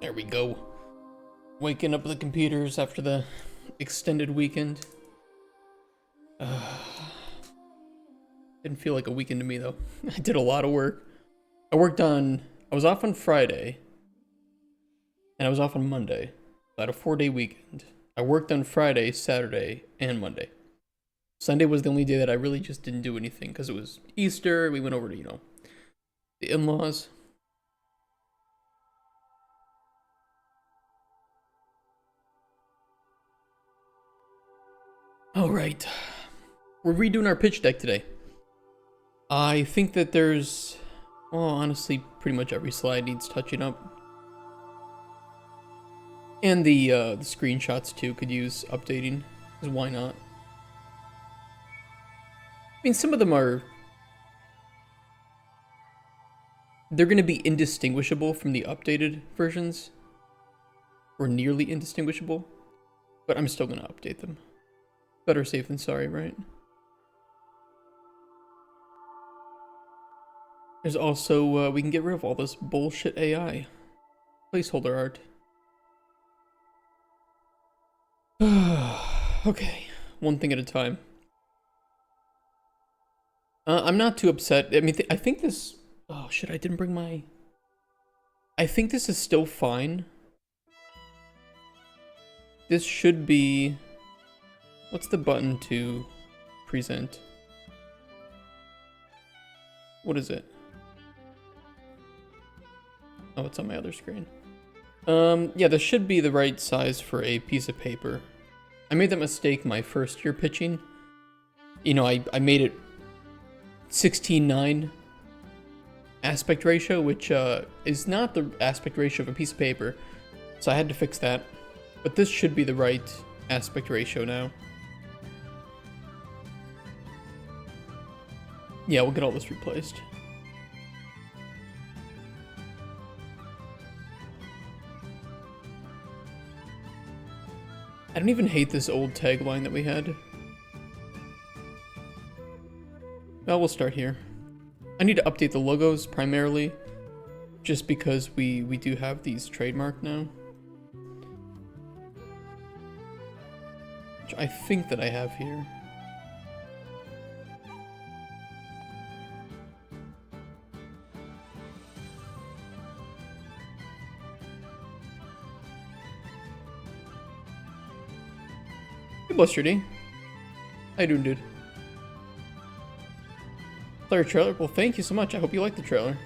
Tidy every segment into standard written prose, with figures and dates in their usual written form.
There we go. Waking up the computers after the extended weekend. Didn't feel like a weekend to me though. I did a lot of work. I was off on Friday, and I was off on Monday. I had a 4-day weekend. I worked on Friday, Saturday, and Monday. Sunday was the only day that I really just didn't do anything because it was Easter. We went over to, the in-laws. All right. We're redoing our pitch deck today. I think that there's, well, honestly, pretty much every slide needs touching up. And the screenshots too could use updating, because why not? I mean, some of them they're going to be indistinguishable from the updated versions, or nearly indistinguishable, but I'm still going to update them. Better safe than sorry, right? There's also, we can get rid of all this bullshit AI. Placeholder art. Okay, one thing at a time. I'm not too upset. I mean, I think this... Oh, shit, I didn't bring my... I think this is still fine. This should be... What's the button to present? What is it? Oh, it's on my other screen. Yeah, this should be the right size for a piece of paper. I made that mistake my first year pitching. I made it 16:9 aspect ratio, which is not the aspect ratio of a piece of paper. So I had to fix that. But this should be the right aspect ratio now. Yeah, we'll get all this replaced. I don't even hate this old tagline that we had. Well, we'll start here. I need to update the logos primarily, just because we do have these trademarked now. Which I think that I have here. Hey, Blusterdy. How you doing, dude? Player trailer? Well, thank you so much. I hope you like the trailer.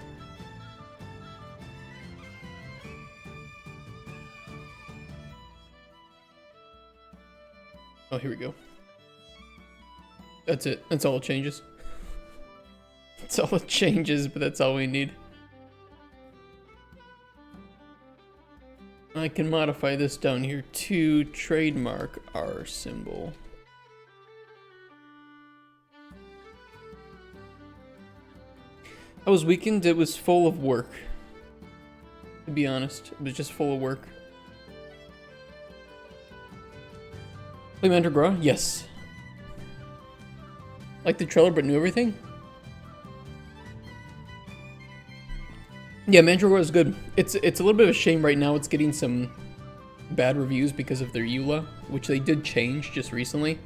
Oh, here we go. That's it. That's all it changes. That's all it changes, but that's all we need. I can modify this down here to trademark our symbol. How was weekend? It was full of work. To be honest, it was just full of work. Play Mandragora? Yes. Like the trailer, but knew everything? Yeah, Mandragora is good. It's a little bit of a shame right now. It's getting some bad reviews because of their EULA, which they did change just recently.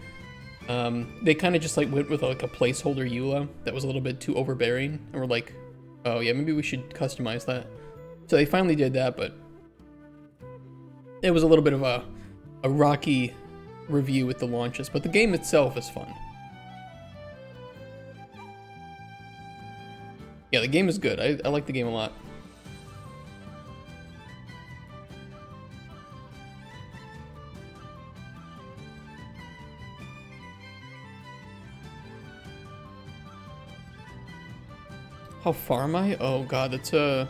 They kind of just like went with like a placeholder EULA that was a little bit too overbearing, and we're like, oh yeah, maybe we should customize that. So they finally did that, but it was a little bit of a rocky review with the launches, but the game itself is fun. Yeah, the game is good. I like the game a lot. How far am I? Oh god, that's a...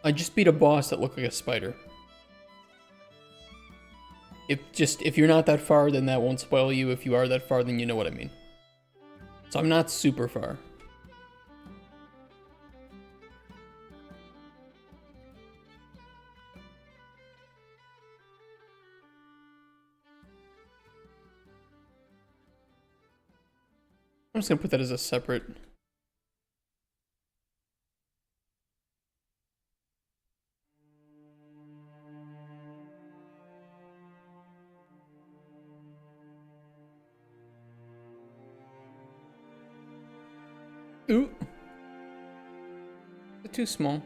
I just beat a boss that looked like a spider. If you're not that far, then that won't spoil you. If you are that far, then you know what I mean. So I'm not super far. I'm just gonna put that as a separate... Ooh. Is it too small?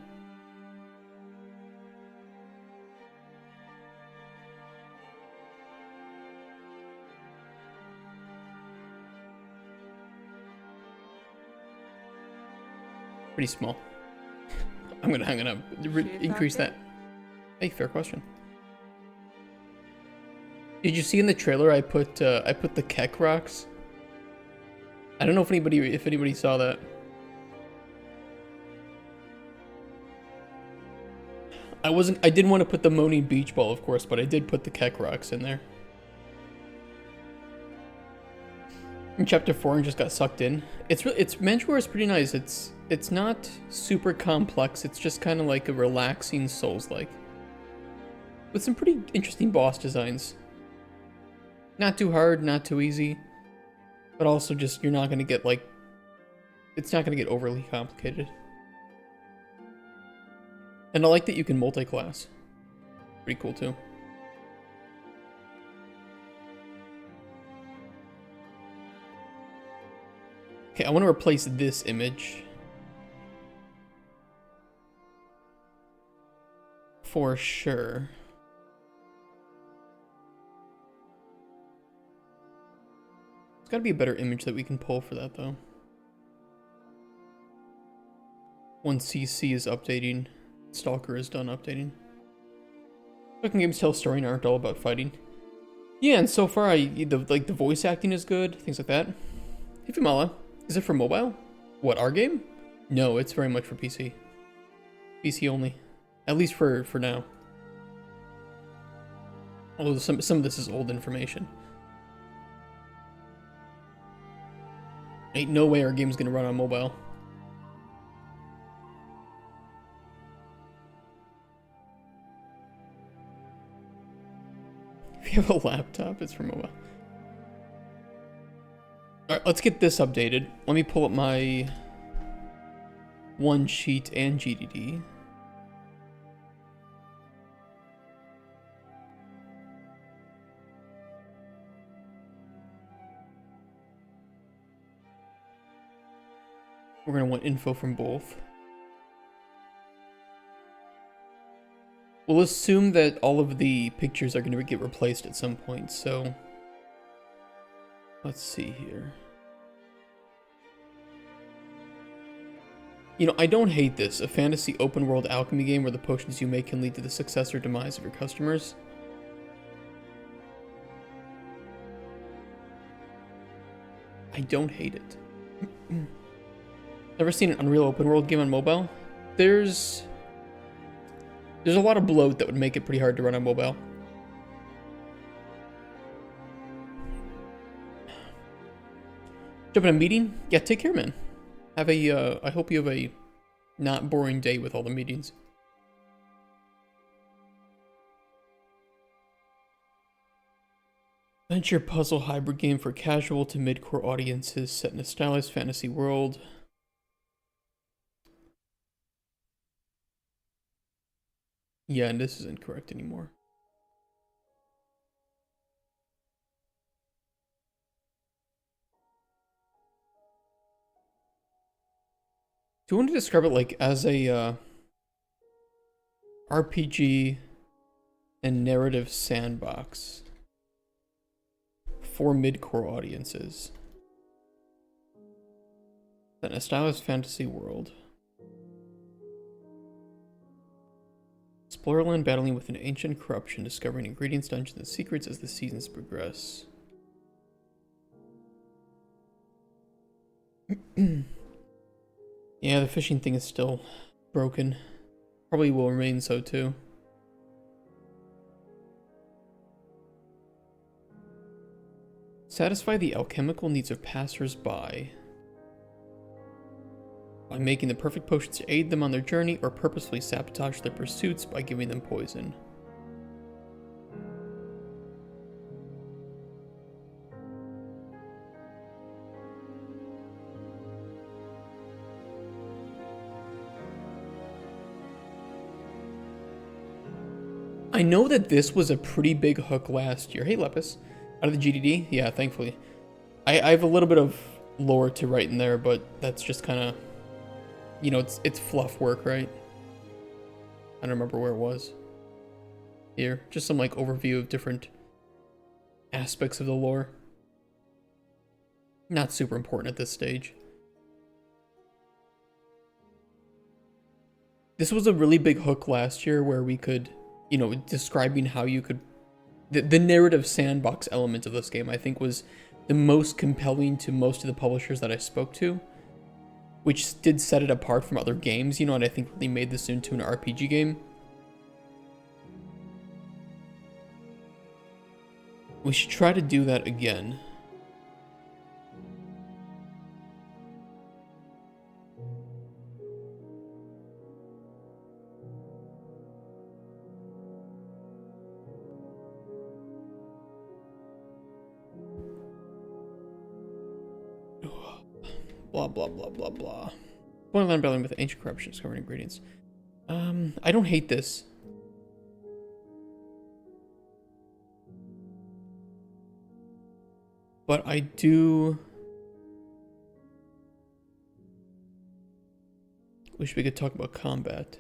Pretty small. I'm gonna increase that. Hey, fair question. Did you see in the trailer I put the Keck rocks? I don't know if anybody saw that. I didn't want to put the Moaning Beach Ball, of course, but I did put the Keck rocks in there. In chapter 4 and just got sucked in. It's Manticore is pretty nice. It's not super complex. It's just kind of like a relaxing Souls-like, with some pretty interesting boss designs. Not too hard, not too easy, but also just you're not gonna get like, it's not gonna get overly complicated. And I like that you can multi-class. Pretty cool too. Okay, I want to replace this image. For sure. There's got to be a better image that we can pull for that, though. Once CC is updating, Stalker is done updating. Fucking games tell a story and aren't all about fighting. Yeah, and so far, the voice acting is good, things like that. Hey, Famala. Is it for mobile? What, our game? No, it's very much for PC. PC only. At least for now. Although some of this is old information. Ain't no way our game's gonna run on mobile. If you have a laptop, it's for mobile. Alright, let's get this updated. Let me pull up my one sheet and GDD. We're going to want info from both. We'll assume that all of the pictures are going to get replaced at some point, so let's see here. You know, I don't hate this. A fantasy open world alchemy game where the potions you make can lead to the success or demise of your customers. I don't hate it. Ever seen an Unreal open world game on mobile? There's a lot of bloat that would make it pretty hard to run on mobile. Jump in a meeting? Yeah, take care, man. Have a, I hope you have a not boring day with all the meetings. Adventure puzzle hybrid game for casual to mid-core audiences set in a stylized fantasy world. Yeah, and this isn't correct anymore. Do you want to describe it like as a RPG and narrative sandbox for mid-core audiences? Then a stylized fantasy world. Explore land battling with an ancient corruption, discovering ingredients, dungeons, and secrets as the seasons progress. Yeah, the fishing thing is still broken. Probably will remain so too. Satisfy the alchemical needs of passers-by by making the perfect potions to aid them on their journey, or purposefully sabotage their pursuits by giving them poison. I know that this was a pretty big hook last year. Hey, Lepus. Out of the GDD? Yeah, thankfully. I have a little bit of lore to write in there, but that's just kind of, you know, it's fluff work, right? I don't remember where it was. Here, just some like overview of different aspects of the lore. Not super important at this stage. This was a really big hook last year where we could, you know, describing how you could, the narrative sandbox element of this game, I think, was the most compelling to most of the publishers that I spoke to, which did set it apart from other games, you know, and I think really made this into an RPG game. We should try to do that again. Blah, blah, blah, blah, blah. Spoiling battling with ancient corruption, discovering ingredients. I don't hate this. But I do wish we could talk about combat.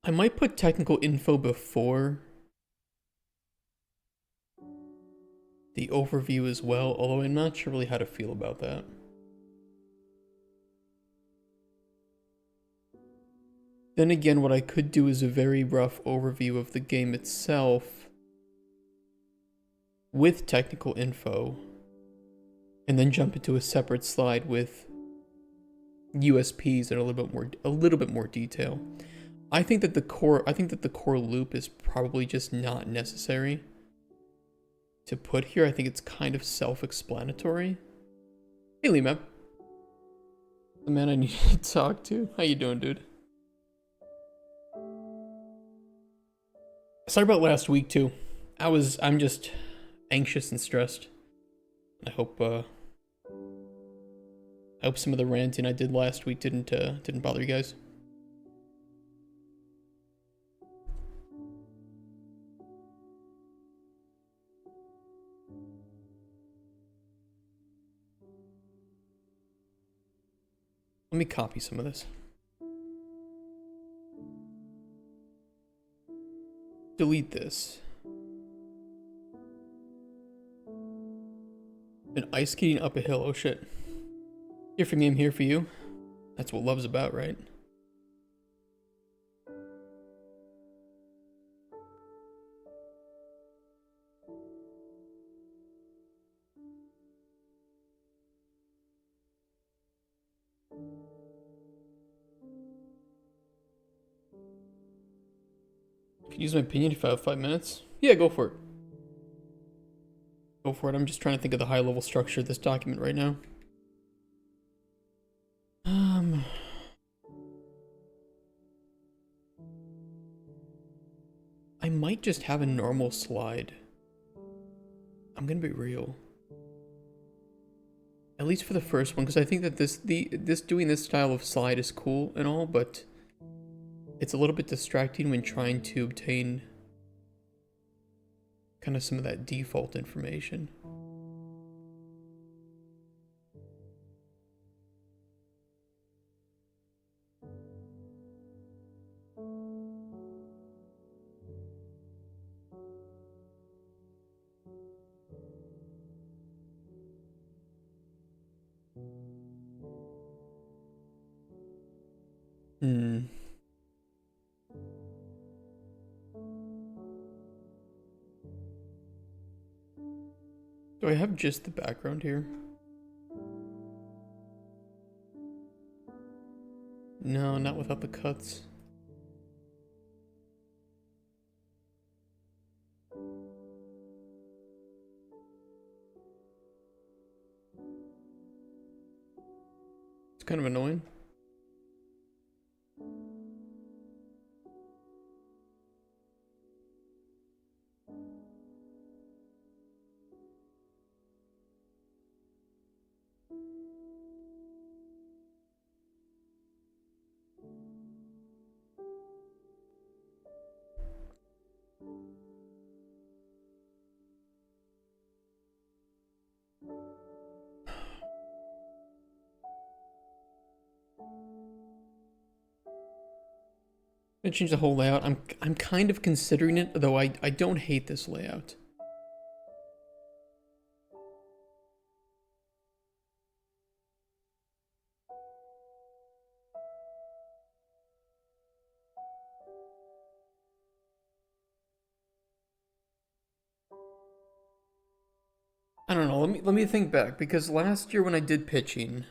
I might put technical info before the overview as well, although I'm not sure really how to feel about that. Then again, what I could do is a very rough overview of the game itself with technical info, and then jump into a separate slide with USPs that are a little bit more detail. I think that the core loop is probably just not necessary to put here. I think it's kind of self-explanatory. Hey, Lima. The man I need to talk to. How you doing, dude? Sorry about last week too. I'm just anxious and stressed. I hope some of the ranting I did last week didn't bother you guys. Let me copy some of this. Delete this. Been ice skating up a hill. Oh shit. Here for me, I'm here for you. That's what love's about, right? Can you use my opinion if I have 5 minutes? Yeah, go for it. Go for it. I'm just trying to think of the high level structure of this document right now. I might just have a normal slide. I'm gonna be real. At least for the first one, because I think that doing this style of slide is cool and all, but it's a little bit distracting when trying to obtain kind of some of that default information. Do I have just the background here? No, not without the cuts. It's kind of annoying. I'm gonna change the whole layout. I'm kind of considering it, though I don't hate this layout. I don't know. Let me think back, because last year when I did pitching,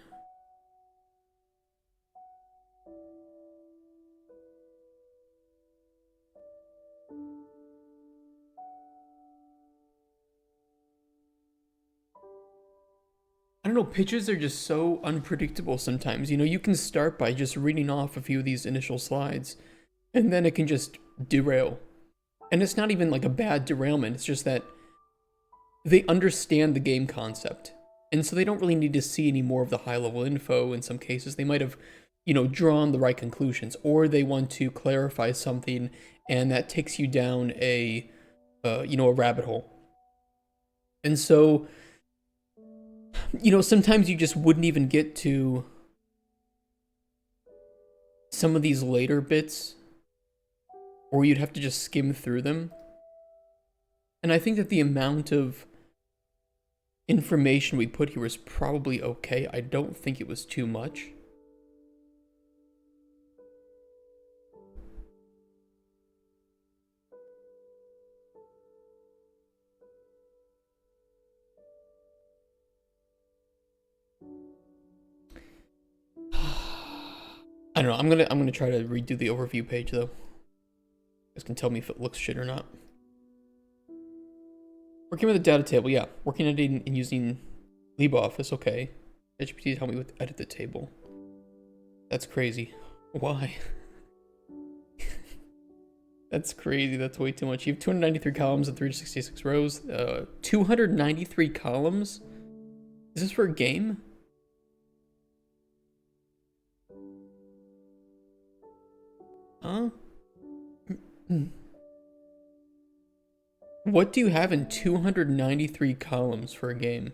I don't know, pitches are just so unpredictable sometimes. You know, you can start by just reading off a few of these initial slides, and then it can just derail. And it's not even like a bad derailment, it's just that they understand the game concept. And so they don't really need to see any more of the high level info in some cases. They might have, you know, drawn the right conclusions, or they want to clarify something and that takes you down a, you know, a rabbit hole. And so, you know, sometimes you just wouldn't even get to some of these later bits, or you'd have to just skim through them. And I think that the amount of information we put here was probably okay. I don't think it was too much. I don't know. I'm gonna try to redo the overview page though. You guys can tell me if it looks shit or not. Working with a data table, yeah. Working at it and using LibreOffice, okay. ChatGPT help me with edit the table. That's crazy. Why? That's crazy. That's way too much. You have 293 columns and 366 rows. 293 columns? Is this for a game? Huh? What do you have in 293 columns for a game?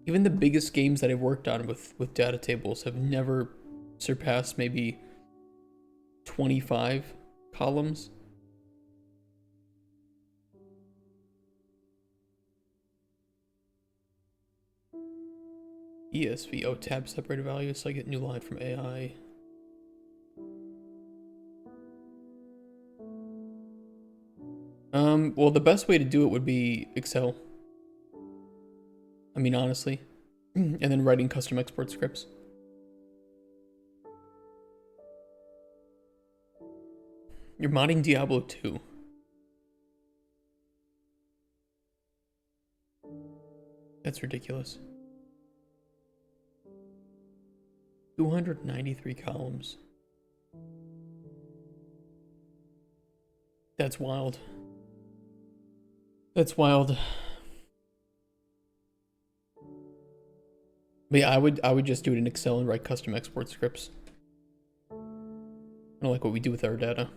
Even the biggest games that I've worked on with data tables have never surpassed maybe 25 columns. ESV, oh, tab separated values, so I get new line from AI. Well, the best way to do it would be Excel. I mean, honestly. And then writing custom export scripts. You're modding Diablo 2. That's ridiculous. 293 columns. That's wild. That's wild. But yeah, I would just do it in Excel and write custom export scripts. I don't like what we do with our data.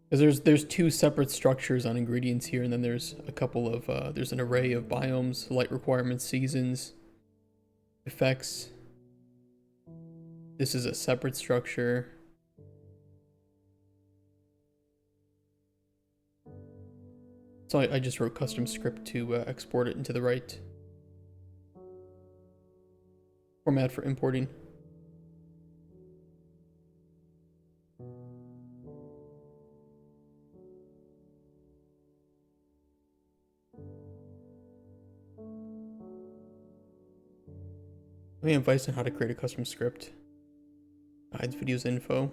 Because there's two separate structures on ingredients here, and then there's a couple of there's an array of biomes, light requirements, seasons, effects. This is a separate structure. So I just wrote custom script to export it into the right format for importing. Let me advice on how to create a custom script. Guides, videos, info.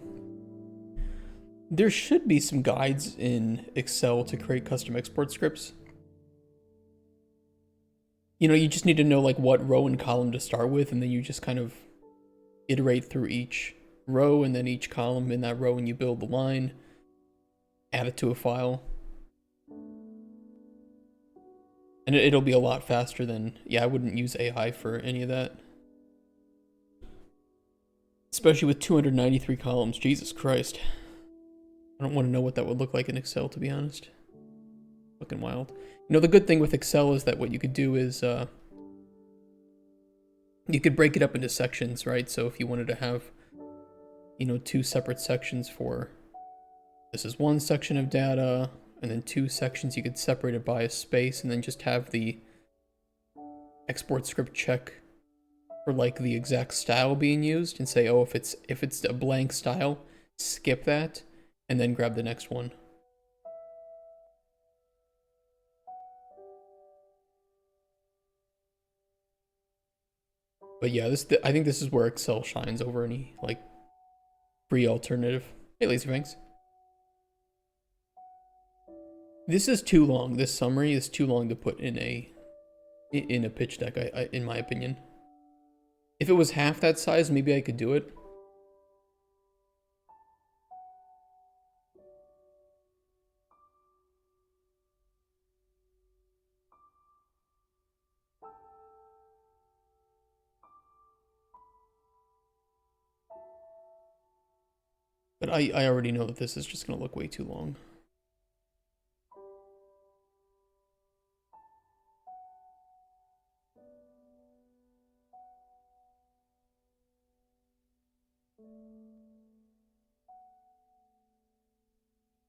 There should be some guides in Excel to create custom export scripts. You know, you just need to know like what row and column to start with, and then you just kind of iterate through each row and then each column in that row, and you build the line, add it to a file. And it'll be a lot faster than, yeah, I wouldn't use AI for any of that. Especially with 293 columns, Jesus Christ. I don't want to know what that would look like in Excel, to be honest. Fucking wild. You know, the good thing with Excel is that what you could do is, you could break it up into sections, right? So if you wanted to have, you know, 2 separate sections for, this is 1 section of data, and then 2 sections, you could separate it by a space, and then just have the export script check for like the exact style being used, and say, oh, if it's a blank style, skip that, and then grab the next one. But yeah, I think this is where Excel shines over any like free alternative. Hey, Lazyfangs. This is too long. This summary is too long to put in a pitch deck, in my opinion. If it was half that size, maybe I could do it. But I already know that this is just going to look way too long.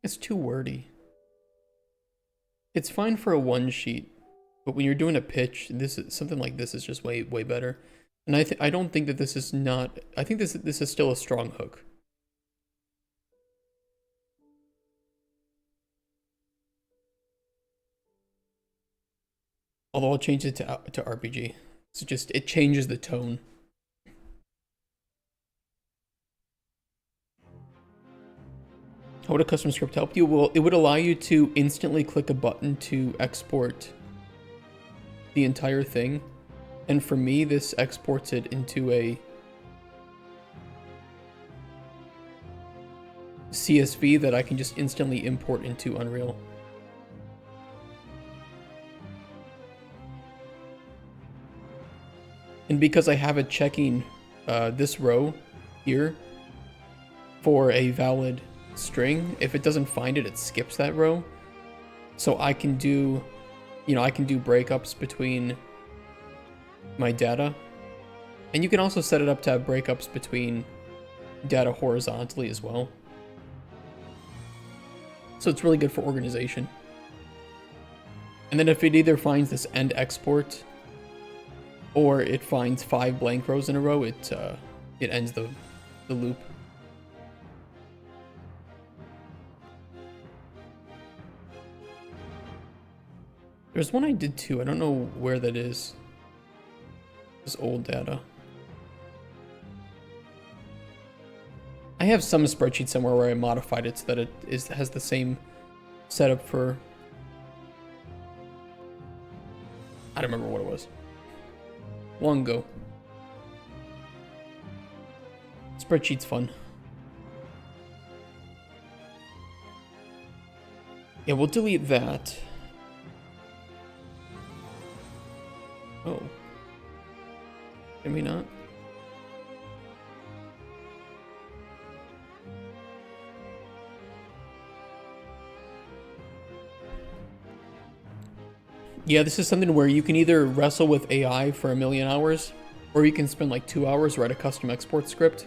It's too wordy. It's fine for a one sheet, but when you're doing a pitch, this is something like this is just way better. And I don't think that this is not. I think this is still a strong hook. Although I'll change it to RPG. So just it changes the tone. How would a custom script help you? Well, it would allow you to instantly click a button to export the entire thing. And for me, this exports it into a CSV that I can just instantly import into Unreal. And because I have it checking this row here for a valid string, if it doesn't find it, it skips that row. So I can do, you know, I can do breakups between my data. And you can also set it up to have breakups between data horizontally as well. So it's really good for organization. And then if it either finds this end export or it finds 5 blank rows in a row, it ends the loop. There's one I did too. I don't know where that is. This old data. I have some spreadsheet somewhere where I modified it so that it has the same setup for... I don't remember what it was. Long ago. Spreadsheet's fun. Yeah, we'll delete that. Oh. Can we not? Yeah, this is something where you can either wrestle with AI for 1,000,000 hours, or you can spend like 2 hours, write a custom export script,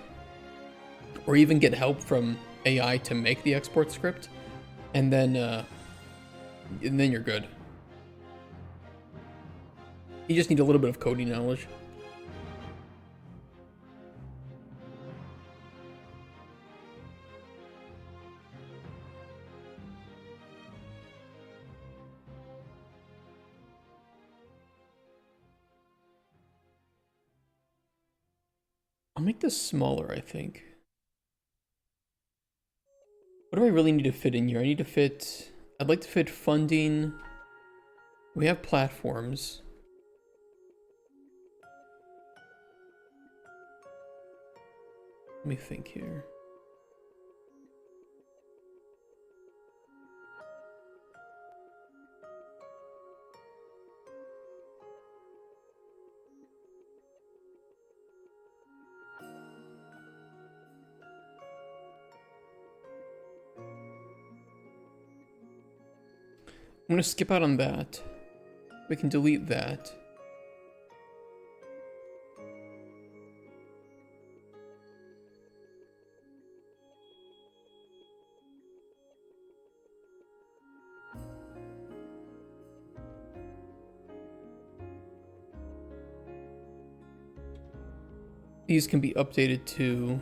or even get help from AI to make the export script, and then you're good. You just need a little bit of coding knowledge. I'll make this smaller, I think. What do I really need to fit in here? I need to fit... I'd like to fit funding. We have platforms. Let me think here. I'm gonna skip out on that. We can delete that. These can be updated to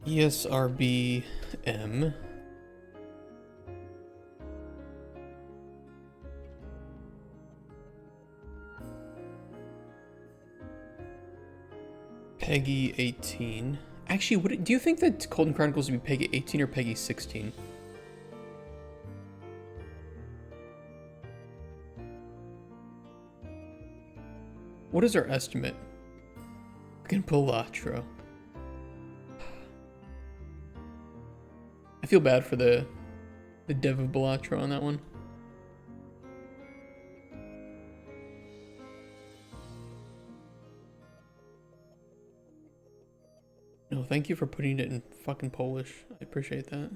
ESRBM. Peggy 18. Actually, what do you think that Cauldron Chronicles would be Peggy 18 or Peggy 16? What is our estimate? Fucking Pilatra. I feel bad for the dev of Pilatra on that one. No, thank you for putting it in fucking Polish. I appreciate that.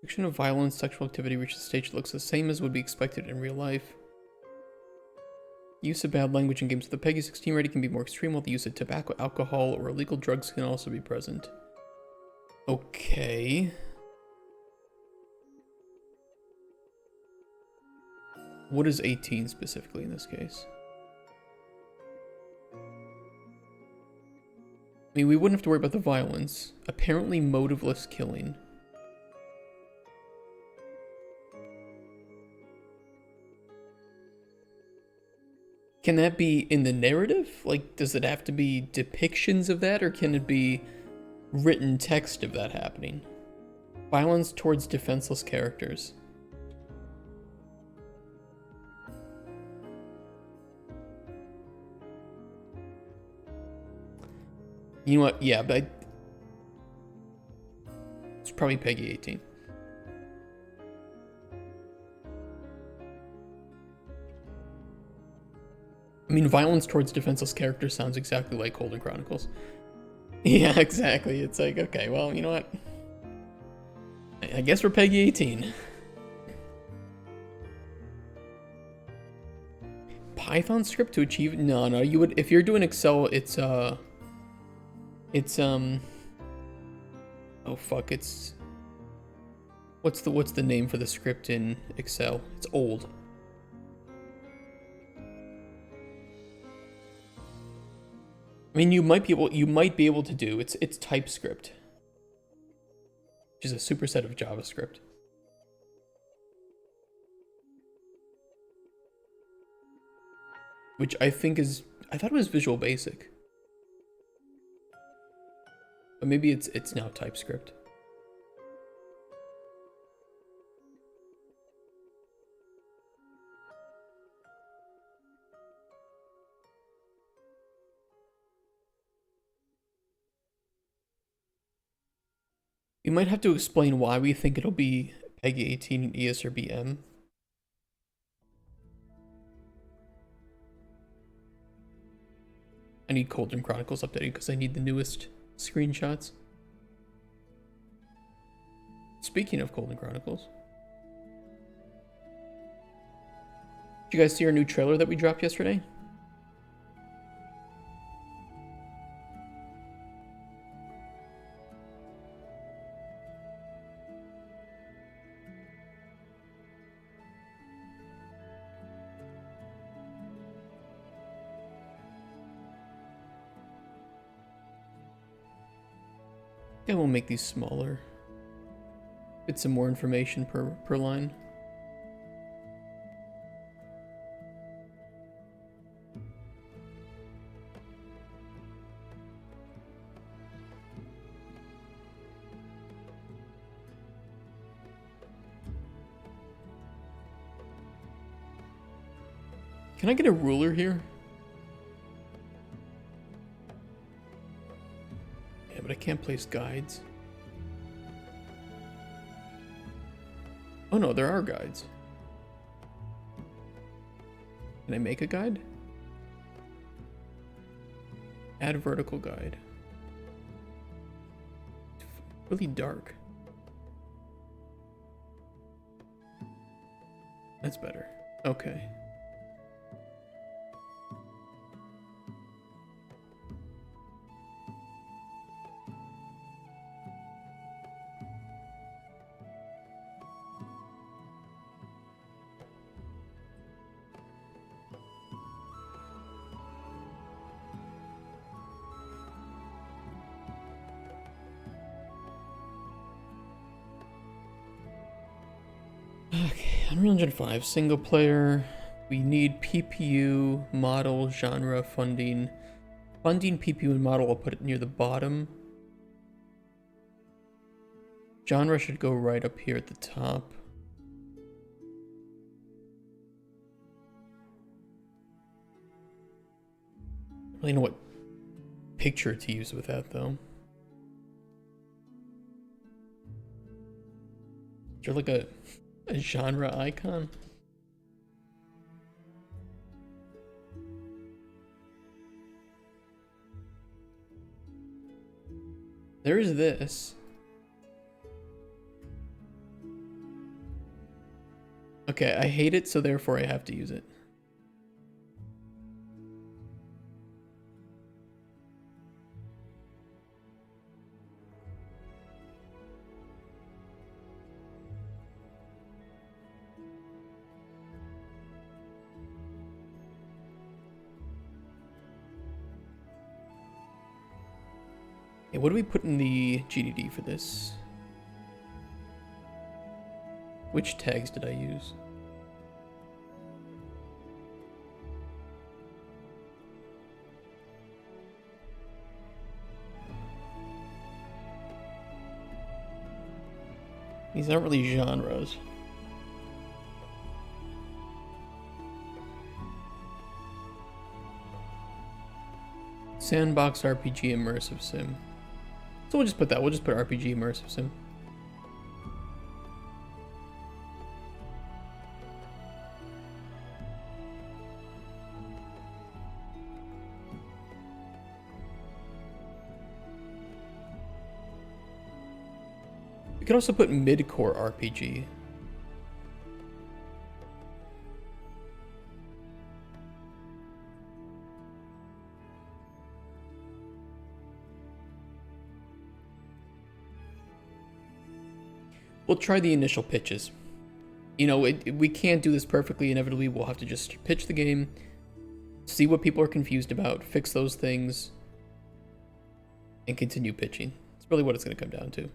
Fiction of violence, sexual activity reaches a stage that looks the same as would be expected in real life. Use of bad language in games with the Peggy 16 rating can be more extreme, while the use of tobacco, alcohol, or illegal drugs can also be present. Okay. What is 18 specifically in this case? I mean, we wouldn't have to worry about the violence. Apparently motiveless killing. Can that be in the narrative? Like, does it have to be depictions of that, or can it be written text of that happening? Violence towards defenseless characters. You know what? Yeah, but it's probably Peggy 18. I mean, violence towards defenseless characters sounds exactly like Cauldron Chronicles. Yeah, exactly. It's like, okay, well, you know what? I guess we're Peggy 18. Python script to achieve? No, you would, if you're doing Excel, it's oh fuck, it's, what's the name for the script in Excel? It's old. I mean, you might be able to do, it's TypeScript, which is a superset of JavaScript. Which I think is, I thought it was Visual Basic. But maybe it's now TypeScript. You might have to explain why we think it'll be Peggy 18 and ESRBM. I need Cauldron Chronicles updated because I need the newest screenshots. Speaking of Cauldron Chronicles, did you guys see our new trailer that we dropped yesterday? I will make these smaller. Get some more information per line. Can I get a ruler here? But I can't place guides. Oh no, there are guides. Can I make a guide? Add vertical guide. It's really dark. That's better. Okay. Okay, Unreal Engine 5, single player. We need PPU, model, genre, funding. Funding, PPU, and model, I'll put it near the bottom. Genre should go right up here at the top. I don't really know what picture to use with that, though. Is there like a genre icon? There is this. Okay, I hate it, so therefore I have to use it. Hey, what do we put in the GDD for this? Which tags did I use? These aren't really genres. Sandbox RPG immersive sim. So we'll just put that. We'll just put RPG immersive sim. We could also put mid-core RPG. We'll try the initial pitches. You know, we can't do this perfectly. Inevitably, we'll have to just pitch the game, see what people are confused about, fix those things, and continue pitching. It's really what it's going to come down to.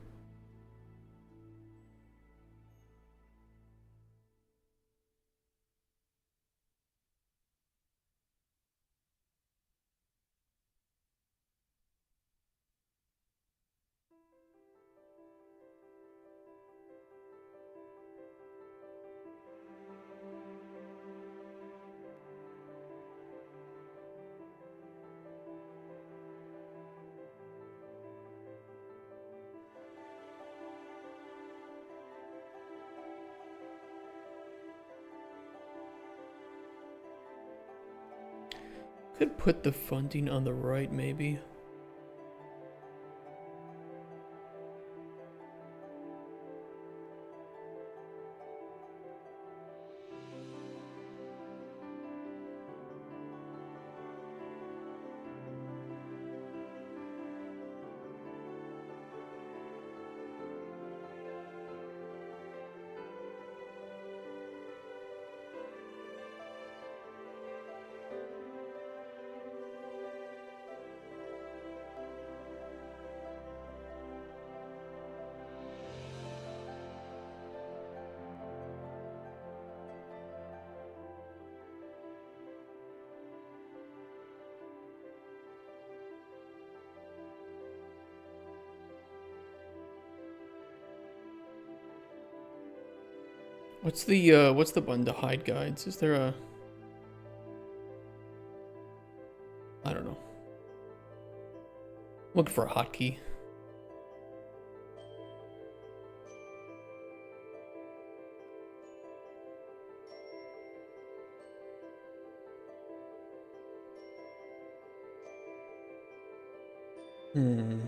Could put the funding on the right, maybe. What's the button to hide guides? Is there a... I don't know. Looking for a hotkey. Hmm.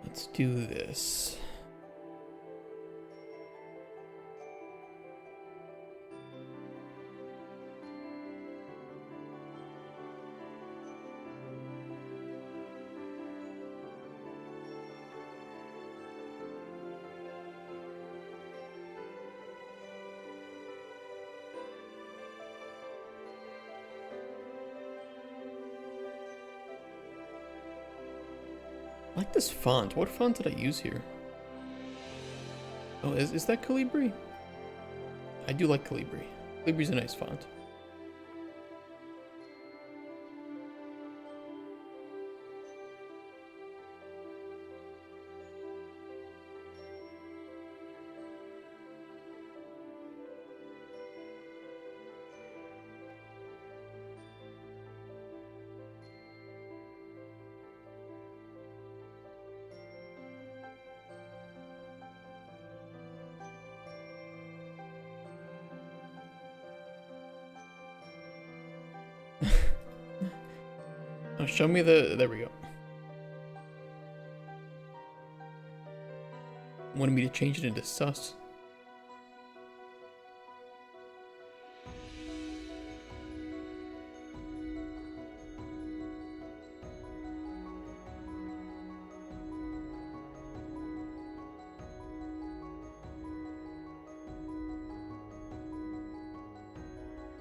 Let's do this. I like this font. What font did I use here? Oh, is that Calibri? I do like Calibri. Calibri's a nice font. Oh, show me the... There we go. Wanted me to change it into sus.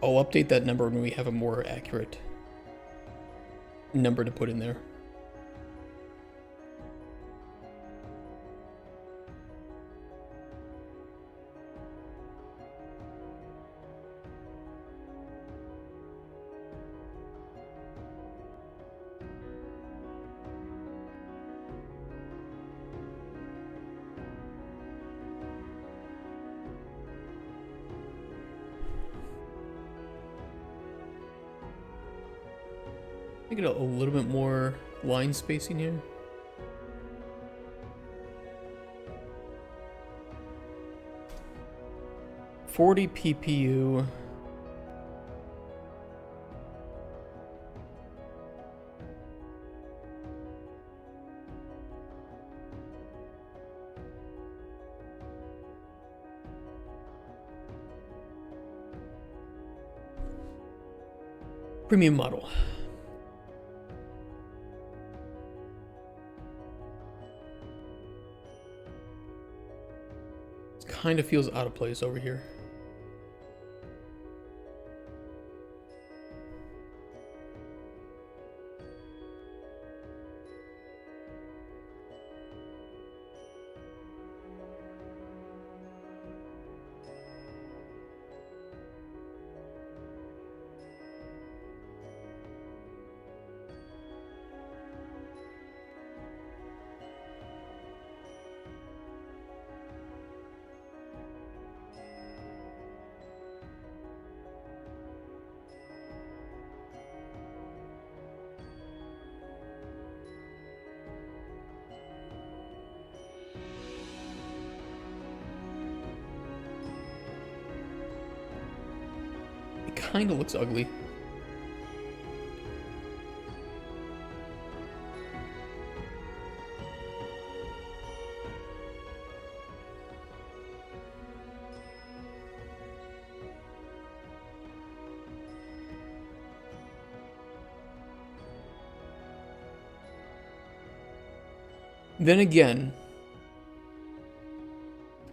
I'll update that number when we have a more accurate number to put in there. Make it a little bit more line spacing here. $40 PPU. Premium model. Kind of feels out of place over here. Kind of looks ugly. Then again,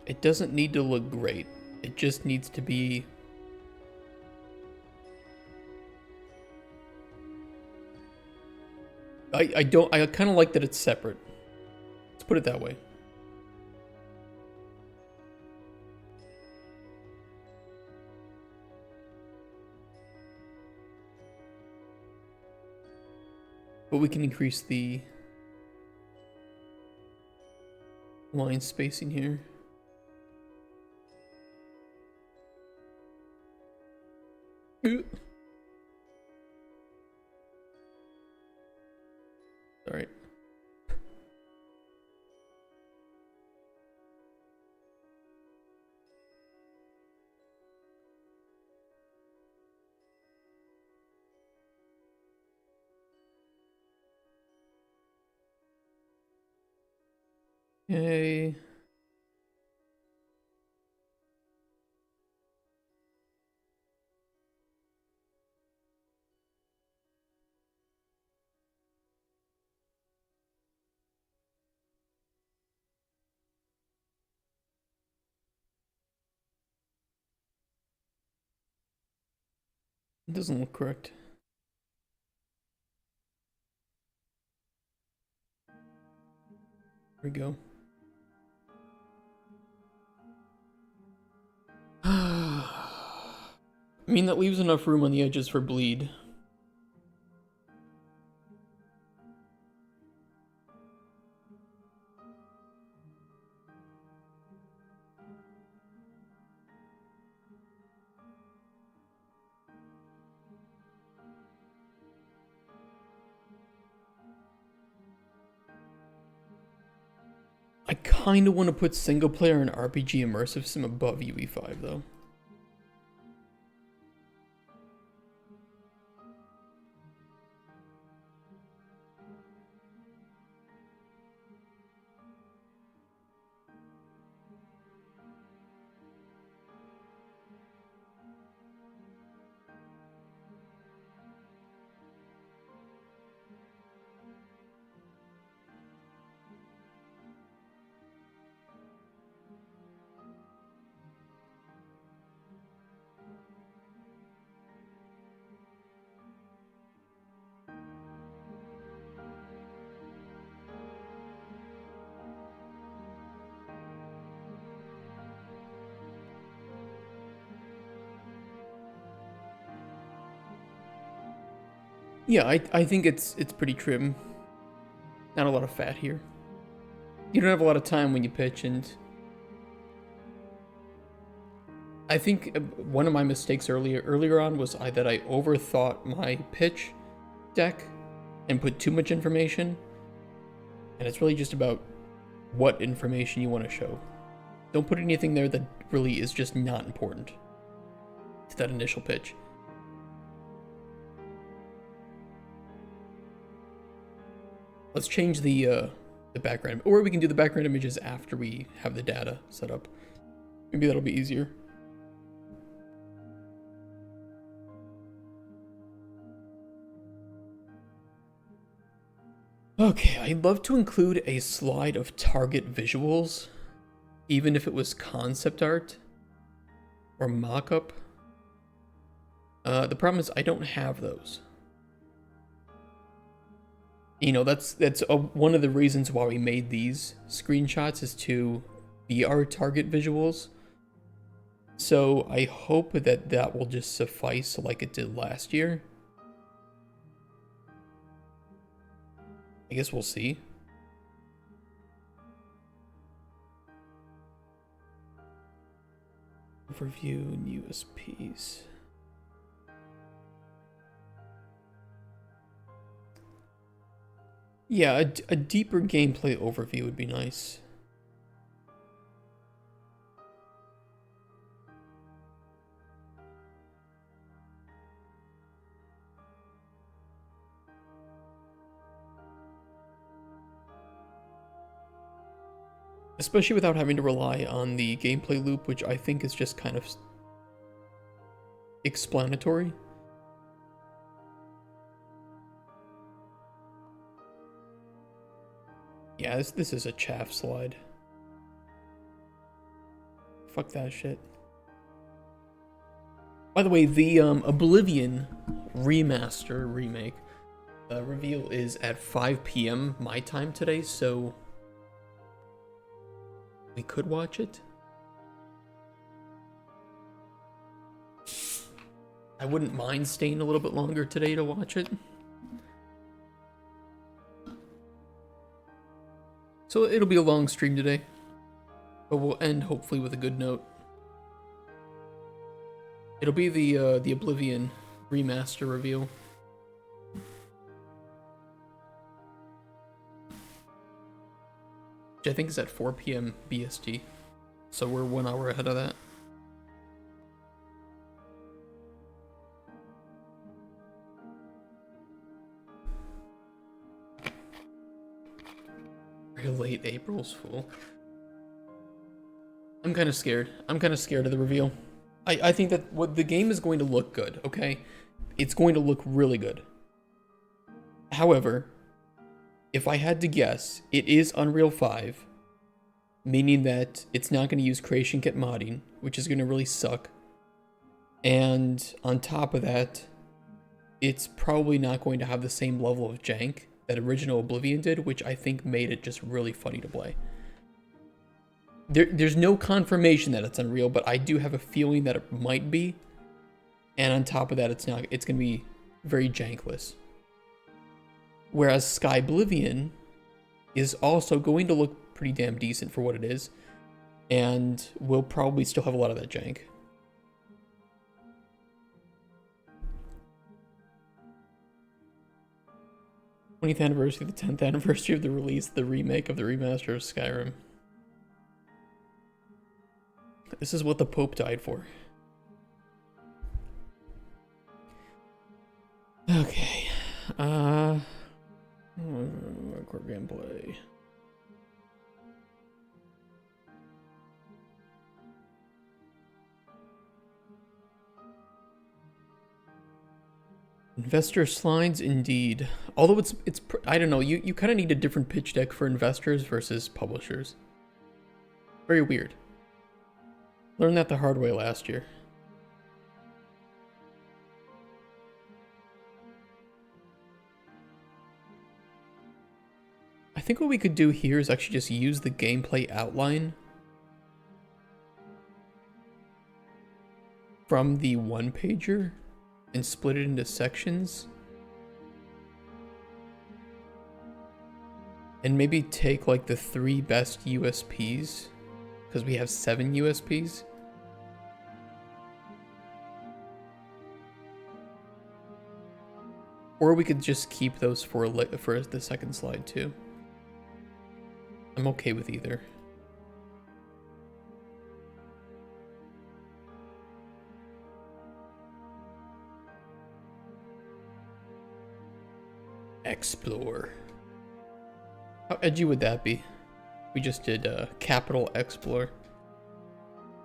it doesn't need to look great. It just needs to be I kind of like that it's separate. Let's put it that way. But we can increase the line spacing here. Alright. Yay. It doesn't look correct. There we go. I mean, that leaves enough room on the edges for bleed. I kind of want to put single player and RPG immersive sim above UE5 though. Yeah, I think it's pretty trim. Not a lot of fat here. You don't have a lot of time when you pitch, and I think one of my mistakes earlier on was that I overthought my pitch deck and put too much information. And it's really just about what information you want to show. Don't put anything there that really is just not important to that initial pitch. Let's change the background, or we can do the background images after we have the data set up. Maybe that'll be easier. Okay, I'd love to include a slide of target visuals, even if it was concept art or mock-up. The problem is I don't have those. You know, that's one of the reasons why we made these screenshots, is to be our target visuals. So I hope that that will just suffice like it did last year. I guess we'll see. Overview and USPs. Yeah, a deeper gameplay overview would be nice. Especially without having to rely on the gameplay loop, which I think is just kind of explanatory. Yeah, this is a chaff slide. Fuck that shit. By the way, the Oblivion remaster remake reveal is at 5 p.m. my time today, so we could watch it. I wouldn't mind staying a little bit longer today to watch it. So it'll be a long stream today, but we'll end hopefully with a good note. It'll be the Oblivion remaster reveal. Which I think is at 4 p.m. BST. So we're 1 hour ahead of that. Very late April's Fool. I'm kind of scared. I'm kind of scared of the reveal. I think that what the game is going to look good, okay? It's going to look really good. However, if I had to guess, it is Unreal 5, meaning that it's not going to use Creation Kit modding, which is going to really suck. And on top of that, it's probably not going to have the same level of jank that original Oblivion did, which I think made it just really funny to play. There's no confirmation that it's Unreal, but I do have a feeling that it might be. And on top of that, it's going to be very jankless. Whereas Sky Oblivion is also going to look pretty damn decent for what it is, and will probably still have a lot of that jank. th anniversary, the 10th anniversary of the release, the remake of the remaster of Skyrim. This is what the Pope died for. Okay. Core gameplay. Investor slides, indeed. Although it's I don't know, you kind of need a different pitch deck for investors versus publishers. Very weird. Learned that the hard way last year. I think what we could do here is actually just use the gameplay outline from the one-pager and split it into sections. And maybe take like the 3 best USPs, because we have 7 USPs. Or we could just keep those for the second slide too. I'm okay with either. Explore. How edgy would that be? We just did capital Explore.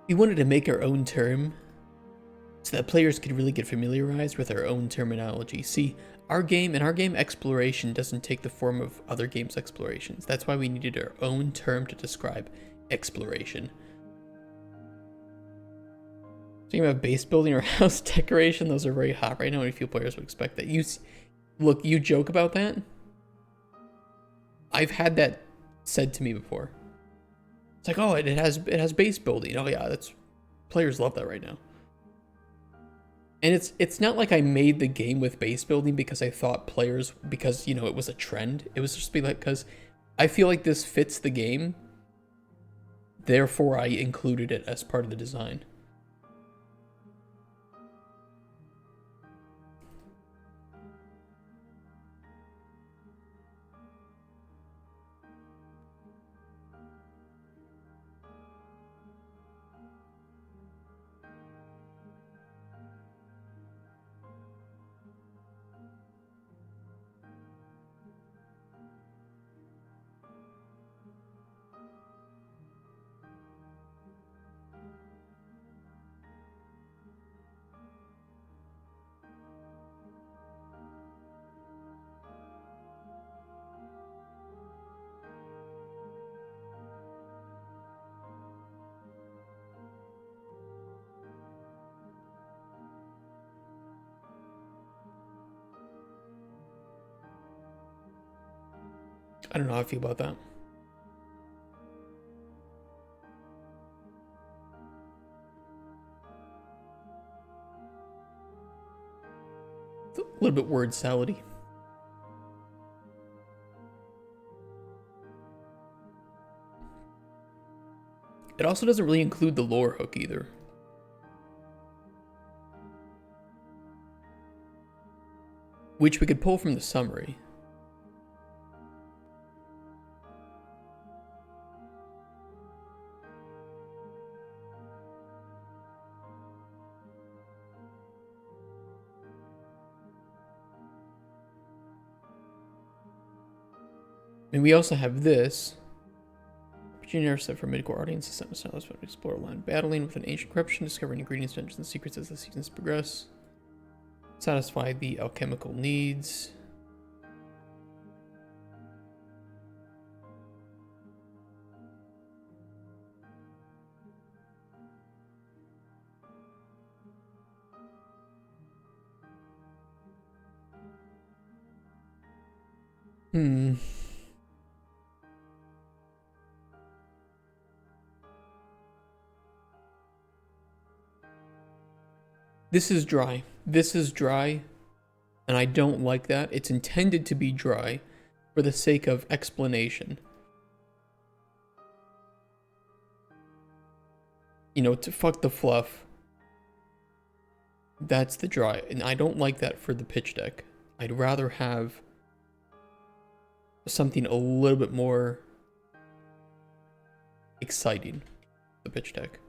We wanted to make our own term so that players could really get familiarized with our own terminology. See, our game exploration doesn't take the form of other games' explorations. That's why we needed our own term to describe exploration. Talking about base building or house decoration, those are very hot right now, and a few players would expect that. Look, you joke about that. I've had that said to me before. It's like, oh, it has base building. Oh yeah, players love that right now. And it's not like I made the game with base building because I thought players, because, you know, it was a trend. It was just because I feel like this fits the game. Therefore, I included it as part of the design. I don't know how I feel about that. It's a little bit word salady. It also doesn't really include the lore hook either. which we could pull from the summary. And we also have this. Opportunity set for mid-core audiences, set of styles to explore land battling with an ancient corruption, discovering ingredients, dungeons, and secrets as the seasons progress. Satisfy the alchemical needs. This is dry. This is dry, and I don't like that. It's intended to be dry for the sake of explanation. You know, to fuck the fluff. That's the dry, and I don't like that for the pitch deck. I'd rather have something a little bit more exciting, the pitch deck.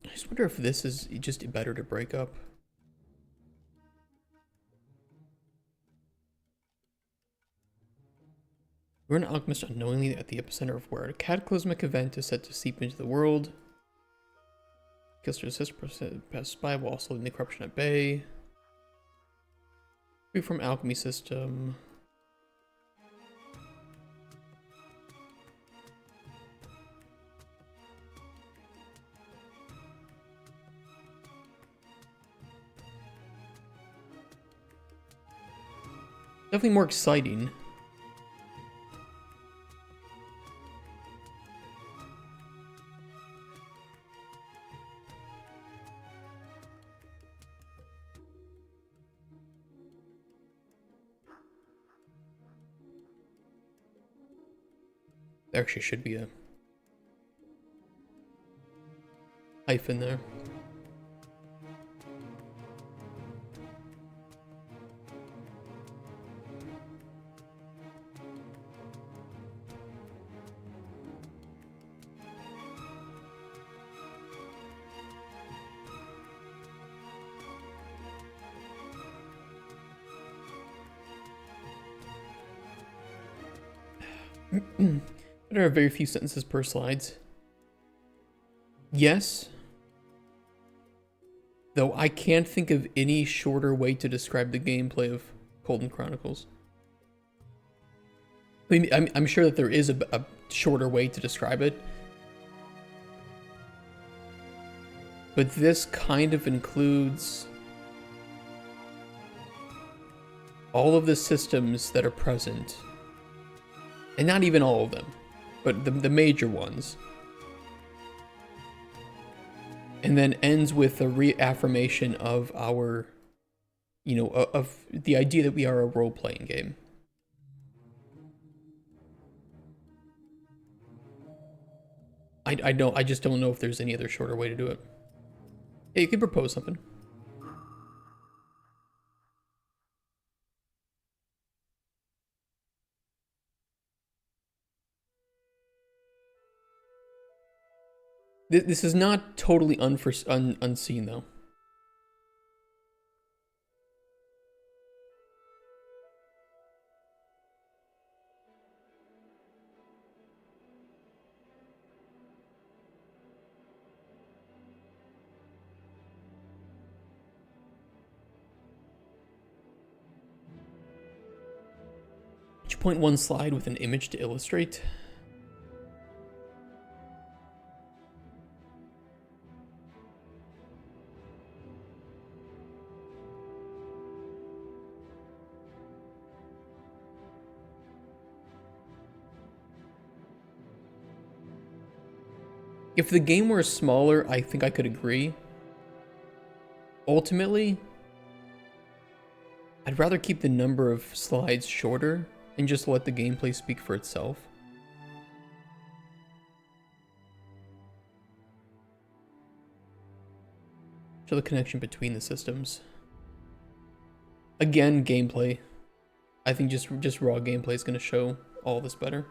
I just wonder if this is just better to break up. We're an alchemist unknowingly at the epicenter of where a cataclysmic event is set to seep into the world. Kills to assist past spy while also leaving the corruption at bay. Free from alchemy system. Definitely more exciting. There actually should be a hyphen there. There are very few sentences per slides. Yes. Though I can't think of any shorter way to describe the gameplay of Cauldron Chronicles. I mean, I'm sure that there is a shorter way to describe it. But this kind of includes all of the systems that are present. And not even all of them, but the major ones. And then ends with a reaffirmation of our, you know, of the idea that we are a role-playing game. I just don't know if there's any other shorter way to do it. Yeah, you could propose something. This is not totally unseen, though. Each point one slide with an image to illustrate. If the game were smaller, I think I could agree. Ultimately, I'd rather keep the number of slides shorter and just let the gameplay speak for itself. Show the connection between the systems. Again, gameplay. I think just raw gameplay is going to show all this better.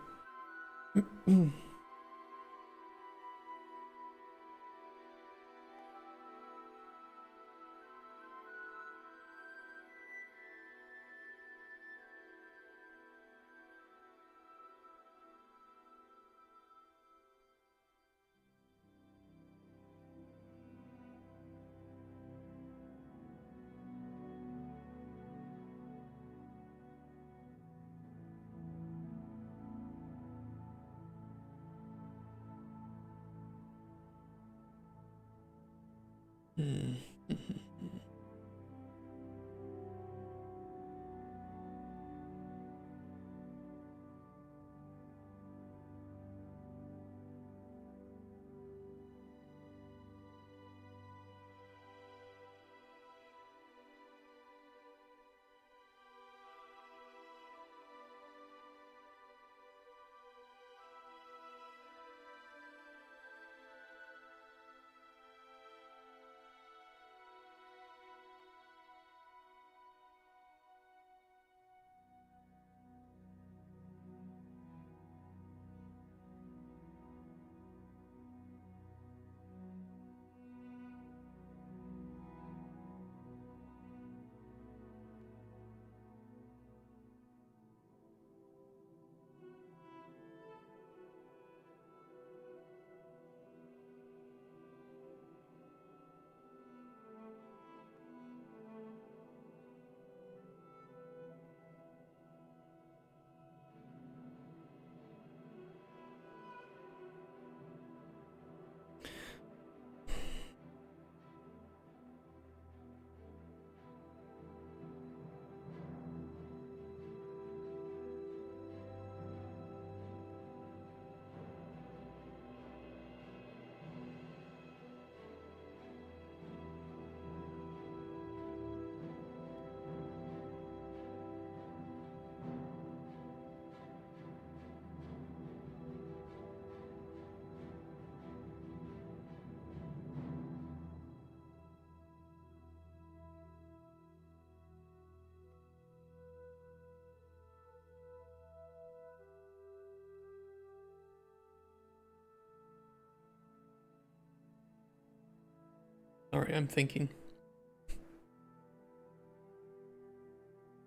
Alright, I'm thinking.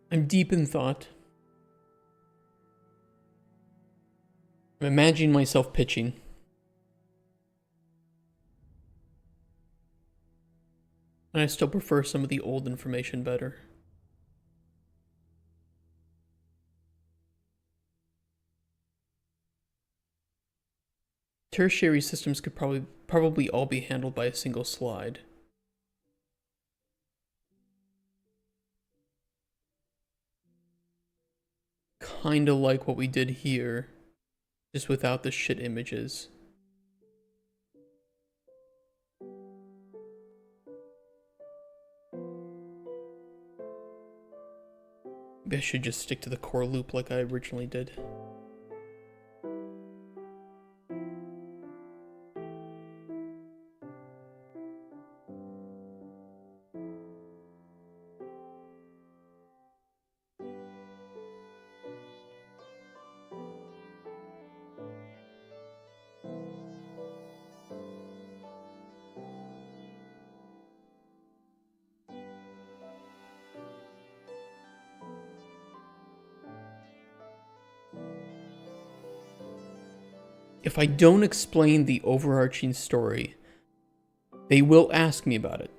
I'm deep in thought. I'm imagining myself pitching. And I still prefer some of the old information better. Tertiary systems could probably all be handled by a single slide. Kinda like what we did here, just without the shit images. Maybe I should just stick to the core loop like I originally did. If I don't explain the overarching story, they will ask me about it.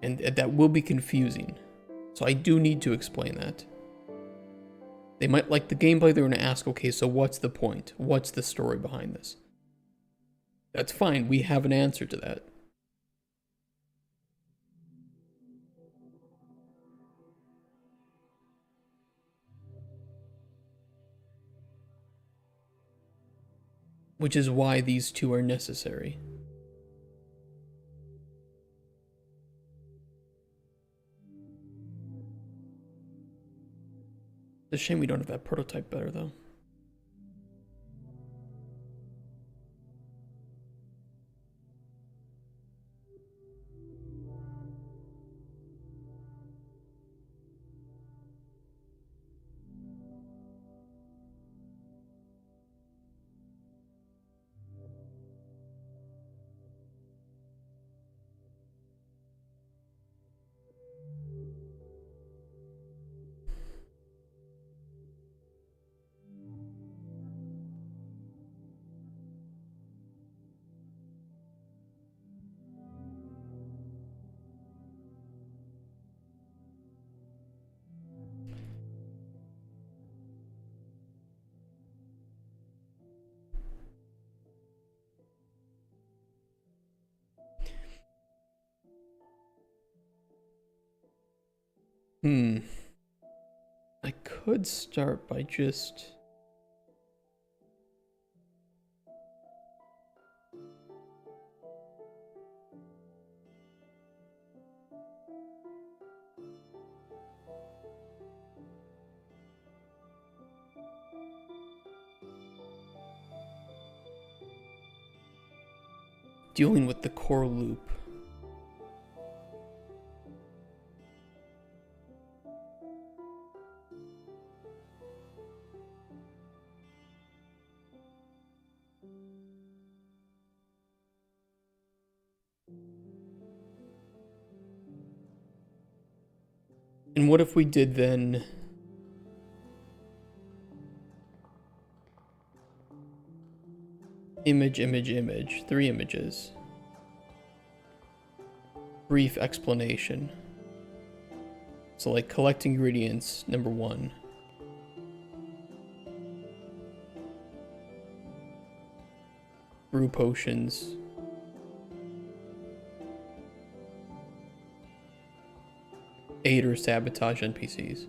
And that will be confusing. So I do need to explain that. They might like the gameplay, they're going to ask, okay, so what's the point? What's the story behind this? That's fine, we have an answer to that. which is why these two are necessary. It's a shame we don't have that prototype better, though. I could start by just... dealing with the core loop. And what if we did then... image, image, image. 3 images. Brief explanation. So like collect ingredients, number 1. Brew potions. Aid or sabotage NPCs.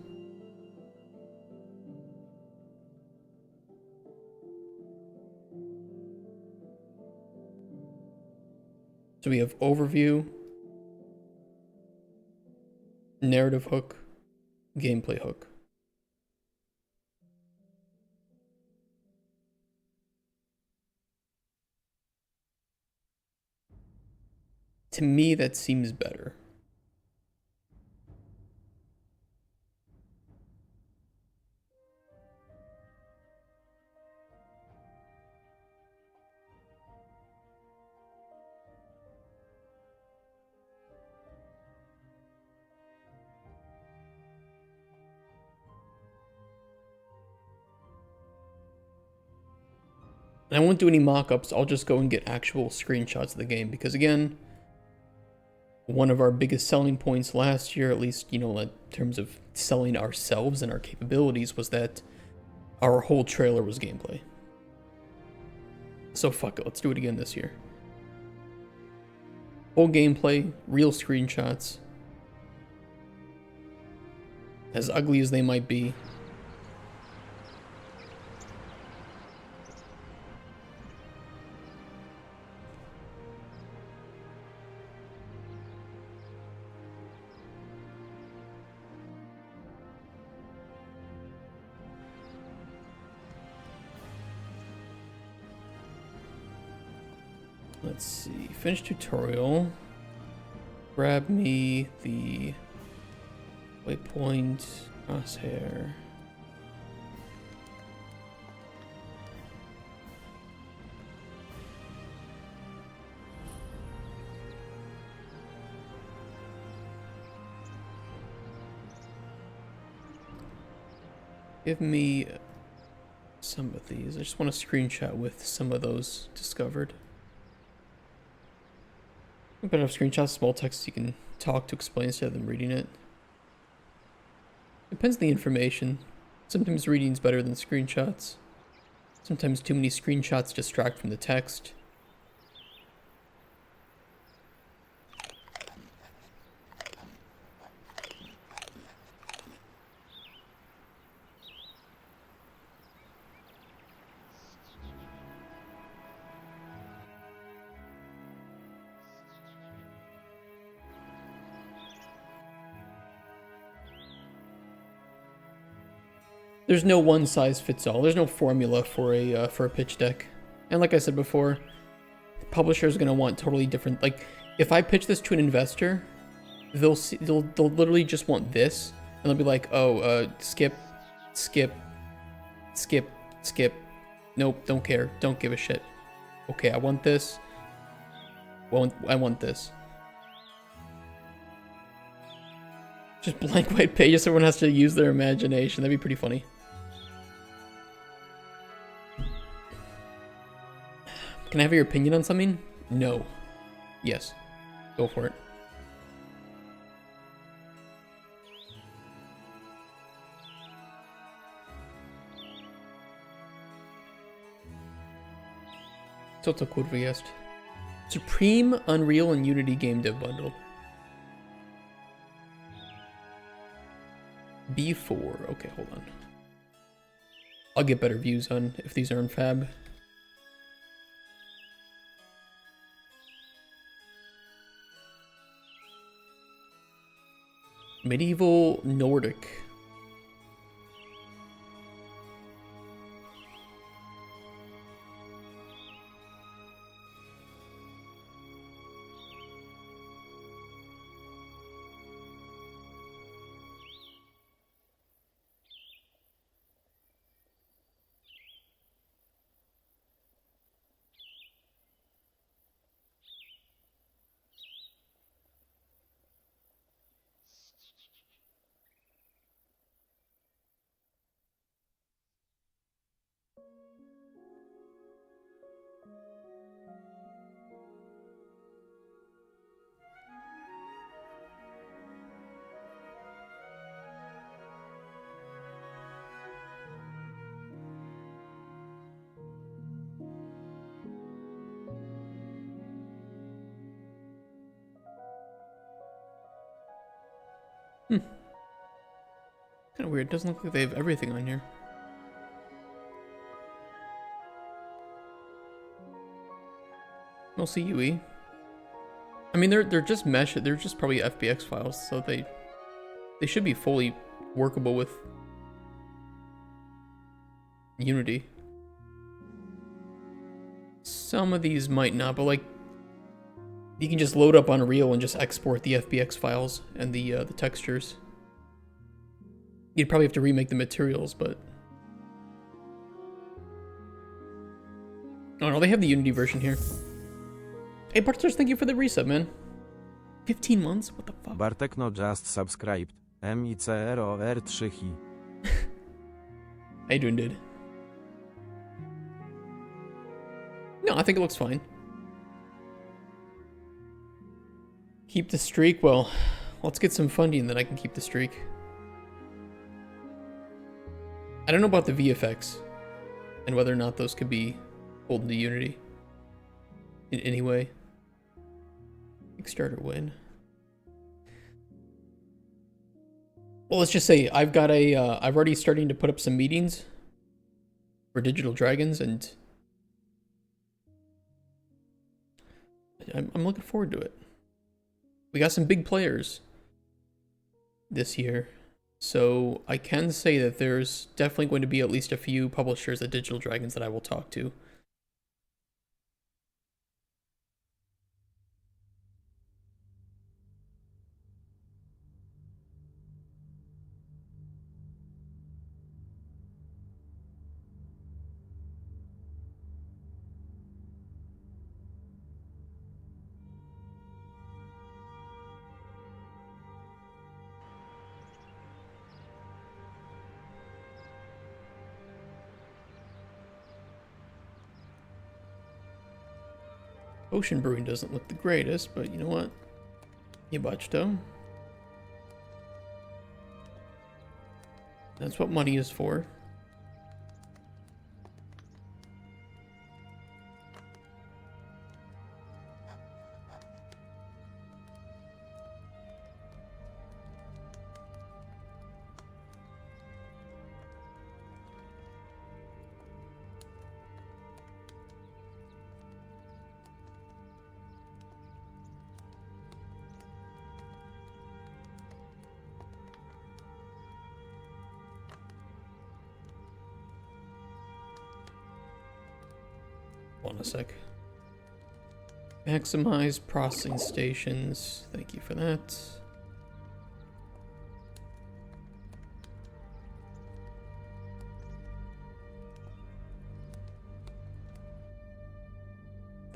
So we have overview, narrative hook, gameplay hook. To me, that seems better. And I won't do any mock-ups, I'll just go and get actual screenshots of the game, because again, one of our biggest selling points last year, at least, you know, in terms of selling ourselves and our capabilities, was that our whole trailer was gameplay. So fuck it, let's do it again this year. Whole gameplay, real screenshots. As ugly as they might be. Let's see, finish tutorial. Grab me the waypoint, crosshair. Give me some of these. I just want to screenshot with some of those discovered. Better have screenshots, small text you can talk to explain instead of them reading it. Depends on the information. Sometimes reading's better than screenshots. Sometimes too many screenshots distract from the text. there's no one size fits all. There's no formula for a pitch deck. And like I said before, the publisher is gonna want totally different. Like if I pitch this to an investor, they'll literally just want this, and they'll be like, oh, skip, skip, skip, skip. Nope, don't care, don't give a shit. Okay, I want this. Well, I want this. Just blank white pages, everyone has to use their imagination. That'd be pretty funny. Can I have your opinion on something? No. Yes. Go for it. Co to kurwa jest? Supreme, Unreal, and Unity Game Dev Bundle. B4. Okay, hold on. I'll get better views on if these are in Fab. Medieval Nordic. Kind of weird. It doesn't look like they have everything on here. Mostly UE. I mean, they're just mesh. They're just probably FBX files, so they should be fully workable with Unity. Some of these might not, but like you can just load up Unreal and just export the FBX files and the textures. You'd probably have to remake the materials, but oh no, they have the Unity version here. Hey Bartos, thank you for the resub, man. 15 months? What the fuck? Bartek no just subscribed. MICROR3hi. How you doing, dude? No, I think it looks fine. Keep the streak? Well, let's get some funding, then I can keep the streak. I don't know about the VFX and whether or not those could be pulled into Unity in any way. Kickstarter win. Well, let's just say I've got a, I've already starting to put up some meetings for Digital Dragons, and I'm looking forward to it. We got some big players this year, so I can say that there's definitely going to be at least a few publishers at Digital Dragons that I will talk to. Ocean Brewing doesn't look the greatest, but you know what? Yabachto. That's what money is for. Hold on a sec. Maximize processing stations. Thank you for that.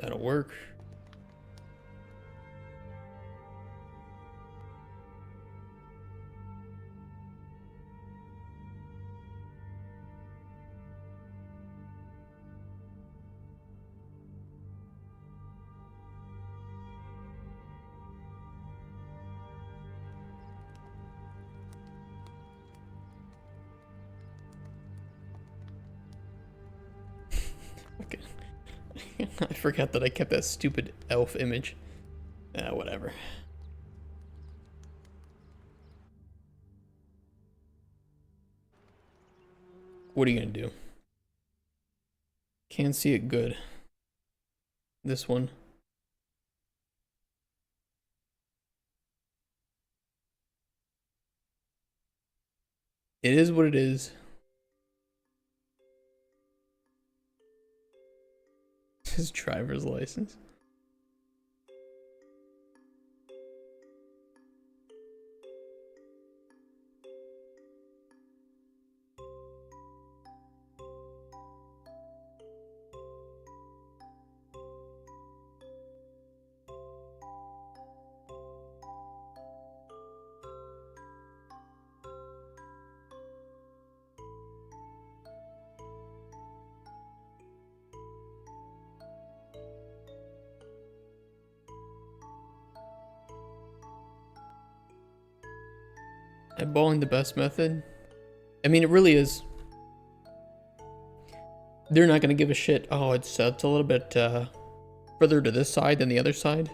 That'll work. Okay. I forgot that I kept that stupid elf image. Whatever. What are you gonna do? Can't see it good. This one. It is what it is. His driver's license. Eyeballing the best method? I mean, it really is. They're not gonna give a shit. Oh, it's a little bit further to this side than the other side.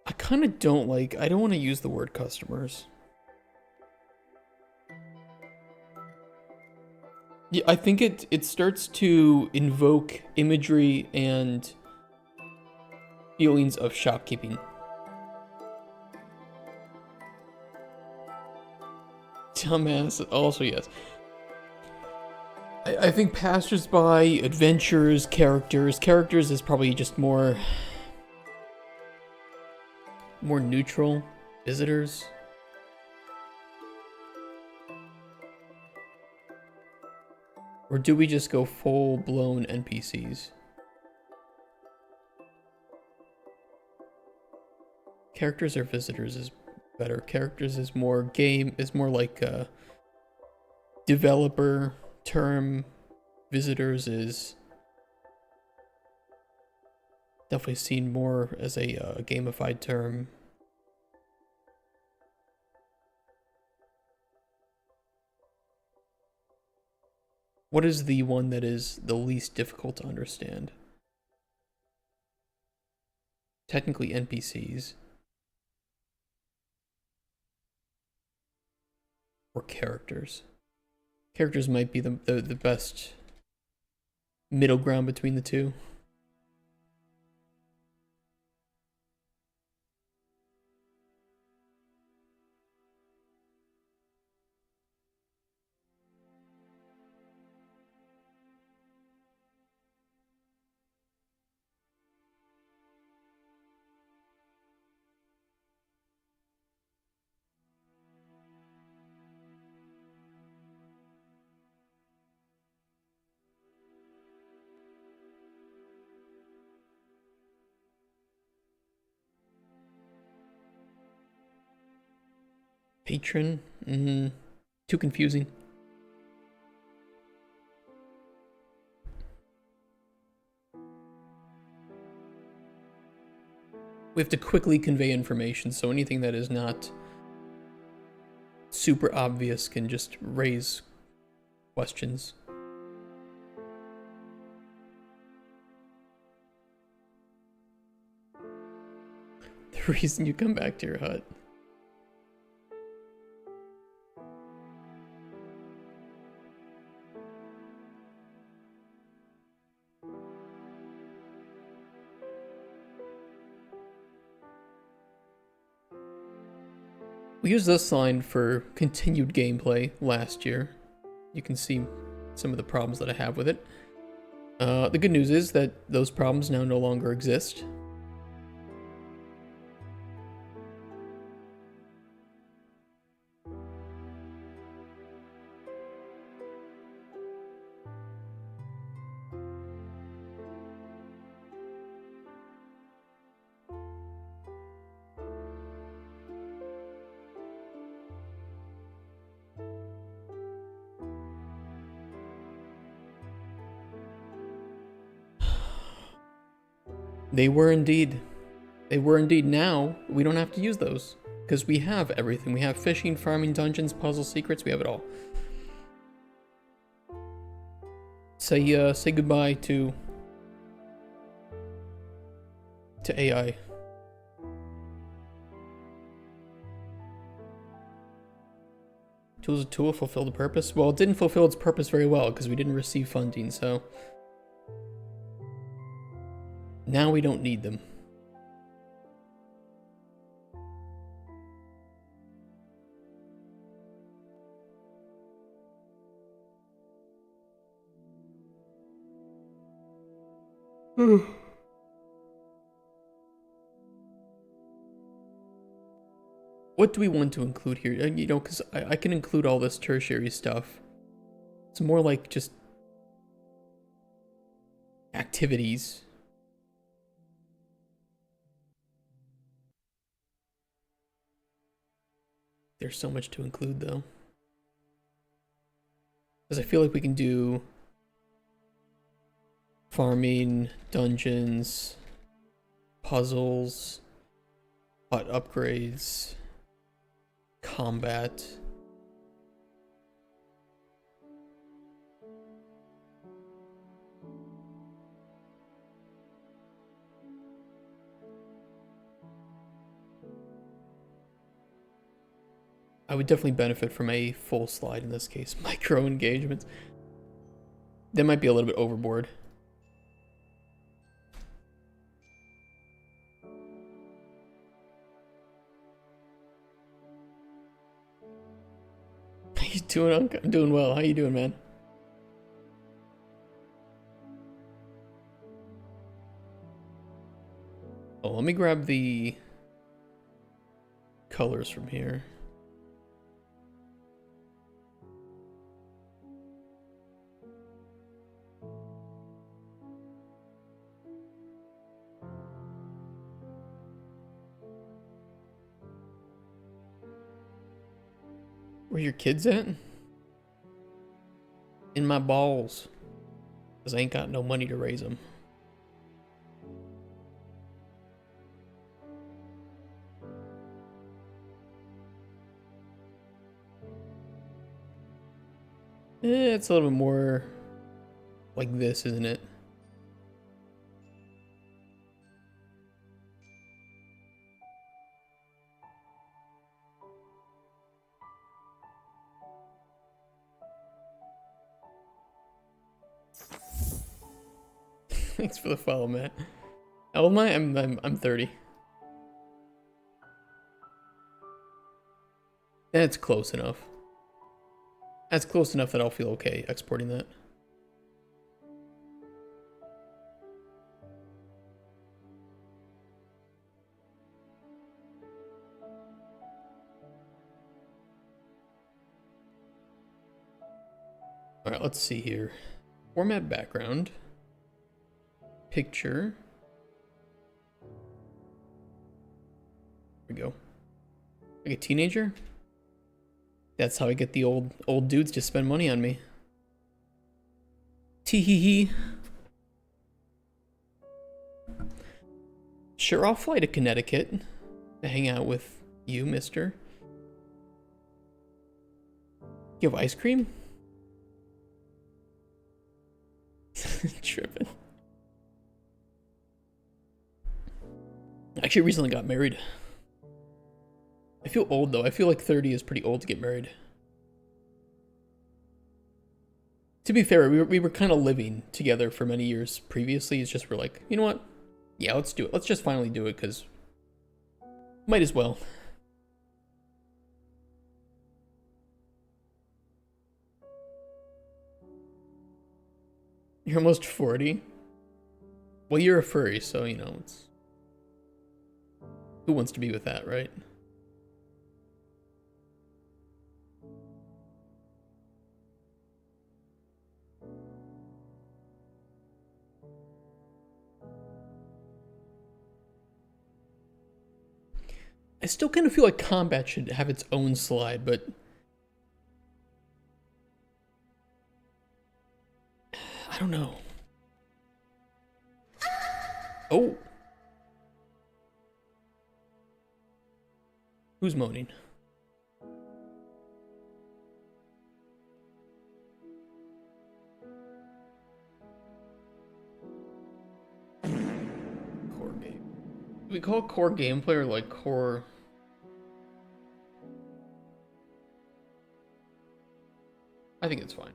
I kind of don't like, I don't want to use the word customers. Yeah, I think it starts to invoke imagery and feelings of shopkeeping. Dumbass, also yes. I think passersby, adventures, characters. Characters is probably just more neutral. Visitors. Or do we just go full-blown NPCs? Characters or visitors is better. Characters is more like a developer term. Visitors is definitely seen more as a gamified term. What is the one that is the least difficult to understand? Technically NPCs. Or characters. Characters might be the best middle ground between the two. Patron? Too confusing. We have to quickly convey information, so anything that is not super obvious can just raise questions. The reason you come back to your hut. We used this line for continued gameplay last year. You can see some of the problems that I have with it. The good news is that those problems now no longer exist. They were indeed. They were indeed. Now, we don't have to use those. Because we have everything. We have fishing, farming, dungeons, puzzle, secrets. We have it all. Say goodbye to AI. Tool's a tool, fulfill the purpose. Well, it didn't fulfill its purpose very well because we didn't receive funding, so now we don't need them. What do we want to include here? You know, because I can include all this tertiary stuff. It's more like just activities. There's so much to include, though. Because I feel like we can do farming, dungeons, puzzles, hut upgrades, combat. I would definitely benefit from a full slide in this case. Micro engagements. That might be a little bit overboard. How you doing? I'm doing well. How you doing, man? Oh, let me grab the colors from here. Where your kids at? In my balls. Because I ain't got no money to raise them. It's a little bit more like this, isn't it? Thanks for the follow, Matt. How old am I? I'm 30. That's close enough. That's close enough that I'll feel okay exporting that. Alright, let's see here. Format background. Picture. There we go. Like a teenager? That's how I get the old dudes to spend money on me. Tee hee hee. Sure, I'll fly to Connecticut to hang out with you, mister. You have ice cream? Tripping. I actually recently got married. I feel old though. I feel like 30 is pretty old to get married. To be fair, we were kind of living together for many years previously. It's just we're like, you know what? Yeah, let's do it. Let's just finally do it because might as well. You're almost 40. Well, you're a furry, so you know it's. Who wants to be with that, right? I still kind of feel like combat should have its own slide, but I don't know. Oh. Who's moaning? Core game. Do we call it core gameplay or like core? I think it's fine.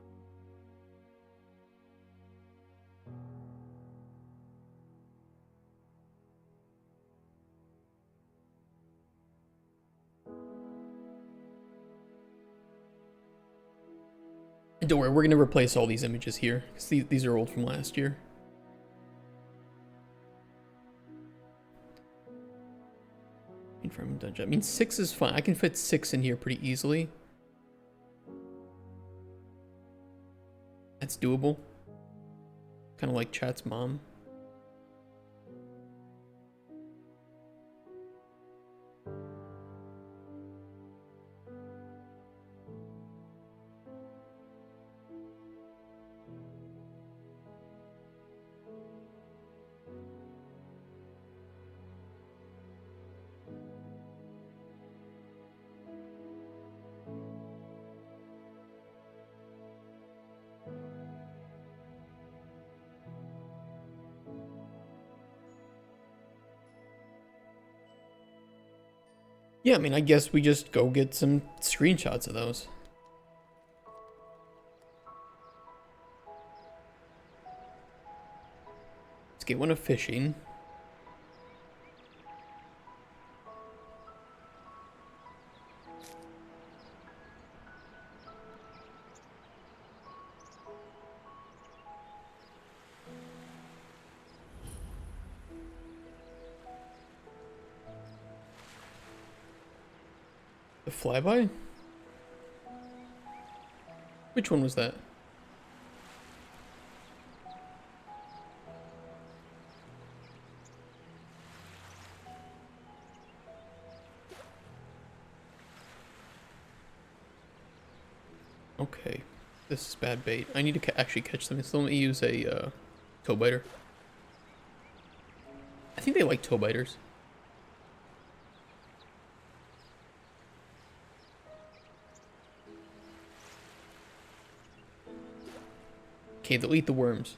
Don't worry, we're gonna replace all these images here because these are old from last year. From dungeon. I mean, 6 is fine. I can fit 6 in here pretty easily. That's doable. Kind of like chat's mom. Yeah, I mean, I guess we just go get some screenshots of those. Let's get one of fishing. The flyby? Which one was that? Okay, this is bad bait. I need to actually catch them. So let me use a toe biter. I think they like toe biters. Okay, they'll eat the worms.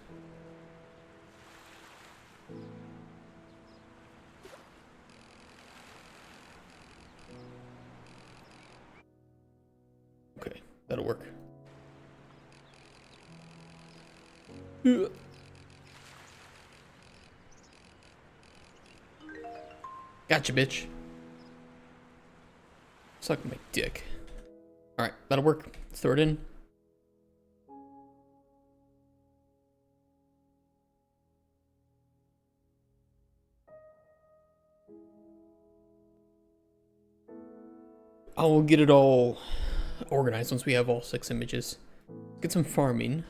Okay, that'll work. Gotcha, bitch. Suck my dick. Alright, that'll work. Let's throw it in. I will get it all organized once we have all 6 images. Get some farming.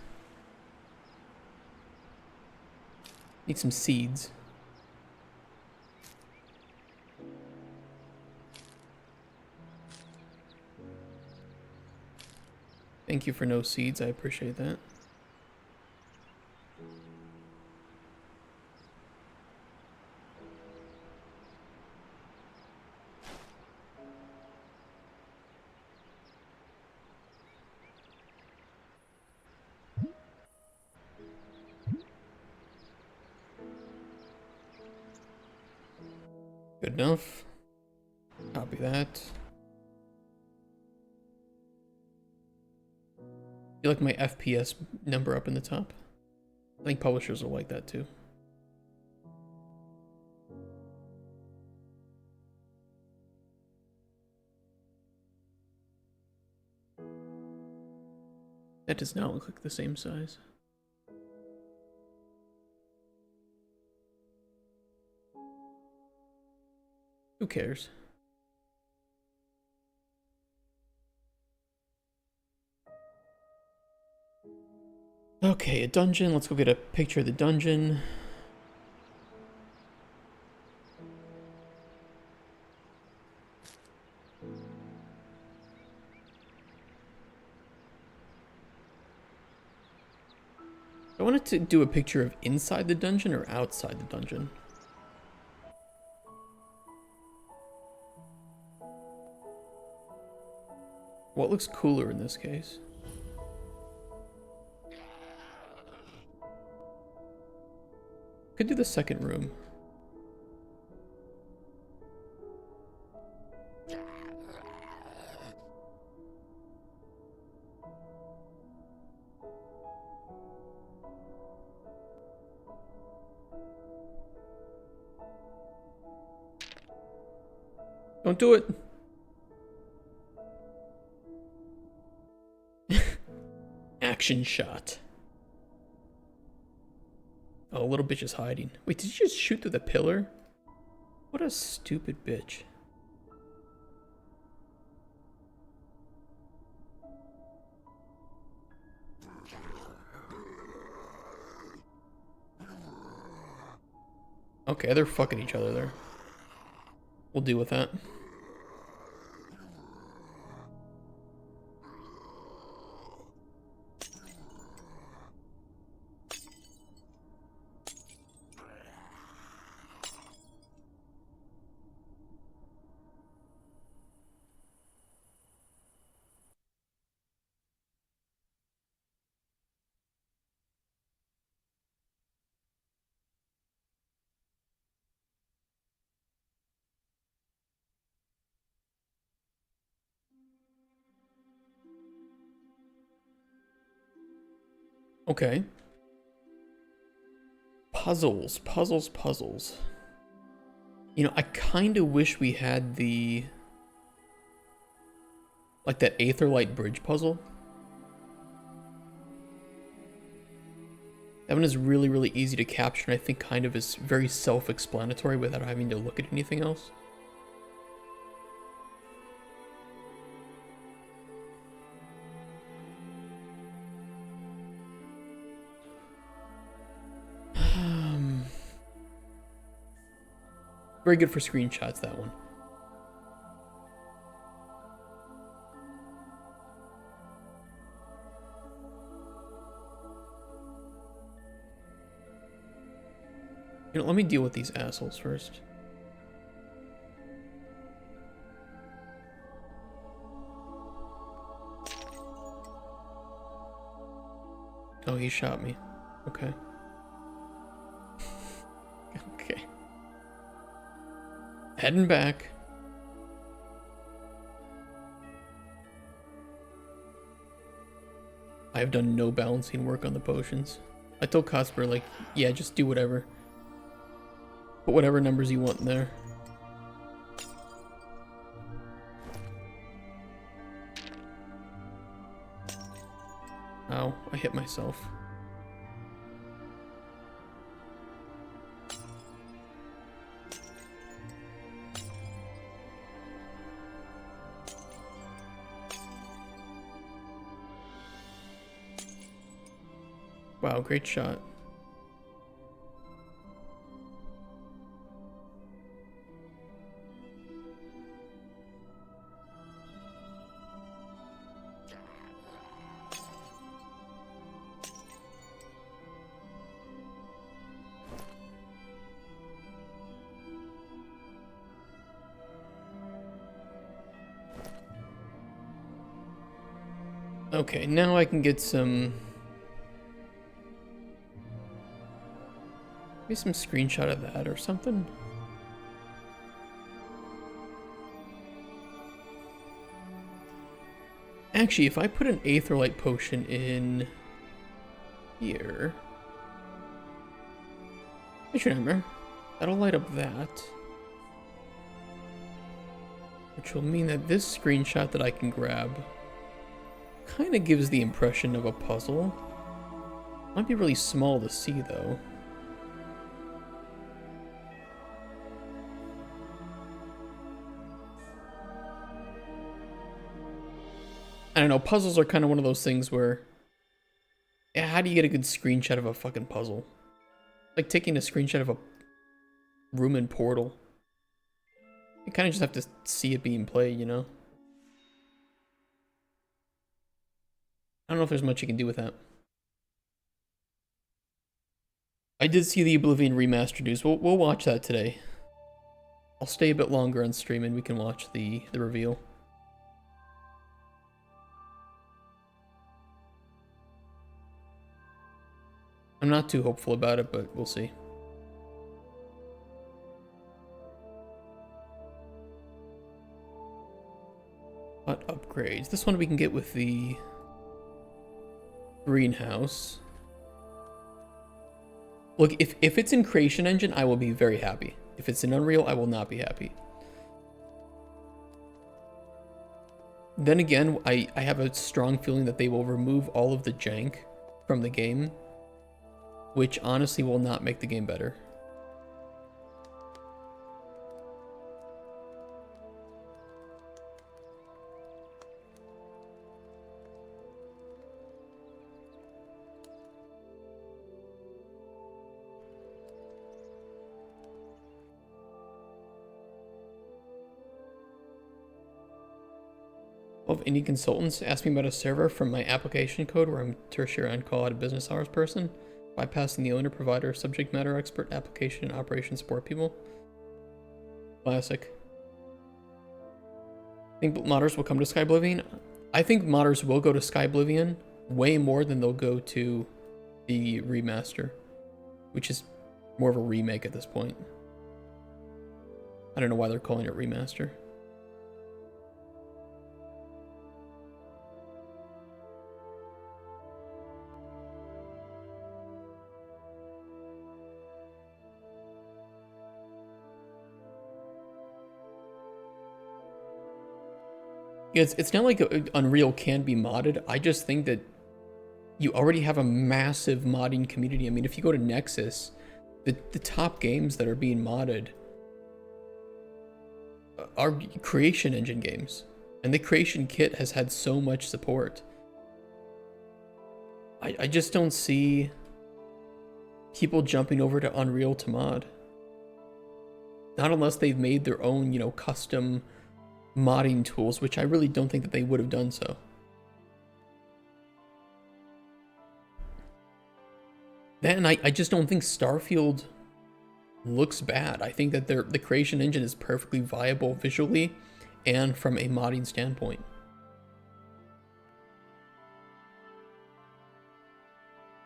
Need some seeds. Thank you for no seeds. I appreciate that. Good enough. Copy that. You like my FPS number up in the top? I think publishers will like that too. That does not look like the same size. Who cares? Okay, a dungeon. Let's go get a picture of the dungeon. I wanted to do a picture of inside the dungeon or outside the dungeon. What looks cooler in this case? Could do the second room. Don't do it. Action shot. Oh, little bitch is hiding. Wait, did you just shoot through the pillar? What a stupid bitch. Okay, they're fucking each other there. We'll deal with that. Okay. Puzzles, puzzles, puzzles. You know, I kind of wish we had the... like that Aetherlight bridge puzzle. That one is really, really easy to capture, and I think kind of is very self-explanatory without having to look at anything else. Very good for screenshots, that one. You know, let me deal with these assholes first. Oh, he shot me. Okay. Okay. Heading back. I have done no balancing work on the potions. I told Cosper, like, yeah, just do whatever. Put whatever numbers you want in there. Ow, I hit myself. Wow, great shot. Okay, now I can get some... maybe some screenshot of that or something. Actually, if I put an Aetherlight potion in here... I should remember. That'll light up that. Which will mean that this screenshot that I can grab kind of gives the impression of a puzzle. Might be really small to see, though. I don't know, puzzles are kind of one of those things where... yeah, how do you get a good screenshot of a fucking puzzle? Like taking a screenshot of a room in Portal. You kind of just have to see it being played, you know? I don't know if there's much you can do with that. I did see the Oblivion remastered news. We'll watch that today. I'll stay a bit longer on stream and we can watch the reveal. I'm not too hopeful about it, but we'll see. What upgrades? This one we can get with the greenhouse. Look, if it's in Creation Engine, I will be very happy. If it's in Unreal, I will not be happy. Then again, I have a strong feeling that they will remove all of the jank from the game, which honestly will not make the game better. Of indie consultants asked me about a server from my application code where I'm tertiary on call at a business hours person, bypassing the owner, provider, subject matter expert, application, and operation support people. Classic. Think modders will come to Sky Oblivion? I think modders will go to Sky Oblivion way more than they'll go to the remaster, which is more of a remake at this point. I don't know why they're calling it remaster. It's not like Unreal can be modded. I just think that you already have a massive modding community. I mean, if you go to Nexus, the top games that are being modded are Creation Engine games. And the Creation Kit has had so much support. I just don't see people jumping over to Unreal to mod. Not unless they've made their own, you know, custom modding tools, which I really don't think that they would have done so. Then I just don't think Starfield looks bad. I think that the Creation Engine is perfectly viable visually and from a modding standpoint.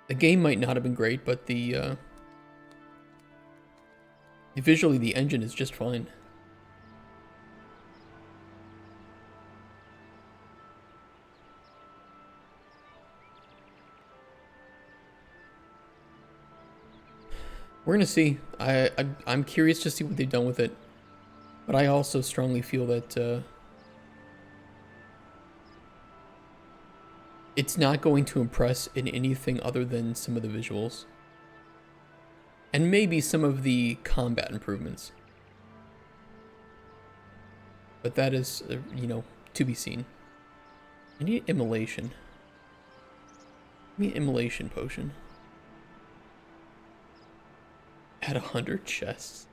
The game might not have been great, but visually the engine is just fine. We're gonna see. I'm curious to see what they've done with it, but I also strongly feel that it's not going to impress in anything other than some of the visuals, and maybe some of the combat improvements. But that is, you know, to be seen. I need immolation. Give me an immolation potion. At 100 chests.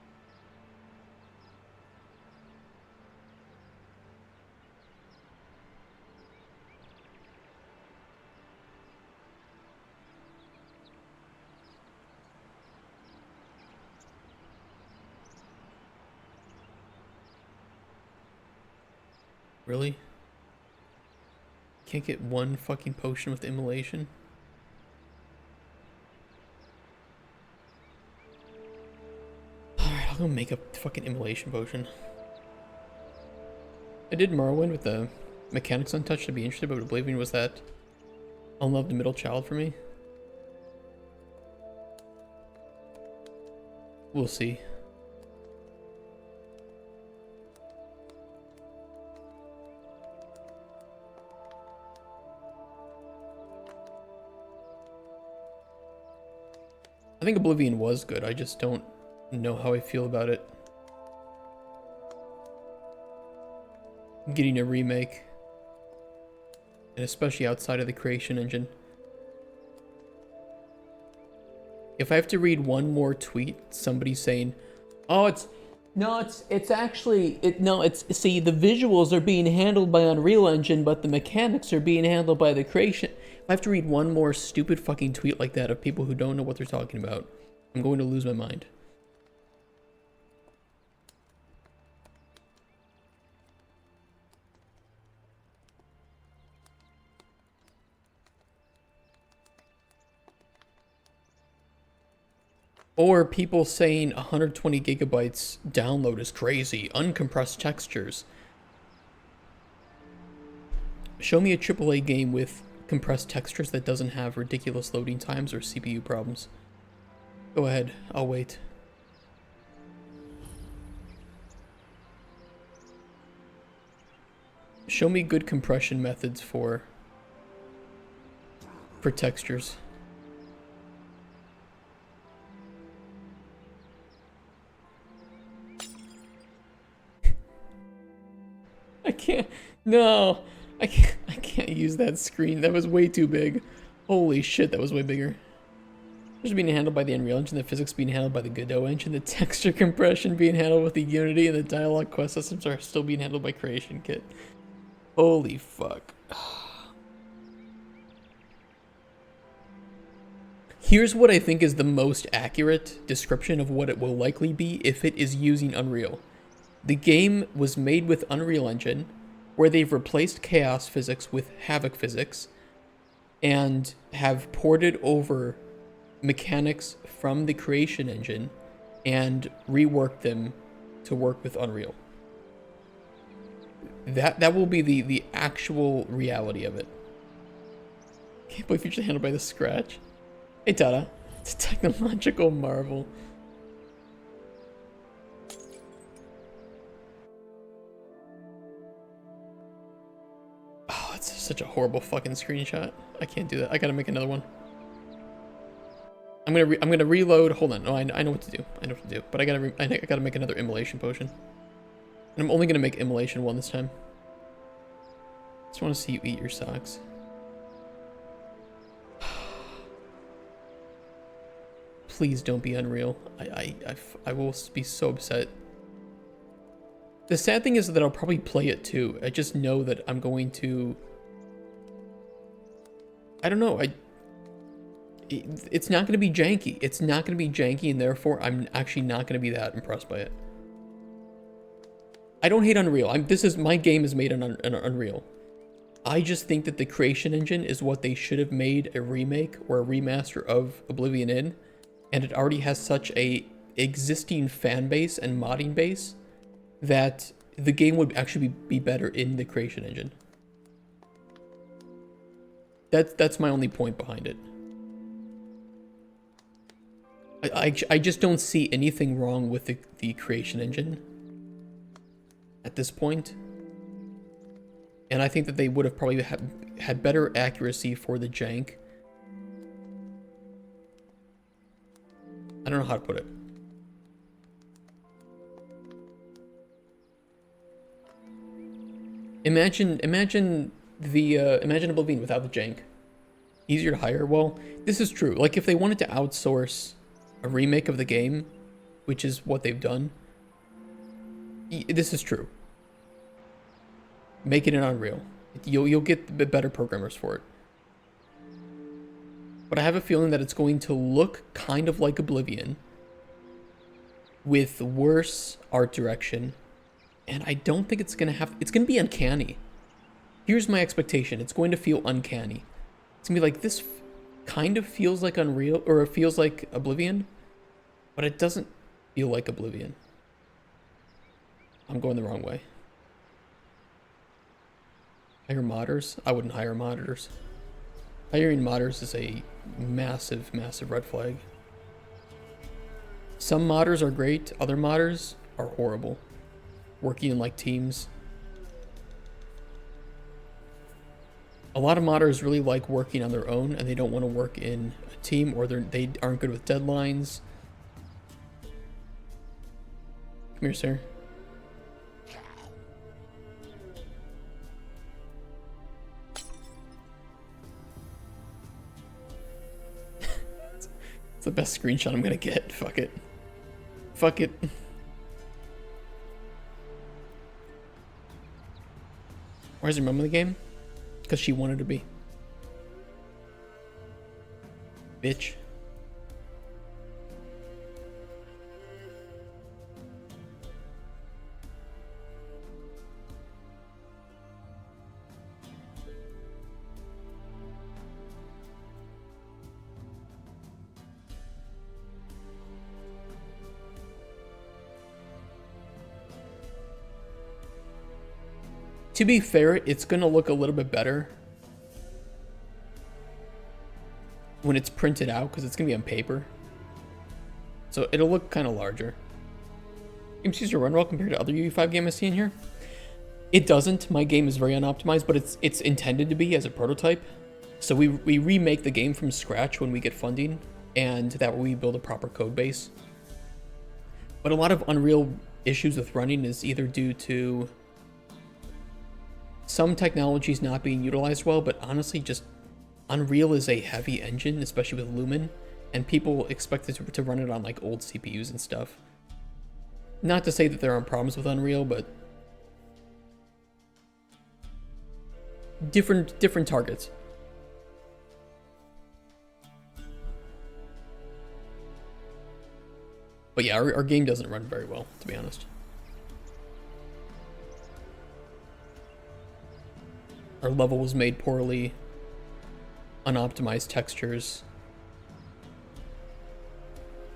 Really? can't get one fucking potion with immolation. Alright, I'll go make a fucking immolation potion. I did Morrowind with the mechanics untouched to be interested, but Oblivion was that unloved middle child for me. We'll see. I think Oblivion was good, I just don't know how I feel about it. Getting a remake. And especially outside of the creation engine. If I have to read one more tweet, somebody saying, "Oh, see, the visuals are being handled by Unreal Engine, but the mechanics are being handled by the creation." If I have to read one more stupid fucking tweet like that of people who don't know what they're talking about, I'm going to lose my mind. Or people saying 120 gigabytes download is crazy, uncompressed textures. Show me a AAA game with compressed textures that doesn't have ridiculous loading times or CPU problems. Go ahead, I'll wait. Show me good compression methods for textures. I can't. No, I can't use that screen. That was way too big. Holy shit, that was way bigger. Just being handled by the Unreal Engine, the physics being handled by the Godot engine, the texture compression being handled with the Unity, and the dialogue quest systems are still being handled by Creation Kit. Holy fuck. Here's what I think is the most accurate description of what it will likely be if it is using Unreal. The game was made with Unreal Engine, where they've replaced chaos physics with havoc physics, and have ported over mechanics from the creation engine and reworked them to work with Unreal. That will be the actual reality of it. Can't believe you're handled by the scratch. Hey Tata, it's a technological marvel. Oh, it's such a horrible fucking screenshot. I can't do that. I gotta make another one. I'm gonna reload. Hold on. No, I know what to do. I know what to do. But I gotta make another immolation potion. And I'm only gonna make immolation one this time. Just want to see you eat your socks. Please don't be Unreal. I will be so upset. The sad thing is that I'll probably play it too. I just know that I'm going to. I don't know. It's not going to be janky. It's not going to be janky, and therefore I'm actually not going to be that impressed by it. I don't hate Unreal. My game is made on Unreal. I just think that the creation engine is what they should have made a remake or a remaster of Oblivion in, and it already has such a existing fan base and modding base that the game would actually be better in the creation engine. That's my only point behind it. I just don't see anything wrong with the creation engine at this point. And I think that they would have probably had better accuracy for the jank. I don't know how to put it. Imagine Oblivion without the jank. Easier to hire? Well, this is true. Like, if they wanted to outsource a remake of the game, which is what they've done, this is true. Make it an Unreal. You'll get better programmers for it. But I have a feeling that it's going to look kind of like Oblivion with worse art direction, and I don't think it's going to be uncanny. Here's my expectation. It's going to feel uncanny. It's gonna be like, this kind of feels like Unreal, or it feels like Oblivion, but it doesn't feel like Oblivion. I'm going the wrong way. Hire modders? I wouldn't hire modders. Hiring modders is a massive, massive red flag. Some modders are great, other modders are horrible. Working in like teams. A lot of modders really like working on their own, and they don't want to work in a team, or they aren't good with deadlines. Come here, sir. It's the best screenshot I'm gonna get. Fuck it. Fuck it. Why is your mom in the game? Because she wanted to be. Bitch. To be fair, it's gonna look a little bit better when it's printed out, because it's gonna be on paper. So it'll look kind of larger. Games seems to run well compared to other UE5 games I've seen here. It doesn't. My game is very unoptimized, but it's intended to be as a prototype. So we remake the game from scratch when we get funding, and that way we build a proper code base. But a lot of Unreal issues with running is either due to some technologies not being utilized well, but honestly, just Unreal is a heavy engine, especially with Lumen, and people expect it to run it on like old CPUs and stuff. Not to say that there aren't problems with Unreal, but different targets. But yeah, our game doesn't run very well, to be honest. Our level was made poorly, unoptimized textures.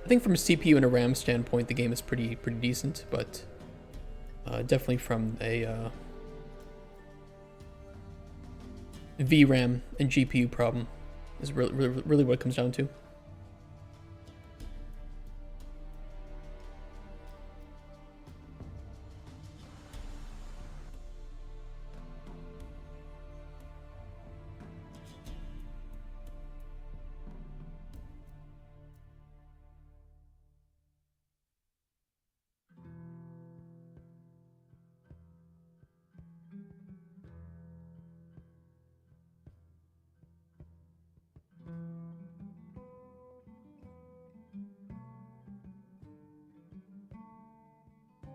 I think from a CPU and a RAM standpoint, the game is pretty decent, but definitely from a VRAM and GPU problem is really what it comes down to.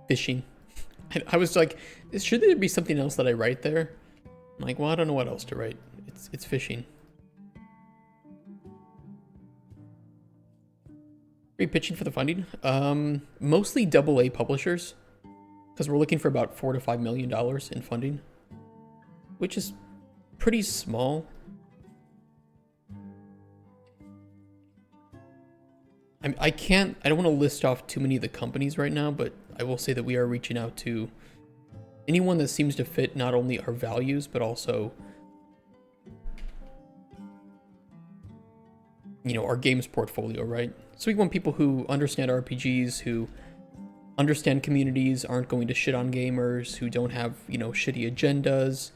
Fishing. I was like, should there be something else that I write there? I'm like, well, I don't know what else to write. It's fishing. Are you pitching for the funding? Mostly AA publishers, because we're looking for about $4 to $5 million in funding, which is pretty small. I don't want to list off too many of the companies right now, but I will say that we are reaching out to anyone that seems to fit not only our values, but also, you know, our games portfolio, right? So we want people who understand RPGs, who understand communities, aren't going to shit on gamers, who don't have, you know, shitty agendas,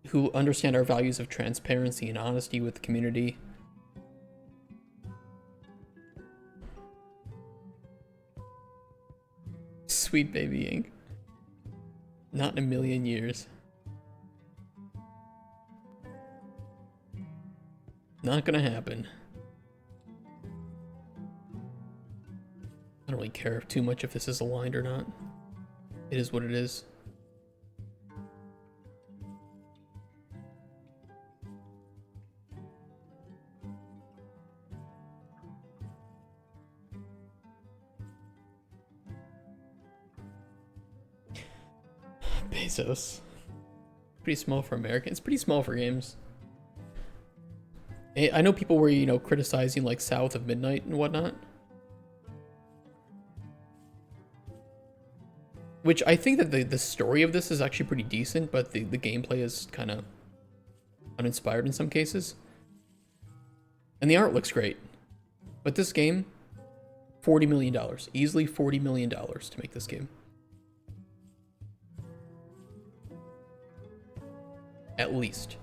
who understand our values of transparency and honesty with the community. Sweet baby ink. Not in a million years. Not gonna happen. I don't really care too much if this is aligned or not. It is what it is. Bezos. Pretty small for American. It's pretty small for games. I know people were, you know, criticizing like South of Midnight and whatnot. Which I think that the story of this is actually pretty decent, but the gameplay is kind of uninspired in some cases. And the art looks great. But this game, $40 million. Easily $40 million to make this game. At least.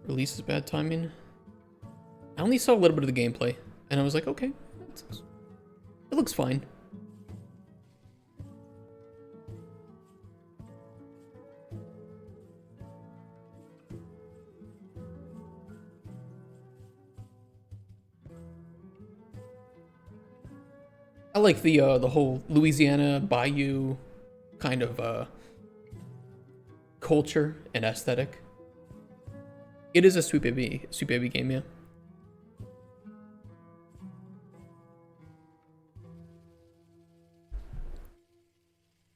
Release is bad timing. I only saw a little bit of the gameplay, and I was like, okay, it looks fine. I like the whole Louisiana bayou kind of culture and aesthetic. It is a Sweet Baby game, yeah.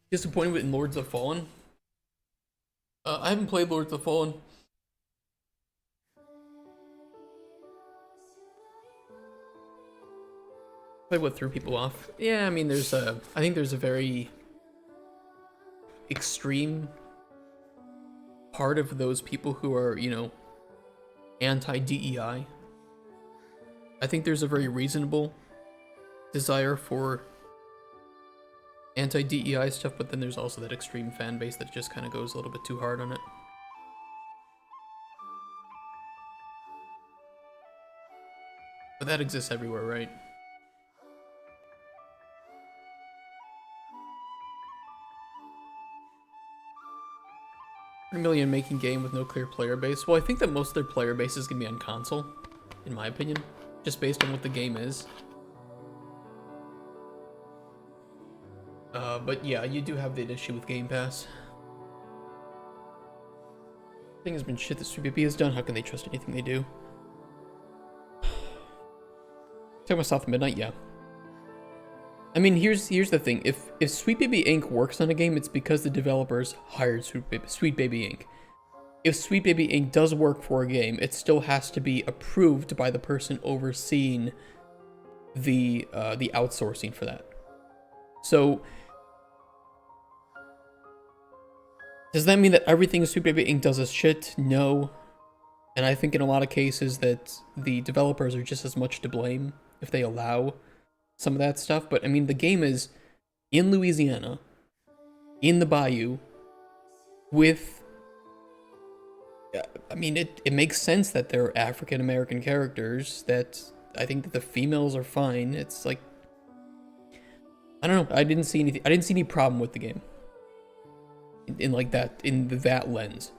Disappointed with Lords of Fallen. I haven't played Lords of Fallen. Play what threw people off. Yeah, I mean, I think there's a very extreme part of those people who are, you know, anti-DEI. I think there's a very reasonable desire for anti-DEI stuff, but then there's also that extreme fan base that just kind of goes a little bit too hard on it. But that exists everywhere, right? $3 million making game with no clear player base. Well, I think that most of their player base is gonna be on console, in my opinion, just based on what the game is. But yeah, you do have that issue with Game Pass. Thing has been shit that Sweet Baby has done. How can they trust anything they do? Talking about South Midnight, yeah. I mean, here's the thing. If Sweet Baby Inc. works on a game, it's because the developers hired Sweet Baby Inc. If Sweet Baby Inc. does work for a game, it still has to be approved by the person overseeing the outsourcing for that. So, does that mean that everything Sweet Baby Inc. does is shit? No. And I think in a lot of cases that the developers are just as much to blame if they allow some of that stuff. But I mean, the game is in Louisiana, in the bayou, with... I mean, it makes sense that they're African American characters, that I think that the females are fine. It's like, I don't know, I didn't see any problem with the game. In like that, in that lens.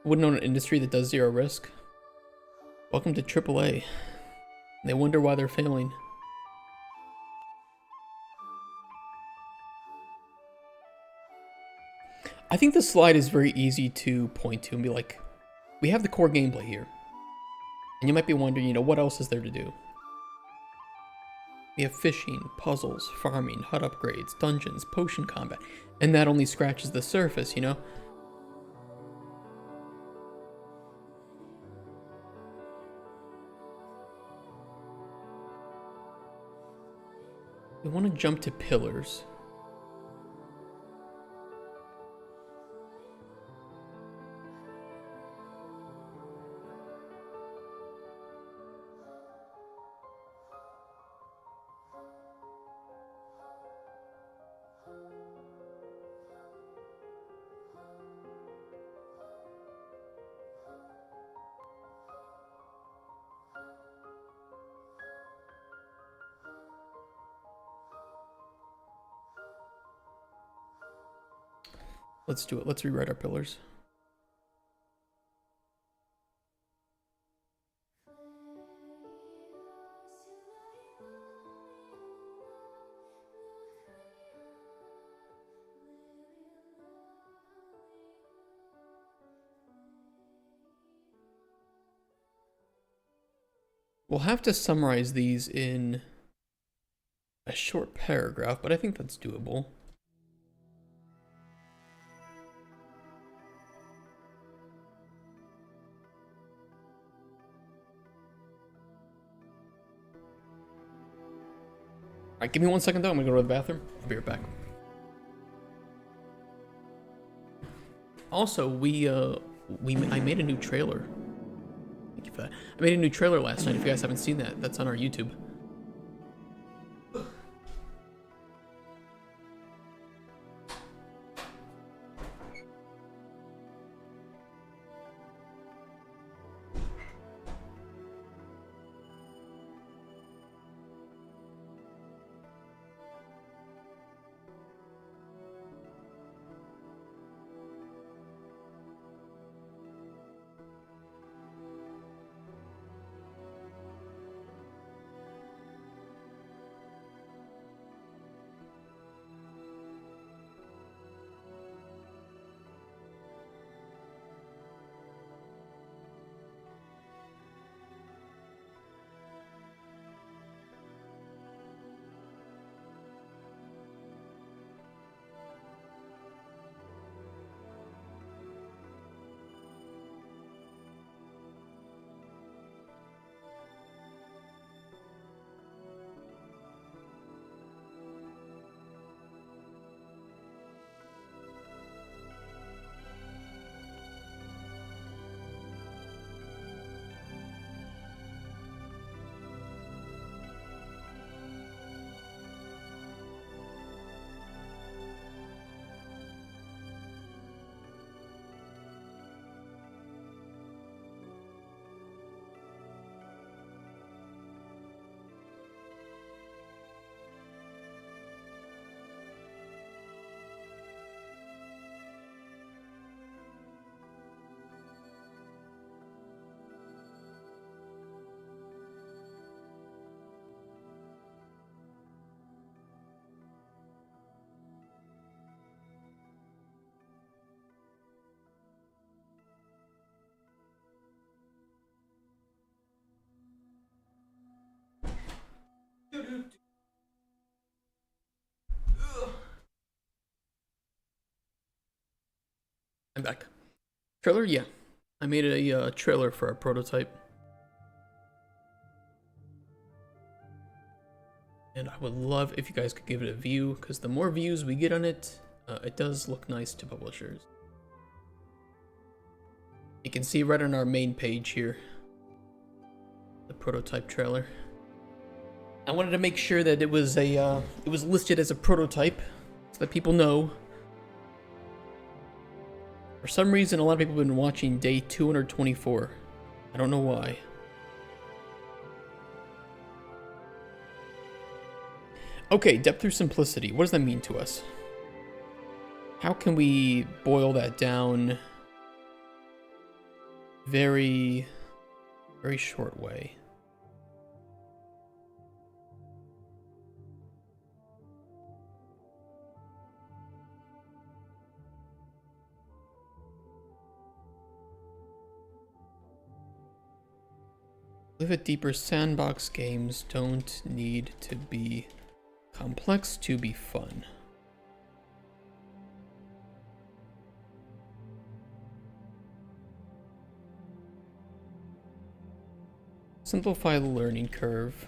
Wouldn't own an industry that does zero risk. Welcome to AAA. They wonder why they're failing. I think the slide is very easy to point to and be like, we have the core gameplay here. And you might be wondering, you know, what else is there to do? We have fishing, puzzles, farming, hut upgrades, dungeons, potion combat. And that only scratches the surface, you know? We want to jump to pillars. Let's do it. Let's rewrite our pillars. We'll have to summarize these in a short paragraph, but I think that's doable. Alright, give me 1 second though, I'm gonna go to the bathroom. I'll be right back. Also, I made a new trailer. Thank you for that. I made a new trailer last night. If you guys haven't seen that, that's on our YouTube. I'm back. Trailer? Yeah. I made a trailer for our prototype. And I would love if you guys could give it a view, because the more views we get on it, it does look nice to publishers. You can see right on our main page here, the prototype trailer. I wanted to make sure that it was listed as a prototype, so that people know. For some reason, a lot of people have been watching day 224. I don't know why. Okay, depth through simplicity. What does that mean to us? How can we boil that down very, very short way? Live it deeper. Sandbox games don't need to be complex to be fun. Simplify the learning curve.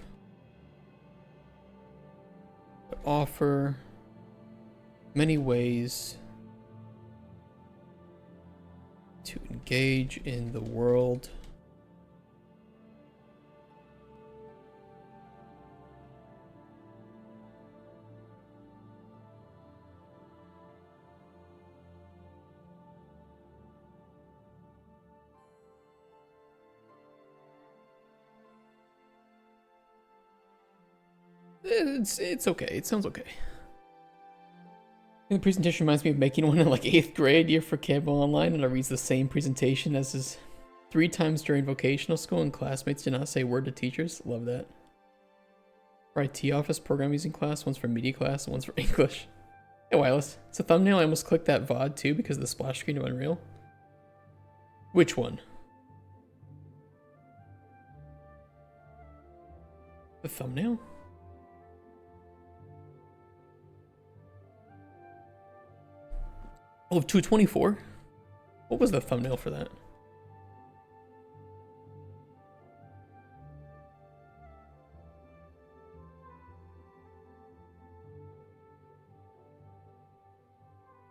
But offer many ways to engage in the world. It's okay. It sounds okay. The presentation reminds me of making one in like 8th grade year for Campbell Online, and I reads the same presentation as his 3 times during vocational school, and classmates did not say a word to teachers. Love that. For IT office program using class, one's for media class, and one's for English. Hey Wireless, it's a thumbnail. I almost clicked that VOD too because of the splash screen of Unreal. Which one? The thumbnail? Oh, of 224? What was the thumbnail for that?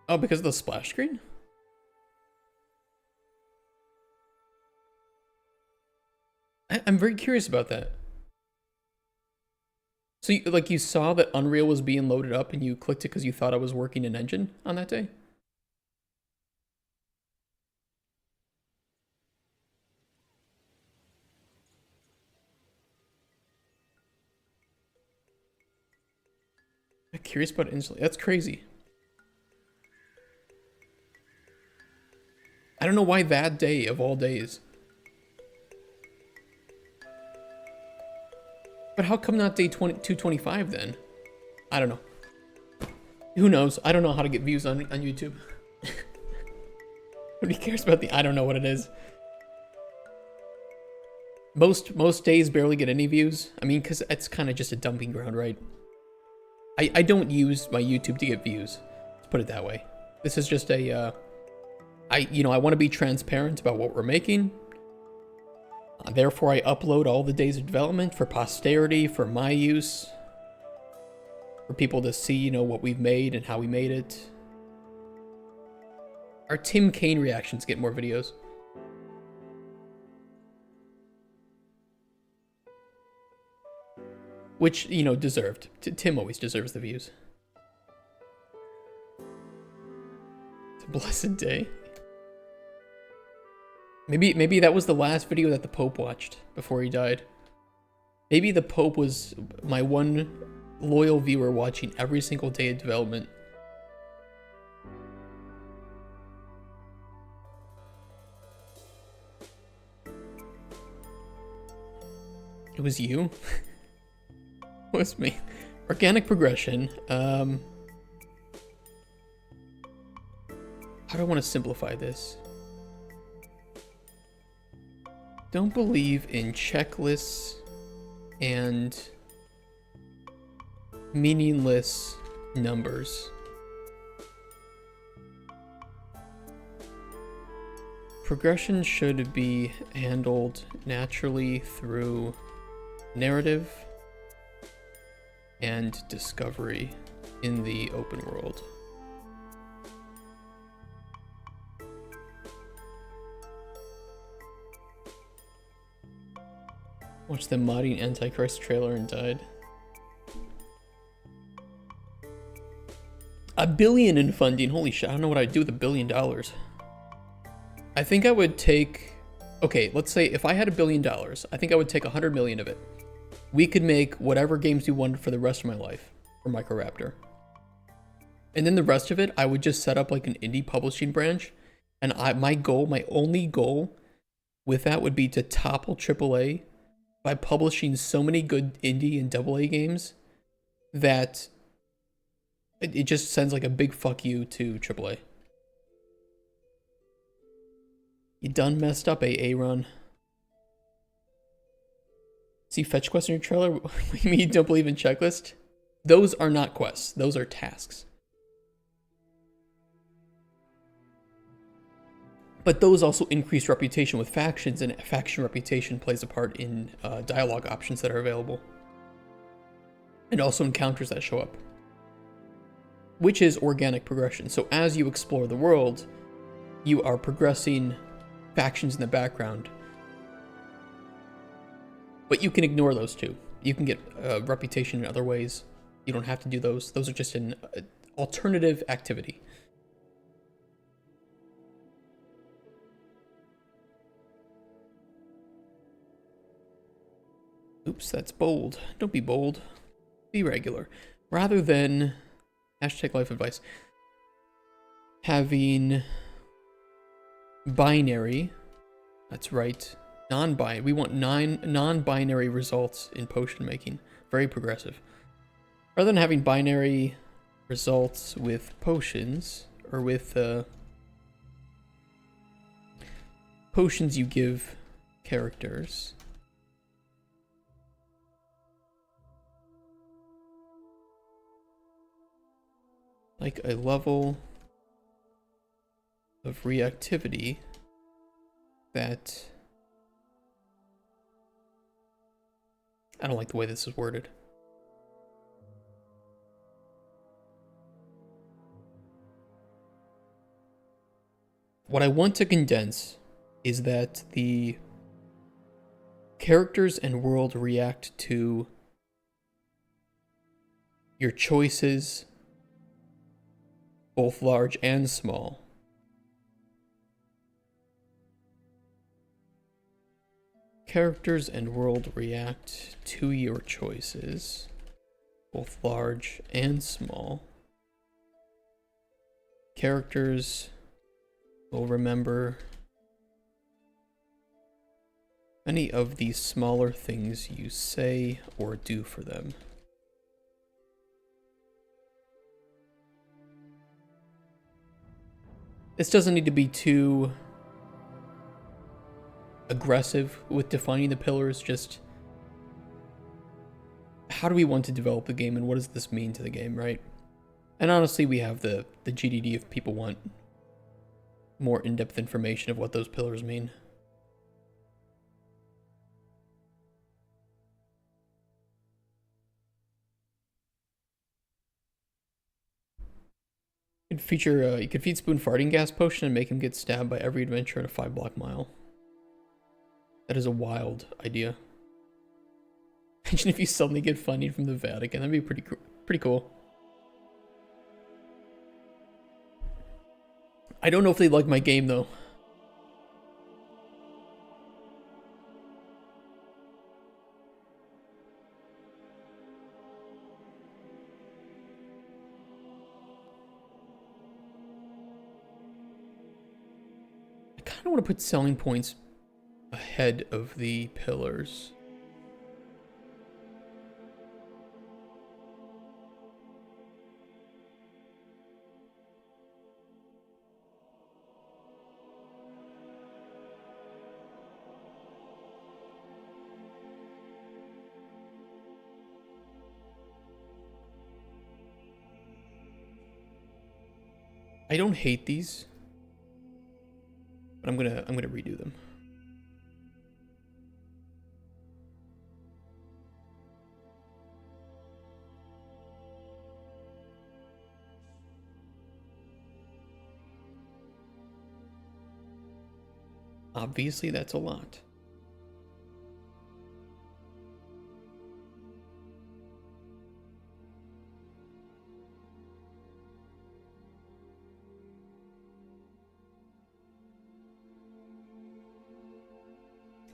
Oh, because of the splash screen? I'm very curious about that. So, you saw that Unreal was being loaded up and you clicked it because you thought I was working an engine on that day? I'm curious about it instantly. That's crazy. I don't know why that day of all days. But how come not day 225 then? I don't know. Who knows? I don't know how to get views on YouTube. Nobody cares about the... I don't know what it is. Most days barely get any views. I mean, because it's kind of just a dumping ground, right? I don't use my YouTube to get views. Let's put it that way. This is just a... I want to be transparent about what we're making. Therefore, I upload all the days of development for posterity, for my use. For people to see, what we've made and how we made it. Our Tim Kaine reactions get more videos. Which, deserved. Tim always deserves the views. It's a blessed day. Maybe that was the last video that the Pope watched before he died. Maybe the Pope was my one loyal viewer watching every single day of development. It was you? It was me. Organic progression. How do I want to simplify this? Don't believe in checklists and meaningless numbers. Progression should be handled naturally through narrative and discovery in the open world. Watched the modding Antichrist trailer and died. $1 billion in funding. Holy shit, I don't know what I'd do with $1 billion. I think I would take... Okay, let's say if I had $1 billion, I think I would take 100 million of it. We could make whatever games we wanted for the rest of my life for Microraptor. And then the rest of it, I would just set up like an indie publishing branch. And my only goal with that would be to topple AAA by publishing so many good indie and AA games that it just sends like a big fuck you to AAA. You done messed up, AA run. See fetch quests in your trailer? You mean you don't believe in checklist? Those are not quests. Those are tasks. But those also increase reputation with factions, and faction reputation plays a part in dialogue options that are available. And also encounters that show up. Which is organic progression. So as you explore the world, you are progressing factions in the background. But you can ignore those too. You can get reputation in other ways. You don't have to do those. Those are just an alternative activity. Oops, that's bold. Don't be bold. Be regular. Rather than #life advice. Having binary. That's right. Non-binary. We want non-binary results in potion making. Very progressive. Rather than having binary results with potions, or with potions you give characters, like a level of reactivity that... I don't like the way this is worded. What I want to condense is that the characters and world react to your choices, both large and small. Characters and world react to your choices, both large and small. Characters will remember any of these smaller things you say or do for them. This doesn't need to be too aggressive with defining the pillars, just how do we want to develop the game and what does this mean to the game, right? And honestly, we have the GDD if people want more in-depth information of what those pillars mean. You could feed Spoon farting gas potion and make him get stabbed by every adventure in a 5-block mile. That is a wild idea. Imagine if you suddenly get funding from the Vatican. That'd be pretty cool. I don't know if they like my game though. I kind of want to put selling points ahead of the pillars. I don't hate these, but I'm gonna redo them. Obviously, that's a lot.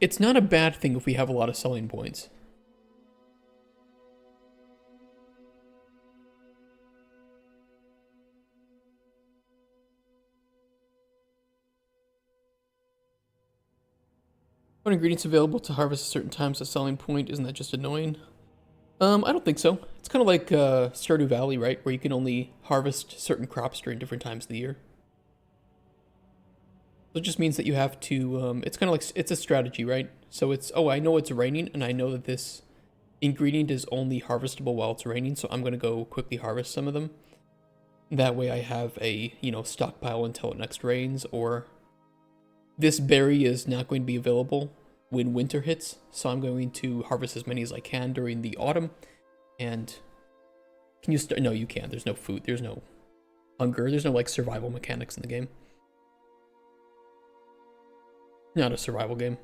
It's not a bad thing if we have a lot of selling points. When ingredients available to harvest at certain times, a selling point, isn't that just annoying? I don't think so. It's kind of like Stardew Valley, right? Where you can only harvest certain crops during different times of the year. So it just means that you have to, it's kind of like, it's a strategy, right? So it's, oh, I know it's raining, and I know that this ingredient is only harvestable while it's raining, so I'm going to go quickly harvest some of them. That way I have a, stockpile until it next rains, or this berry is not going to be available when winter hits, so I'm going to harvest as many as I can during the autumn. And can you start? No, you can't. There's no food. There's no hunger. There's no like survival mechanics in the game. Not a survival game.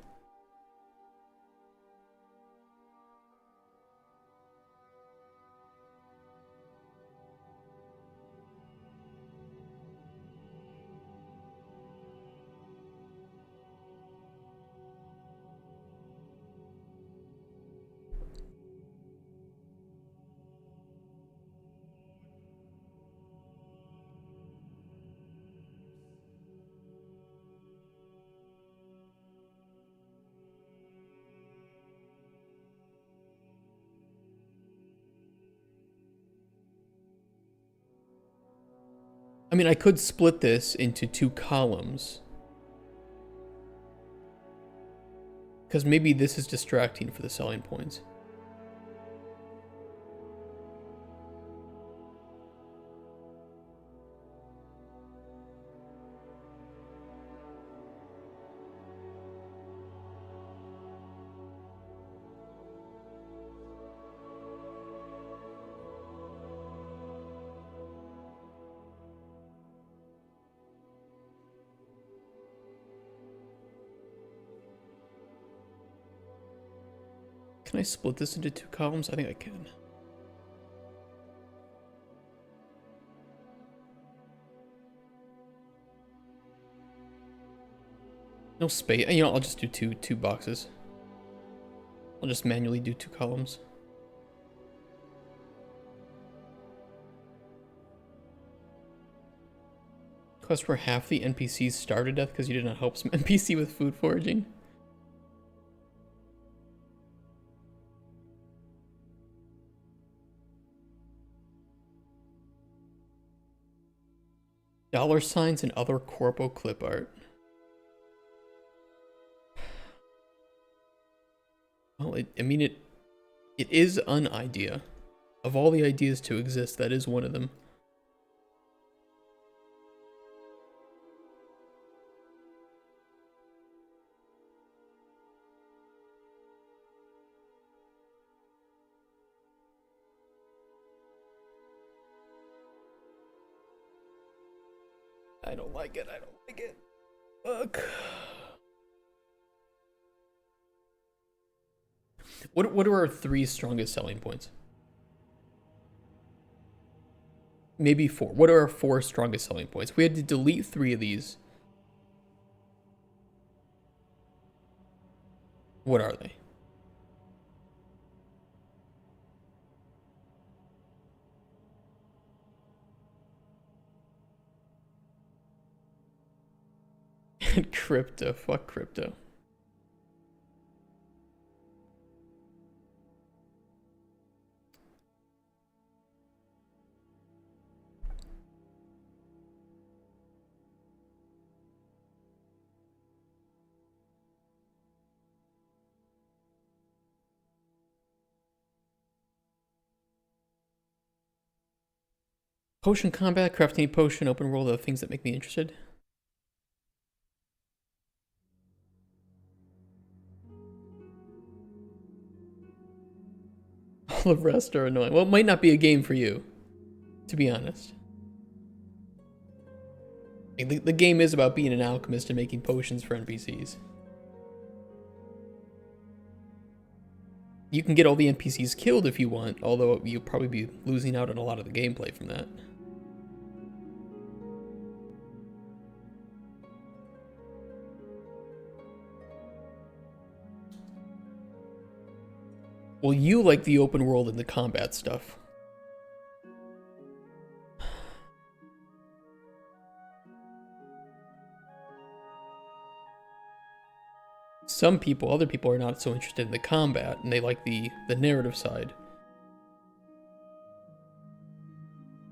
I mean, I could split this into 2 columns. Because maybe this is distracting for the selling points. Can I split this into 2 columns? I think I can. No space. You know, I'll just do two boxes. I'll just manually do 2 columns. Quest where half the NPCs starve to death because you did not help some NPC with food foraging. $signs and other corpo clip art. Well, I mean, it is an idea. Of all the ideas to exist, that is one of them. I don't like it. I don't like it. Fuck. What are our 3 strongest selling points? Maybe 4. What are our 4 strongest selling points? We had to delete 3 of these. What are they? Crypto. Fuck crypto. Potion combat, craft any potion, open world, are the things that make me interested. All the rest are annoying. Well, it might not be a game for you, to be honest. The game is about being an alchemist and making potions for NPCs. You can get all the NPCs killed if you want, although you'll probably be losing out on a lot of the gameplay from that. Well, you like the open world and the combat stuff. Some people, other people are not so interested in the combat, and they like the narrative side.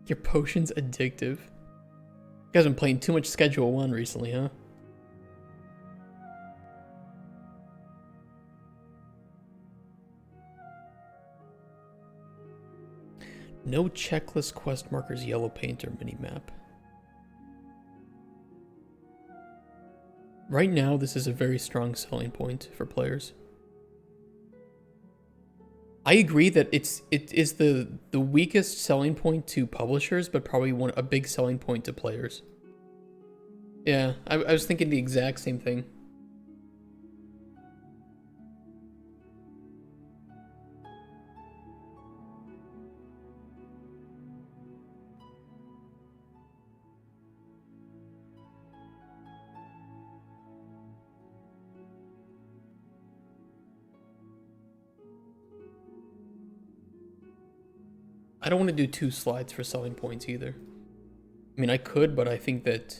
Your potion's addictive. You guys been playing too much Schedule 1 recently, huh? No checklist quest markers, yellow paint, or minimap. Right now, this is a very strong selling point for players. I agree that it is the weakest selling point to publishers, but probably a big selling point to players. Yeah, I was thinking the exact same thing. I don't want to do 2 slides for selling points either. I mean, I could, but I think that...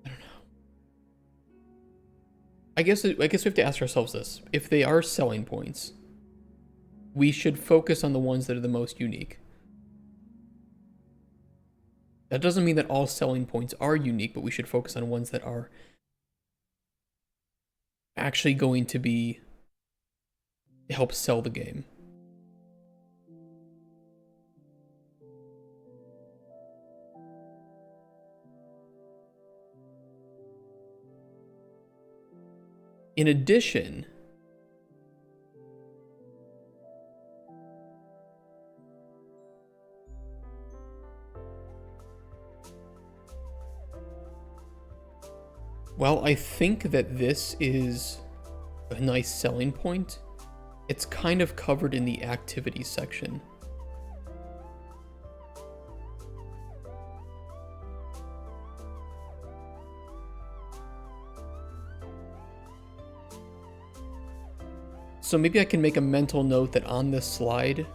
I don't know. I guess we have to ask ourselves this. If they are selling points, we should focus on the ones that are the most unique. That doesn't mean that all selling points are unique, but we should focus on ones that are actually going to be help sell the game. In addition, Well, I think that this is a nice selling point. It's kind of covered in the activities section. So maybe I can make a mental note that on this slide,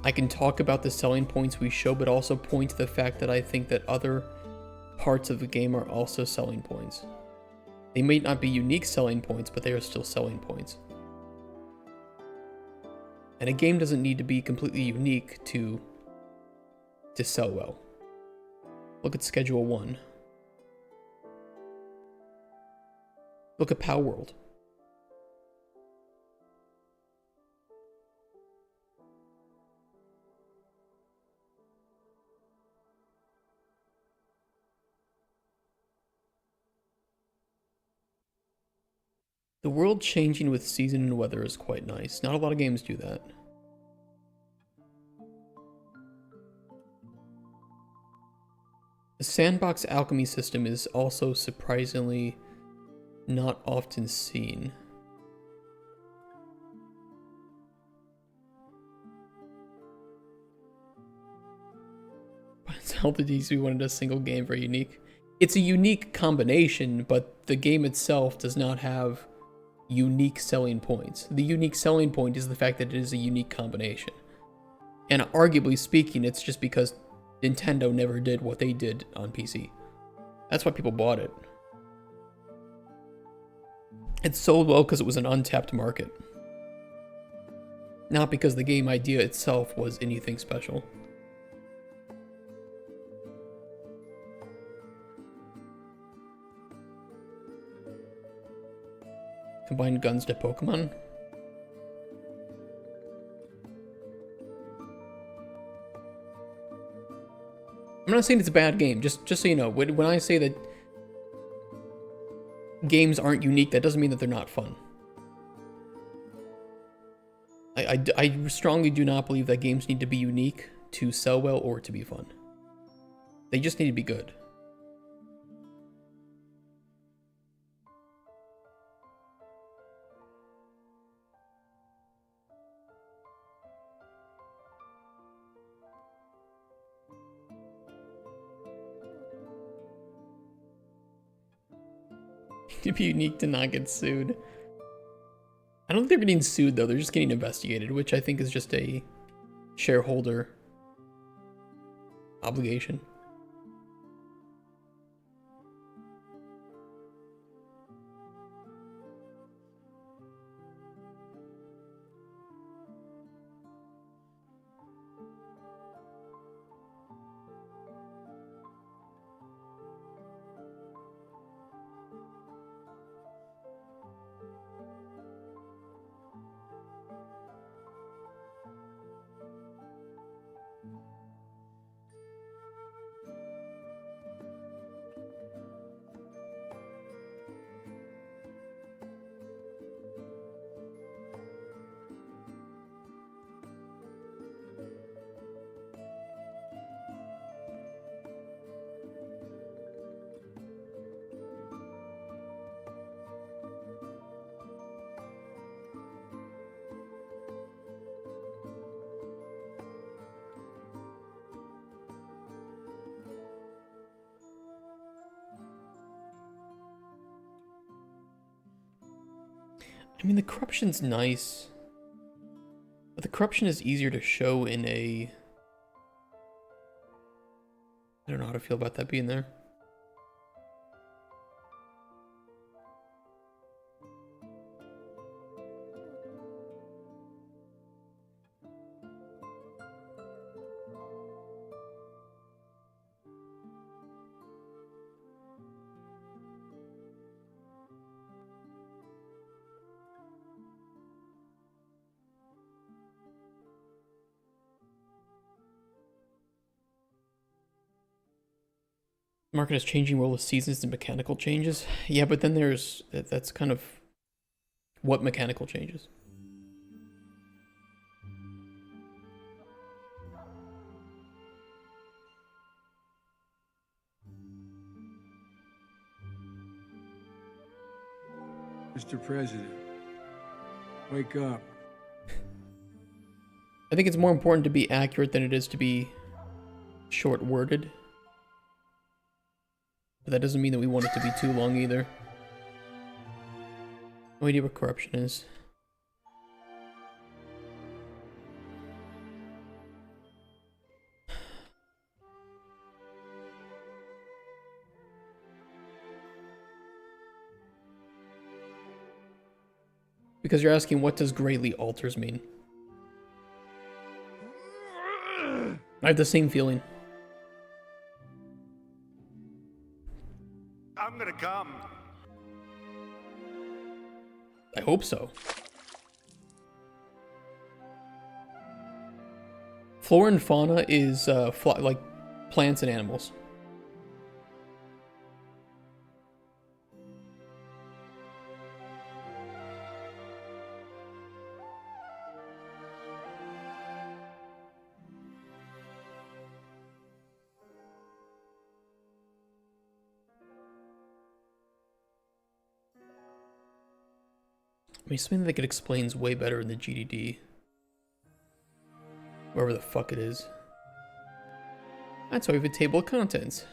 I can talk about the selling points we show, but also point to the fact that I think that other parts of the game are also selling points. They may not be unique selling points, but they are still selling points. And a game doesn't need to be completely unique to sell well. Look at Schedule 1. Look at Power World. The world changing with season and weather is quite nice. Not a lot of games do that. The sandbox alchemy system is also surprisingly not often seen. Zelda DC wanted a single game, very unique. It's a unique combination, but the game itself does not have unique selling points. The unique selling point is the fact that it is a unique combination. And arguably speaking, it's just because Nintendo never did what they did on PC. That's why people bought it. It sold well because it was an untapped market. Not because the game idea itself was anything special. Combine guns to Pokemon. I'm not saying it's a bad game, just so you know, when I say that games aren't unique, that doesn't mean that they're not fun. I strongly do not believe that games need to be unique to sell well or to be fun. They just need to be good. To be unique to not get sued. I don't think they're getting sued though, they're just getting investigated, which I think is just a shareholder obligation. I mean, the corruption's nice, but the corruption is easier to show in a... I don't know how to feel about that being there. Market is changing well with seasons and mechanical changes. Yeah, but then there's... That's kind of... What mechanical changes? Mr. President, wake up. I think it's more important to be accurate than it is to be short-worded. But that doesn't mean that we want it to be too long either. No idea what corruption is. Because you're asking, what does greatly alters mean? I have the same feeling. I'm gonna come. I hope so. Flora and fauna is like plants and animals. I mean, something that it explains way better in the GDD. Wherever the fuck it is. That's why we have a table of contents.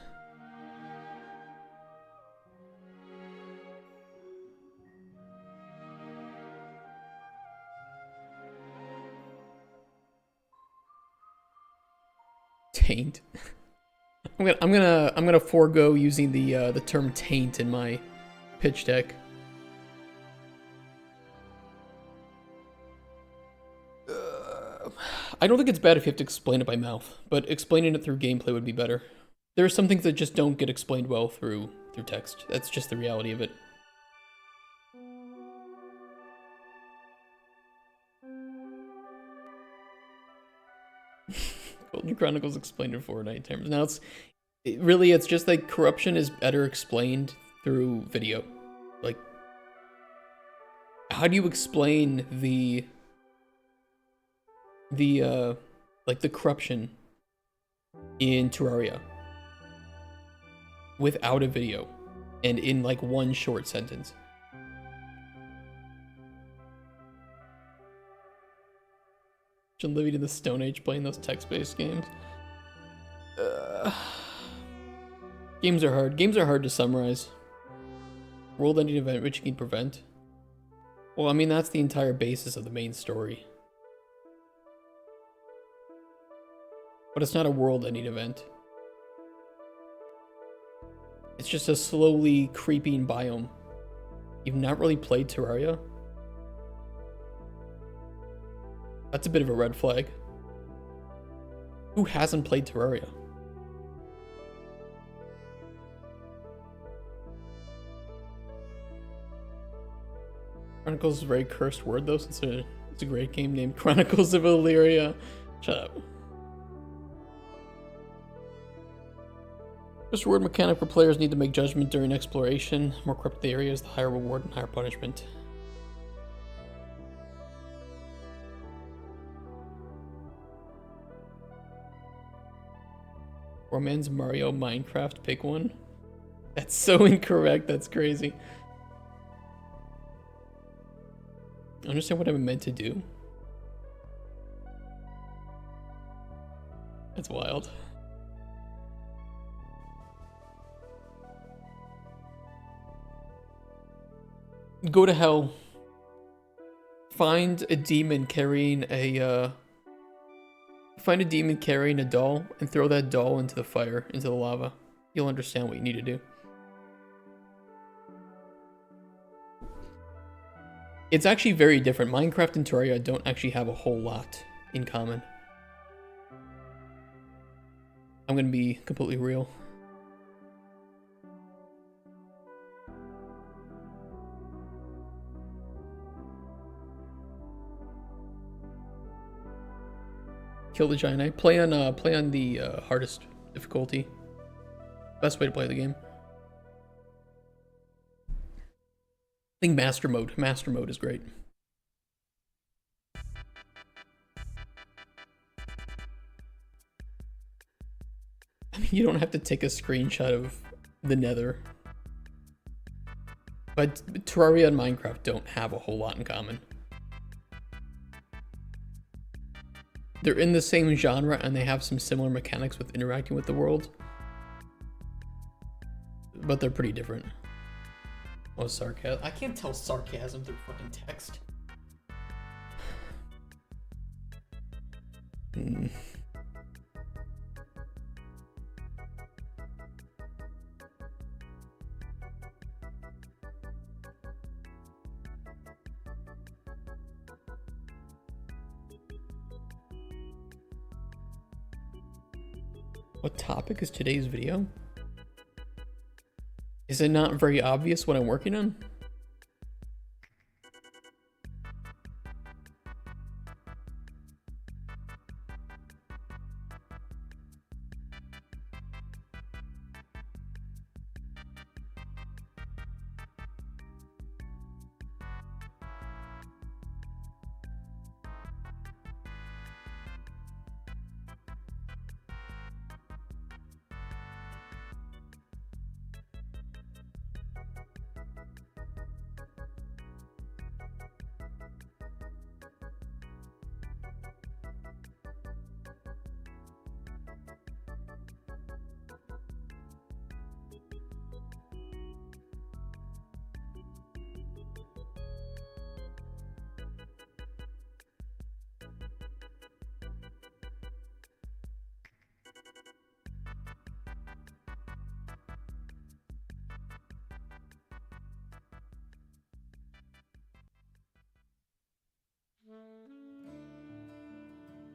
Taint. I'm gonna forego using the term taint in my pitch deck. I don't think it's bad if you have to explain it by mouth, but explaining it through gameplay would be better. There are some things that just don't get explained well through text. That's just the reality of it. Cauldron Chronicles explained in Fortnite terms. Now it's just like corruption is better explained through video. Like, how do you explain the corruption in Terraria without a video and in like one short sentence? Living in the Stone Age playing those text-based games. Games are hard. Games are hard to summarize. World-ending event which you can prevent. Well, I mean, that's the entire basis of the main story. But it's not a world-ending event. It's just a slowly creeping biome. You've not really played Terraria? That's a bit of a red flag. Who hasn't played Terraria? Chronicles is a very cursed word though, since it's a great game named Chronicles of Illyria. Shut up. This word mechanic where players need to make judgment during exploration. The more corrupt the area is, the higher reward and higher punishment. Romance, Mario, Minecraft, pick one. That's so incorrect, that's crazy. I understand what I'm meant to do. That's wild. Go to hell. Find a demon carrying a Find a demon carrying a doll and throw that doll into the fire, into the lava. You'll understand what you need to do. It's actually very different. Minecraft and Terraria don't actually have a whole lot in common. I'm gonna be completely real. Kill the giant eye. Play on the hardest difficulty. Best way to play the game. I think master mode. Master mode is great. I mean, you don't have to take a screenshot of the Nether. But Terraria and Minecraft don't have a whole lot in common. They're in the same genre and they have some similar mechanics with interacting with the world. But they're pretty different. Oh, sarcasm. I can't tell sarcasm through fucking text. What topic is today's video? Is it not very obvious what I'm working on?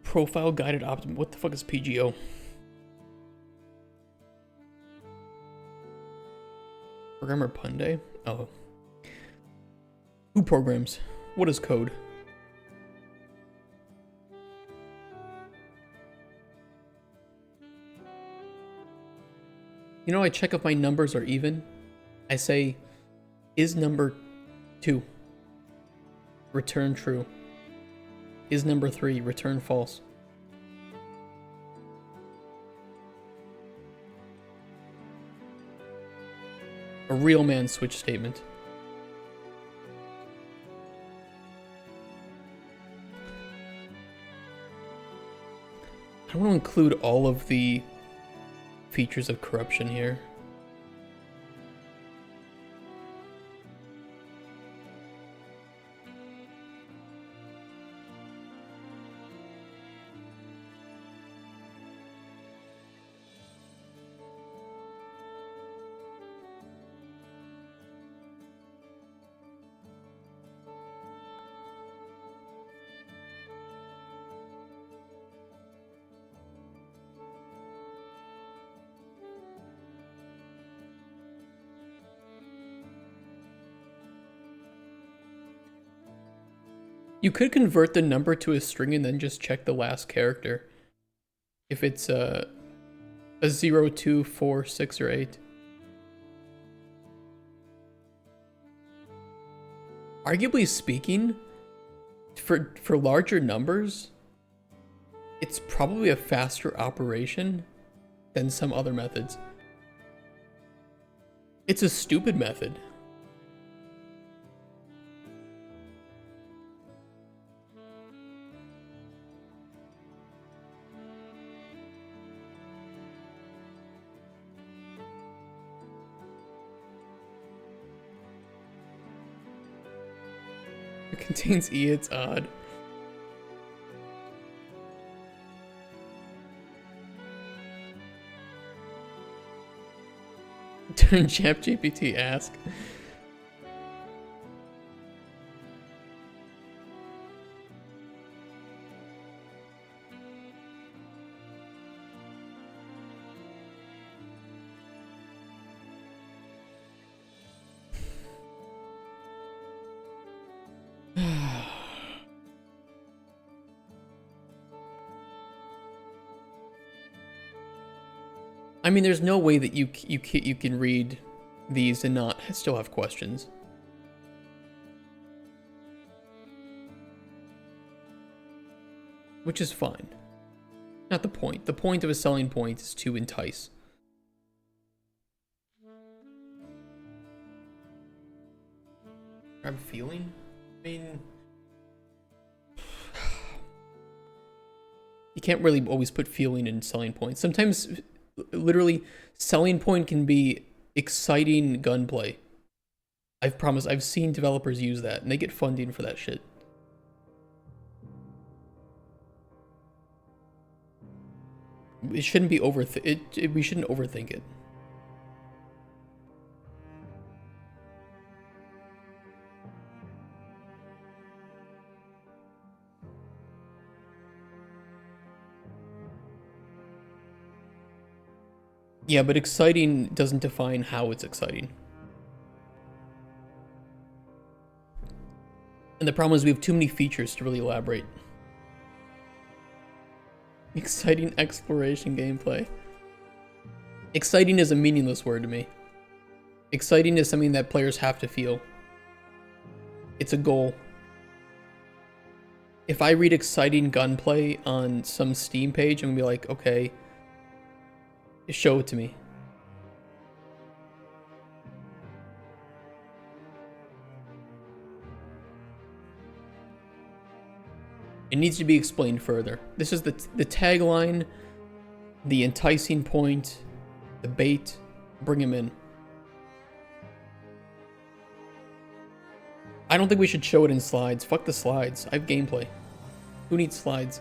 Profile guided optim. What the fuck is PGO? Programmer Punday? Oh. Who programs? What is code? You know, I check if my numbers are even. I say, is number 2? Return true. Is number 3? Return false. A real man switch statement. I want to include all of the features of corruption here. You could convert the number to a string and then just check the last character. If it's a 0, 2, 4, 6, or 8. Arguably speaking, for larger numbers, it's probably a faster operation than some other methods. It's a stupid method. It contains E, it's odd. Turn ChatGPT ask. I mean, there's no way that you can read these and not still have questions. Which is fine. Not the point. The point of a selling point is to entice. I'm feeling? I mean, you can't really always put feeling in selling points. Sometimes, literally, selling point can be exciting gunplay. I've seen developers use that, and they get funding for that shit. It shouldn't be we shouldn't overthink it. Yeah, but exciting doesn't define how it's exciting. And the problem is we have too many features to really elaborate. Exciting exploration gameplay. Exciting is a meaningless word to me. Exciting is something that players have to feel. It's a goal. If I read exciting gunplay on some Steam page, I'm gonna be like, okay, show it to me. It needs to be explained further. This is the tagline, the enticing point, the bait. Bring him in. I don't think we should show it in slides. Fuck the slides. I have gameplay. Who needs slides?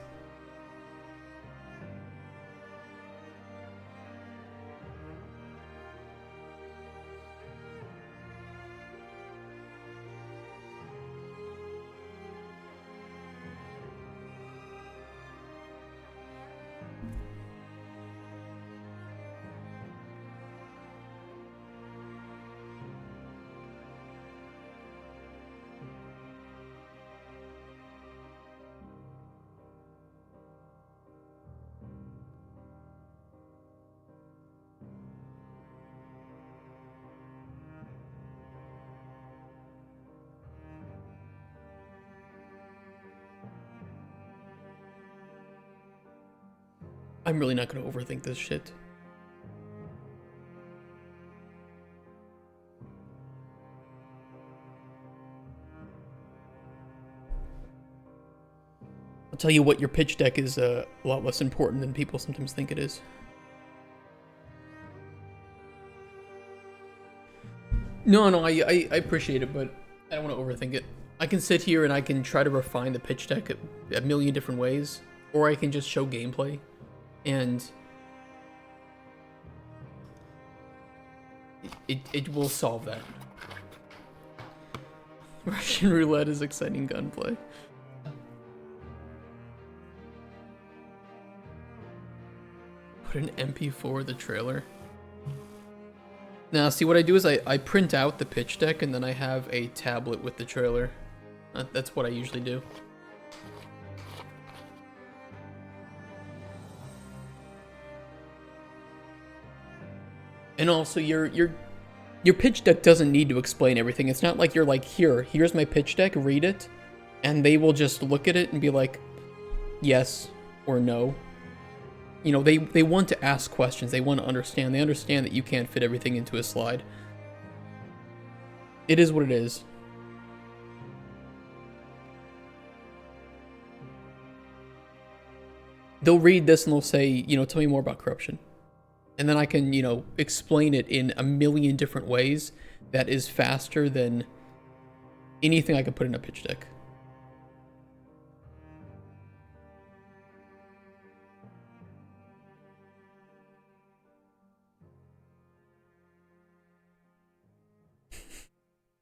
I'm really not gonna overthink this shit. I'll tell you what, your pitch deck is a lot less important than people sometimes think it is. No, I appreciate it, but I don't want to overthink it. I can sit here and I can try to refine the pitch deck a million different ways, or I can just show gameplay, and it will solve that. Russian roulette is exciting gunplay. Put an MP4 in the trailer. Now, see, what I do is I print out the pitch deck and then I have a tablet with the trailer. That's what I usually do. And also, your pitch deck doesn't need to explain everything. It's not like you're like, here's my pitch deck, read it, and they will just look at it and be like, yes or no. You know, they want to ask questions. They want to understand. They understand that you can't fit everything into a slide. It is what it is. They'll read this and they'll say, you know, tell me more about corruption. And then I can, you know, explain it in a million different ways that is faster than anything I could put in a pitch deck.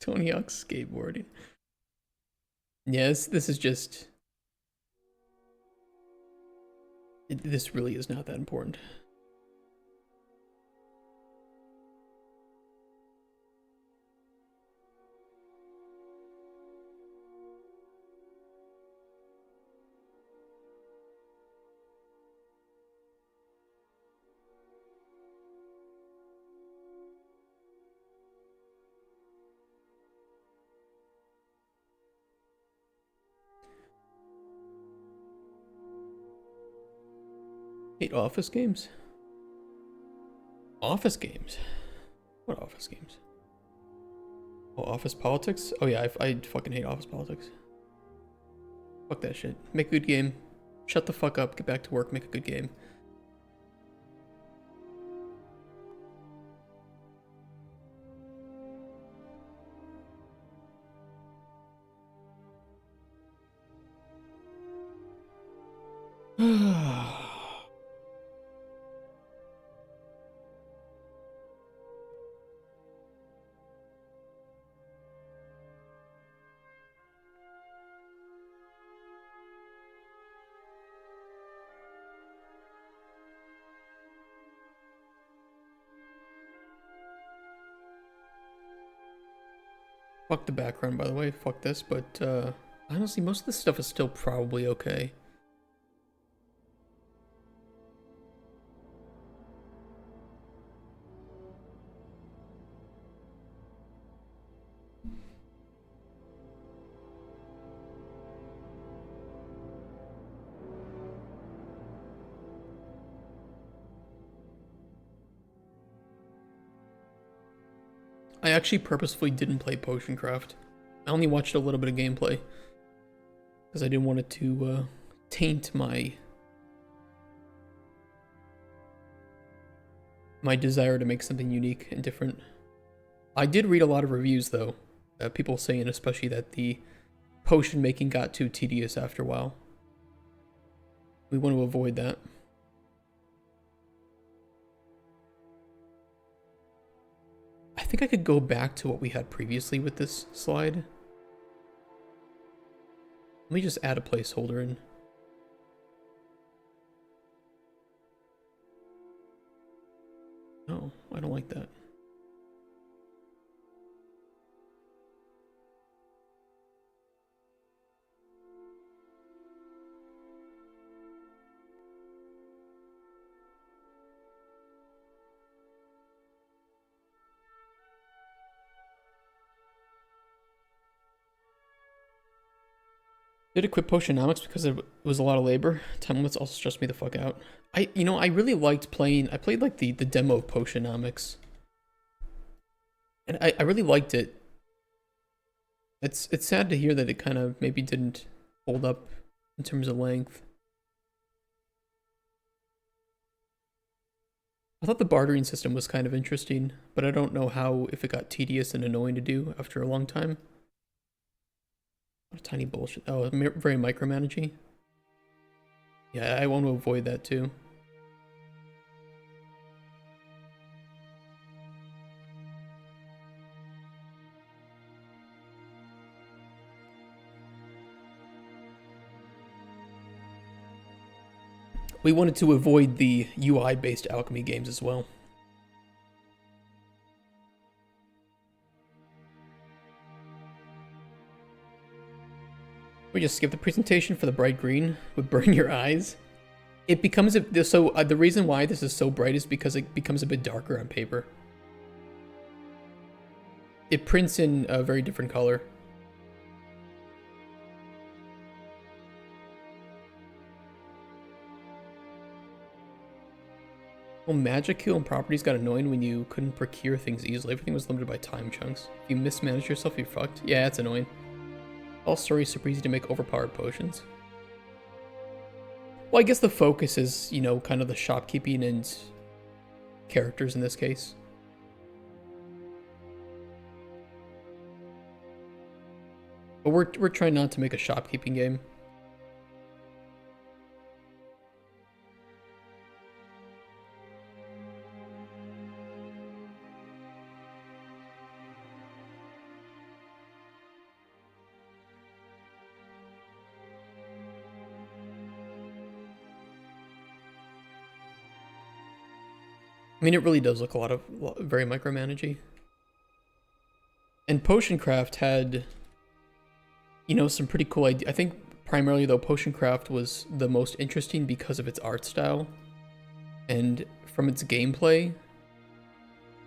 Tony Hawk skateboarding. Yes, this is just... this really is not that important. Hate office games? Office games? What office games? Oh, office politics? Oh yeah, I fucking hate office politics. Fuck that shit. Make a good game. Shut the fuck up, get back to work, make a good game. Fuck the background, by the way. Fuck this, but honestly, most of this stuff is still probably okay. I actually purposefully didn't play Potion Craft. I only watched a little bit of gameplay because I didn't want it to taint my desire to make something unique and different. I did read a lot of reviews though, people saying especially that the potion making got too tedious after a while. We want to avoid that. I think I could go back to what we had previously with this slide. Let me just add a placeholder in. No, I don't like that. Did it quit Potionomics because it was a lot of labor? Time limits also stressed me the fuck out. I really liked playing, I played like the demo of Potionomics. And I really liked it. It's sad to hear that it kind of maybe didn't hold up in terms of length. I thought the bartering system was kind of interesting, but I don't know how, if it got tedious and annoying to do after a long time. What a tiny bullshit. Oh, very micromanaging. Yeah, I want to avoid that too. We wanted to avoid the UI-based alchemy games as well. We just skip the presentation for the bright green would burn your eyes. It becomes a, so the reason why this is so bright is because it becomes a bit darker on paper. It prints in a very different color. Well, magic heal and properties got annoying when you couldn't procure things easily. Everything was limited by time chunks. If you mismanage yourself, you're fucked. Yeah, it's annoying. All stories super easy to make overpowered potions. Well, I guess the focus is, you know, kind of the shopkeeping and characters in this case. But we're trying not to make a shopkeeping game. I mean, it really does look very micromanagey. And Potion Craft had, you know, some pretty cool ideas. I think primarily though, Potion Craft was the most interesting because of its art style. And from its gameplay,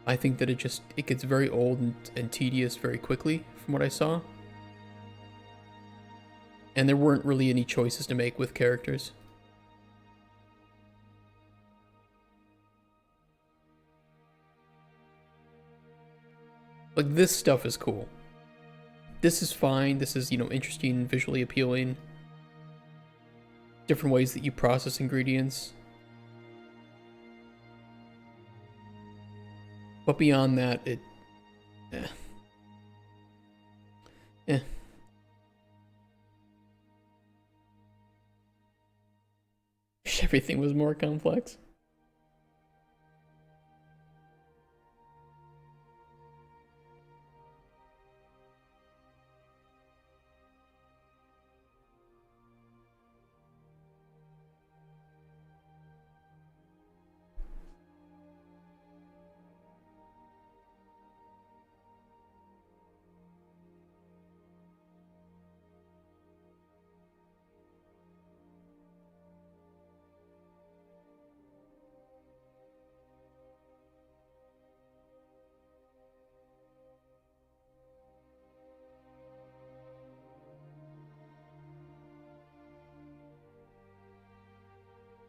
I think that it gets very old and tedious very quickly from what I saw. And there weren't really any choices to make with characters. Like, this stuff is cool. This is fine. This is, you know, interesting, visually appealing. Different ways that you process ingredients. But beyond that, it... Eh. Eh. Wish everything was more complex.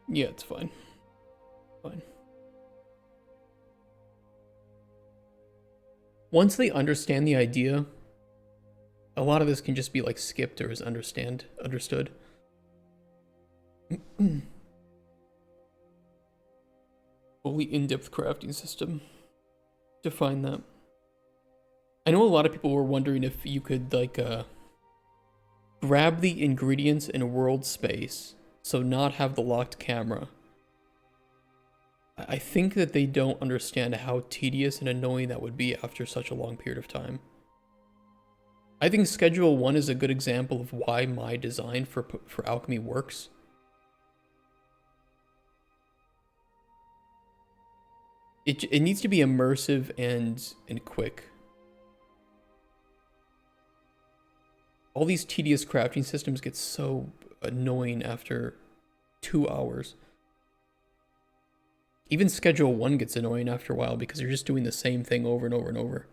Yeah, it's fine. Fine. Once they understand the idea, a lot of this can just be like skipped or is understood. Fully in-depth crafting system. Define that. I know a lot of people were wondering if you could like grab the ingredients in world space, so not have the locked camera. I think that they don't understand how tedious and annoying that would be after such a long period of time. I think Schedule 1 is a good example of why my design for Alchemy works. It needs to be immersive and quick. All these tedious crafting systems get so annoying after 2 hours. Even Schedule 1 gets annoying after a while because you're just doing the same thing over and over and over.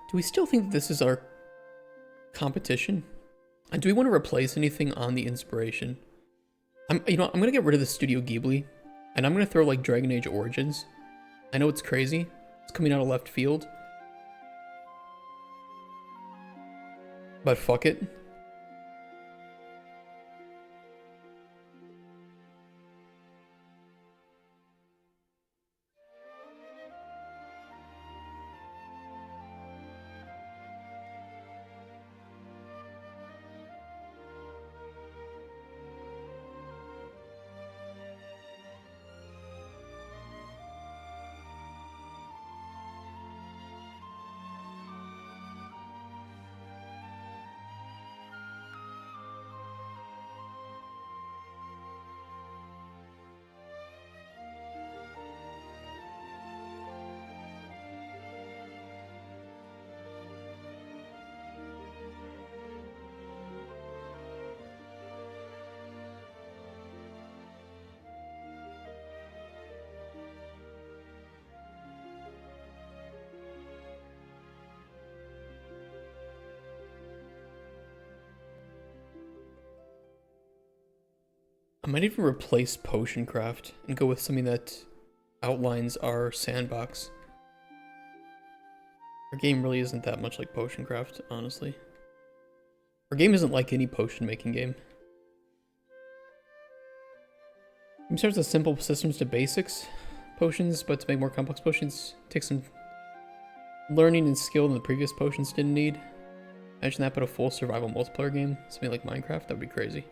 Do we still think that this is our competition? And do we want to replace anything on the inspiration? I'm gonna get rid of the Studio Ghibli, and I'm gonna throw like Dragon Age Origins. I know it's crazy. It's coming out of left field. But fuck it. I might even replace Potion Craft and go with something that outlines our sandbox. Our game really isn't that much like Potion Craft, honestly. Our game isn't like any potion making game. It starts with simple systems to basics potions, but to make more complex potions takes some learning and skill that the previous potions didn't need. Imagine that, but a full survival multiplayer game, something like Minecraft, that would be crazy.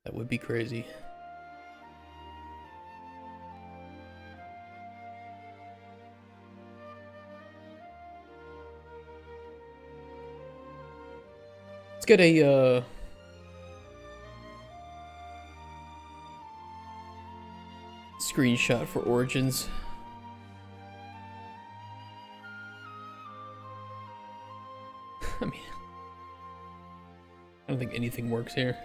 That would be crazy. Let's get a screenshot for Origins. I mean, don't think anything works here.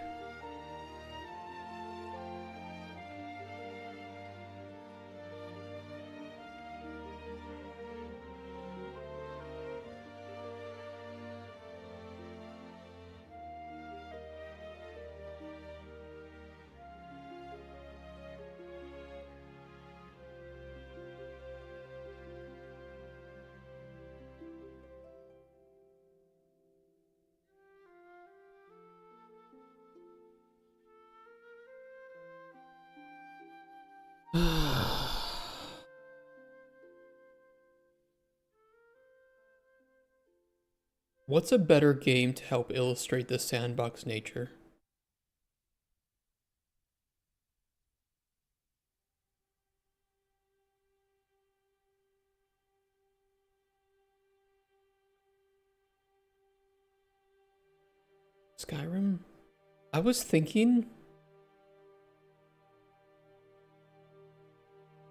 What's a better game to help illustrate the sandbox nature? Skyrim? I was thinking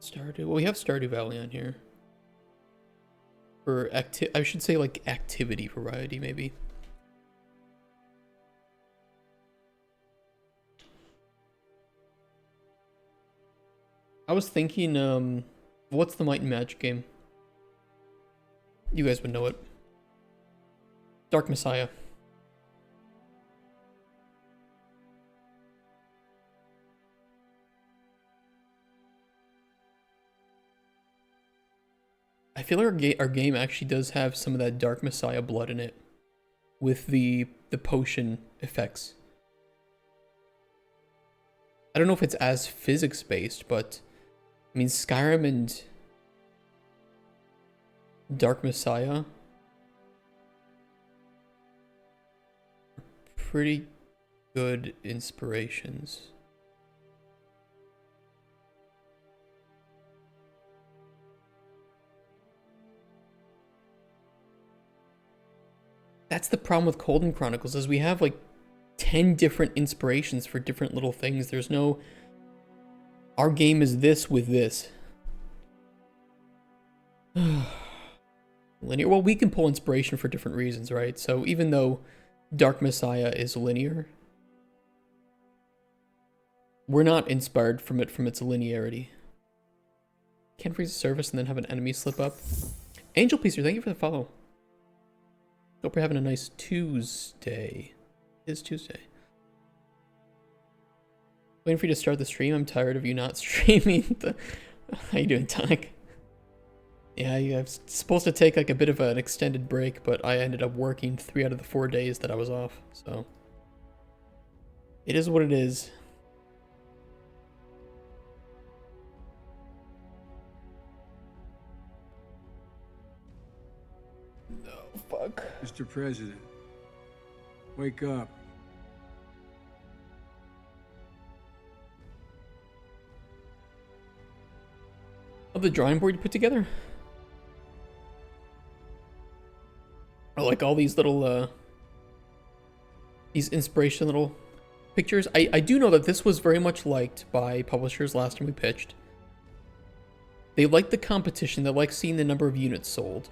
Stardew. Well, we have Stardew Valley on here. For I should say like activity variety, maybe. I was thinking, what's the Might and Magic game? You guys would know it. Dark Messiah. I feel like our game actually does have some of that Dark Messiah blood in it, with the potion effects. I don't know if it's as physics based, but I mean Skyrim and Dark Messiah are pretty good inspirations. That's the problem with Cauldron Chronicles, is we have like 10 different inspirations for different little things. There's no, our game is this with this. Linear, well, we can pull inspiration for different reasons, right? So even though Dark Messiah is linear, we're not inspired from it from its linearity. Can't freeze a service and then have an enemy slip up. Angel Peacer, thank you for the follow. Hope you're having a nice Tuesday. It is Tuesday. Waiting for you to start the stream. I'm tired of you not streaming. How you doing, Tonic? Yeah, I was supposed to take like a bit of an extended break, but I ended up working 3 out of the 4 days that I was off. So it is what it is. Oh, fuck. Mr. President, wake up. Oh, the drawing board you put together? Oh, like all these little, these inspiration little pictures. I do know that this was very much liked by publishers last time we pitched. They like the competition. They like seeing the number of units sold.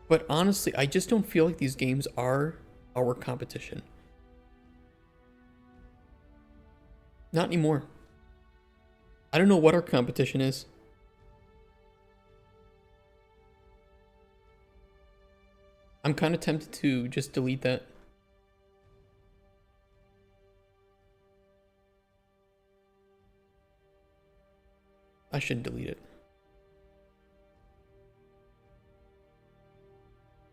But honestly, I just don't feel like these games are our competition. Not anymore. I don't know what our competition is. I'm kind of tempted to just delete that. I shouldn't delete it.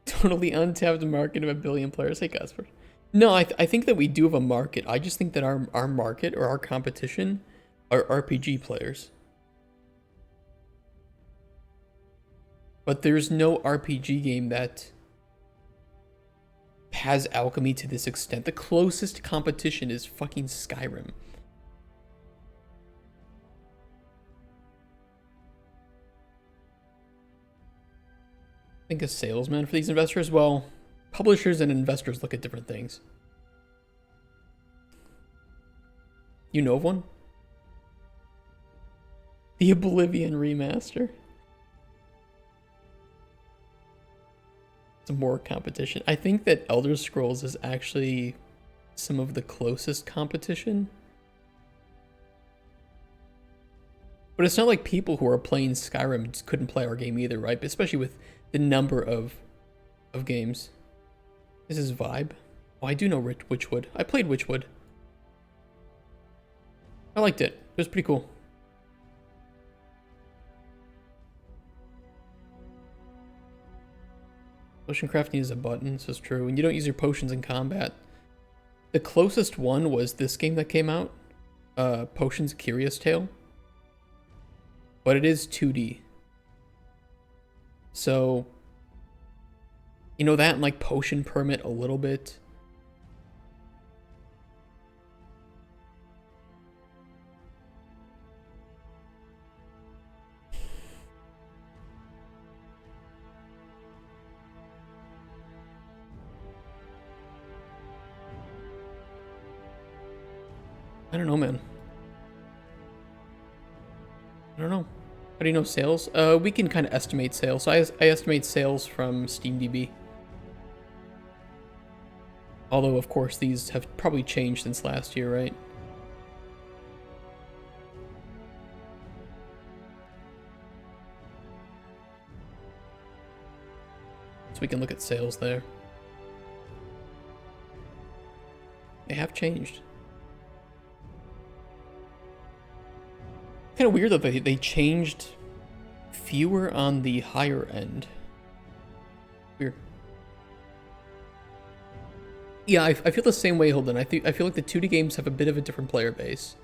Totally untapped market of 1 billion players. Hey, Casper. No, I think that we do have a market. I just think that our market or our competition are RPG players. But there's no RPG game that has alchemy to this extent. The closest competition is fucking Skyrim. I think a salesman for these investors? Well, publishers and investors look at different things. You know of one? The Oblivion remaster. some more competition. I think that Elder Scrolls is actually some of the closest competition. But it's not like people who are playing Skyrim just couldn't play our game either, right? Especially with the number of games. This is Vibe. Oh, I do know Witchwood. I played Witchwood. I liked it. It was pretty cool. Potion crafting is a button, this is true. And you don't use your potions in combat. The closest one was this game that came out. Potions Curious Tale. But it is 2D. So, you know that and like Potion Permit a little bit. I don't know, man. I don't know. How do you know sales? We can kind of estimate sales. So I estimate sales from SteamDB. Although, of course, these have probably changed since last year, right? So we can look at sales there. They have changed. Kind of weird that they changed fewer on the higher end. Weird. Yeah, I feel the same way, Holden. I feel like the 2D games have a bit of a different player base.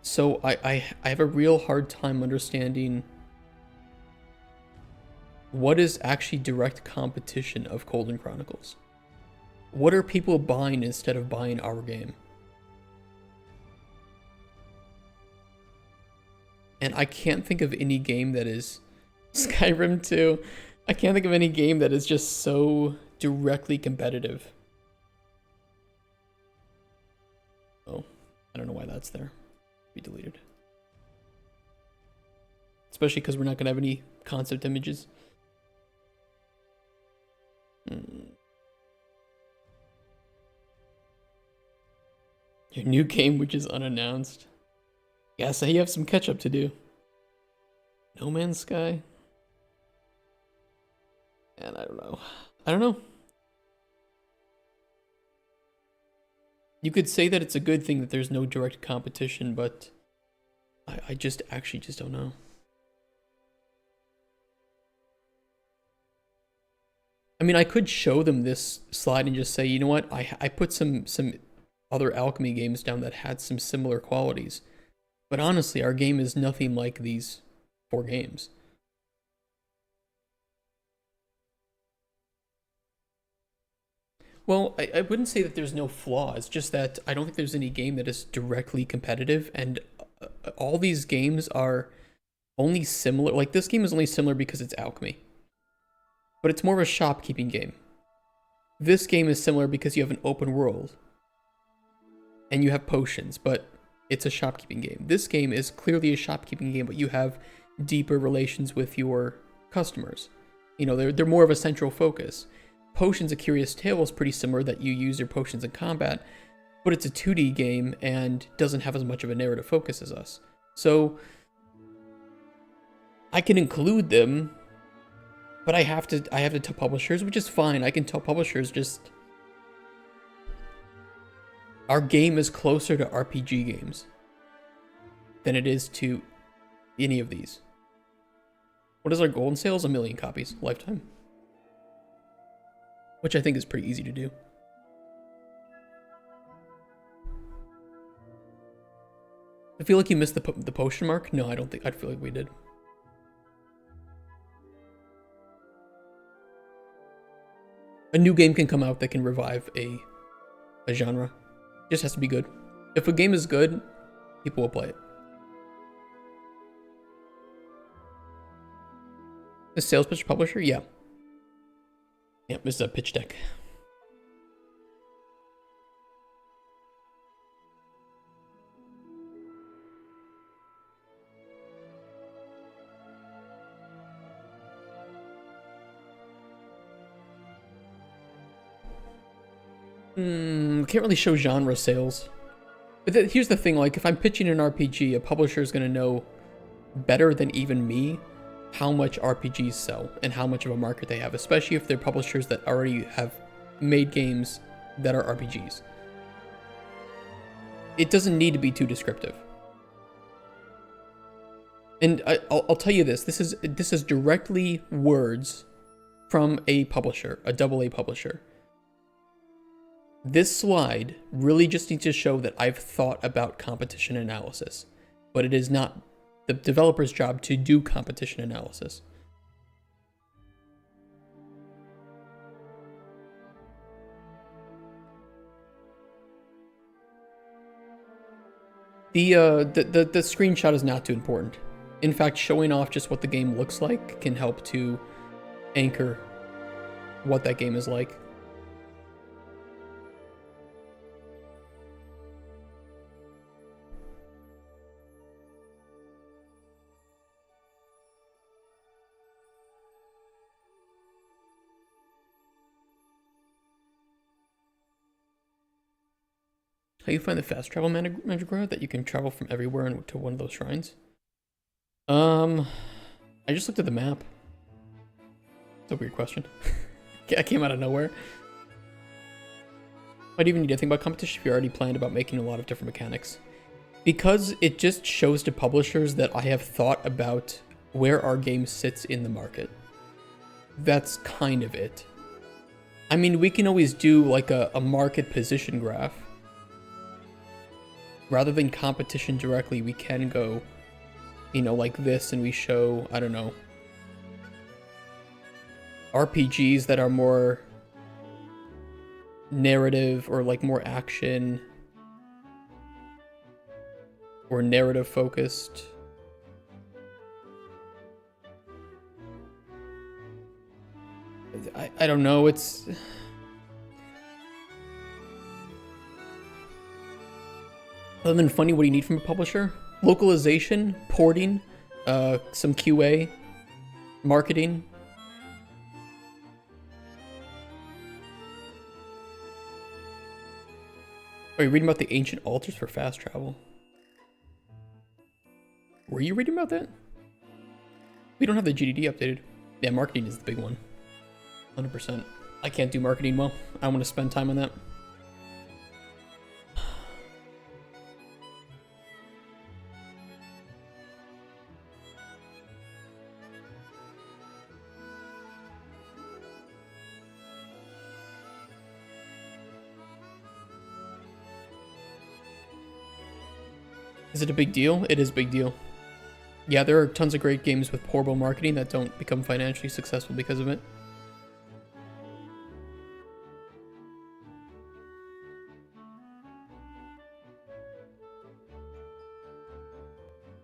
So I have a real hard time understanding what is actually direct competition of Cauldron Chronicles. What are people buying instead of buying our game? And I can't think of any game that is Skyrim 2. I can't think of any game that is just so directly competitive. Oh, I don't know why that's there. Be deleted. Especially because we're not going to have any concept images. Your new game, which is unannounced. Yeah, so you have some catch up to do. No Man's Sky. And I don't know. I don't know. You could say that it's a good thing that there's no direct competition, but I just actually just don't know. I mean, I could show them this slide and just say, you know what? I put some other alchemy games down that had some similar qualities. But honestly, our game is nothing like these 4 games. Well, I wouldn't say that there's no flaws, just that I don't think there's any game that is directly competitive, and all these games are only similar. Like, this game is only similar because it's alchemy. But it's more of a shopkeeping game. This game is similar because you have an open world. And you have potions, but it's a shopkeeping game. This game is clearly a shopkeeping game, but you have deeper relations with your customers. You know, they're more of a central focus. Potions A Curious Tale is pretty similar, that you use your potions in combat, but it's a 2D game and doesn't have as much of a narrative focus as us. So I can include them, but I have to tell publishers, which is fine. I can tell publishers just our game is closer to RPG games than it is to any of these. What is our goal in sales? 1 million copies, lifetime. Which I think is pretty easy to do. I feel like you missed the potion mark. No, I don't think. I feel like we did. A new game can come out that can revive a genre. It just has to be good. If a game is good, people will play it. The sales pitch publisher? Yeah. Yep, this is a pitch deck. Can't really show genre sales. But here's the thing, like, if I'm pitching an RPG, a publisher is going to know better than even me how much RPGs sell and how much of a market they have, especially if they're publishers that already have made games that are RPGs. It doesn't need to be too descriptive. And I'll tell you this is directly words from a publisher, a AA publisher. This slide really just needs to show that I've thought about competition analysis, but it is not the developer's job to do competition analysis. The screenshot is not too important. In fact, showing off just what the game looks like can help to anchor what that game is like. How you find the fast travel Mandragora, that you can travel from everywhere to one of those shrines? I just looked at the map. It's a weird question. I came out of nowhere. Why do you even need to think about competition if you already planned about making a lot of different mechanics? Because it just shows to publishers that I have thought about where our game sits in the market. That's kind of it. I mean, we can always do like a market position graph. Rather than competition directly, we can go, you know, like this, and we show, I don't know, RPGs that are more narrative or like more action or narrative focused. I don't know, it's... Other than funny, what do you need from a publisher? Localization, porting, some QA, marketing. Are you reading about the ancient altars for fast travel? Were you reading about that? We don't have the GDD updated. Yeah, marketing is the big one. 100%. I can't do marketing well. I want to spend time on that. Is it a big deal? It is a big deal. Yeah, there are tons of great games with horrible marketing that don't become financially successful because of it.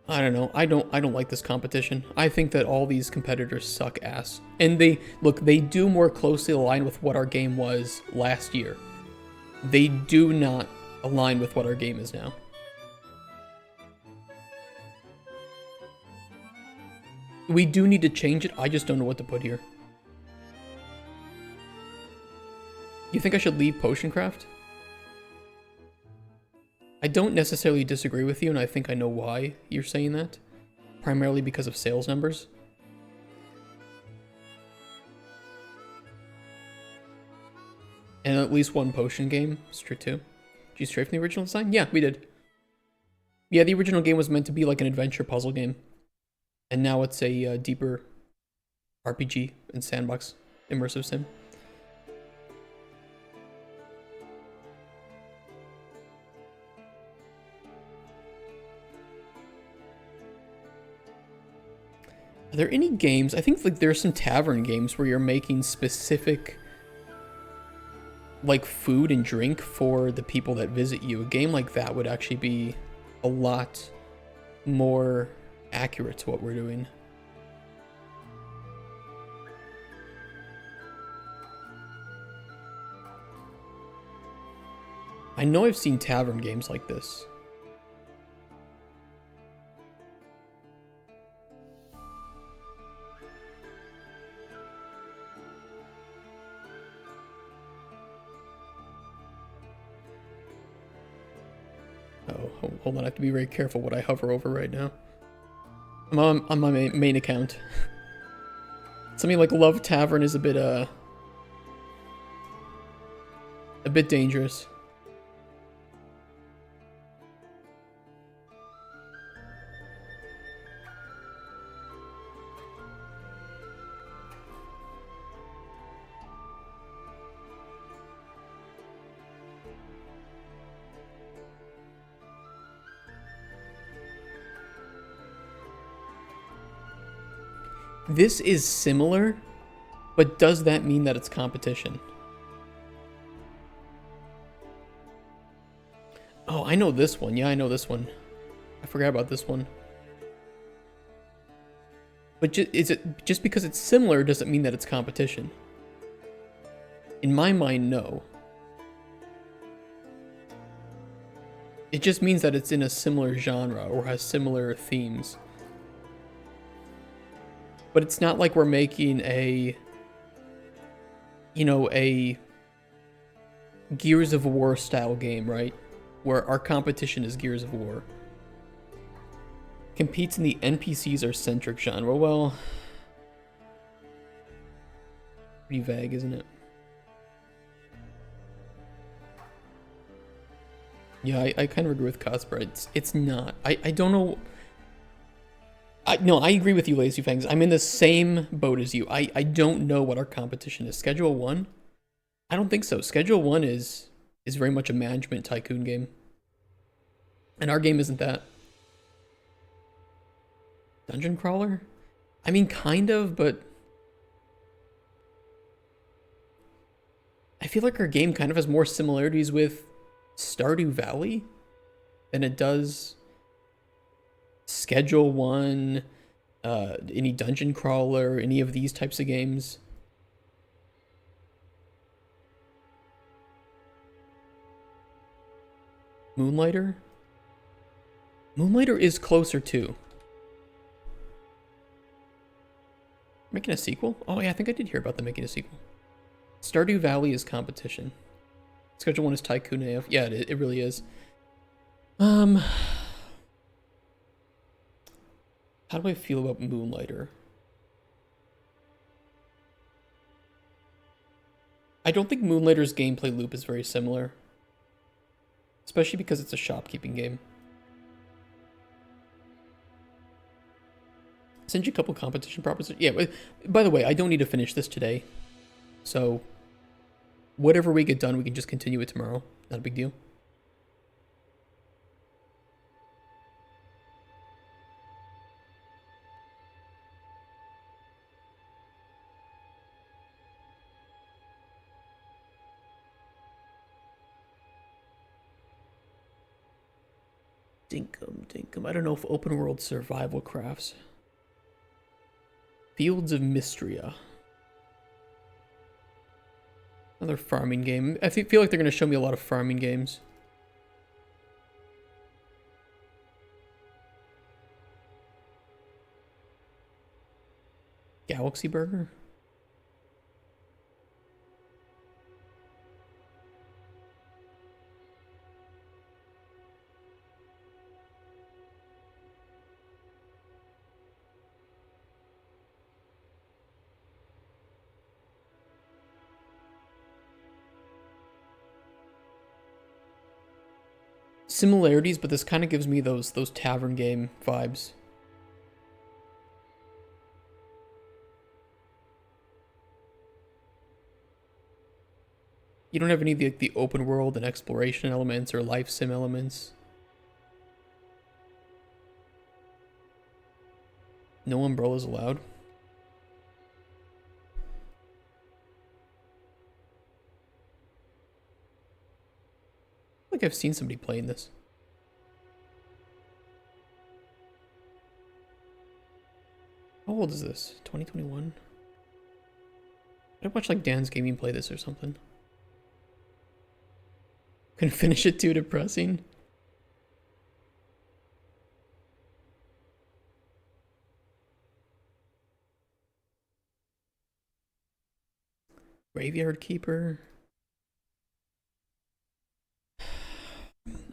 I don't know. I don't like this competition. I think that all these competitors suck ass. And they do more closely align with what our game was last year. They do not align with what our game is now. We do need to change it. I just don't know what to put here. You think I should leave Potioncraft? I don't necessarily disagree with you, and I think I know why you're saying that. Primarily because of sales numbers. And at least one potion game. It's true too. Did you stray from the original design? Yeah, we did. Yeah, the original game was meant to be like an adventure puzzle game. And now it's a deeper RPG and sandbox immersive sim. Are there any games? I think like there are some tavern games where you're making specific like food and drink for the people that visit you. A game like that would actually be a lot more accurate to what we're doing. I know I've seen tavern games like this. Hold on, I have to be very careful what I hover over right now. I'm on my main account. Something like Love Tavern is a bit dangerous. This is similar, but does that mean that it's competition? Oh, I know this one. Yeah, I know this one. I forgot about this one. But is it just because it's similar doesn't mean that it's competition? In my mind, no. It just means that it's in a similar genre or has similar themes. But it's not like we're making a, you know, a Gears of War style game, right? Where our competition is Gears of War. Competes in the NPCs or centric genre. Well, pretty vague, isn't it? Yeah, I kind of agree with Cosper. It's not. I don't know. No, I agree with you, Lazy Fangs. I'm in the same boat as you. I don't know what our competition is. Schedule 1? I don't think so. Schedule 1 is very much a management tycoon game. And our game isn't that. Dungeon crawler? I mean, kind of, but I feel like our game kind of has more similarities with Stardew Valley than it does Schedule 1, any dungeon crawler, any of these types of games. Moonlighter? Moonlighter is closer too. Making a sequel? Oh yeah, I think I did hear about them making a sequel. Stardew Valley is competition. Schedule 1 is Tycoon AF. Yeah, it really is. How do I feel about Moonlighter? I don't think Moonlighter's gameplay loop is very similar. Especially because it's a shopkeeping game. Send you a couple competition propositions. Yeah, by the way, I don't need to finish this today. So, whatever we get done, we can just continue it tomorrow. Not a big deal. Dinkum. I don't know if open world survival crafts. Fields of Mystria. Another farming game. I feel like they're going to show me a lot of farming games. Galaxy Burger? Similarities, but this kind of gives me those tavern game vibes. You don't have any of the open world and exploration elements or life sim elements. No umbrellas allowed. I think I've seen somebody playing this. How old is this? 2021? I watch like Dan's Gaming play this or something. Couldn't finish it, too depressing. Graveyard Keeper.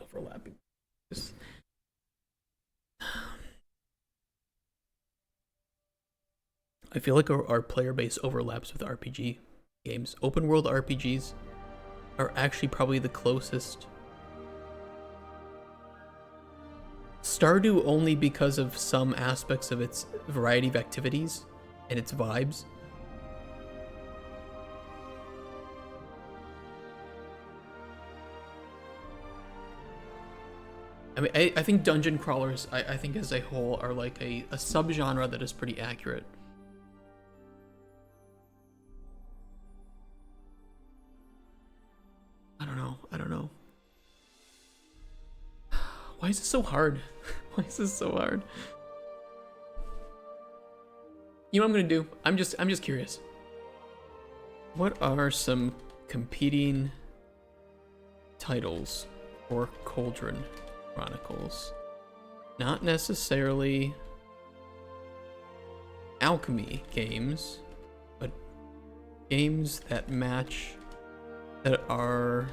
Overlapping. I feel like our player base overlaps with RPG games. Open world RPGs are actually probably the closest. Stardew only because of some aspects of its variety of activities and its vibes. I mean, I think dungeon crawlers, I think as a whole, are like a subgenre that is pretty accurate. I don't know. Why is this so hard? Why is this so hard? You know what I'm gonna do? I'm just curious. What are some competing titles for Cauldron Chronicles? Not necessarily alchemy games, but games that are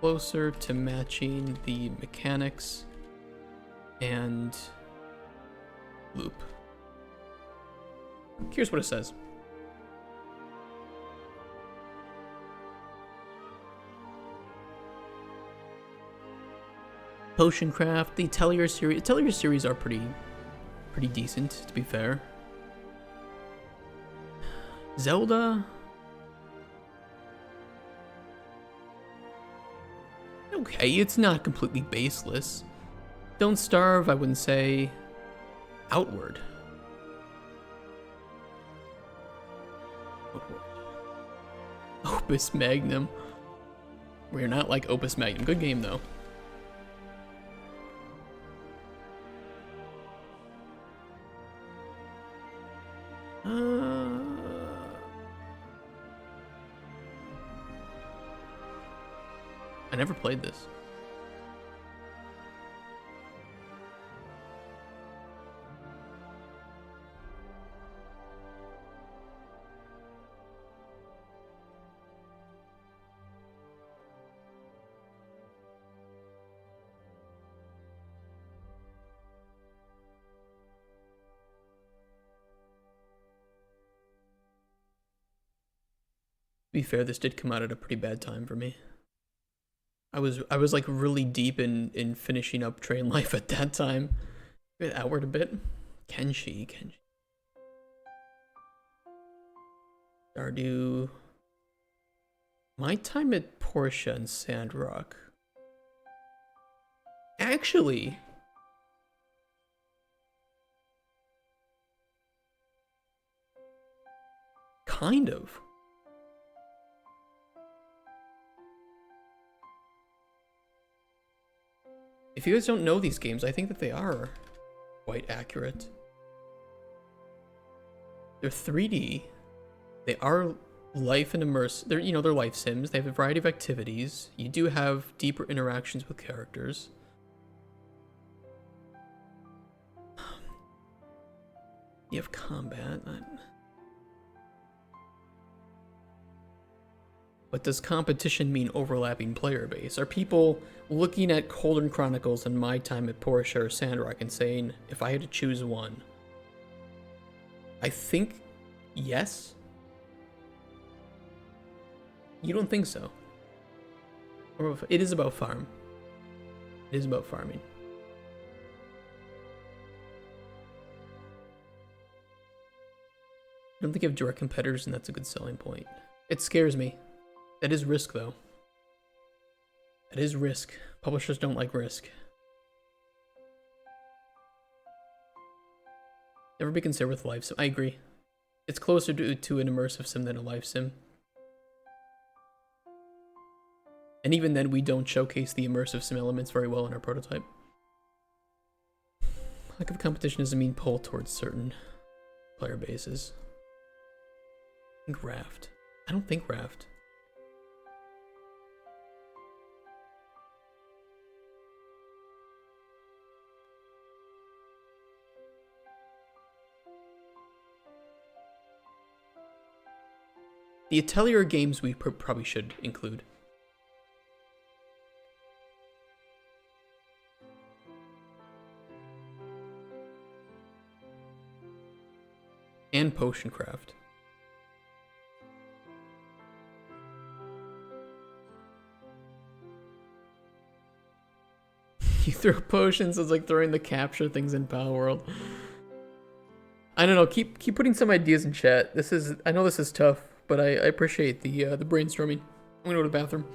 closer to matching the mechanics and loop. Here's what it says. Potion craft, the Atelier series. Atelier series are pretty decent, to be fair. Zelda. Okay, it's not completely baseless. Don't Starve, I wouldn't say. Outward. Opus Magnum. We're not like Opus Magnum. Good game, though. I never played this. To be fair, this did come out at a pretty bad time for me. I was like really deep in finishing up Train Life at that time. Get outward a bit. Kenshi. Stardew. My time at Portia and Sandrock. Actually, kind of. If you guys don't know these games, I think that they are quite accurate. They're 3D. They are life and immersive. They're life sims. They have a variety of activities. You do have deeper interactions with characters. You have combat. But does competition mean overlapping player base? Are people looking at Cauldron Chronicles and My Time at Portia or Sandrock and saying, if I had to choose one? I think yes. You don't think so? Or it is about farm. It is about farming. I don't think you have direct competitors, and that's a good selling point. It scares me. That is risk, though. That is risk. Publishers don't like risk. Never be concerned with life sim. I agree. It's closer to an immersive sim than a life sim. And even then, we don't showcase the immersive sim elements very well in our prototype. Lack of competition doesn't mean pull towards certain player bases. I think Raft. I don't think Raft. The Atelier games we probably should include. And potion craft. You throw potions, it's like throwing the capture things in Power World. I don't know, keep putting some ideas in chat. I know this is tough, but I appreciate the brainstorming. I'm gonna go to the bathroom.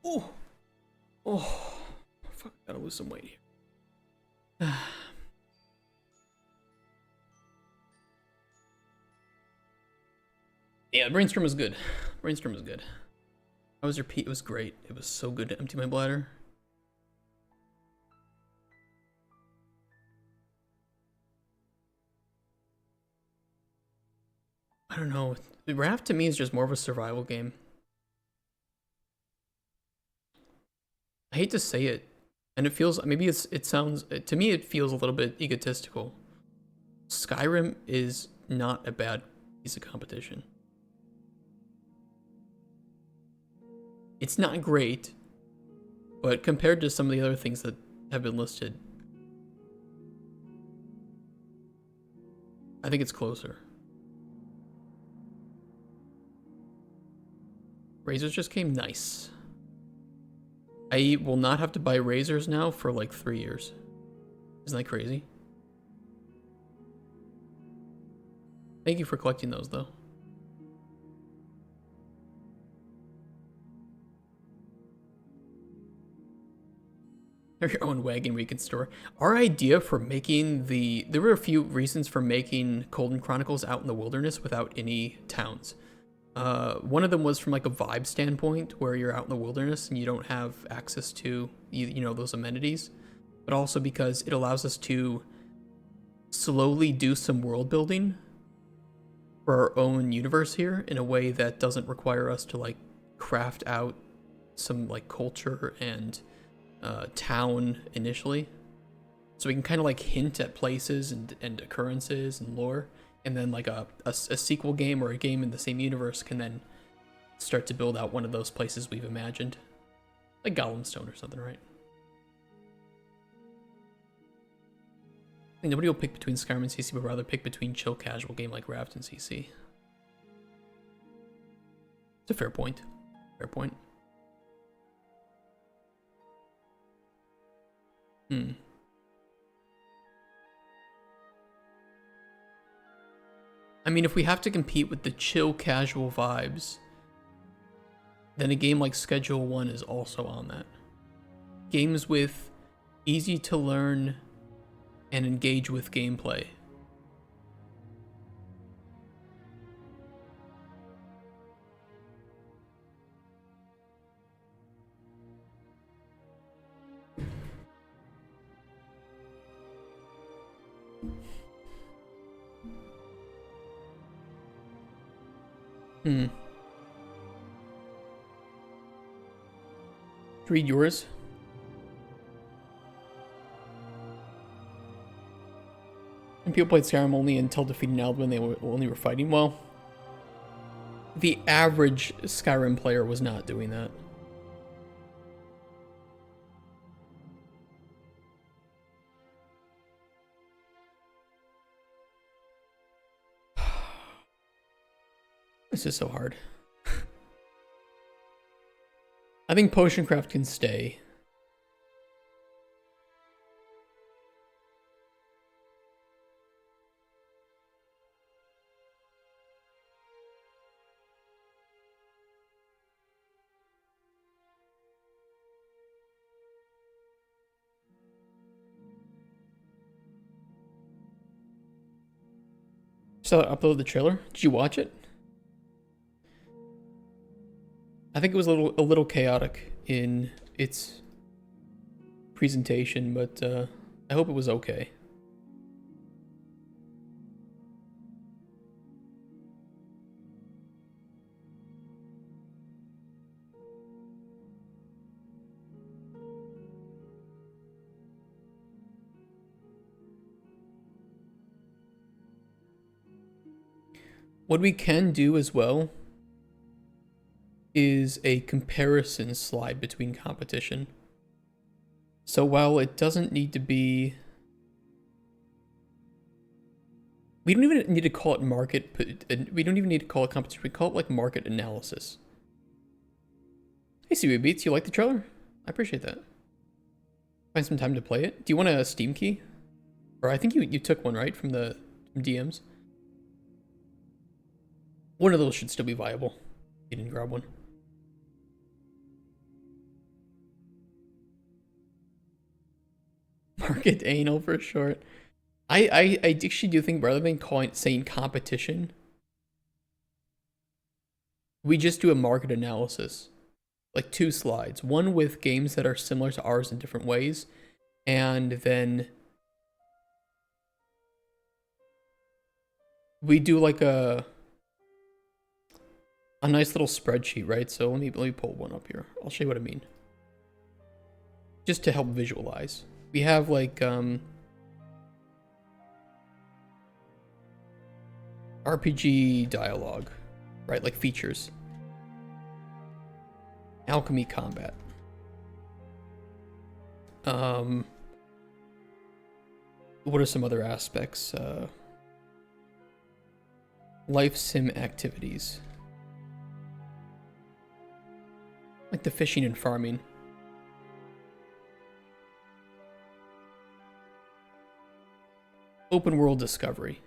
Oh, oh, fuck! Gotta lose some weight here. Yeah, brainstorm is good. Brainstorm is good. How was your pee? It was great. It was so good to empty my bladder. I don't know. The Raft to me is just more of a survival game. I hate to say it, and it feels, maybe it sounds, to me it feels a little bit egotistical. Skyrim is not a bad piece of competition. It's not great, but compared to some of the other things that have been listed, I think it's closer. Razors just came, nice. I will not have to buy razors now for like 3 years. Isn't that crazy? Thank you for collecting those though. Have your own wagon we can store. Our idea for making there were a few reasons for making Cauldron Chronicles out in the wilderness without any towns. One of them was from like a vibe standpoint, where you're out in the wilderness and you don't have access to you know those amenities, but also because it allows us to slowly do some world building for our own universe here in a way that doesn't require us to like craft out some like culture and town initially. So we can kind of like hint at places and occurrences and lore, and then like a sequel game or a game in the same universe can then start to build out one of those places we've imagined. Like Gollum Stone or something, right? I think nobody will pick between Skyrim and CC, but rather pick between chill casual game like Raft and CC. It's a fair point. Fair point. I mean, if we have to compete with the chill casual vibes, then a game like Schedule 1 is also on that. Games with easy to learn and engage with gameplay. Read yours. And people played Skyrim only until defeating Alduin. They only were fighting. Well, the average Skyrim player was not doing that. This is so hard. I think Potioncraft can stay. So I uploaded the trailer. Did you watch it? I think it was a little chaotic in its presentation, but I hope it was okay. What we can do as well is a comparison slide between competition. So while it doesn't need to be... We don't even need to call it market... We don't even need to call it competition. We call it like market analysis. Hey, CB Beats, you like the trailer? I appreciate that. Find some time to play it. Do you want a Steam key? Or I think you took one, right? From DMs? One of those should still be viable. You didn't grab one. Market anal for short. I actually do think rather than saying competition, we just do a market analysis. Like 2 slides. One with games that are similar to ours in different ways. And then we do like a nice little spreadsheet, right? So let me pull one up here. I'll show you what I mean. Just to help visualize. We have like RPG dialogue, right? Like features. Alchemy combat. What are some other aspects? Life sim activities. Like the fishing and farming. Open world discovery.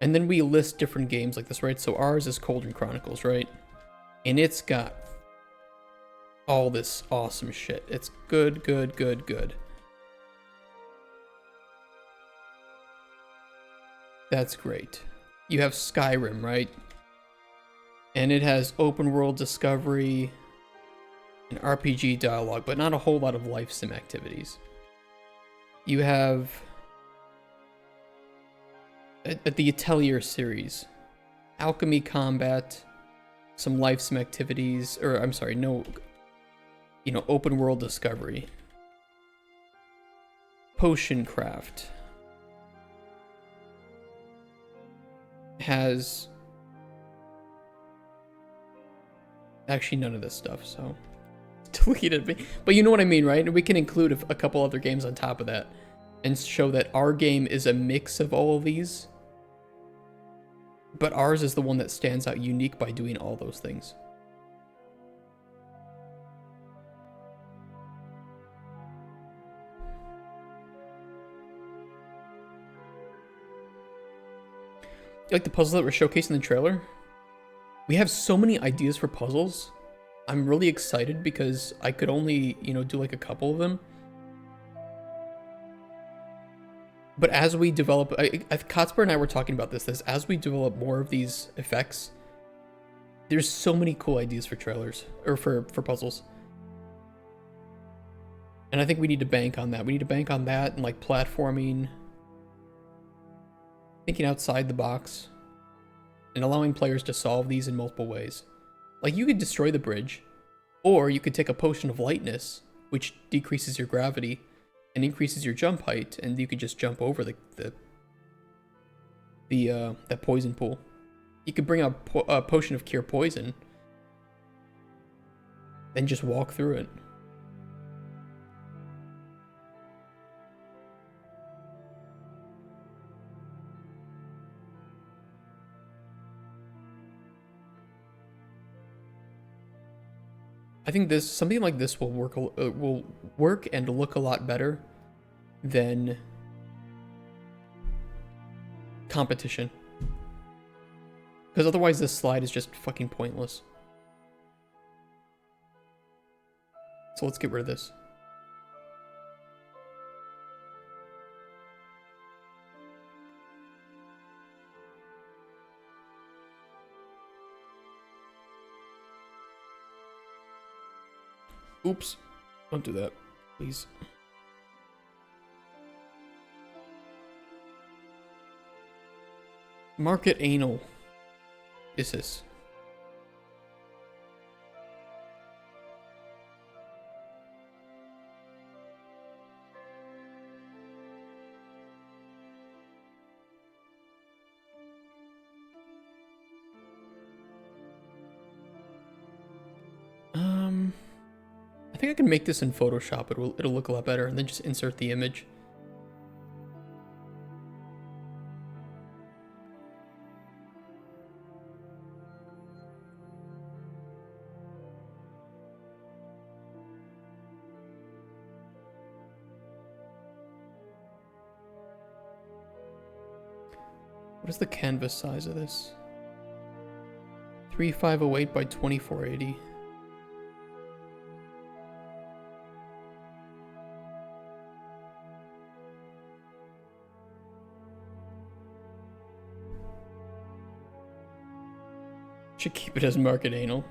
And then we list different games like this, right? So ours is Cauldron Chronicles, right? And it's got all this awesome shit. It's good, good, good, good. That's great. You have Skyrim, right? And it has open world discovery and RPG dialogue, but not a whole lot of life sim activities. You have at the Atelier series, alchemy combat, some life sim activities, or I'm sorry, no, you know, open world discovery. Potion craft. Has actually none of this stuff, so deleted me. But you know what I mean, right? We can include a couple other games on top of that and show that our game is a mix of all of these. But ours is the one that stands out unique by doing all those things. Like the puzzles that were showcased in the trailer? We have so many ideas for puzzles. I'm really excited because I could only, you know, do like a couple of them. But as we develop, Kotspur and I were talking about this, as we develop more of these effects, there's so many cool ideas for trailers, or for puzzles. And I think we need to bank on that. We need to bank on that and like platforming, thinking outside the box, and allowing players to solve these in multiple ways. Like you could destroy the bridge, or you could take a potion of lightness, which decreases your gravity and increases your jump height, and you could just jump over that poison pool. You could bring a potion of cure poison, then just walk through it. I think something like this will work and look a lot better than competition. Because otherwise this slide is just fucking pointless. So let's get rid of this. Oops. Don't do that, please. Market anal. Is this? I think I can make this in Photoshop. It'll look a lot better, and then just insert the image. What is the canvas size of this? 3508 by 2480. Should keep it as market anal.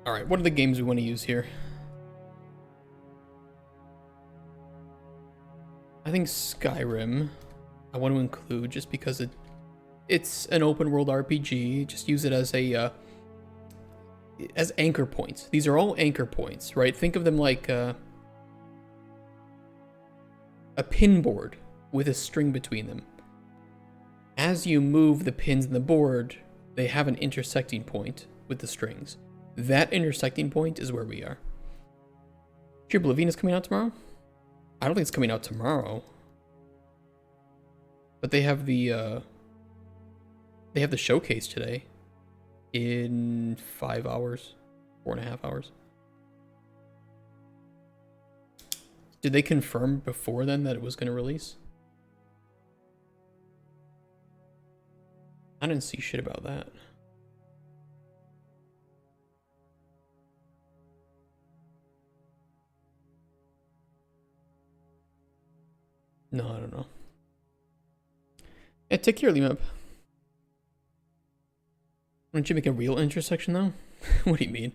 Alright, what are the games we want to use here? I think Skyrim I want to include just because it's an open world RPG. Just use it as as anchor points. These are all anchor points, right? Think of them like a pin board with a string between them. As you move the pins in the board, they have an intersecting point with the strings. That intersecting point is where we are. True Oblivion is coming out tomorrow? I don't think it's coming out tomorrow. But they have the showcase today in 5 hours, 4.5 hours. Did they confirm before then that it was going to release? I didn't see shit about that. No, I don't know. Yeah, take care, Limap. Why don't you make a real intersection, though? What do you mean?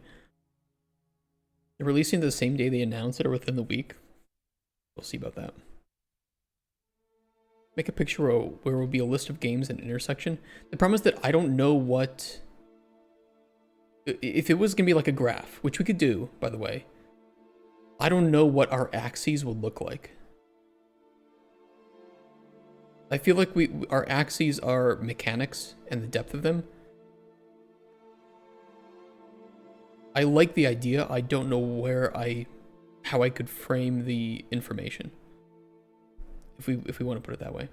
They're releasing the same day they announce it or within the week. We'll see about that. Make a picture where will be a list of games and intersection. The problem is that I don't know what... If it was going to be like a graph, which we could do, by the way, I don't know what our axes would look like. I feel like our axes are mechanics and the depth of them. I like the idea. I don't know how I could frame the information. If we want to put it that way.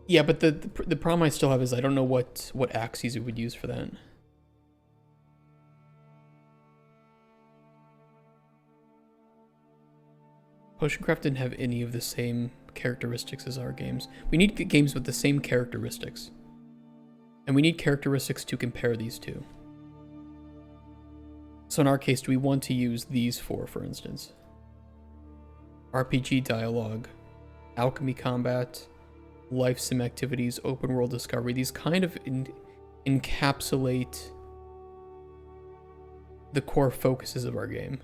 Yeah, but the problem I still have is I don't know what axes we would use for that. Potioncraft didn't have any of the same characteristics as our games. We need games with the same characteristics. And we need characteristics to compare these two. So in our case, do we want to use these four, for instance? RPG dialogue, alchemy combat, life sim activities, open world discovery. These kind of encapsulate the core focuses of our game.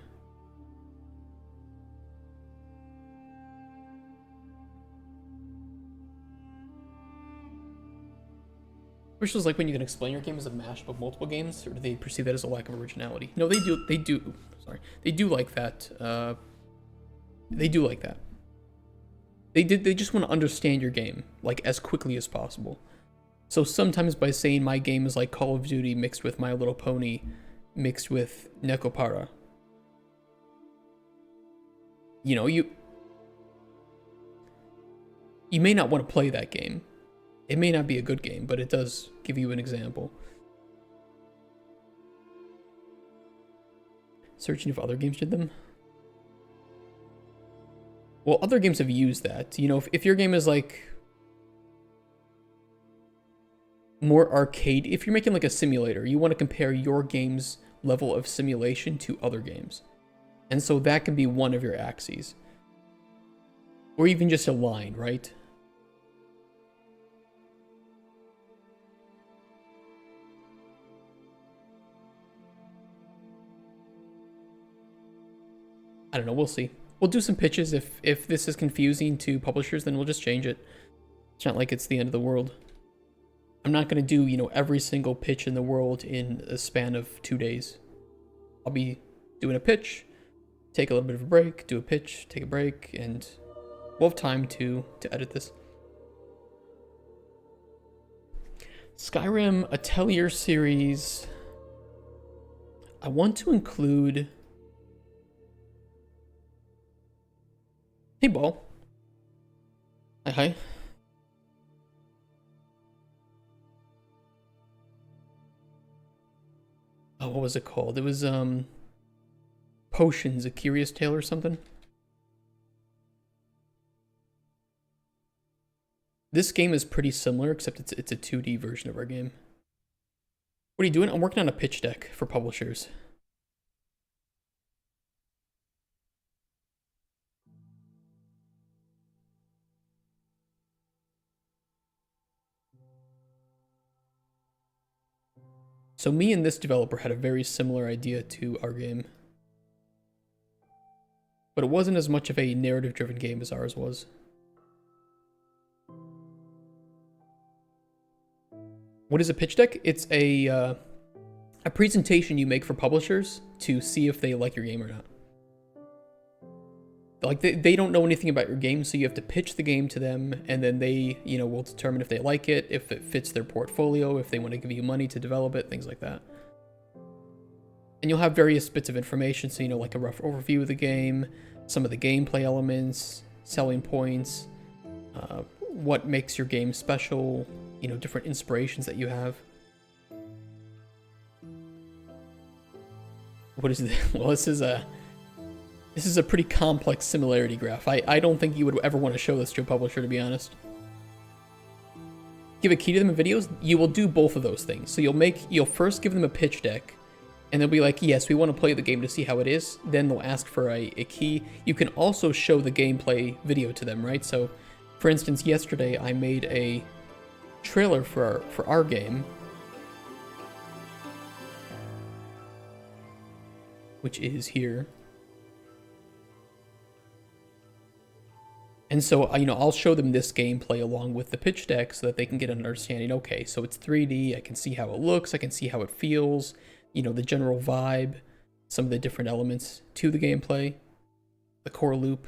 Which is like when you can explain your game as a mashup of multiple games, or do they perceive that as a lack of originality? No, they do. They do. Sorry, they do like that. They do like that. They just want to understand your game like as quickly as possible. So sometimes by saying my game is like Call of Duty mixed with My Little Pony, mixed with Nekopara, you know, you may not want to play that game. It may not be a good game, but it does give you an example. Searching if other games did them. Well, other games have used that. You know, if your game is like more arcade, if you're making like a simulator, you want to compare your game's level of simulation to other games. And so that can be one of your axes. Or even just a line, right? I don't know, we'll see. We'll do some pitches. If this is confusing to publishers, then we'll just change it. It's not like it's the end of the world. I'm not going to do, you know, every single pitch in the world in a span of 2 days. I'll be doing a pitch, take a little bit of a break, do a pitch, take a break, and we'll have time to edit this. Skyrim Atelier series. I want to include... Hey, Ball. Hi. Oh, what was it called? It was, Potions, A Curious Tale or something. This game is pretty similar, except it's a 2D version of our game. What are you doing? I'm working on a pitch deck for publishers. So me and this developer had a very similar idea to our game. But it wasn't as much of a narrative-driven game as ours was. What is a pitch deck? It's a presentation you make for publishers to see if they like your game or not. Like, they don't know anything about your game, so you have to pitch the game to them, and then they, you know, will determine if they like it, if it fits their portfolio, if they want to give you money to develop it, things like that. And you'll have various bits of information, so, you know, like a rough overview of the game, some of the gameplay elements, selling points, what makes your game special, you know, different inspirations that you have. What is this? Well, this is a pretty complex similarity graph. I don't think you would ever want to show this to a publisher, to be honest. give a key to them in videos, you will do both of those things. So you'll first give them a pitch deck, and they'll be like, yes, we want to play the game to see how it is. Then they'll ask for a key. You can also show the gameplay video to them, right? So, for instance, yesterday I made a trailer for our game, which is here. And so, I'll show them this gameplay along with the pitch deck so that they can get an understanding. Okay, so it's 3D. I can see how it looks. I can see how it feels. The general vibe, some of the different elements to the gameplay, the core loop.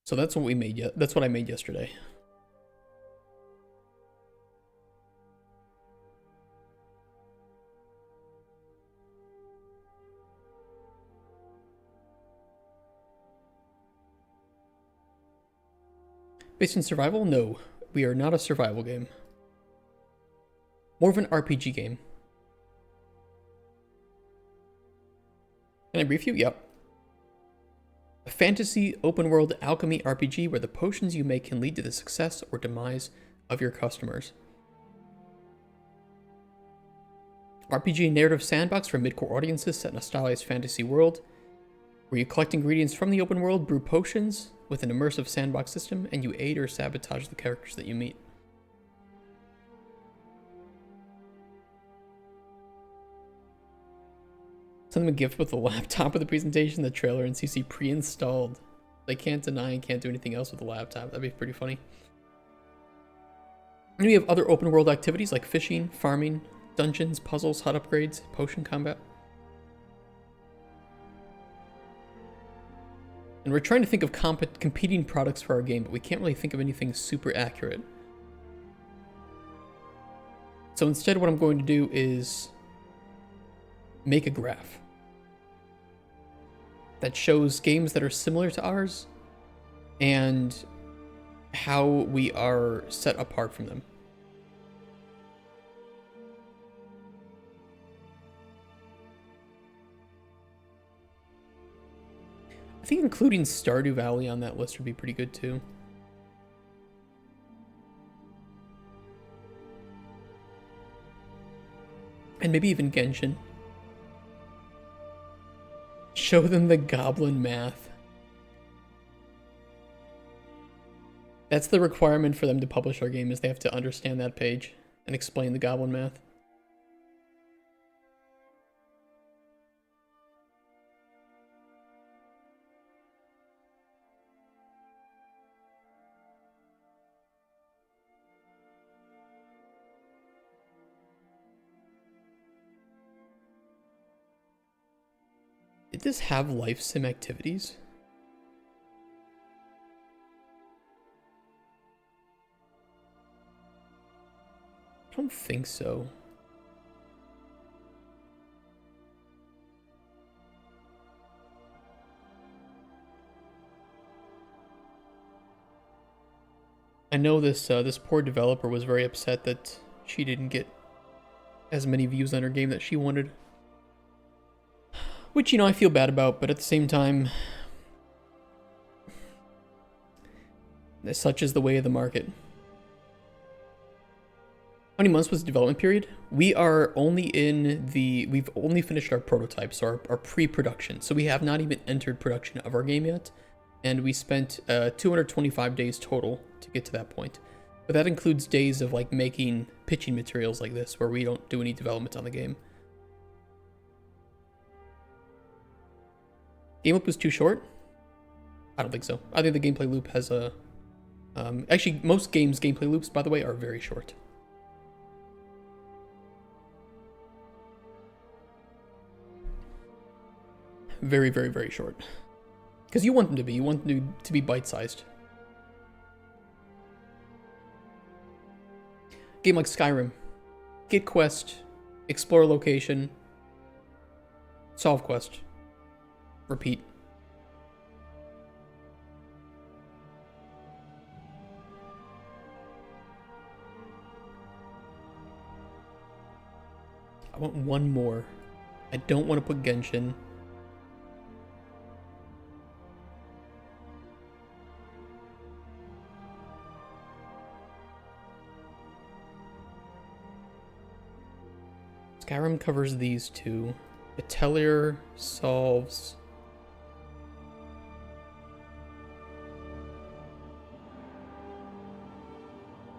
So that's what we made. That's what I made yesterday. Based in survival? No, we are not a survival game. More of an RPG game. Can I brief you? Yep. A fantasy open-world alchemy RPG where the potions you make can lead to the success or demise of your customers. RPG narrative sandbox for mid-core audiences set in a stylized fantasy world where you collect ingredients from the open world, brew potions with an immersive sandbox system, and you aid or sabotage the characters that you meet. Send them a gift with the laptop of the presentation, the trailer, and CC pre-installed. They can't deny and can't do anything else with the laptop. That'd be pretty funny. And we have other open world activities like fishing, farming, dungeons, puzzles, hut upgrades, potion combat. And we're trying to think of competing products for our game, but we can't really think of anything super accurate. So instead what I'm going to do is make a graph that shows games that are similar to ours and how we are set apart from them. I think including Stardew Valley on that list would be pretty good too. And maybe even Genshin. Show them the goblin math. That's the requirement for them to publish our game, is they have to understand that page and explain the goblin math. Did this have life sim activities? I don't think so. I know this poor developer was very upset that she didn't get as many views on her game that she wanted. Which, I feel bad about, but at the same time, such is the way of the market. How many months was the development period? We've only finished our prototype, so our pre-production. So we have not even entered production of our game yet. And we spent 225 days total to get to that point. But that includes days of making pitching materials like this, where we don't do any development on the game. Game loop was too short? I don't think so. I think the gameplay loop has a... actually, most games' gameplay loops, by the way, are very short. Very, very, very short. Because you want them to be. You want them to be bite-sized. Game like Skyrim. Get quest, explore location, solve quest. Repeat. I want one more I don't want to put Genshin. Skyrim covers these two. Atelier solves...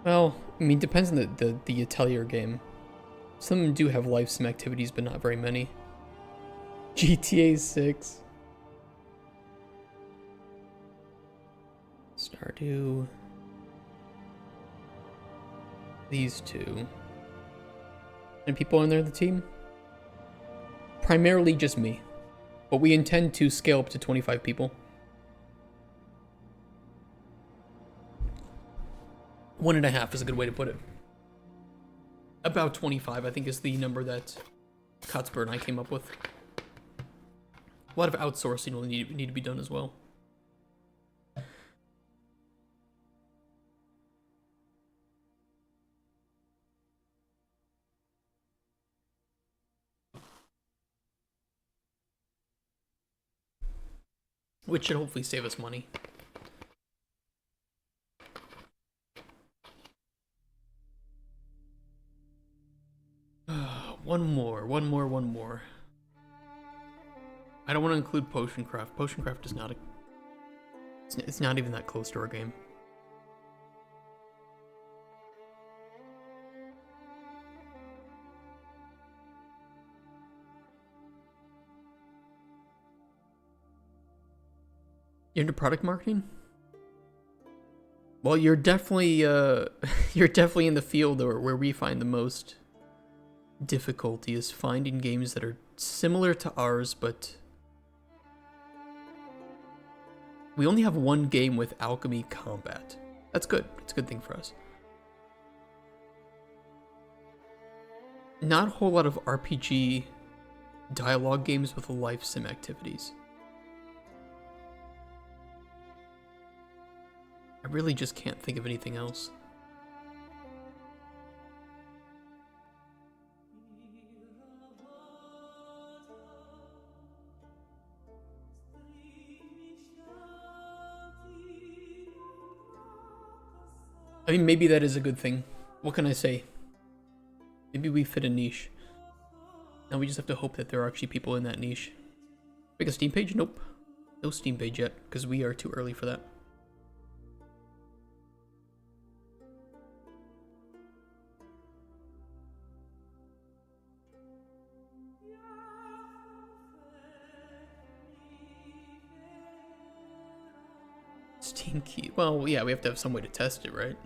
Well, I mean, depends on the Atelier game. Some of them do have life sim activities, but not very many. GTA 6. Stardew. These two. And people on there, the team? Primarily just me. But we intend to scale up to 25 people. 1.5 is a good way to put it. About 25, I think, is the number that Kotzber and I came up with. A lot of outsourcing will need to be done as well. Which should hopefully save us money. One more. I don't want to include Potion Craft. Potion Craft is not a... It's not even that close to our game. You're into product marketing? Well, you're definitely you're definitely in the field where we find the most difficulty is finding games that are similar to ours, but we only have one game with alchemy combat. That's good. It's a good thing for us. Not a whole lot of RPG dialogue games with life sim activities. I really just can't think of anything else. I mean, maybe that is a good thing. What can I say? Maybe we fit a niche. Now we just have to hope that there are actually people in that niche. Make a Steam page? Nope. No Steam page yet, because we are too early for that. Steam key. Well, yeah, we have to have some way to test it, right?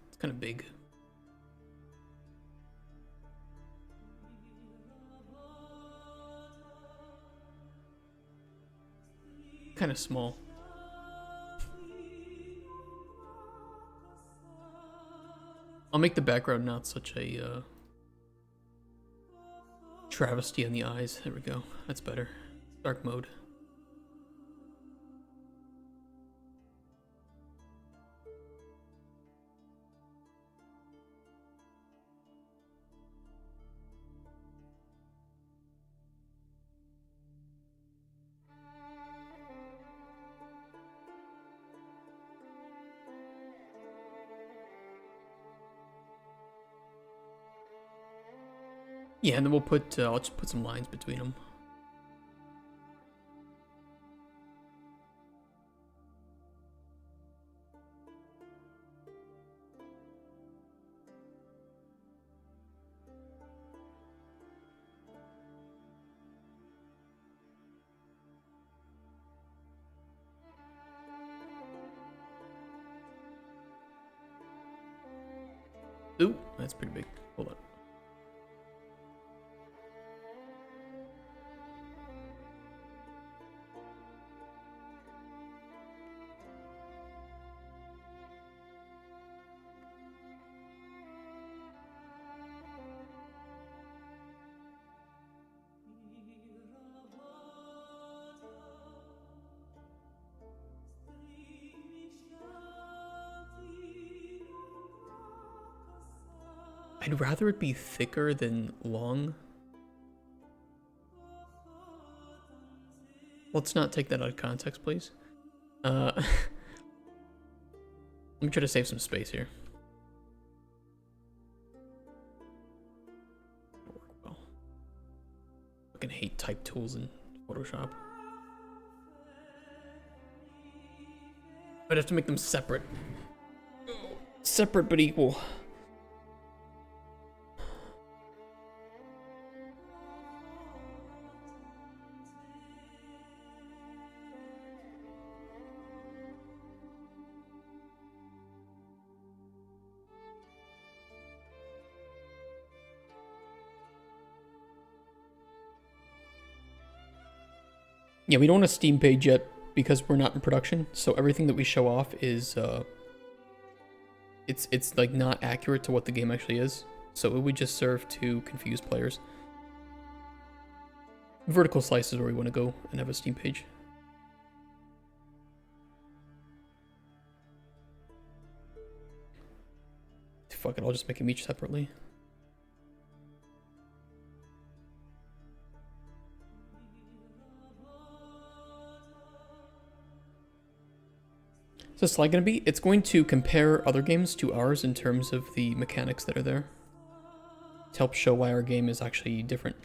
It's kind of big. Kind of small. I'll make the background not such a travesty on the eyes. There we go. That's better. Dark mode. Yeah, and then we'll put, I'll just put some lines between them. Ooh, that's pretty big. Hold on. I'd rather it be thicker than long. Let's not take that out of context, please. Let me try to save some space here. Well, fucking hate type tools in Photoshop. I'd have to make them separate. Separate but equal. Yeah, we don't want a Steam page yet because we're not in production, so everything that we show off is it's like not accurate to what the game actually is. So it would just serve to confuse players. Vertical slice is where we want to go and have a Steam page. Fuck it, I'll just make them each separately. So slide gonna be? It's going to compare other games to ours in terms of the mechanics that are there, to help show why our game is actually different.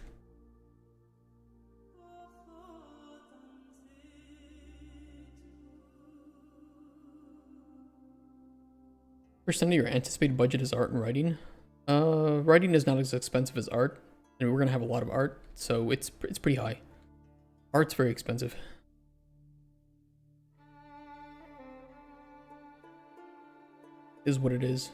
Percent of your anticipated budget is art and writing. Writing is not as expensive as art, and we're gonna have a lot of art, so it's pretty high. Art's very expensive. Is what it is.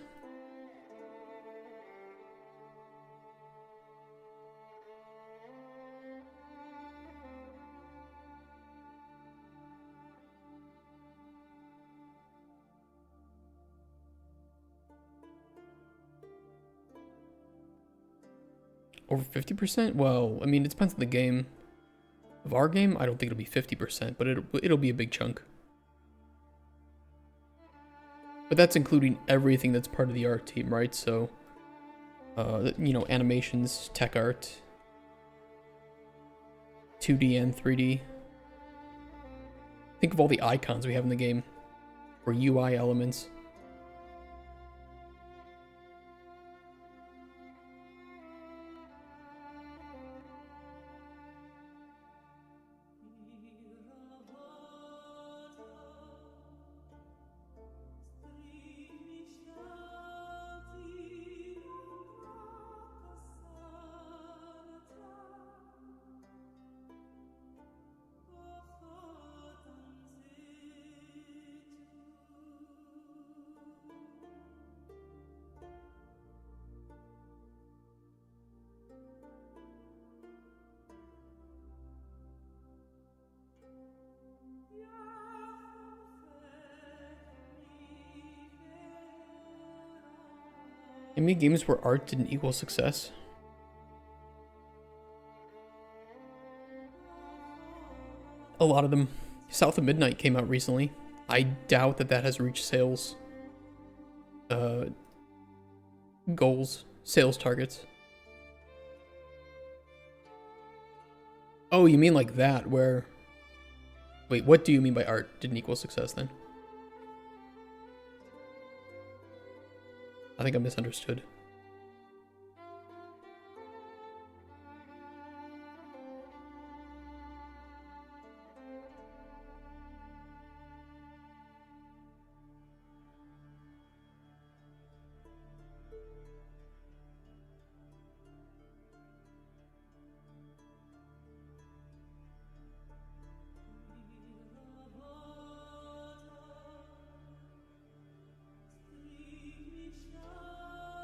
Over 50%? Well, I mean, it depends on the game. Of our game, I don't think it'll be 50%, but it'll be a big chunk. But that's including everything that's part of the art team, right? So, you know, animations, tech art, 2D and 3D. Think of all the icons we have in the game, or UI elements. Any games where art didn't equal success? A lot of them. South of Midnight came out recently. I doubt that that has reached sales goals, sales targets. Oh, you mean like that, where... Wait, what do you mean by art didn't equal success then? I think I misunderstood.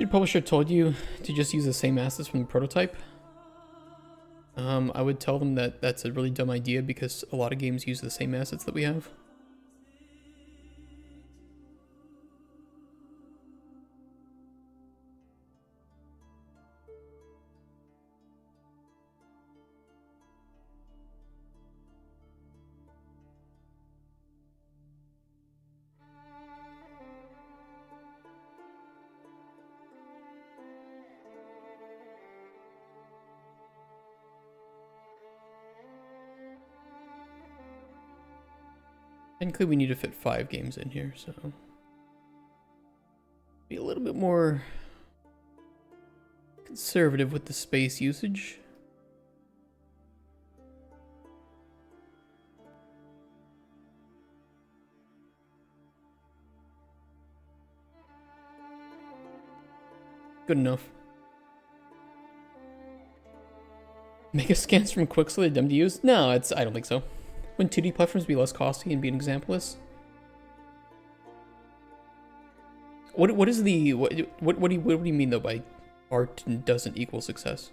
Your publisher told you to just use the same assets from the prototype. I would tell them that that's a really dumb idea because a lot of games use the same assets that we have. Technically, we need to fit 5 games in here, so be a little bit more conservative with the space usage. Good enough. Mega scans from Quick so they're dumb to use? No, I don't think so. Wouldn't 2D platforms be less costly and be an example of this? What is the what do you mean though by art doesn't equal success?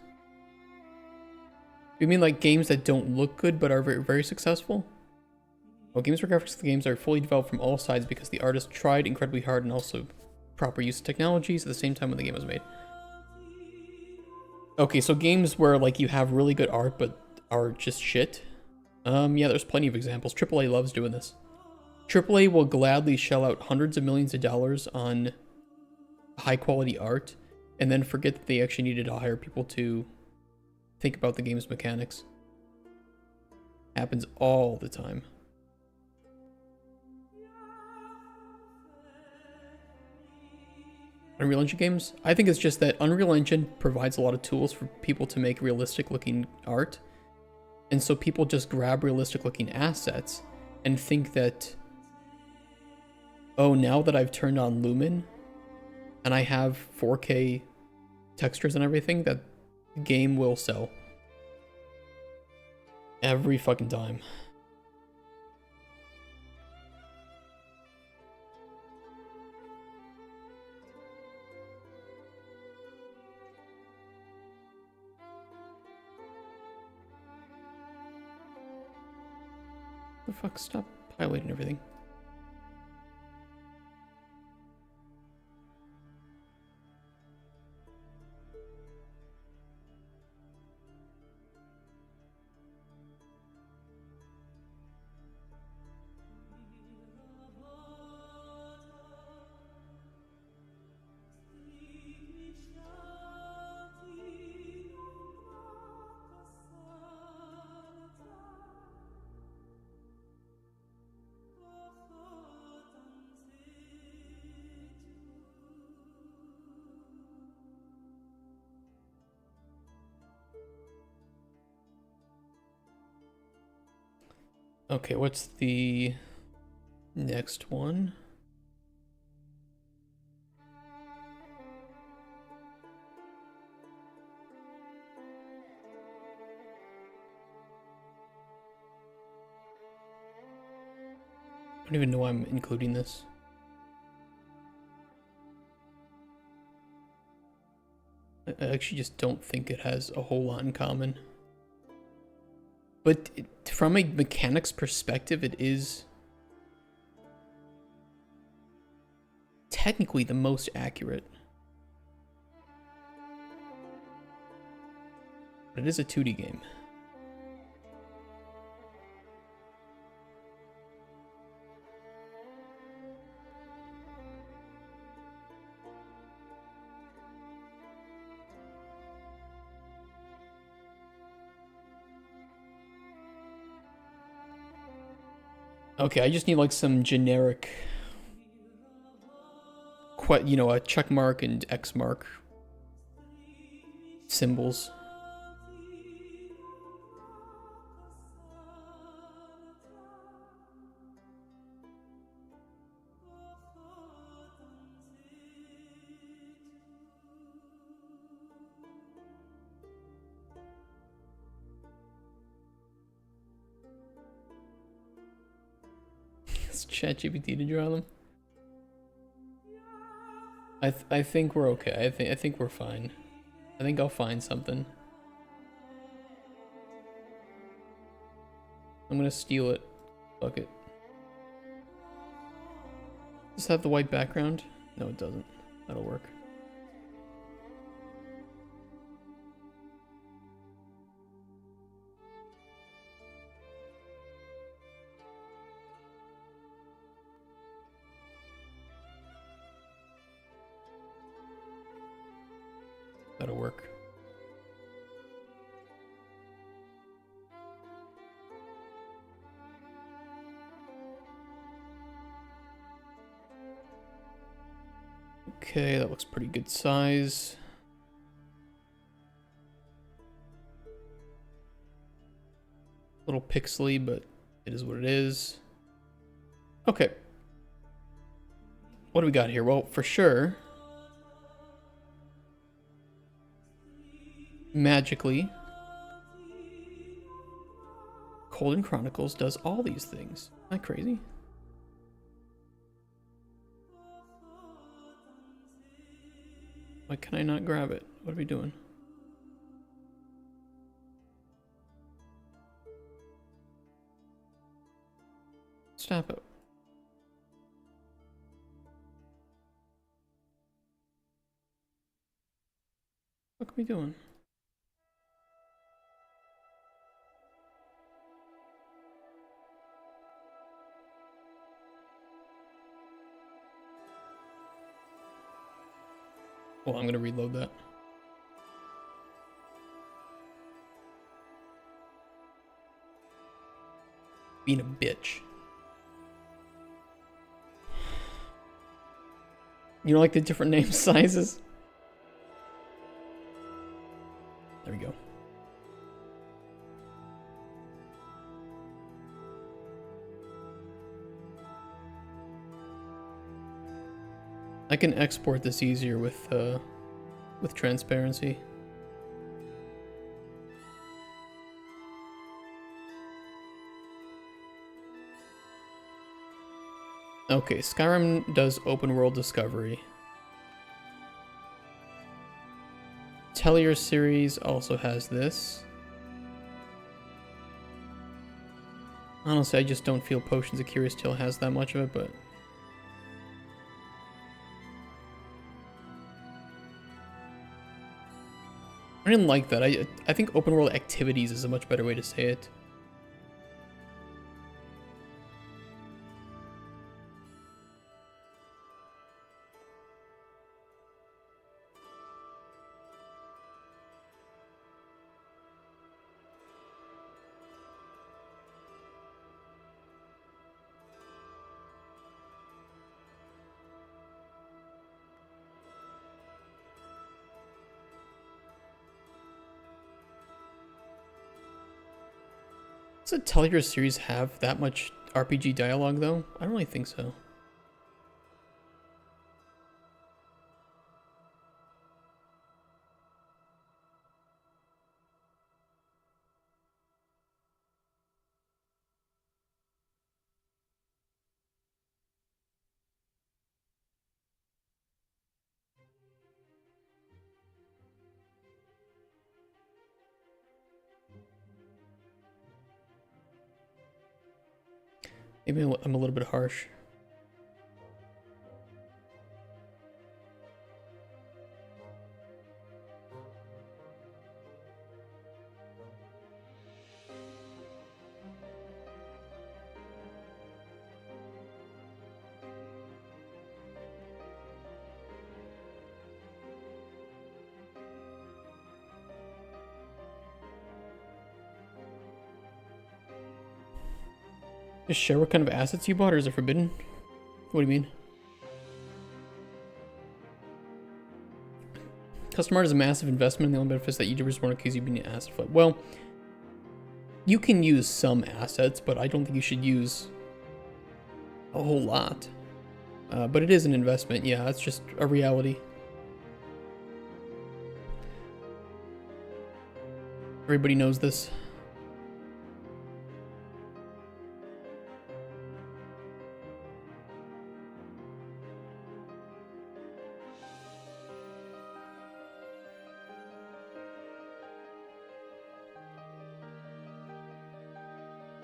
You mean like games that don't look good but are very, very successful? Well, games where graphics of the games are fully developed from all sides because the artist tried incredibly hard and also proper use of technologies at the same time when the game was made. Okay, so games where like you have really good art but are just shit. Yeah, there's plenty of examples. AAA loves doing this. AAA will gladly shell out hundreds of millions of dollars on high quality art and then forget that they actually needed to hire people to think about the game's mechanics. Happens all the time. Unreal Engine games? I think it's just that Unreal Engine provides a lot of tools for people to make realistic looking art. And so people just grab realistic looking assets and think that, oh, now that I've turned on Lumen and I have 4K textures and everything, that the game will sell. Every fucking time. The fuck, stop highlighting everything. Okay, what's the next one? I don't even know why I'm including this. I actually just don't think it has a whole lot in common. But from a mechanics perspective, it is technically the most accurate. But it is a 2D game. Okay, I just need like some generic, you know, a check mark and X mark symbols. It's ChatGPT to draw them. I think we're okay. I think we're fine. I think I'll find something. I'm gonna steal it. Fuck it. Does this have the white background? No, it doesn't. That'll work. That'll work. Okay, that looks pretty good size. A little pixely, but it is what it is. Okay. What do we got here? Well, for sure, magically, Cauldron Chronicles does all these things. Isn't that crazy? Why can I not grab it? What are we doing? Stop it. What are we doing? Well, I'm gonna reload that. Being a bitch. You know, like the different name sizes? There we go. I can export this easier with transparency. Okay, Skyrim does open world discovery. Tellier series also has this. Honestly, I just don't feel Potions of Curious Tale has that much of it, but I didn't like that. I think open world activities is a much better way to say it. Does the Tellier series have that much RPG dialogue, though? I don't really think so. Maybe I'm a little bit harsh. Just share what kind of assets you bought, or is it forbidden? What do you mean? Custom art is a massive investment, and the only benefits that YouTubers want to cause you being an asset flip. Well, you can use some assets, but I don't think you should use a whole lot. But it is an investment, yeah, it's just a reality. Everybody knows this.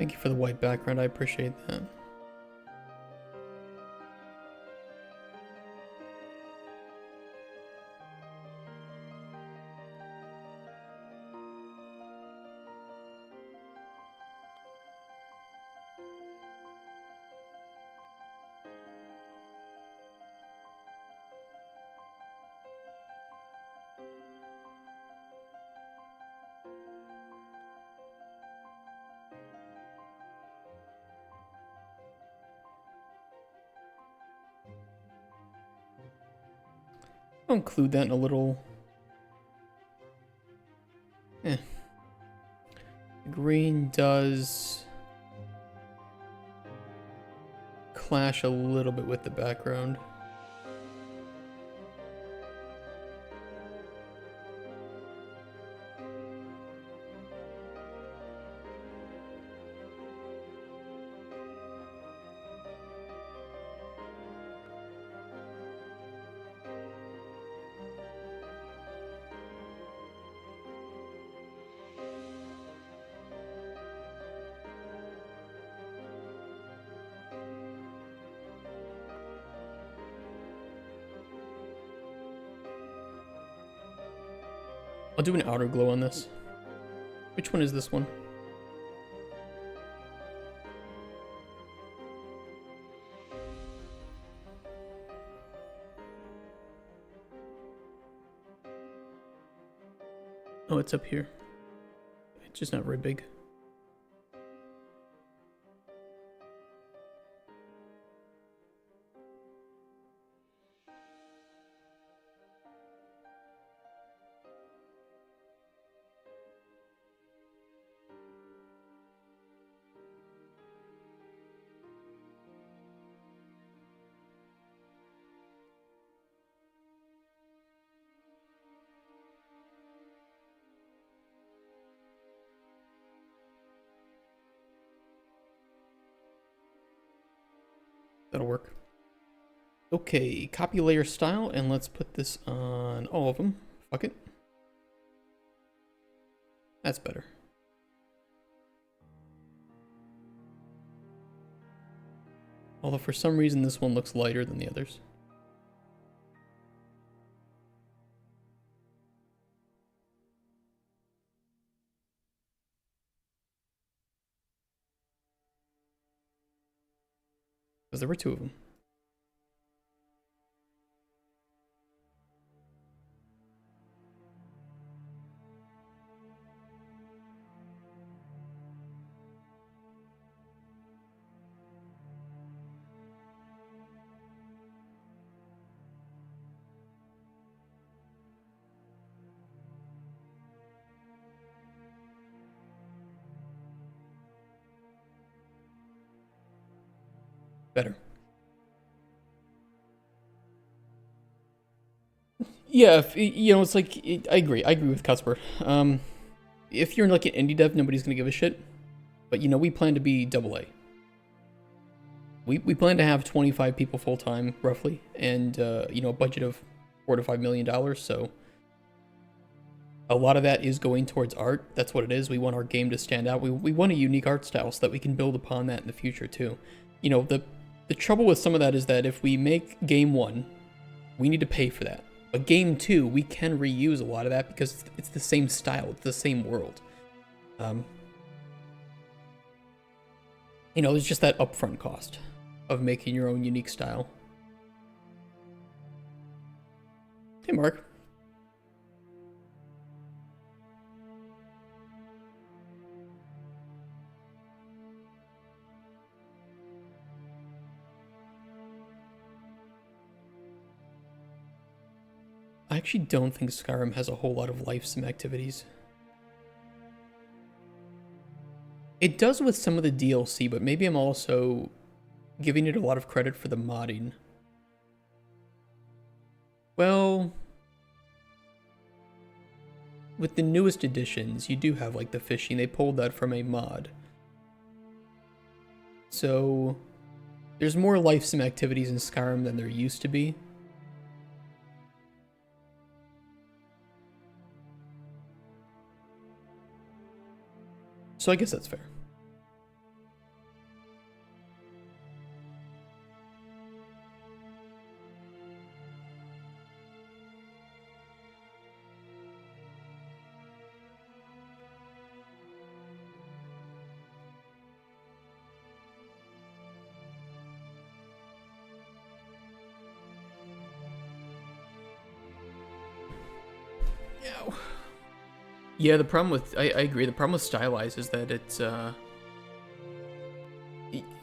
Thank you for the white background. I appreciate that. I'll include that in a little... Green does clash a little bit with the background. I'll do an outer glow on this. Which one is this one? Oh, it's up here. It's just not very big. That'll work. Okay, copy layer style, and let's put this on all of them. Fuck it. That's better. Although for some reason this one looks lighter than the others. Because there were two of them. Better. Yeah, you know, it's like, I agree with Cuthbert. If you're like an indie dev, nobody's gonna give a shit. But you know, we plan to be AA. We plan to have 25 people full time, roughly, and you know, a budget of $4 to $5 million. So a lot of that is going towards art. That's what it is. We want our game to stand out. We want a unique art style so that we can build upon that in the future too. You know, the trouble with some of that is that if we make game 1, we need to pay for that. But game 2, we can reuse a lot of that because it's the same style, it's the same world. You know, there's just that upfront cost of making your own unique style. Hey, Mark. I actually don't think Skyrim has a whole lot of life sim activities. It does with some of the DLC, but maybe I'm also giving it a lot of credit for the modding. Well, with the newest editions, you do have like the fishing. They pulled that from a mod. So there's more life sim activities in Skyrim than there used to be. So I guess that's fair. Ow. Yeah, the problem with I agree. The problem with stylized is that it's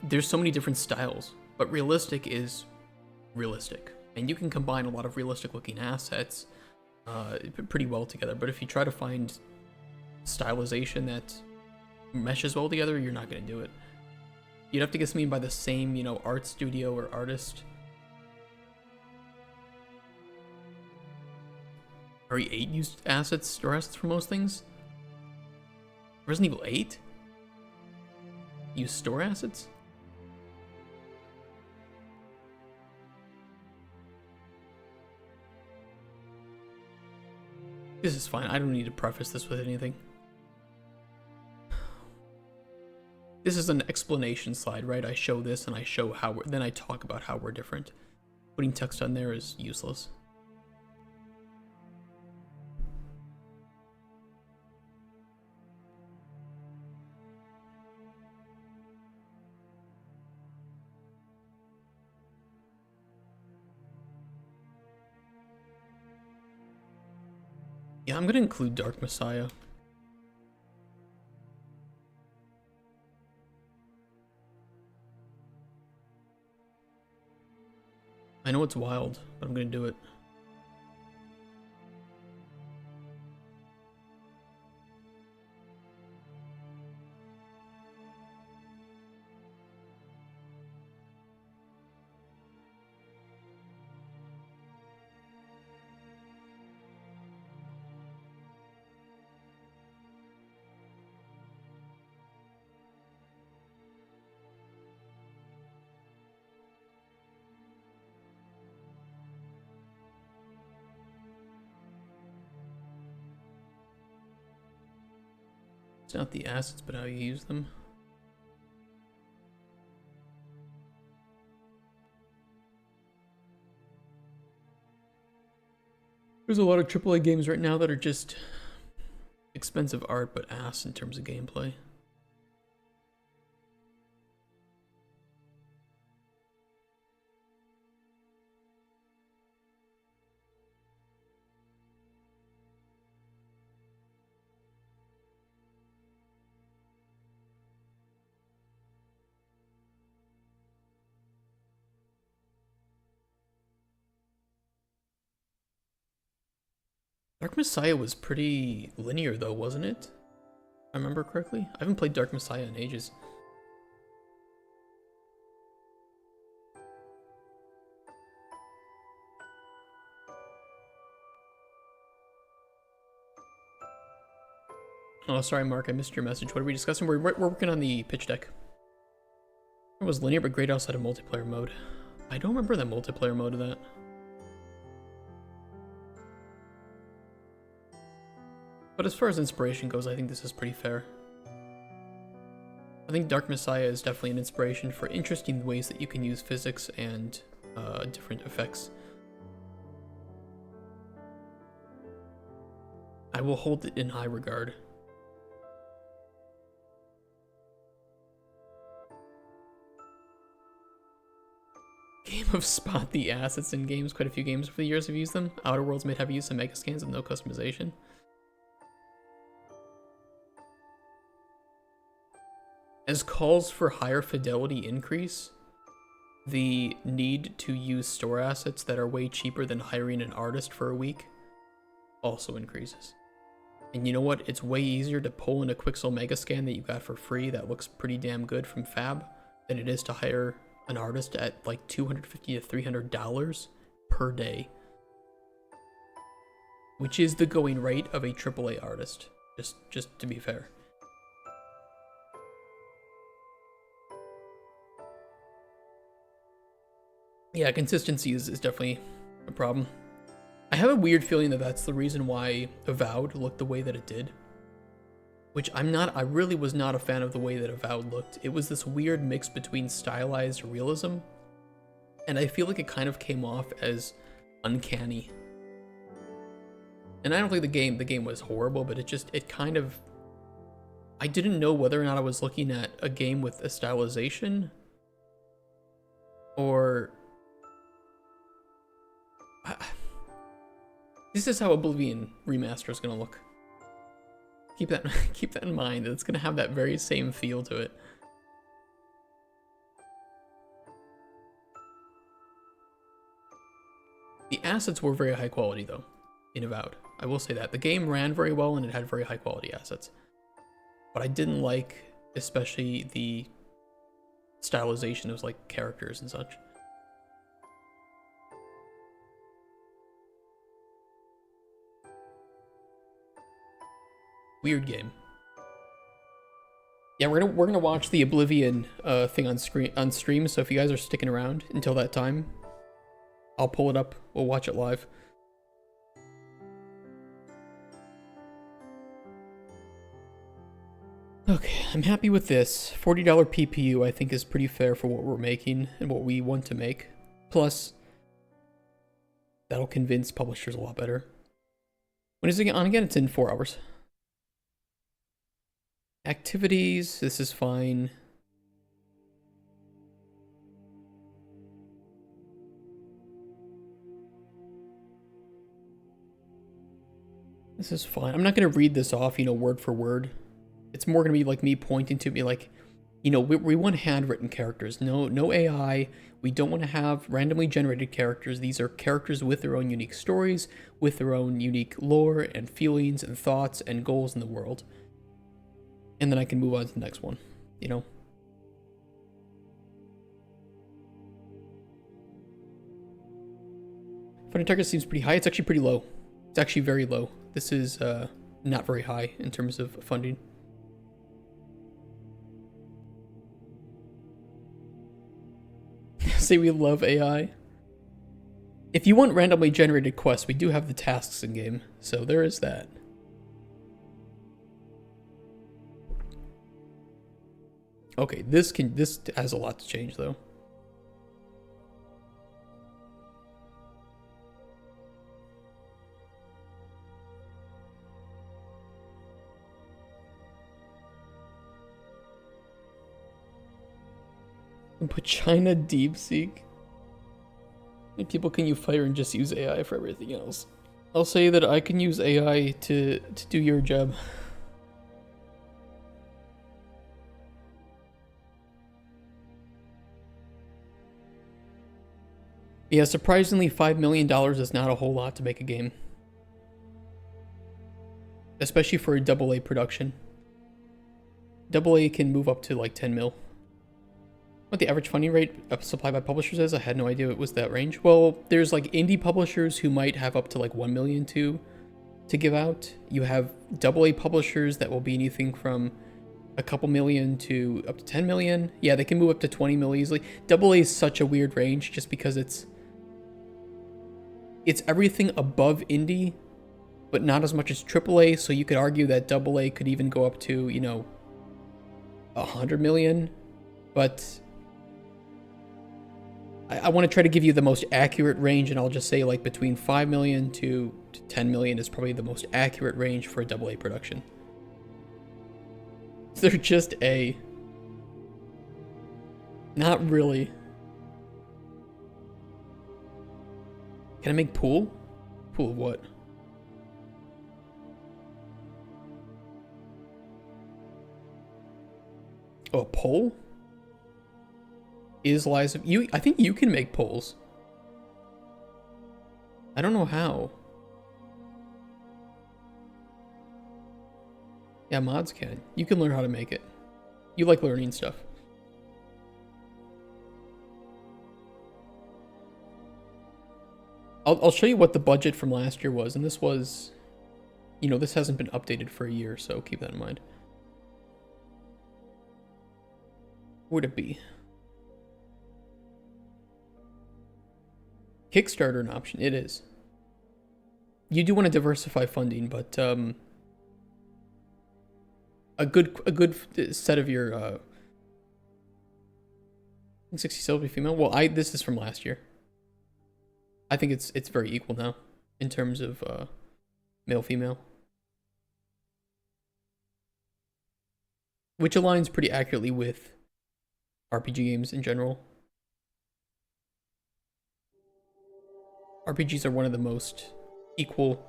there's so many different styles, but realistic is realistic, and you can combine a lot of realistic looking assets pretty well together. But if you try to find stylization that meshes well together, you're not going to do it. You'd have to get something by the same, you know, art studio or artist. RE 8 used assets or assets for most things. Resident Evil 8 used store assets. This is fine. I don't need to preface this with anything. This is an explanation slide, right? I show this and I show how then I talk about how we're different. Putting text on there is useless. Yeah, I'm gonna include Dark Messiah. I know it's wild, but I'm gonna do it. It's not the assets, but how you use them. There's a lot of AAA games right now that are just expensive art, but ass in terms of gameplay. Dark Messiah was pretty linear though, wasn't it? If I remember correctly. I haven't played Dark Messiah in ages. Oh, sorry, Mark, I missed your message. What are we discussing? We're working on the pitch deck. It was linear, but great outside of multiplayer mode. I don't remember the multiplayer mode of that. But as far as inspiration goes, I think this is pretty fair. I think Dark Messiah is definitely an inspiration for interesting ways that you can use physics and different effects. I will hold it in high regard. Game of spot the assets in games. Quite a few games over the years have used them. Outer Worlds made heavy use of mega scans with no customization. As calls for higher fidelity increase, the need to use store assets that are way cheaper than hiring an artist for a week also increases. And you know what? It's way easier to pull in a Quixel Megascan that you got for free that looks pretty damn good from Fab than it is to hire an artist at like $250 to $300 per day, which is the going rate of a AAA artist, just to be fair. Yeah, consistency is definitely a problem. I have a weird feeling that that's the reason why Avowed looked the way that it did. Which I really was not a fan of the way that Avowed looked. It was this weird mix between stylized realism, and I feel like it kind of came off as uncanny. And I don't think the game was horrible, but it kind of... I didn't know whether or not I was looking at a game with a stylization, or... This is how Oblivion Remaster is gonna look. Keep that keep that in mind. It's gonna have that very same feel to it. The assets were very high quality though, in Avowed. I will say that. The game ran very well and it had very high quality assets. But I didn't like, especially the stylization of like characters and such. Weird game. Yeah, we're gonna watch the Oblivion thing on stream. So if you guys are sticking around until that time, I'll pull it up. We'll watch it live. Okay, I'm happy with this. $40 PPU I think is pretty fair for what we're making and what we want to make. Plus, that'll convince publishers a lot better. When is it on again? It's in 4 hours. Activities, this is fine. This is fine. I'm not going to read this off, you know, word for word. It's more going to be like me pointing to me like, you know, we want handwritten characters. No AI. We don't want to have randomly generated characters. These are characters with their own unique stories, with their own unique lore and feelings and thoughts and goals in the world. And then I can move on to the next one, you know? Funding target seems pretty high. It's actually pretty low. It's actually very low. This is not very high in terms of funding. Say we love AI. If you want randomly generated quests, we do have the tasks in game, so there is that. Okay, this has a lot to change though. Put China DeepSeek. And people can use Fire and just use AI for everything else. I'll say that I can use AI to do your job. Yeah, surprisingly, $5 million is not a whole lot to make a game. Especially for a AA production. AA can move up to like 10 mil. What the average funding rate supplied by publishers is? I had no idea it was that range. Well, there's like indie publishers who might have up to like 1 million to give out. You have AA publishers that will be anything from a couple million to up to 10 million. Yeah, they can move up to 20 mil easily. AA is such a weird range just because it's everything above indie, but not as much as AAA. So you could argue that AA could even go up to, you know, 100 million, but I want to try to give you the most accurate range, and I'll just say like between 5 million to 10 million is probably the most accurate range for a AA production. They're just A. Not really. Can I make pool? Pool of what? Oh, a poll? Is lies of you? I think you can make polls. I don't know how. Yeah, mods can. You can learn how to make it. You like learning stuff. I'll show you what the budget from last year was, and this was, you know, this hasn't been updated for a year, so keep that in mind. What would it be? Kickstarter an option? It is. You do want to diversify funding, but a good set of your 67 female. Well, this is from last year. I think it's very equal now in terms of male female, which aligns pretty accurately with RPG games in general. RPGs are one of the most equal.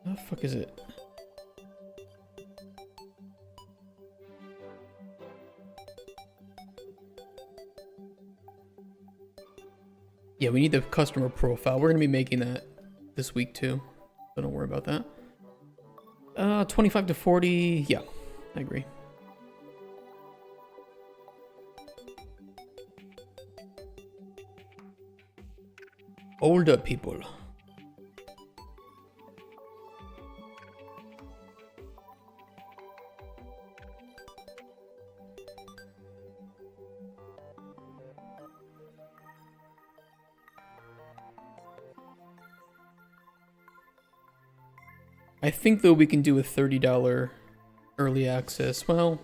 How the fuck is it? Yeah, we need the customer profile. We're gonna be making that this week too, so don't worry about that. 25 to 40. Yeah, I agree. Older people. I think though we can do a $30 early access. Well,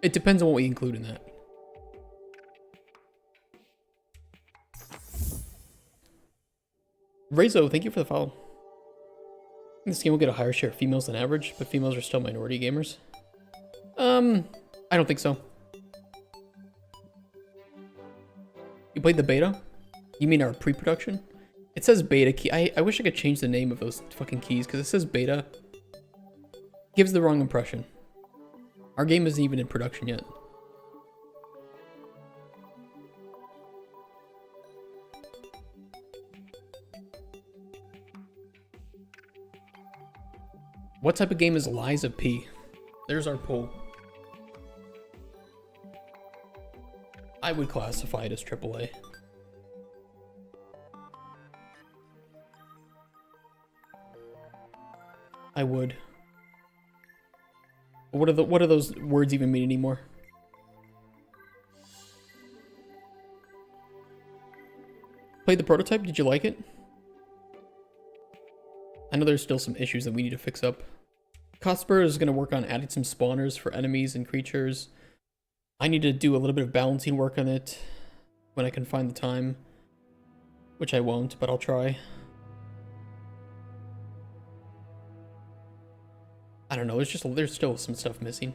it depends on what we include in that. Rezo, thank you for the follow. This game will get a higher share of females than average, but females are still minority gamers. I don't think so. You played the beta? You mean our pre-production? It says beta key. I wish I could change the name of those fucking keys, because it says beta. Gives the wrong impression. Our game isn't even in production yet. What type of game is Lies of P? There's our poll. I would classify it as AAA. I would. What do those words even mean anymore? Played the prototype? Did you like it? I know there's still some issues that we need to fix up. Cosper is going to work on adding some spawners for enemies and creatures. I need to do a little bit of balancing work on it when I can find the time. Which I won't, but I'll try. I don't know, there's still some stuff missing.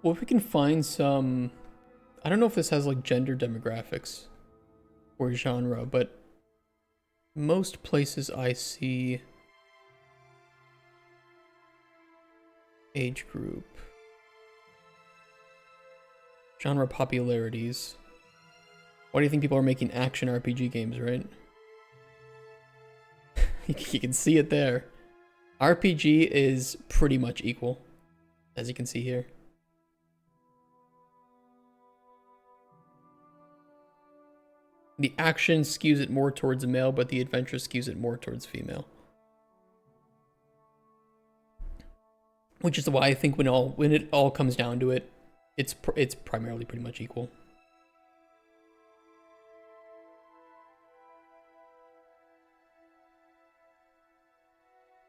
Well, if we can find some... I don't know if this has like gender demographics or genre, but most places I see age group, genre popularities. Why do you think people are making action RPG games, right? You can see it there. RPG is pretty much equal, as you can see here. The action skews it more towards a male, but the adventure skews it more towards female. Which is why I think when it all comes down to it, it's primarily pretty much equal.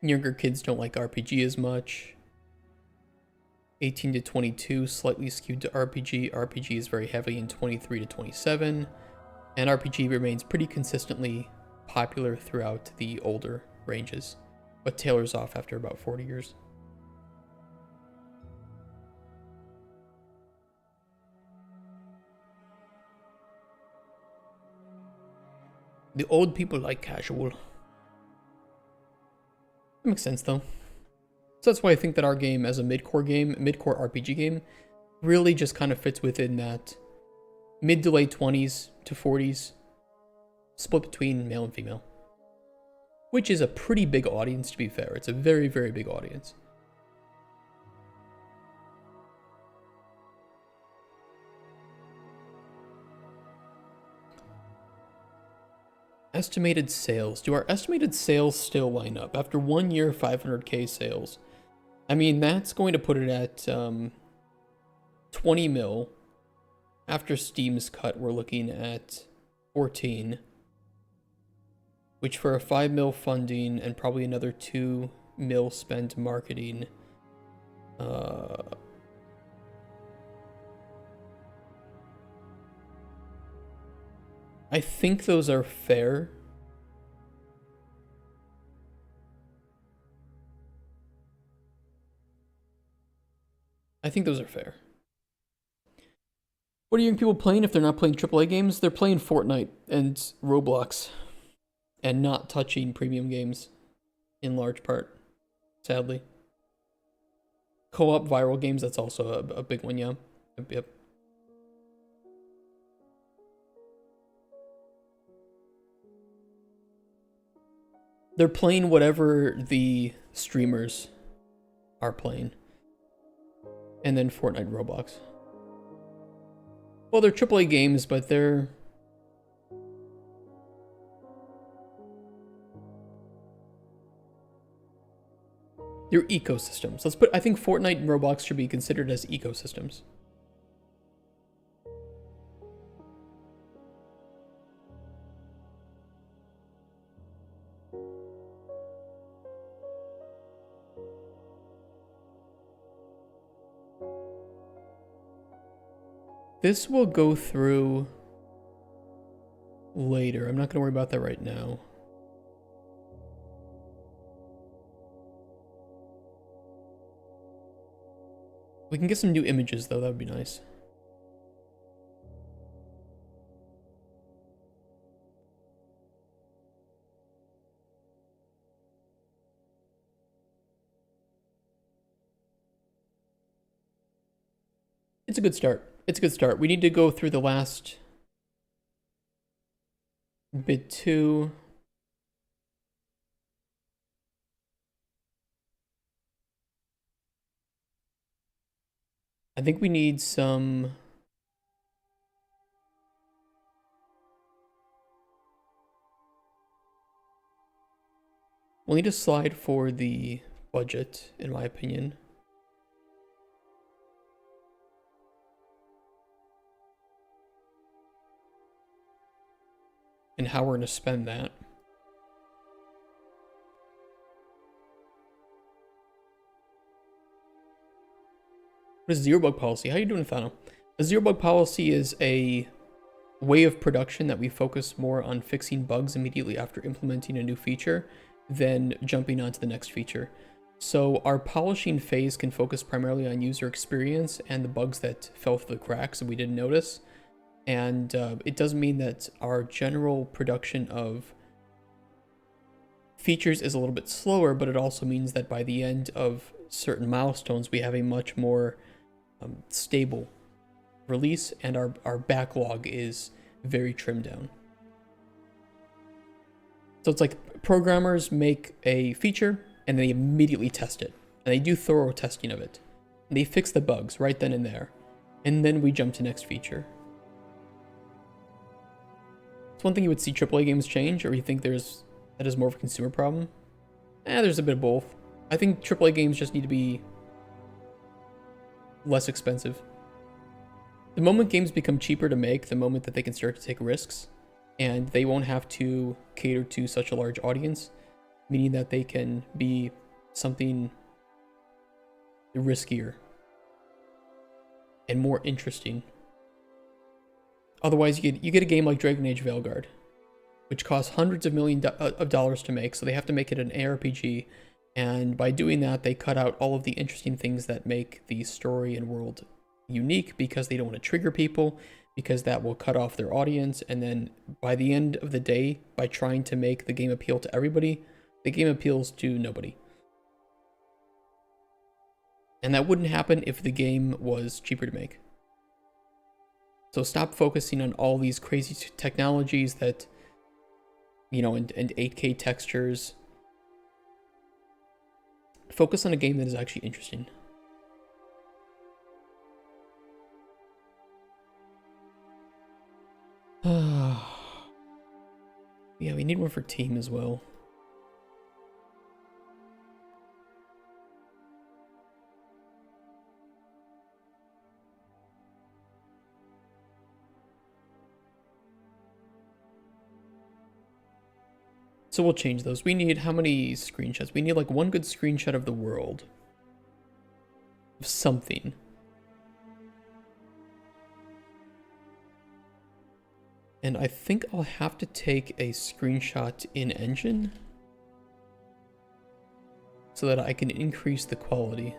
Younger kids don't like RPG as much. 18 to 22, slightly skewed to RPG. RPG is very heavy in 23 to 27. And RPG remains pretty consistently popular throughout the older ranges, but tailors off after about 40 years. The old people like casual. That makes sense though. So that's why I think that our game as a mid-core RPG game, really just kind of fits within that mid to late 20s to 40s, split between male and female. Which is a pretty big audience, to be fair. It's a very, very big audience. Estimated sales. Do our estimated sales still line up? After 1 year, 500k sales. I mean, that's going to put it at 20 mil. After Steam's cut, we're looking at 14. Which for a 5 mil funding and probably another 2 mil spent marketing I think those are fair. I think those are fair. What are young people playing if they're not playing AAA games? They're playing Fortnite and Roblox and not touching premium games in large part, sadly. Co-op viral games, that's also a big one, yeah. Yep. They're playing whatever the streamers are playing. And then Fortnite and Roblox. Well, they're AAA games, but they're ecosystems. I think Fortnite and Roblox should be considered as ecosystems. This will go through later. I'm not going to worry about that right now. We can get some new images, though. That would be nice. It's a good start. It's a good start. We need to go through the last bit too. I think we need some... We'll need a slide for the budget, in my opinion. And how we're going to spend that. What is zero bug policy? How are you doing, Thano? A zero bug policy is a way of production that we focus more on fixing bugs immediately after implementing a new feature than jumping onto the next feature. So our polishing phase can focus primarily on user experience and the bugs that fell through the cracks that we didn't notice. And it does mean that our general production of features is a little bit slower, but it also means that by the end of certain milestones, we have a much more stable release, and our backlog is very trimmed down. So it's like programmers make a feature and they immediately test it, and they do thorough testing of it. And they fix the bugs right then and there, and then we jump to next feature. It's one thing you would see AAA games change, or you think that is more of a consumer problem. There's a bit of both. I think AAA games just need to be less expensive. The moment games become cheaper to make, the moment that they can start to take risks, and they won't have to cater to such a large audience, meaning that they can be something riskier and more interesting. Otherwise, you get a game like Dragon Age Veilguard, which costs hundreds of millions of dollars to make, so they have to make it an ARPG, and by doing that, they cut out all of the interesting things that make the story and world unique, because they don't want to trigger people, because that will cut off their audience, and then by the end of the day, by trying to make the game appeal to everybody, the game appeals to nobody. And that wouldn't happen if the game was cheaper to make. So stop focusing on all these crazy technologies that, you know, and 8K textures. Focus on a game that is actually interesting. Yeah, we need one for team as well. So we'll change those. We need how many screenshots? We need like one good screenshot of the world. of something. And I think I'll have to take a screenshot in engine so that I can increase the quality.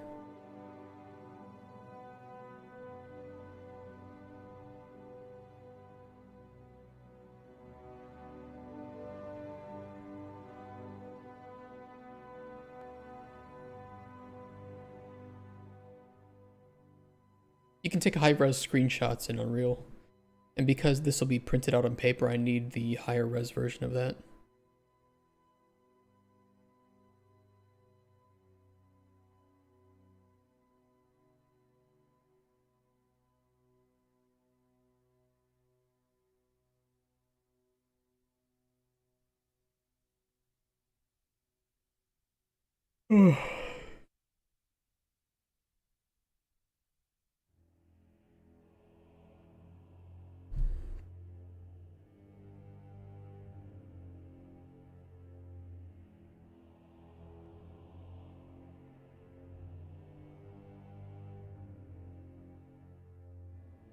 You can take high-res screenshots in Unreal. And because this will be printed out on paper, I need the higher res version of that.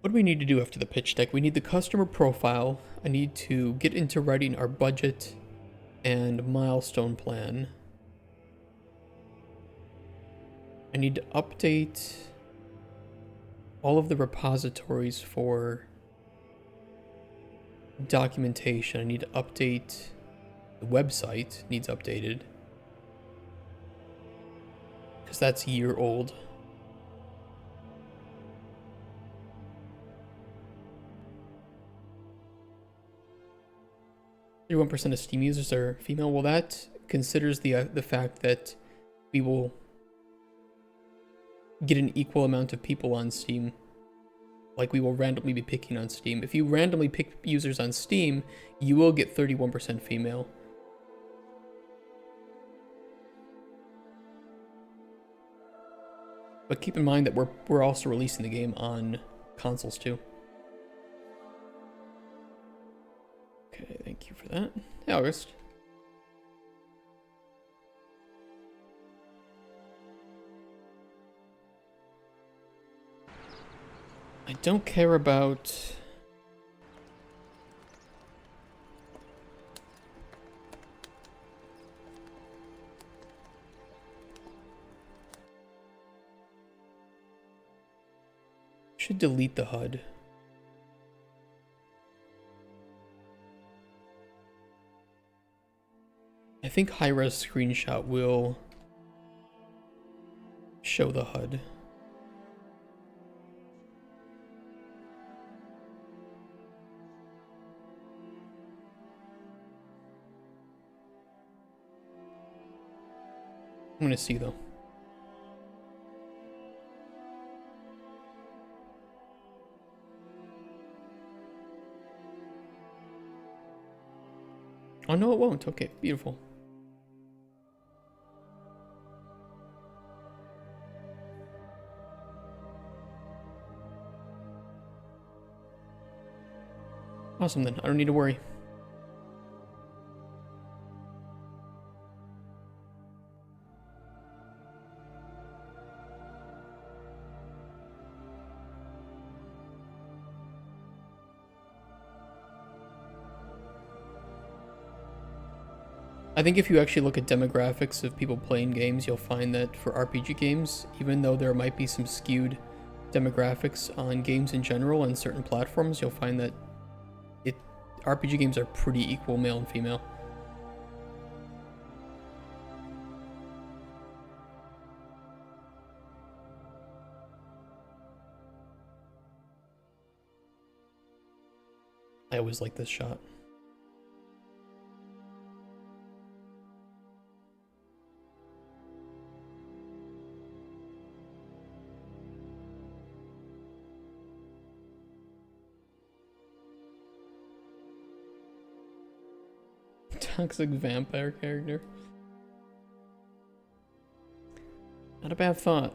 What do we need to do after the pitch deck? We need the customer profile. I need to get into writing our budget and milestone plan. I need to update all of the repositories for documentation. I need to update the website, needs updated. Because that's a year old. 31% of Steam users are female. Well, that considers the fact that we will get an equal amount of people on Steam. Like, we will randomly be picking on Steam. If you randomly pick users on Steam, you will get 31% female. But keep in mind that we're also releasing the game on consoles too. Okay, thank you for that. Hey, August. I don't care about... Should delete the HUD. I think high-res screenshot will show the HUD. I'm gonna see though. Oh no, it won't. Okay, beautiful. Awesome then, I don't need to worry. I think if you actually look at demographics of people playing games, you'll find that for RPG games, even though there might be some skewed demographics on games in general and certain platforms, you'll find that RPG games are pretty equal male and female. I always like this shot. Toxic vampire character. Not a bad thought.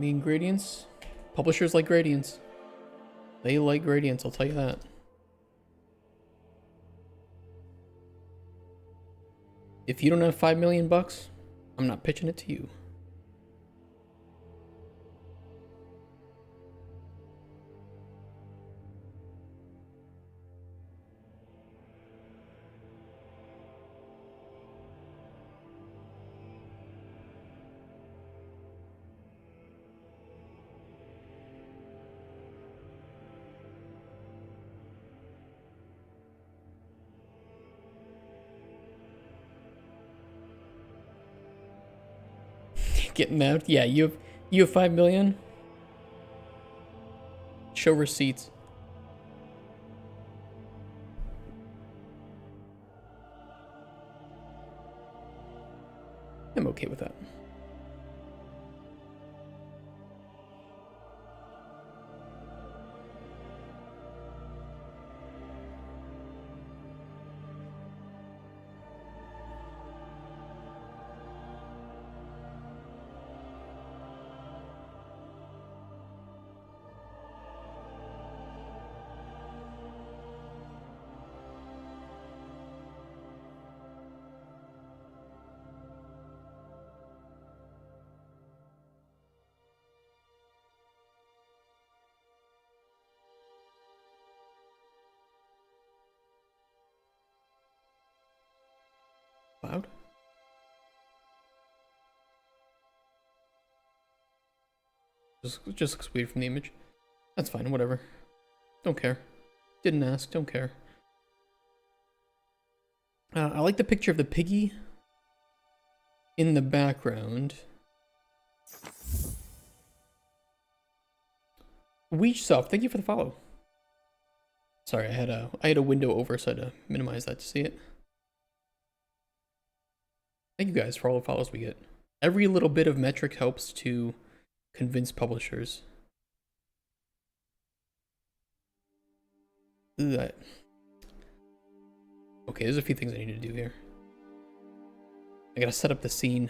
The ingredients? Publishers like gradients. They like gradients, I'll tell you that. If you don't have $5 million bucks, I'm not pitching it to you. Getting that? Yeah, you have 5 million. Show receipts. I'm okay with that. Loud? Just looks weird from the image. That's fine, whatever. Don't care. Didn't ask, don't care. I like the picture of the piggy in the background. Weechsoft, thank you for the follow. Sorry, I had a window over, so I had to minimize that to see it. Thank you guys for all the follows we get. Every little bit of metric helps to convince publishers. Ugh. Okay, there's a few things I need to do here. I gotta set up the scene.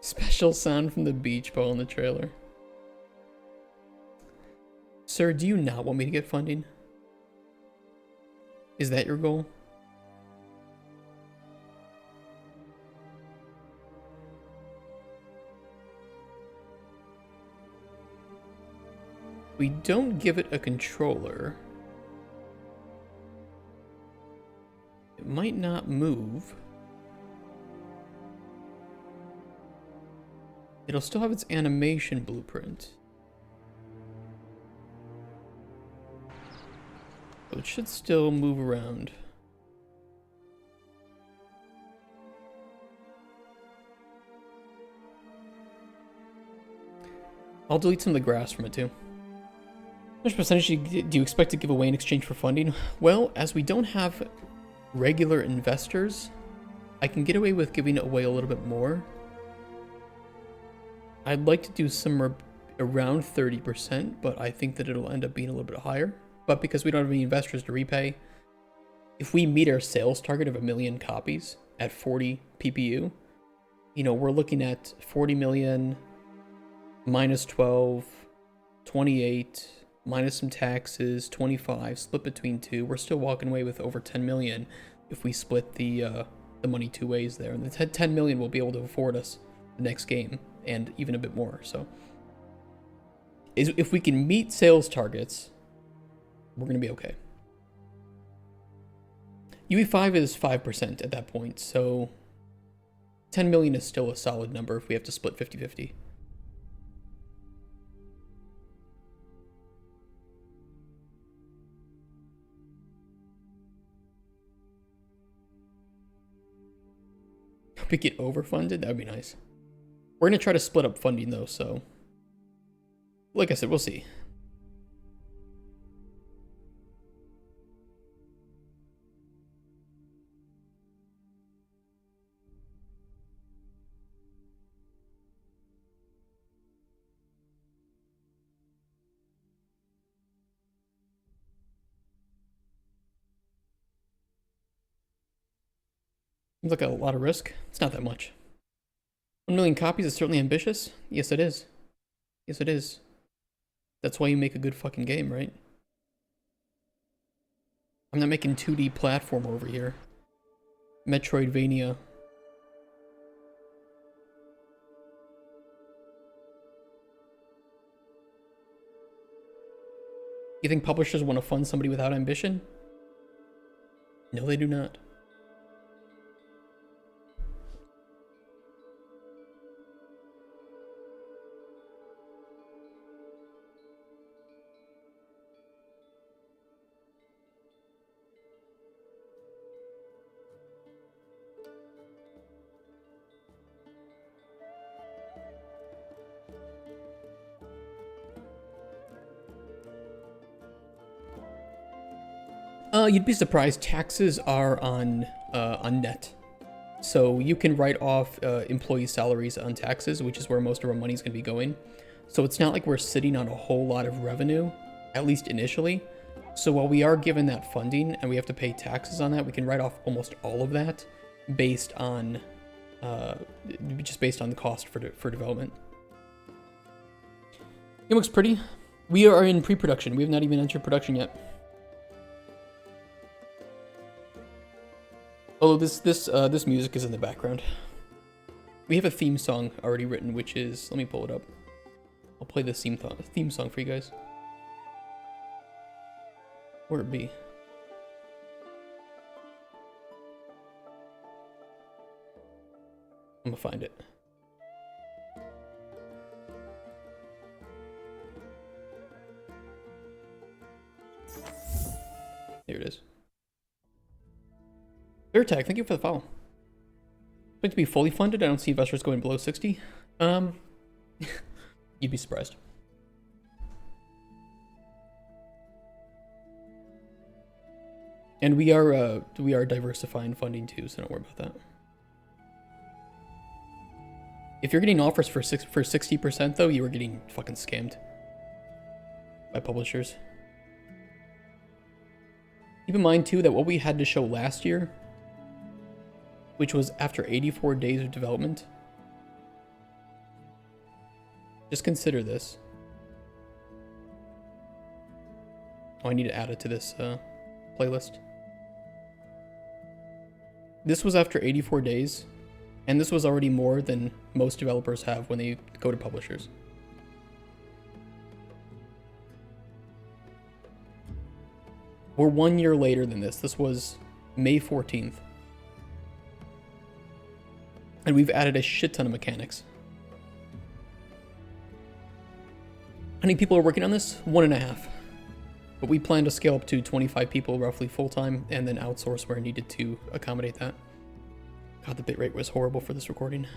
Special sound from the beach ball in the trailer. Sir, do you not want me to get funding? Is that your goal? We don't give it a controller. It might not move. It'll still have its animation blueprint. So it should still move around. I'll delete some of the grass from it too. How much percentage do you expect to give away in exchange for funding? Well, as we don't have regular investors, I can get away with giving away a little bit more. I'd like to do somewhere around 30%, but I think that it'll end up being a little bit higher. But because we don't have any investors to repay, if we meet our sales target of 1 million copies at 40 PPU, you know, we're looking at 40 million minus 12, 28, minus some taxes, 25, split between two. We're still walking away with over 10 million if we split the money two ways there. And the 10 million will be able to afford us the next game and even a bit more. So if we can meet sales targets, we're going to be okay. UE5 is 5% at that point, so 10 million is still a solid number if we have to split 50-50. If we get overfunded, that would be nice. We're going to try to split up funding though, so like I said, we'll see. Seems like a lot of risk. It's not that much. 1 million copies is certainly ambitious. Yes, it is. Yes, it is. That's why you make a good fucking game, right? I'm not making 2D platform over here. Metroidvania. You think publishers want to fund somebody without ambition? No, they do not. You'd be surprised. Taxes are on net, so you can write off employee salaries on taxes, which is where most of our money is going to be going. So it's not like we're sitting on a whole lot of revenue, at least initially. So while we are given that funding and we have to pay taxes on that, we can write off almost all of that based on just based on the cost for development. It looks pretty. We are in pre-production. We have not even entered production yet. Although this music is in the background. We have a theme song already written, which is, let me pull it up. I'll play the theme song for you guys. Where it be? I'm gonna find it. There it is. Beartag, thank you for the follow. Like to be fully funded. I don't see investors going below 60. You'd be surprised. And we are diversifying funding too, so don't worry about that. If you're getting offers for 60% though, you are getting fucking scammed by publishers. Keep in mind too that what we had to show last year, which was after 84 days of development. Just consider this. Oh, I need to add it to this playlist. This was after 84 days, and this was already more than most developers have when they go to publishers. We're 1 year later than this. This was May 14th. And we've added a shit ton of mechanics. How many people are working on this? 1.5. But we plan to scale up to 25 people roughly full-time and then outsource where needed to accommodate that. God, the bitrate was horrible for this recording.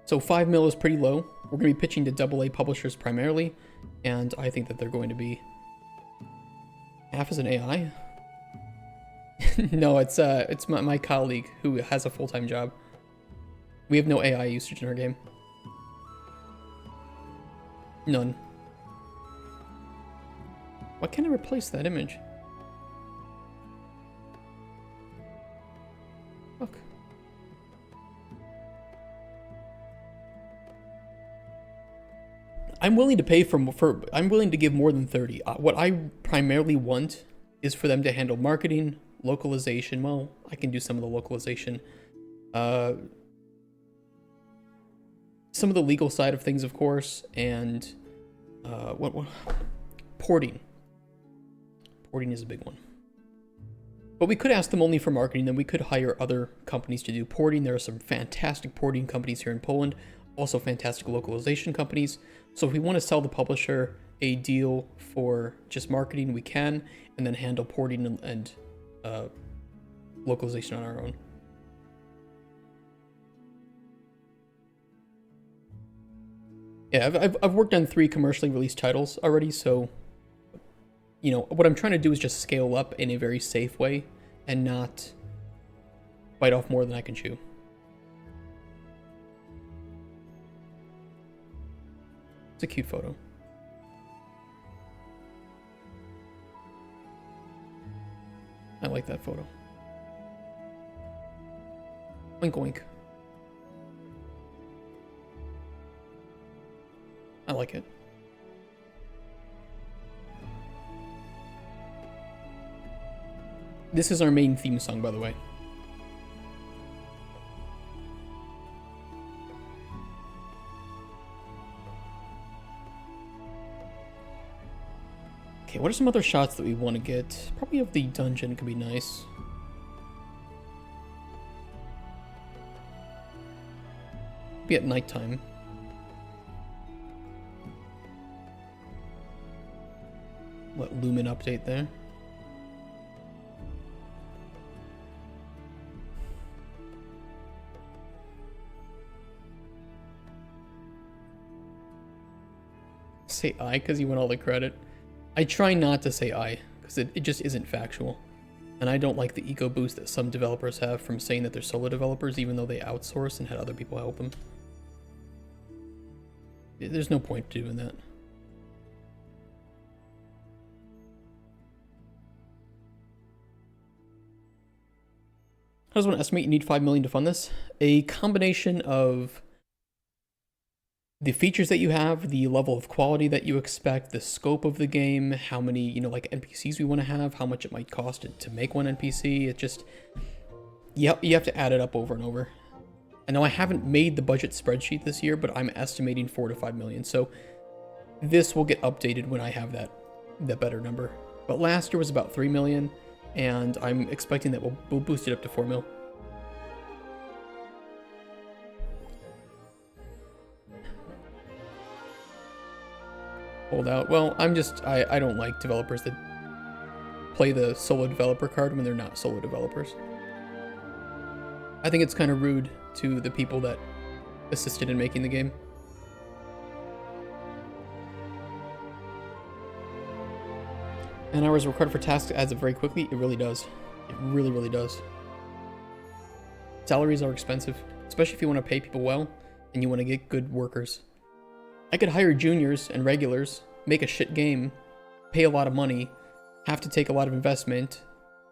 So 5 mil is pretty low. We're going to be pitching to AA publishers primarily, and I think that they're going to be half as an AI. No, it's my colleague who has a full-time job. We have no AI usage in our game. None. Why can't I replace that image? Fuck. I'm willing to pay I'm willing to give more than 30. What I primarily want is for them to handle marketing, localization. Well, I can do some of the localization. Some of the legal side of things, of course, and what porting. Porting is a big one. But we could ask them only for marketing, then we could hire other companies to do porting. There are some fantastic porting companies here in Poland, also fantastic localization companies. So if we want to sell the publisher a deal for just marketing, we can, and then handle porting and localization on our own. Yeah, I've worked on 3 commercially released titles already, so you know what I'm trying to do is just scale up in a very safe way and not bite off more than I can chew. It's a cute photo. I like that photo. Wink wink. I like it. This is our main theme song, by the way. Okay, what are some other shots that we want to get? Probably of the dungeon could be nice. Be at nighttime. What Lumen update there? Say I because you want all the credit. I try not to say I because it just isn't factual. And I don't like the ego boost that some developers have from saying that they're solo developers even though they outsource and had other people help them. There's no point to doing that. I just want to estimate you need $5 million to fund this. A combination of the features that you have, the level of quality that you expect, the scope of the game, how many, like NPCs we want to have, how much it might cost to make one NPC. It just, you have to add it up over and over. I know I haven't made the budget spreadsheet this year, but I'm estimating $4 to $5 million. So this will get updated when I have that better number. But last year was about $3 million, and I'm expecting that we'll boost it up to $4 million. Hold out. Well, I don't like developers that play the solo developer card when they're not solo developers. I think it's kind of rude to the people that assisted in making the game. And hours required for tasks adds up very quickly. It really does. It really, really does. Salaries are expensive, especially if you want to pay people well and you want to get good workers. I could hire juniors and regulars, make a shit game, pay a lot of money, have to take a lot of investment,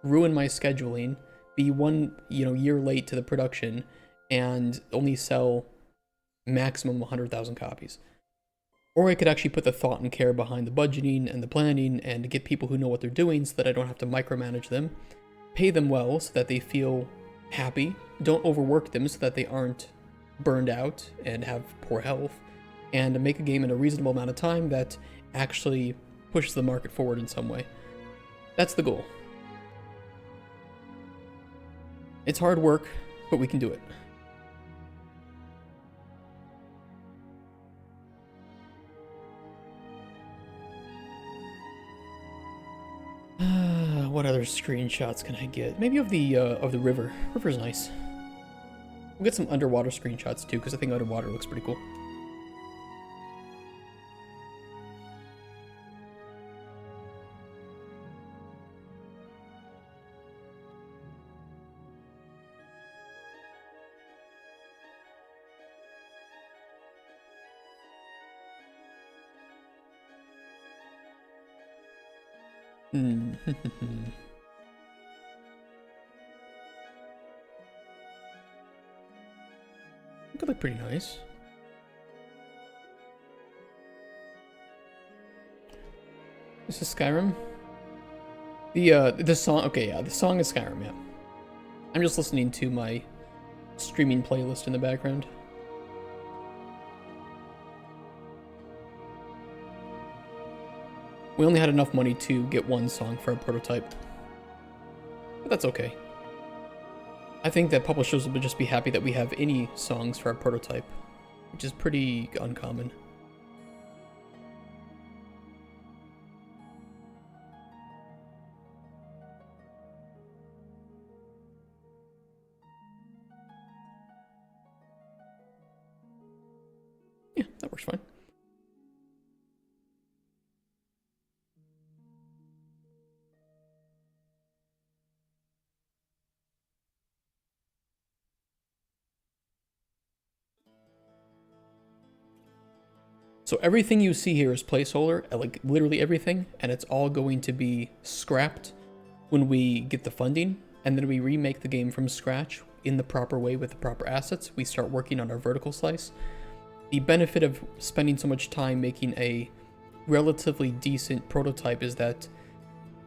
ruin my scheduling, be one year late to the production, and only sell maximum 100,000 copies. Or I could actually put the thought and care behind the budgeting and the planning and get people who know what they're doing so that I don't have to micromanage them, pay them well so that they feel happy, don't overwork them so that they aren't burned out and have poor health, and make a game in a reasonable amount of time that actually pushes the market forward in some way. That's the goal. It's hard work, but we can do it. What other screenshots can I get? Maybe of the river. River's nice. We'll get some underwater screenshots too, because I think underwater looks pretty cool. Could look pretty nice. This is Skyrim. The song. Okay, yeah, the song is Skyrim. Yeah, I'm just listening to my streaming playlist in the background. We only had enough money to get one song for a prototype, but that's okay. I think that publishers will just be happy that we have any songs for our prototype, which is pretty uncommon. Yeah, that works fine. So everything you see here is placeholder, like literally everything, and it's all going to be scrapped when we get the funding, and then we remake the game from scratch in the proper way with the proper assets. We start working on our vertical slice. The benefit of spending so much time making a relatively decent prototype is that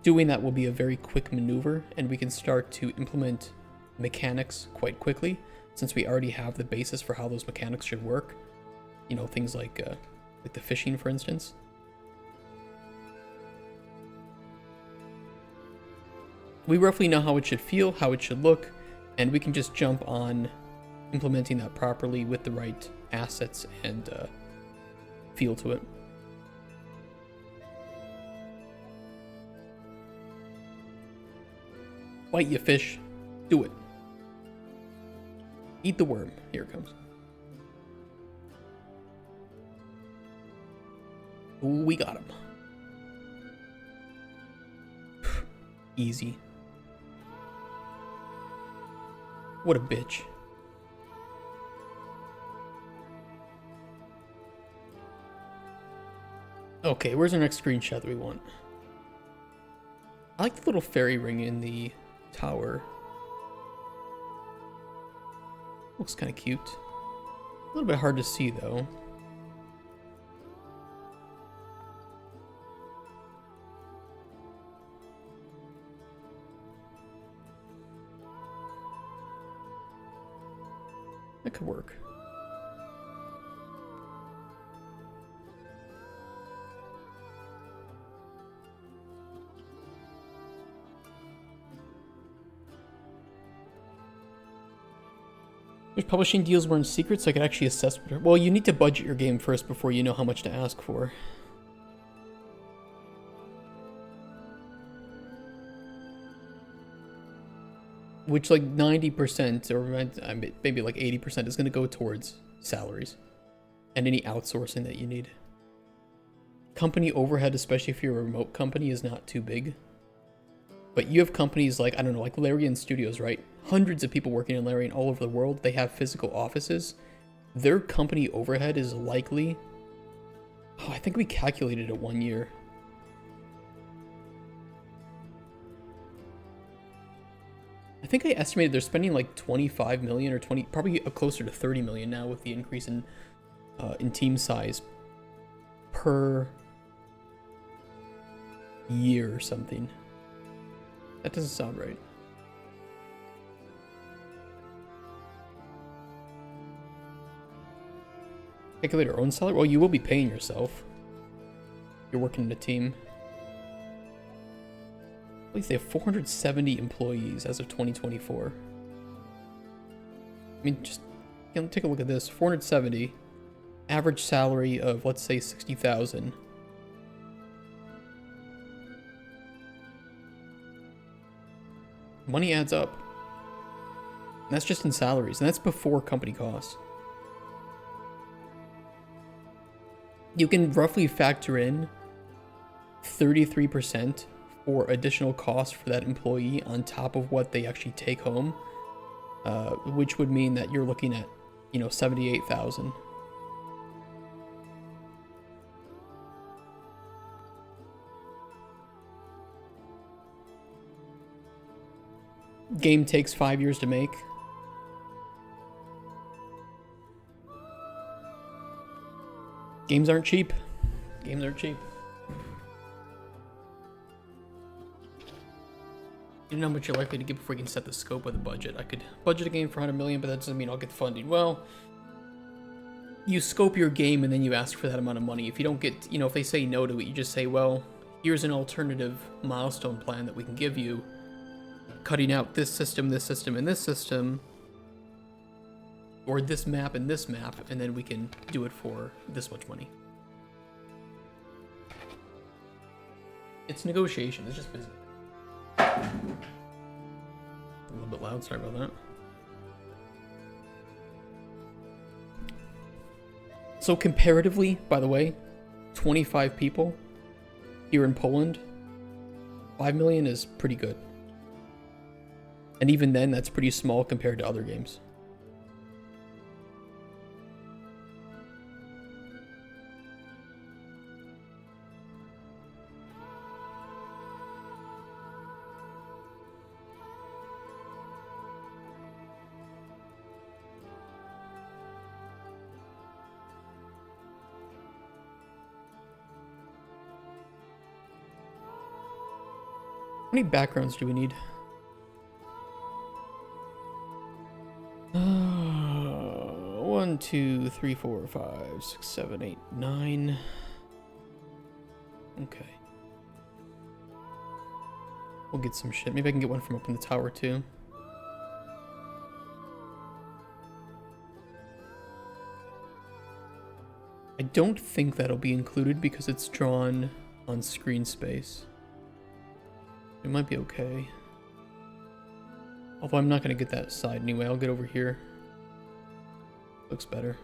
doing that will be a very quick maneuver, and we can start to implement mechanics quite quickly, since we already have the basis for how those mechanics should work. You know, things like the fishing, for instance. We roughly know how it should feel, how it should look, and we can just jump on implementing that properly with the right assets and feel to it. Bite you fish, do it. Eat the worm. Here it comes. Ooh, we got him. Easy. What a bitch. Okay, where's our next screenshot that we want? I like the little fairy ring in the tower. Looks kind of cute. A little bit hard to see though. That could work. There's publishing deals weren't secret, so I could actually assess. Well, you need to budget your game first before you know how much to ask for. Which, like 90% or maybe like 80% is going to go towards salaries and any outsourcing that you need. Company overhead, especially if you're a remote company, is not too big. But you have companies like, I don't know, like Larian Studios, right? Hundreds of people working in Larian all over the world. They have physical offices. Their company overhead is likely... Oh, I think we calculated it 1 year. I think I estimated they're spending like 25 million or 20, probably closer to 30 million now with the increase in team size per year or something. That doesn't sound right. Calculate your own salary? Well, you will be paying yourself. You're working in a team. At least they have 470 employees as of 2024. I mean, just take a look at this. 470. Average salary of, let's say, 60,000. Money adds up. And that's just in salaries, and that's before company costs. You can roughly factor in 33% for additional costs for that employee on top of what they actually take home, which would mean that you're looking at, 78,000. Game takes 5 years to make. Games aren't cheap. Games aren't cheap. You know how much you're likely to get before you can set the scope of the budget. I could budget a game for 100 million, but that doesn't mean I'll get the funding. Well, you scope your game and then you ask for that amount of money. If you don't get, if they say no to it, you just say, well, here's an alternative milestone plan that we can give you, cutting out this system, and this system, or this map and this map, and then we can do it for this much money. It's negotiation. It's just business. A little bit loud, sorry about that. So comparatively, by the way, 25 people here in Poland, 5 million is pretty good. And even then, that's pretty small compared to other games. many backgrounds do we need? 1, 2, 3, 4, 5, 6, 7, 8, 9. Okay. We'll get some shit. Maybe I can get one from up in the tower too. I don't think that'll be included because it's drawn on screen space. It might be okay. Although I'm not going to get that side anyway. I'll get over here. Looks better.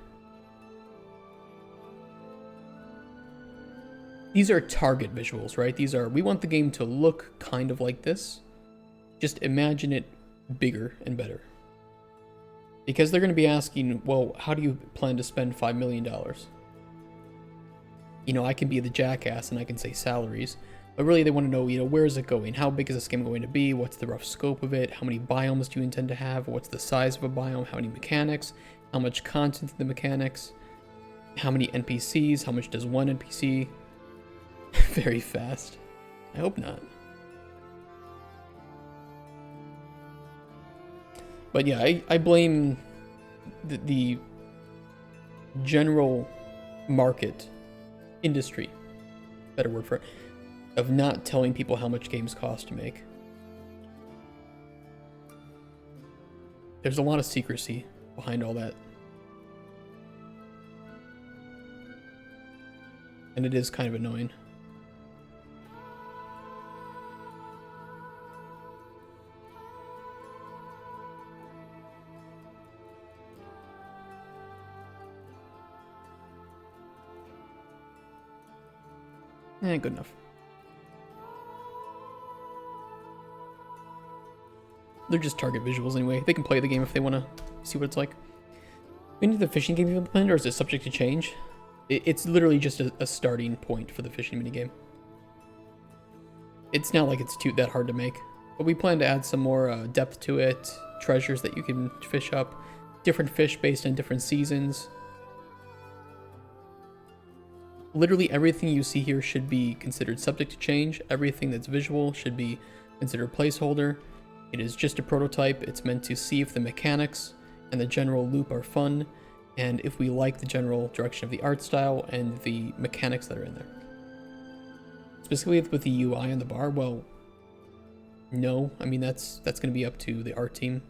These are target visuals, right? These are, we want the game to look kind of like this. Just imagine it bigger and better. Because they're going to be asking, well, how do you plan to spend $5 million? You know, I can be the jackass and I can say salaries. But really they want to know, you know, where is it going? How big is this game going to be? What's the rough scope of it? How many biomes do you intend to have? What's the size of a biome? How many mechanics? How much content in the mechanics? How many NPCs? How much does one NPC? Very fast. I hope not. But yeah, I blame the general market, industry, better word for it, of not telling people how much games cost to make. There's a lot of secrecy behind all that. And it is kind of annoying. Good enough. They're just target visuals anyway. They can play the game if they want to see what it's like. We need the fishing game implemented, or is it subject to change? It's literally just a starting point for the fishing minigame. It's not like it's that hard to make, but we plan to add some more depth to it, treasures that you can fish up, different fish based on different seasons. Literally everything you see here should be considered subject to change. Everything that's visual should be considered placeholder. It is just a prototype. It's meant to see if the mechanics and the general loop are fun, and if we like the general direction of the art style and the mechanics that are in there. Specifically with the UI on the bar, well, no. I mean, that's going to be up to the art team.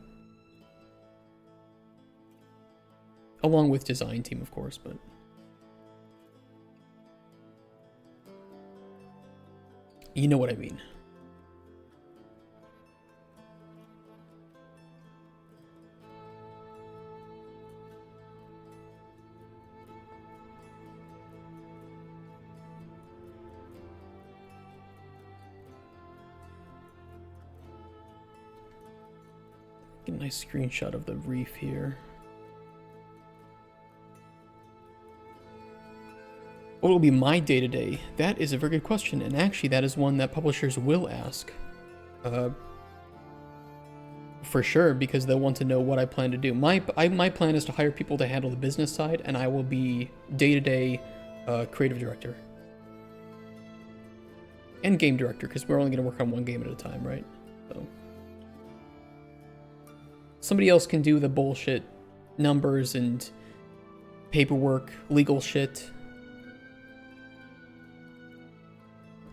Along with design team, of course, but... you know what I mean. Get a nice screenshot of the reef here. What will be my day-to-day? That is a very good question, and actually that is one that publishers will ask. For sure, because they'll want to know what I plan to do. My plan is to hire people to handle the business side, and I will be day-to-day creative director. And game director, because we're only going to work on one game at a time, right? So somebody else can do the bullshit numbers and paperwork, legal shit.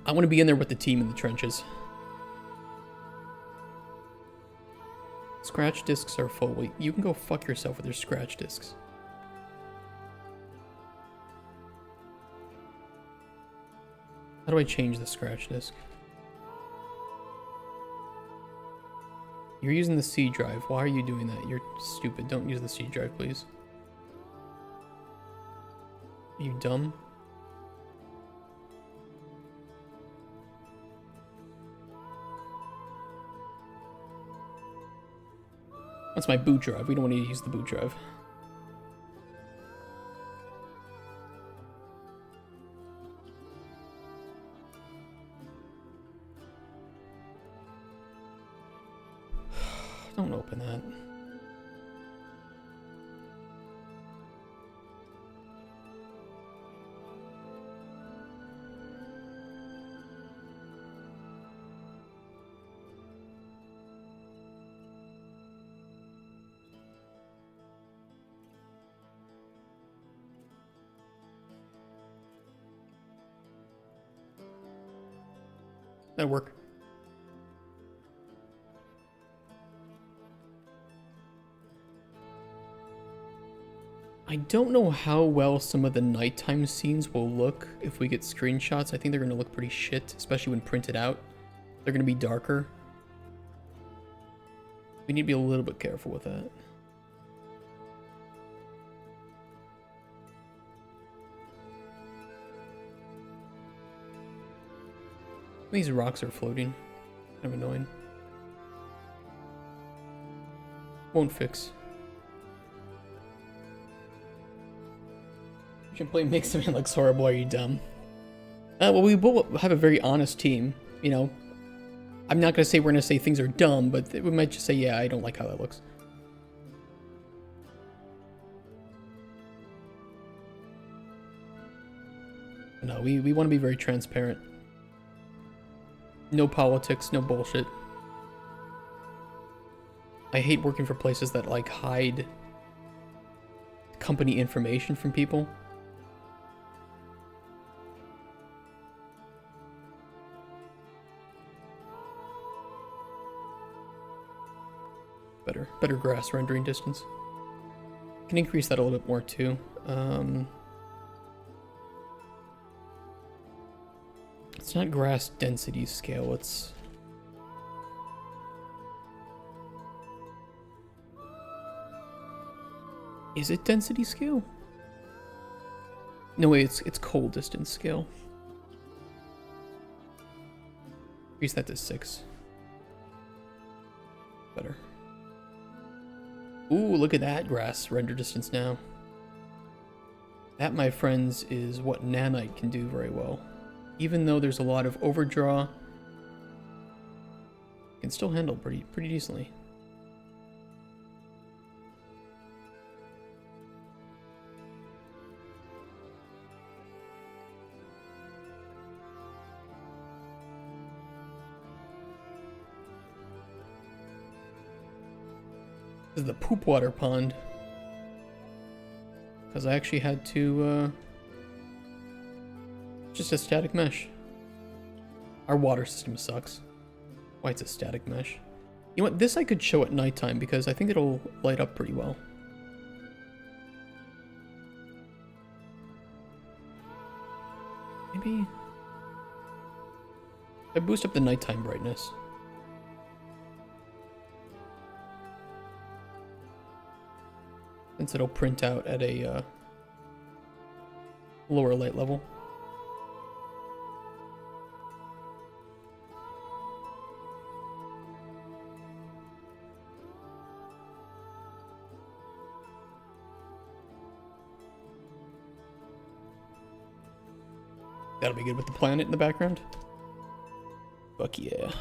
I want to be in there with the team in the trenches. Scratch discs are full. Wait, you can go fuck yourself with your scratch discs. How do I change the scratch disc? You're using the C drive. Why are you doing that? You're stupid. Don't use the C drive, please. Are you dumb? That's my boot drive. We don't want to use the boot drive. Don't open that. That'll work. I don't know how well some of the nighttime scenes will look if we get screenshots. I think they're going to look pretty shit, especially when printed out. They're going to be darker. We need to be a little bit careful with that. These rocks are floating. Kind of annoying. Won't fix. Play makes something looks horrible. Are you dumb? Well, we will have a very honest team. You know, I'm not gonna say we're gonna say things are dumb, but we might just say, yeah, I don't like how that looks. No, we want to be very transparent. No politics, no bullshit. I hate working for places that like hide company information from people. Better grass rendering distance. Can increase that a little bit more too. It's not grass density scale, it's... Is it density scale? No, wait, it's cold distance scale. Increase that to 6. Better. Ooh, look at that grass render distance now. That, my friends, is what nanite can do very well. Even though there's a lot of overdraw, it can still handle pretty decently. This is the poop water pond. Because I actually had to, just a static mesh. Our water system sucks. Why it's a static mesh. You know what, this I could show at nighttime because I think it'll light up pretty well. Maybe... I boost up the nighttime brightness. Since it'll print out at a lower light level. That'll be good with the planet in the background. Fuck yeah.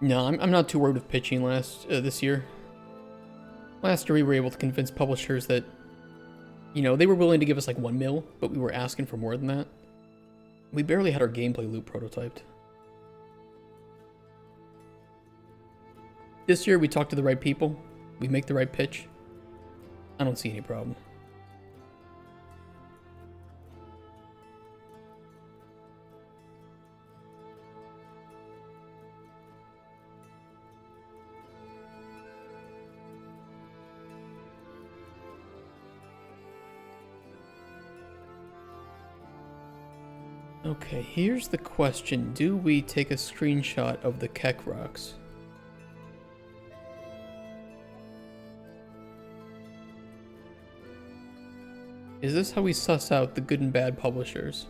No, I'm not too worried with pitching this year. Last year we were able to convince publishers that, you know, they were willing to give us like 1 mil, but we were asking for more than that. We barely had our gameplay loop prototyped. This year we talk to the right people, we make the right pitch. I don't see any problem. Okay, here's the question. Do we take a screenshot of the Keck rocks? Is this how we suss out the good and bad publishers?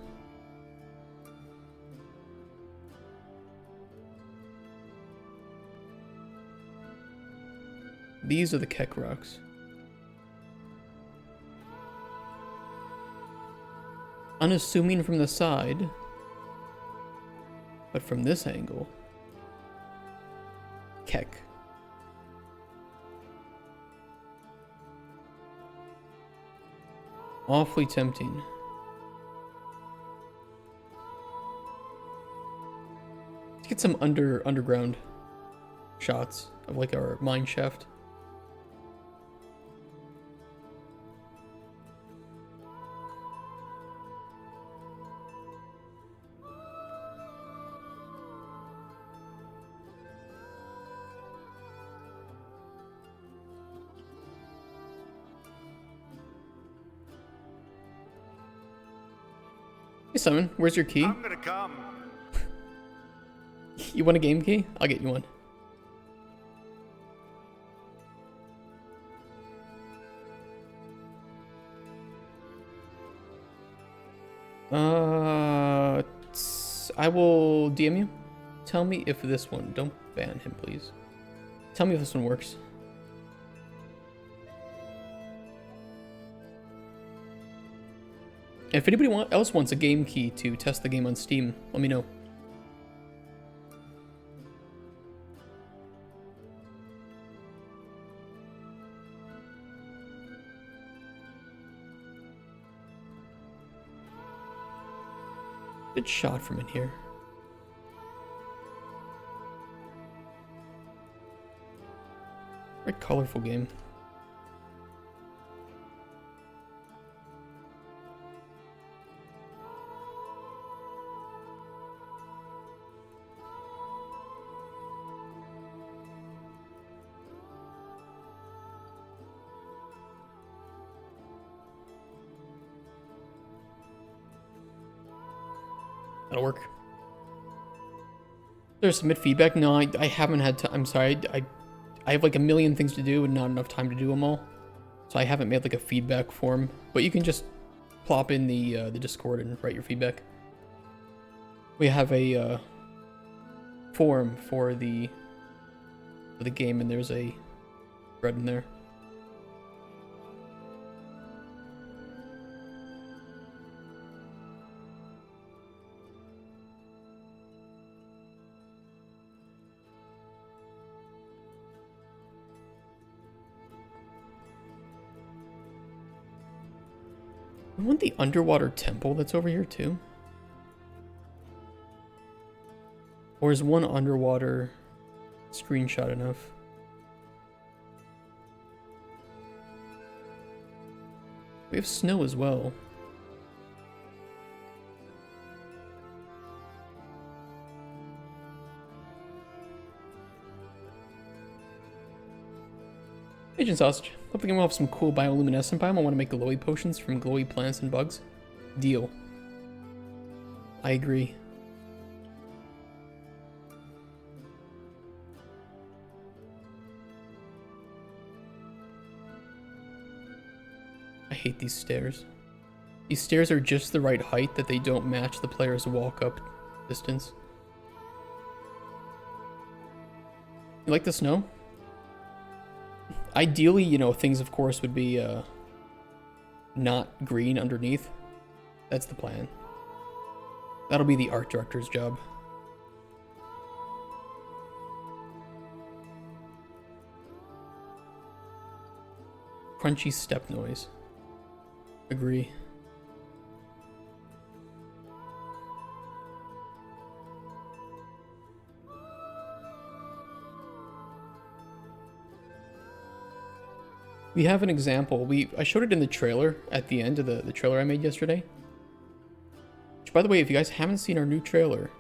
These are the Keck rocks. Unassuming from the side, but from this angle, Keck. Awfully tempting. get some underground shots of like our mine shaft. Hey Simon, where's your key? I'm gonna come. You want a game key? I'll get you one. I will DM you. Tell me if this one, don't ban him please. Tell me if this one works. If anybody else wants a game key to test the game on Steam, let me know. Good shot from in here. Very colorful game. That'll work. There's submit feedback. No, I haven't had time. I'm sorry. I have like a million things to do and not enough time to do them all. So I haven't made like a feedback form. But you can just plop in the Discord and write your feedback. We have a forum for the game, and there's a thread in there. I want the underwater temple that's over here too. Or is one underwater screenshot enough? We have snow as well. Agent Sausage. Hope the game will have some cool bioluminescent biome. I want to make glowy potions from glowy plants and bugs. Deal. I agree. I hate these stairs. These stairs are just the right height that they don't match the player's walk-up distance. You like the snow? Ideally, you know, things of course would be not green underneath. That's the plan. That'll be the art director's job. Crunchy step noise. Agree. We have an example. I showed it in the trailer at the end of the trailer I made yesterday. Which, by the way, if you guys haven't seen our new trailer,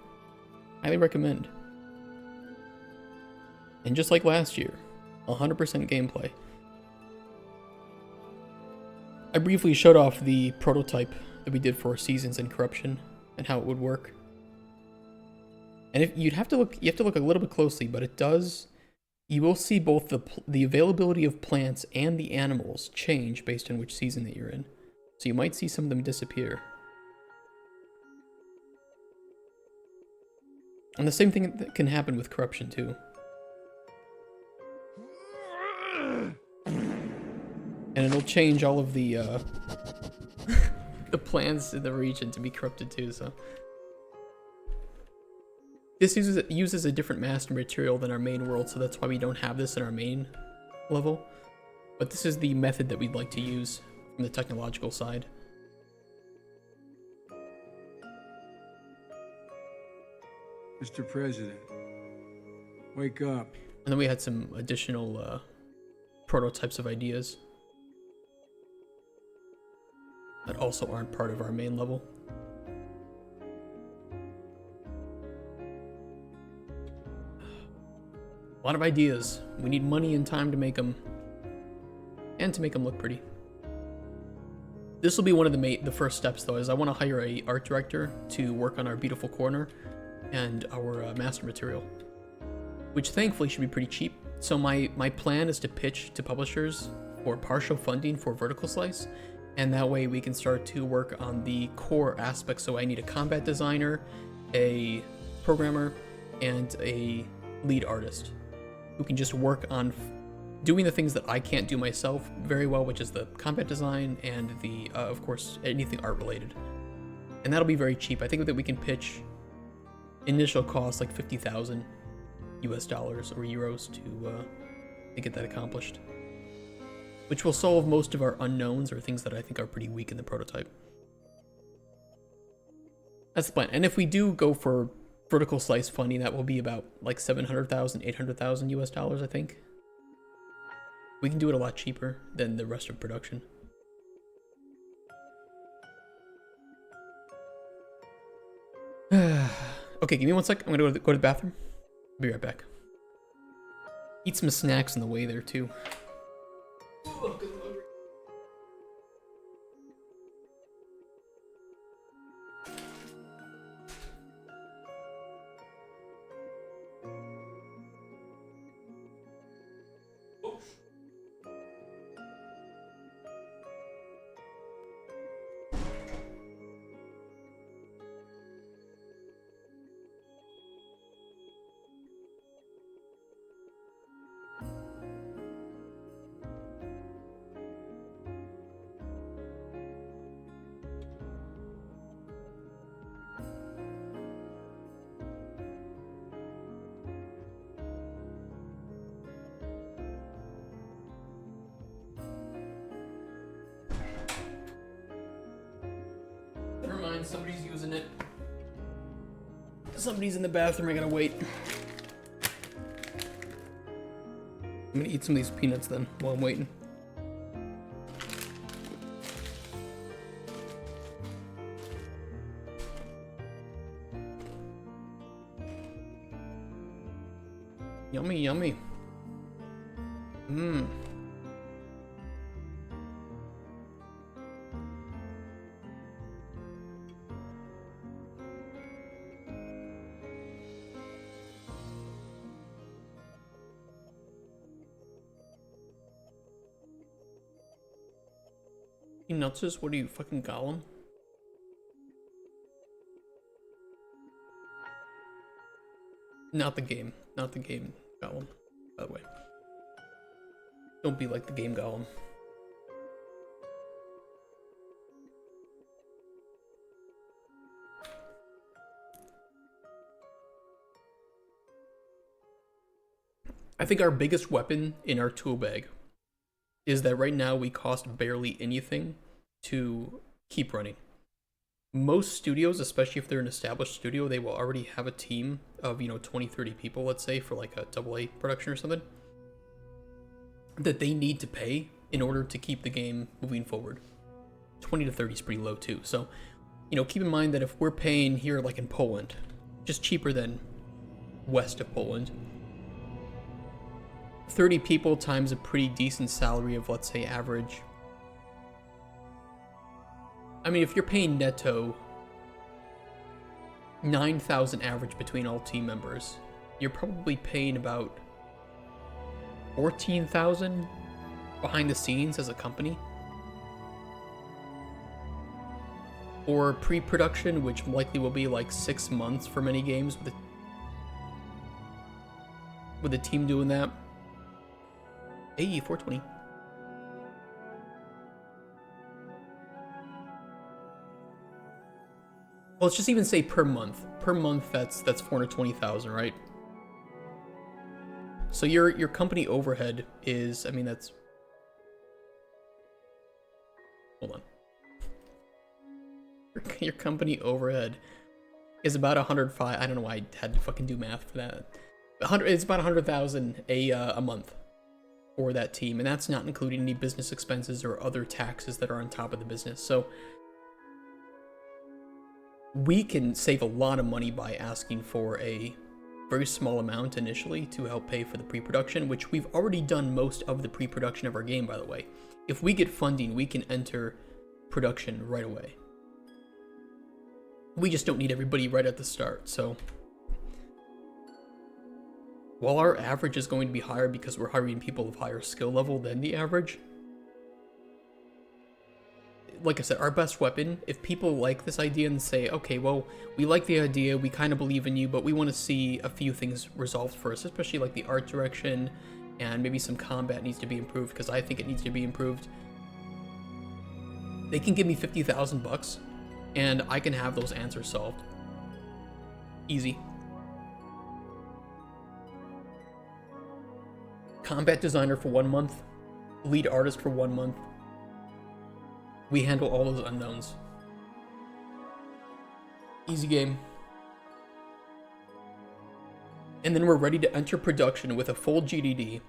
highly recommend. And just like last year, 100% gameplay. I briefly showed off the prototype that we did for Seasons and Corruption and how it would work. And if you have to look a little bit closely, but it does. You will see both the availability of plants and the animals change based on which season that you're in. So you might see some of them disappear. And the same thing that can happen with Corruption too. And it'll change all of the the plants in the region to be corrupted too, so. This uses a different master material than our main world, so that's why we don't have this in our main level. But this is the method that we'd like to use from the technological side. Mr. President, wake up. And then we had some additional prototypes of ideas that also aren't part of our main level. A lot of ideas. We need money and time to make them, and to make them look pretty. This will be one of the first steps, though, is I want to hire a art director to work on our beautiful corner and our master material, which thankfully should be pretty cheap. So my plan is to pitch to publishers for partial funding for Vertical Slice, and that way we can start to work on the core aspects. So I need a combat designer, a programmer, and a lead artist who can just work on doing the things that I can't do myself very well, which is the combat design and the, of course, anything art related. And that'll be very cheap. I think that we can pitch initial cost like 50,000 US dollars or euros to get that accomplished, which will solve most of our unknowns or things that I think are pretty weak in the prototype. That's the plan. And if we do go for Vertical Slice funding, that will be about like 700,000, 800,000 US dollars, I think. We can do it a lot cheaper than the rest of production. Okay, give me 1 sec. I'm gonna go to the bathroom. Be right back. Eat some snacks on the way there too. Never mind, somebody's using it. Somebody's in the bathroom, I gotta wait. I'm gonna eat some of these peanuts then, while I'm waiting. Yummy, yummy. Mmm. You nutses? What are you, fucking Gollum? Not the game. Not the game Gollum, by the way. Don't be like the game Gollum. I think our biggest weapon in our tool bag is that right now we cost barely anything to keep running. Most studios, especially if they're an established studio, they will already have a team of, 20, 30 people, let's say, for like a AA production or something, that they need to pay in order to keep the game moving forward. 20 to 30 is pretty low too. So, keep in mind that if we're paying here, like in Poland, just cheaper than west of Poland, 30 people times a pretty decent salary of, let's say, average. I mean, if you're paying netto 9,000 average between all team members, you're probably paying about 14,000 behind the scenes as a company. Or pre-production, which likely will be like 6 months for many games with the team doing that. Hey, 420. Well, let's just even say per month. Per month, that's 420,000, right? So your company overhead is, I mean, that's. Hold on. Your company overhead is about 105. I don't know why I had to fucking do math for that. It's about 100,000 a month for that team, and that's not including any business expenses or other taxes that are on top of the business. So we can save a lot of money by asking for a very small amount initially to help pay for the pre-production, which we've already done most of the pre-production of our game, by the way. If we get funding, we can enter production right away. We just don't need everybody right at the start. So while our average is going to be higher because we're hiring people of higher skill level than the average, like I said, our best weapon, if people like this idea and say, okay, well, we like the idea, we kind of believe in you, but we want to see a few things resolved first, especially like the art direction and maybe some combat needs to be improved, because I think it needs to be improved. They can give me 50,000 bucks and I can have those answers solved. Easy. Combat designer for 1 month, lead artist for 1 month. We handle all those unknowns. Easy game. And then we're ready to enter production with a full GDD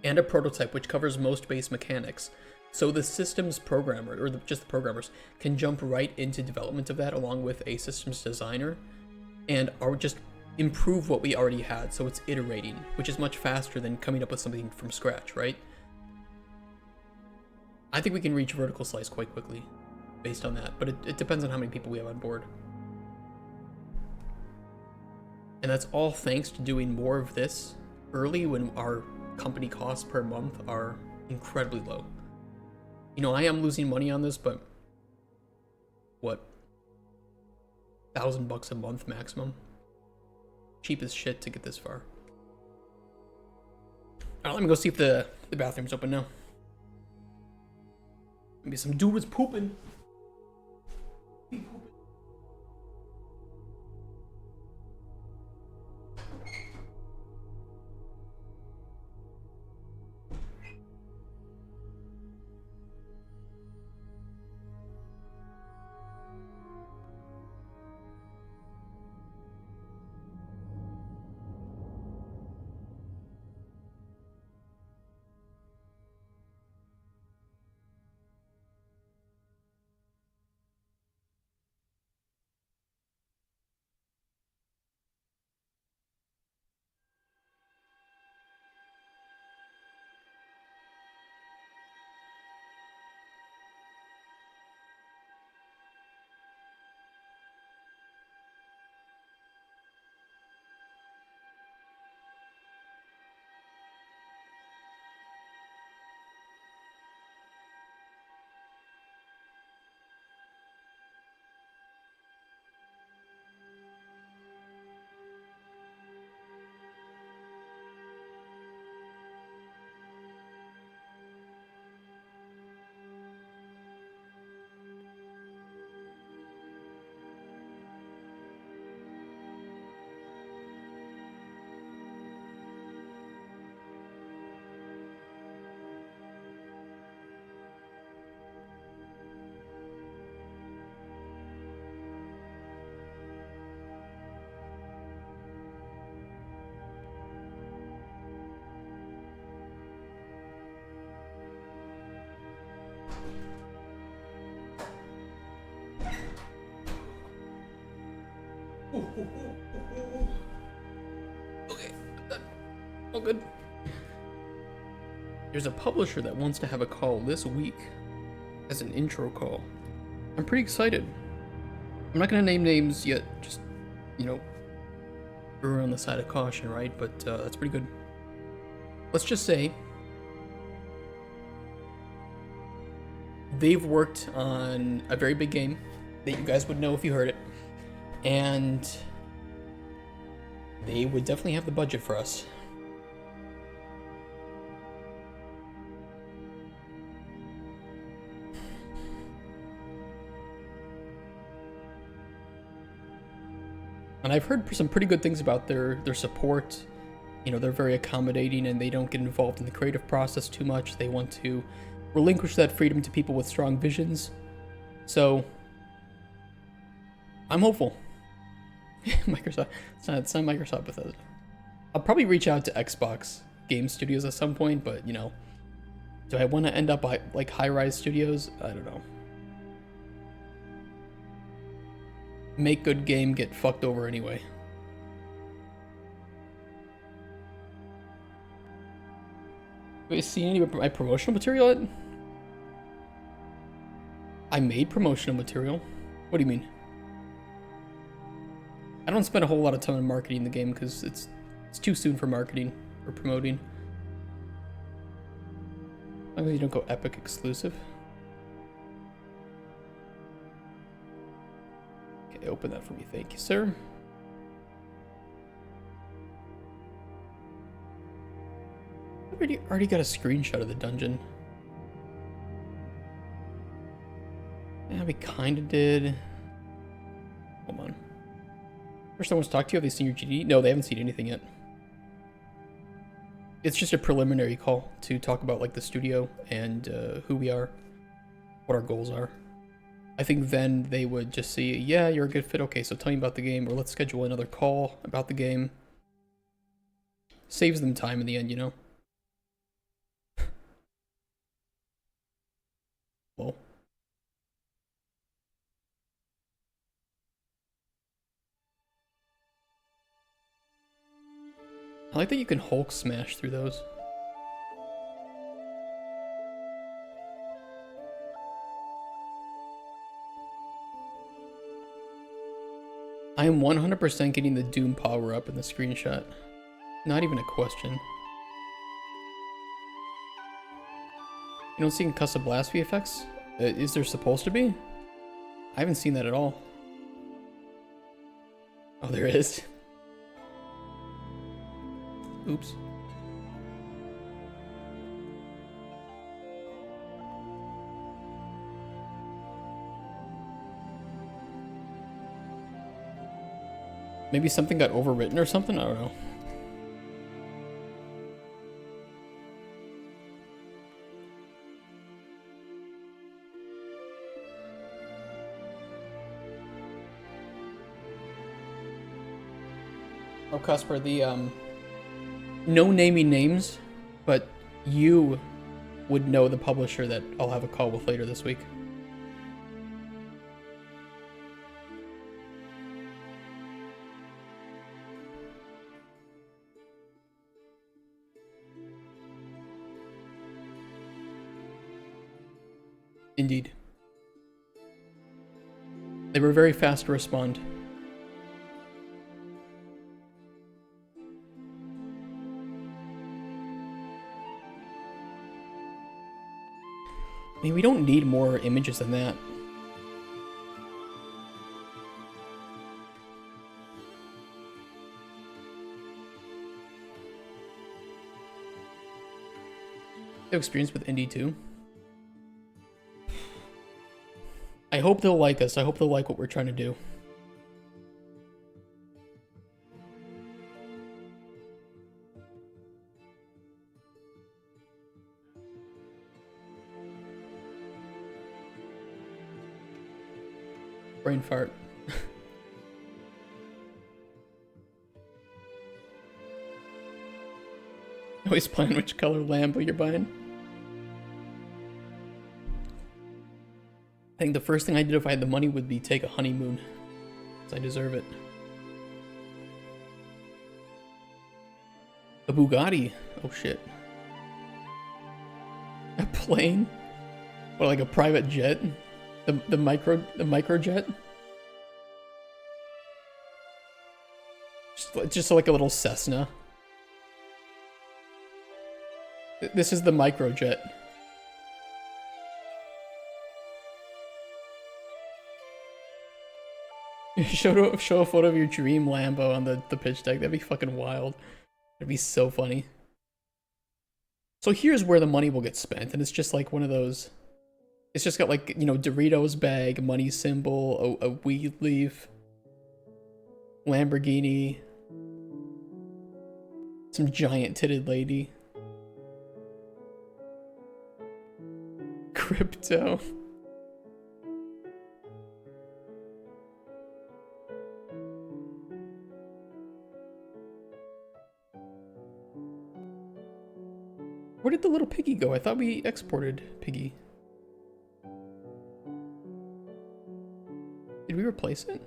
and a prototype which covers most base mechanics. So the systems programmer, or just the programmers, can jump right into development of that along with a systems designer and just improve what we already had. So it's iterating, which is much faster than coming up with something from scratch, right? I think we can reach vertical slice quite quickly based on that, but it depends on how many people we have on board. And that's all thanks to doing more of this early when our company costs per month are incredibly low. You know, I am losing money on this, but what? $1,000 a month maximum? Cheap as shit to get this far. Alright, let me go see if the bathroom's open now. Maybe some dude was pooping. Okay, I'm done. All good. There's a publisher that wants to have a call this week as an intro call. I'm pretty excited. I'm not gonna name names yet, just, you know, we're on the side of caution, right? But that's pretty good. Let's just say they've worked on a very big game that you guys would know if you heard it, and they would definitely have the budget for us. And I've heard some pretty good things about their support. You know, they're very accommodating and they don't get involved in the creative process too much. They want to relinquish that freedom to people with strong visions. So I'm hopeful. Microsoft. It's not Microsoft Bethesda. I'll probably reach out to Xbox Game Studios at some point, but you know, do I want to end up like high-rise studios? I don't know. Make good game, get fucked over anyway. Have you seen any of my promotional material yet? I made promotional material. What do you mean? I don't spend a whole lot of time on marketing the game because it's too soon for marketing or promoting. As long as you don't go Epic exclusive. Okay, open that for me. Thank you, sir. I already got a screenshot of the dungeon. Yeah, we kind of did. Hold on. First, someone's talked to you. Have they seen your GD? No, they haven't seen anything yet. It's just a preliminary call to talk about like the studio and who we are, what our goals are. I think then they would just see, yeah, you're a good fit. Okay, so tell me about the game, or let's schedule another call about the game. Saves them time in the end, you know? Well. I like that you can Hulk smash through those. I am 100% getting the Doom power up in the screenshot. Not even a question. You don't see concussive blast effects? Is there supposed to be? I haven't seen that at all. Oh, there is. Oops. Maybe something got overwritten or something? I don't know. Oh, Cusper, the, no naming names, but you would know the publisher that I'll have a call with later this week. Indeed. They were very fast to respond. I mean, we don't need more images than that. You have experience with indie too? I hope they'll like us. I hope they'll like what we're trying to do. Brain fart. Always plan which color Lambo you're buying. I think the first thing I did if I had the money would be take a honeymoon. Because I deserve it. A Bugatti? Oh shit. A plane? Or like a private jet? The microjet? Just like a little Cessna. This is the microjet. Show a photo of your dream Lambo on the pitch deck. That'd be fucking wild. That'd be so funny. So here's where the money will get spent, and it's just like one of those. It's just got like, you know, Doritos bag, money symbol, a weed leaf, Lamborghini, some giant titted lady, crypto. Where did the little piggy go? I thought we exported piggy. Did we replace it?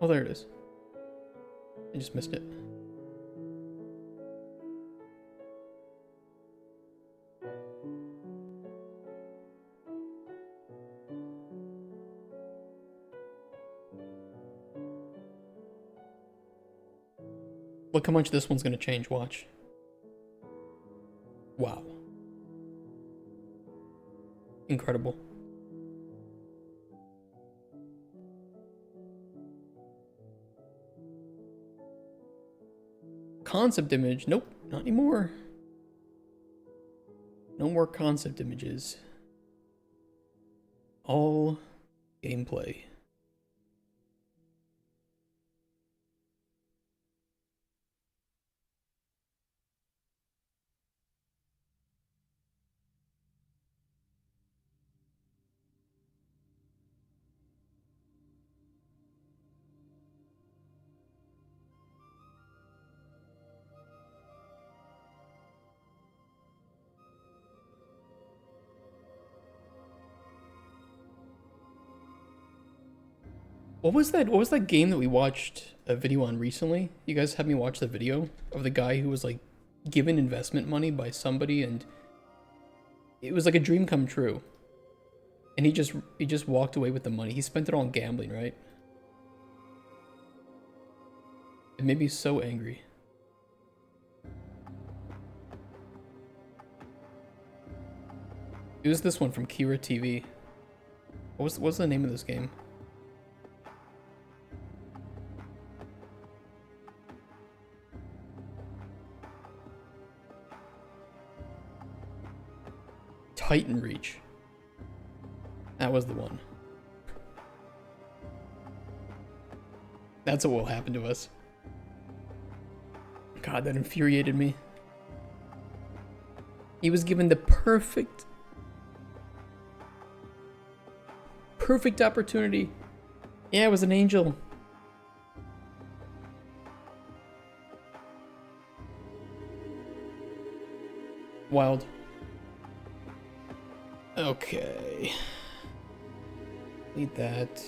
Oh, there it is. I just missed it. Look how much this one's gonna change, watch. Wow. Incredible. Concept image, nope, not anymore. No more concept images. All gameplay. What was that? What was that game that we watched a video on recently? You guys had me watch the video of the guy who was like given investment money by somebody, and it was like a dream come true. And he just walked away with the money. He spent it all on gambling, right? It made me so angry. It was this one from Kira TV. What's the name of this game? Titan Reach. That was the one. That's what will happen to us. God, that infuriated me. He was given the perfect opportunity. Yeah, it was an angel. Wild. Okay. Need that.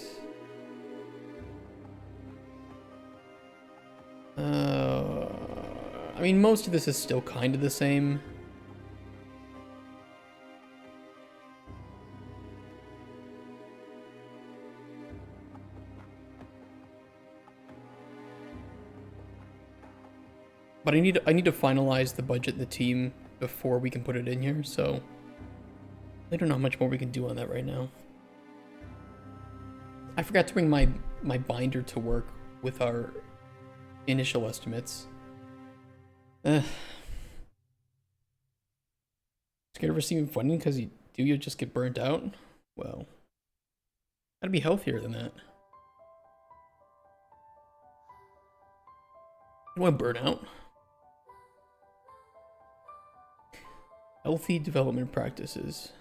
I mean, most of this is still kind of the same. But I need to finalize the budget and the team before we can put it in here, so I don't know how much more we can do on that right now. I forgot to bring my binder to work with our initial estimates. Scared of receiving funding because you'll just get burnt out? Well, gotta be healthier than that. I don't want to burn out. Healthy development practices.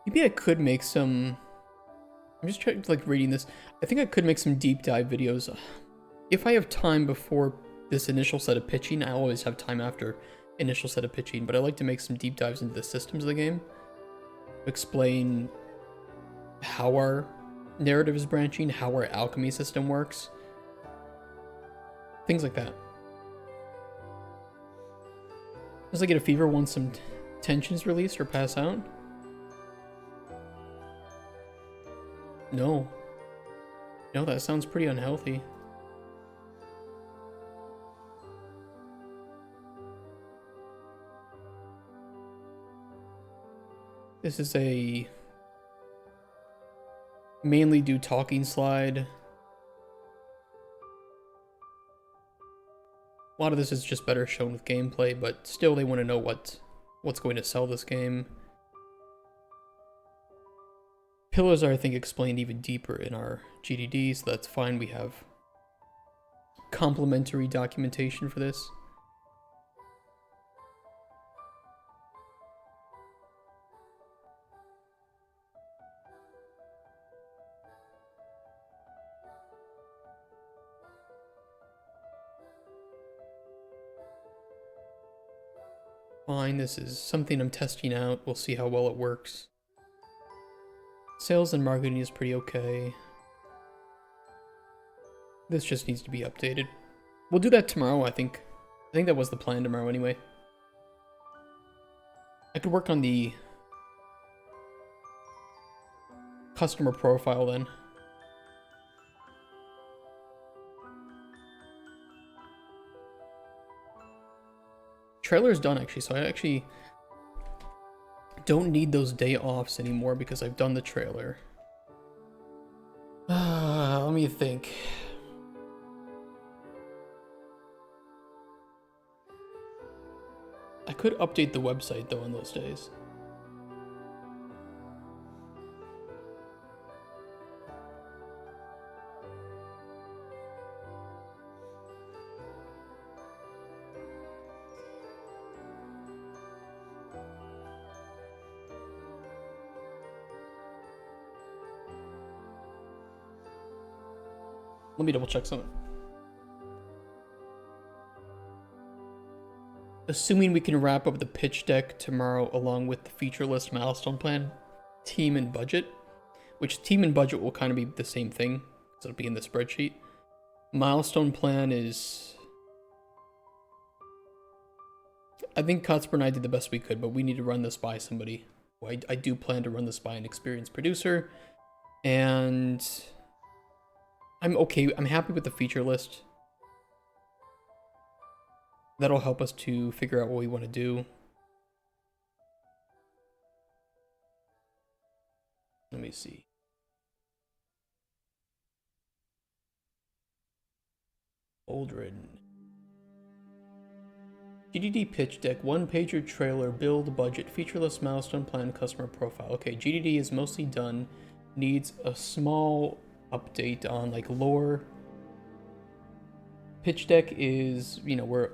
Maybe I could make some... I'm just trying to, like, reading this. I think I could make some deep dive videos. If I have time before this initial set of pitching, I always have time after initial set of pitching, but I like to make some deep dives into the systems of the game. Explain how our narrative is branching, how our alchemy system works. Things like that. Does I get a fever once some tension is released or pass out? No. No, that sounds pretty unhealthy. This is a mainly do talking slide. A lot of this is just better shown with gameplay, but still they want to know what's going to sell this game. Pillars are, I think, explained even deeper in our GDD, so that's fine. We have complementary documentation for this. Fine, this is something I'm testing out. We'll see how well it works. Sales and marketing is pretty okay. This just needs to be updated. We'll do that tomorrow, I think. I think that was the plan tomorrow anyway. I could work on the customer profile then. Trailer's done actually, so I actually don't need those day offs anymore because I've done the trailer. Let me think. I could update the website though on those days. Let me double check something. Assuming we can wrap up the pitch deck tomorrow along with the feature list milestone plan, team and budget, which team and budget will kind of be the same thing, because it'll be in the spreadsheet. Milestone plan is... I think Cuthbert and I did the best we could, but we need to run this by somebody. I do plan to run this by an experienced producer, and... I'm happy with the feature list. That'll help us to figure out what we want to do. Let me see. Cauldron. GDD pitch deck, one-pager trailer, build, budget, feature list, milestone plan, customer profile. Okay, GDD is mostly done. Needs a small update on like lore. Pitch deck is, we're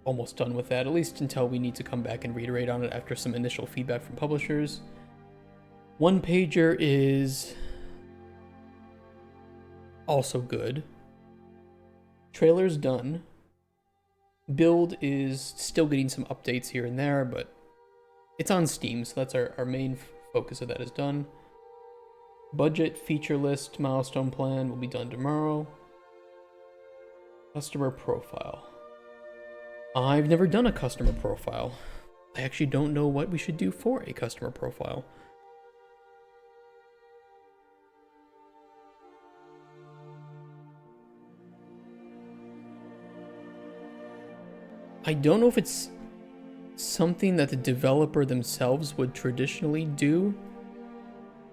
almost done with that, at least until we need to come back and reiterate on it after some initial feedback from publishers. One pager is also good. Trailer's done. Build is still getting some updates here and there, but it's on Steam, so that's our main focus of that is done. Budget, feature list, milestone plan will be done tomorrow. Customer profile. I've never done a customer profile. I actually don't know what we should do for a customer profile. I don't know if it's something that the developer themselves would traditionally do,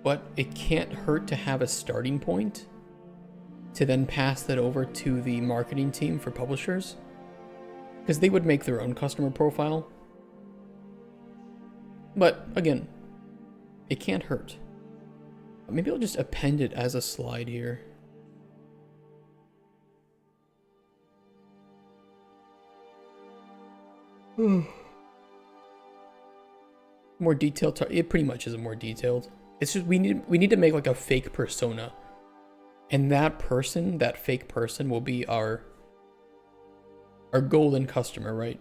but it can't hurt to have a starting point to then pass that over to the marketing team for publishers, because they would make their own customer profile. But again, it can't hurt. Maybe I'll just append it as a slide here. More detailed. It pretty much is more detailed. It's just we need to make like a fake persona, and that person, that fake person, will be our golden customer, right?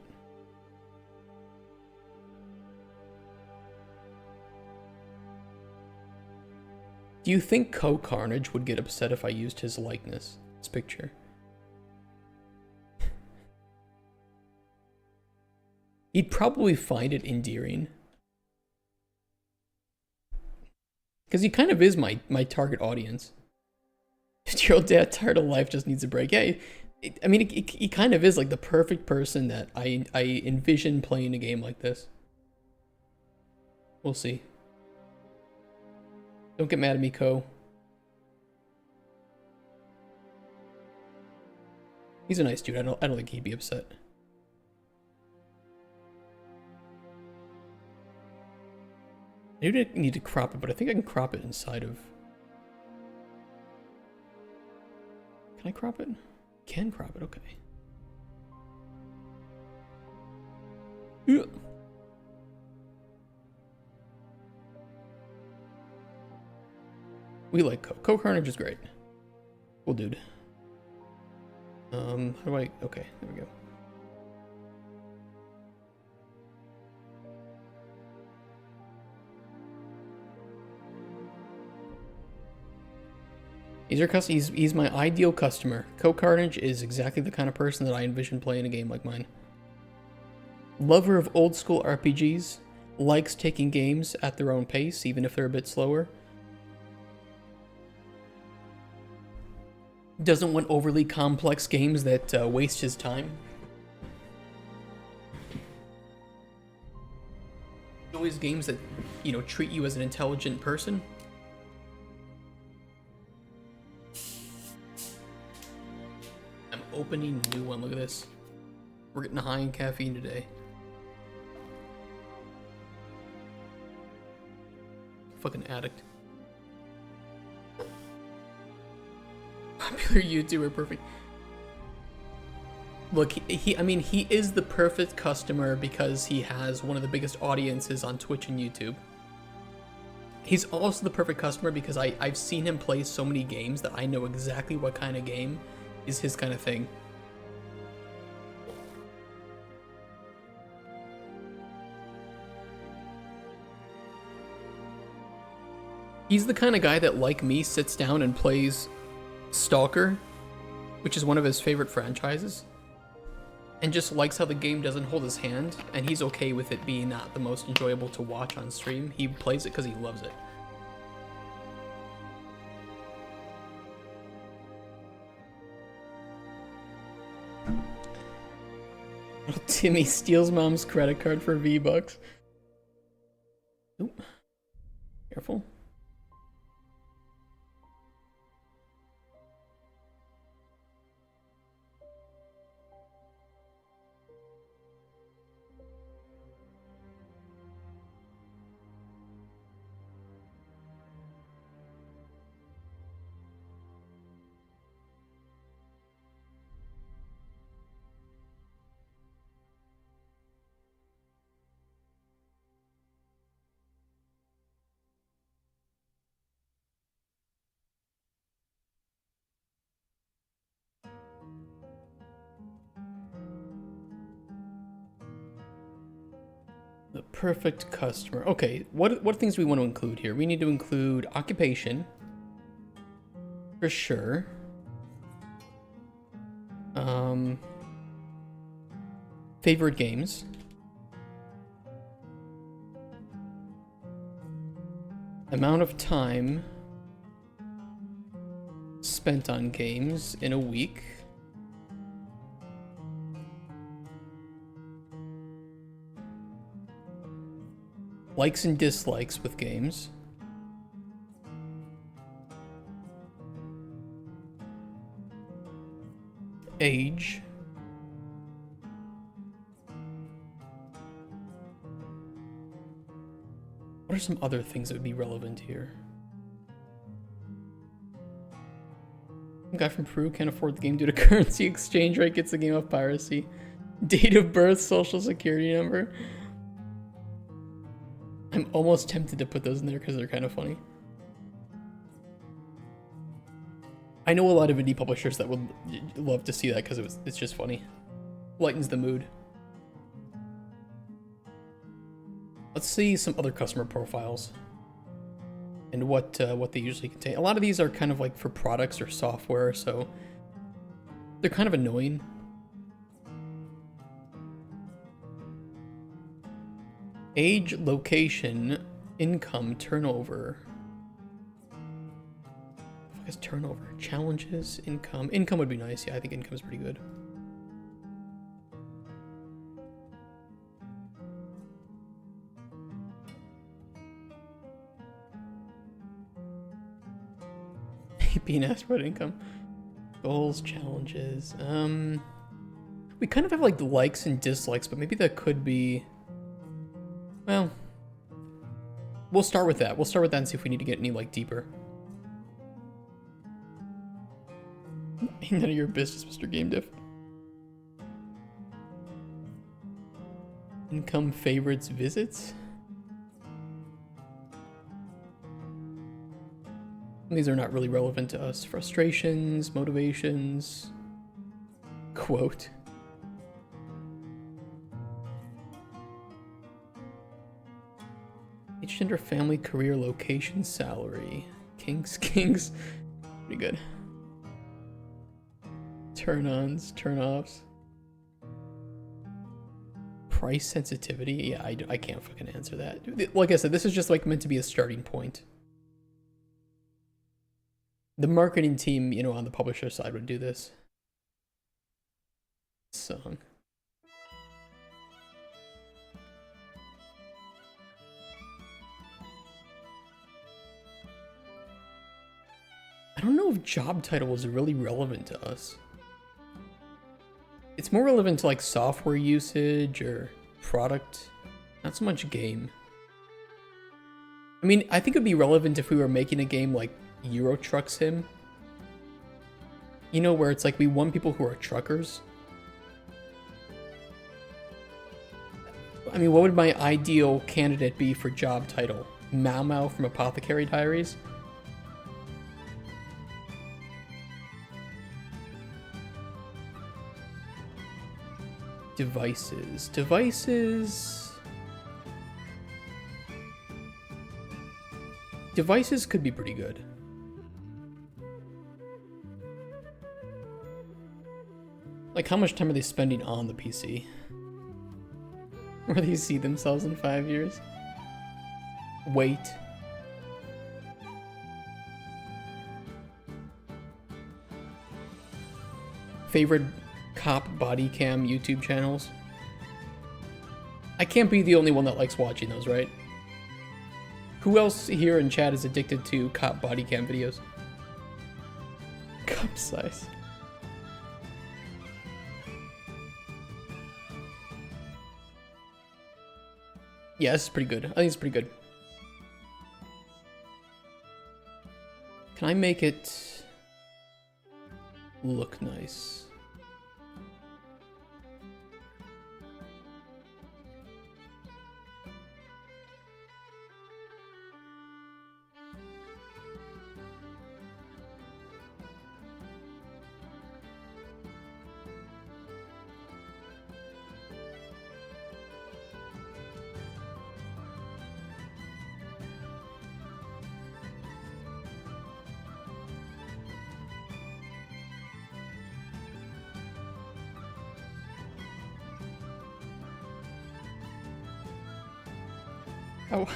Do you think Carnage would get upset if I used his likeness, his picture? He'd probably find it endearing. Because he kind of is my target audience. 50-year-old dad tired of life, just needs a break. Yeah, he kind of is like the perfect person that I envision playing a game like this. We'll see. Don't get mad at me, Ko. He's a nice dude. I don't think he'd be upset. I do need to crop it, but I think I can crop it inside of... Can I crop it? Can crop it, okay. Yeah. We like Ko. Ko Carnage is great. Cool dude. How do I... Okay, there we go. He's my ideal customer. Ko Carnage is exactly the kind of person that I envision playing a game like mine. Lover of old school RPGs, likes taking games at their own pace, even if they're a bit slower. Doesn't want overly complex games that waste his time. Always games that, you know, treat you as an intelligent person. I'm opening a new one. Look at this. We're getting high in caffeine today. Fucking addict. Popular YouTuber, perfect. Look, I mean, he is the perfect customer because he has one of the biggest audiences on Twitch and YouTube. He's also the perfect customer because I've seen him play so many games that I know exactly what kind of game is his kind of thing. He's the kind of guy that, like me, sits down and plays Stalker, which is one of his favorite franchises, and just likes how the game doesn't hold his hand, and he's okay with it being not the most enjoyable to watch on stream. He plays it because he loves it. Timmy steals mom's credit card for V-Bucks. Oop. Careful. The perfect customer. Okay, what things do we want to include here? We need to include occupation, for sure. Favorite games. Amount of time spent on games in a week. Likes and dislikes with games. Age. What are some other things that would be relevant here? Some guy from Peru can't afford the game due to currency exchange rate, gets the game off piracy. Date of birth, social security number. I'm almost tempted to put those in there because they're kind of funny. I know a lot of indie publishers that would love to see that because it's just funny. Lightens the mood. Let's see some other customer profiles and what they usually contain. A lot of these are kind of like for products or software, so they're kind of annoying. Age, location, income, turnover. What is turnover? Challenges, income. Income would be nice. Yeah, I think income is pretty good. being asked about income. Goals, challenges. We kind of have like likes and dislikes, but maybe that could be. Well, we'll start with that. We'll start with that and see if we need to get any like deeper. None of your business, Mr. Game Diff. Income, favorites, visits. These are not really relevant to us. Frustrations, motivations. Quote. Age, gender, family, career, location, salary. Kinks. Pretty good. Turn-ons, turn-offs. Price sensitivity? Yeah, I can't fucking answer that. Like I said, this is just like meant to be a starting point. The marketing team, you know, on the publisher side would do this. Song. I don't know if job title is really relevant to us. It's more relevant to like software usage or product, not so much game. I mean, I think it would be relevant if we were making a game like Euro Truck Sim. You know, where it's like we want people who are truckers. I mean, what would my ideal candidate be for job title? Mau Mau from Apothecary Diaries? Devices. Devices could be pretty good. Like, how much time are they spending on the PC? Where they see themselves in 5 years? Wait. Favorite cop body cam YouTube channels? I can't be the only one that likes watching those, right? Who else here in chat is addicted to cop body cam videos? Cup size. Yeah, this is pretty good. I think it's pretty good. Can I make it look nice?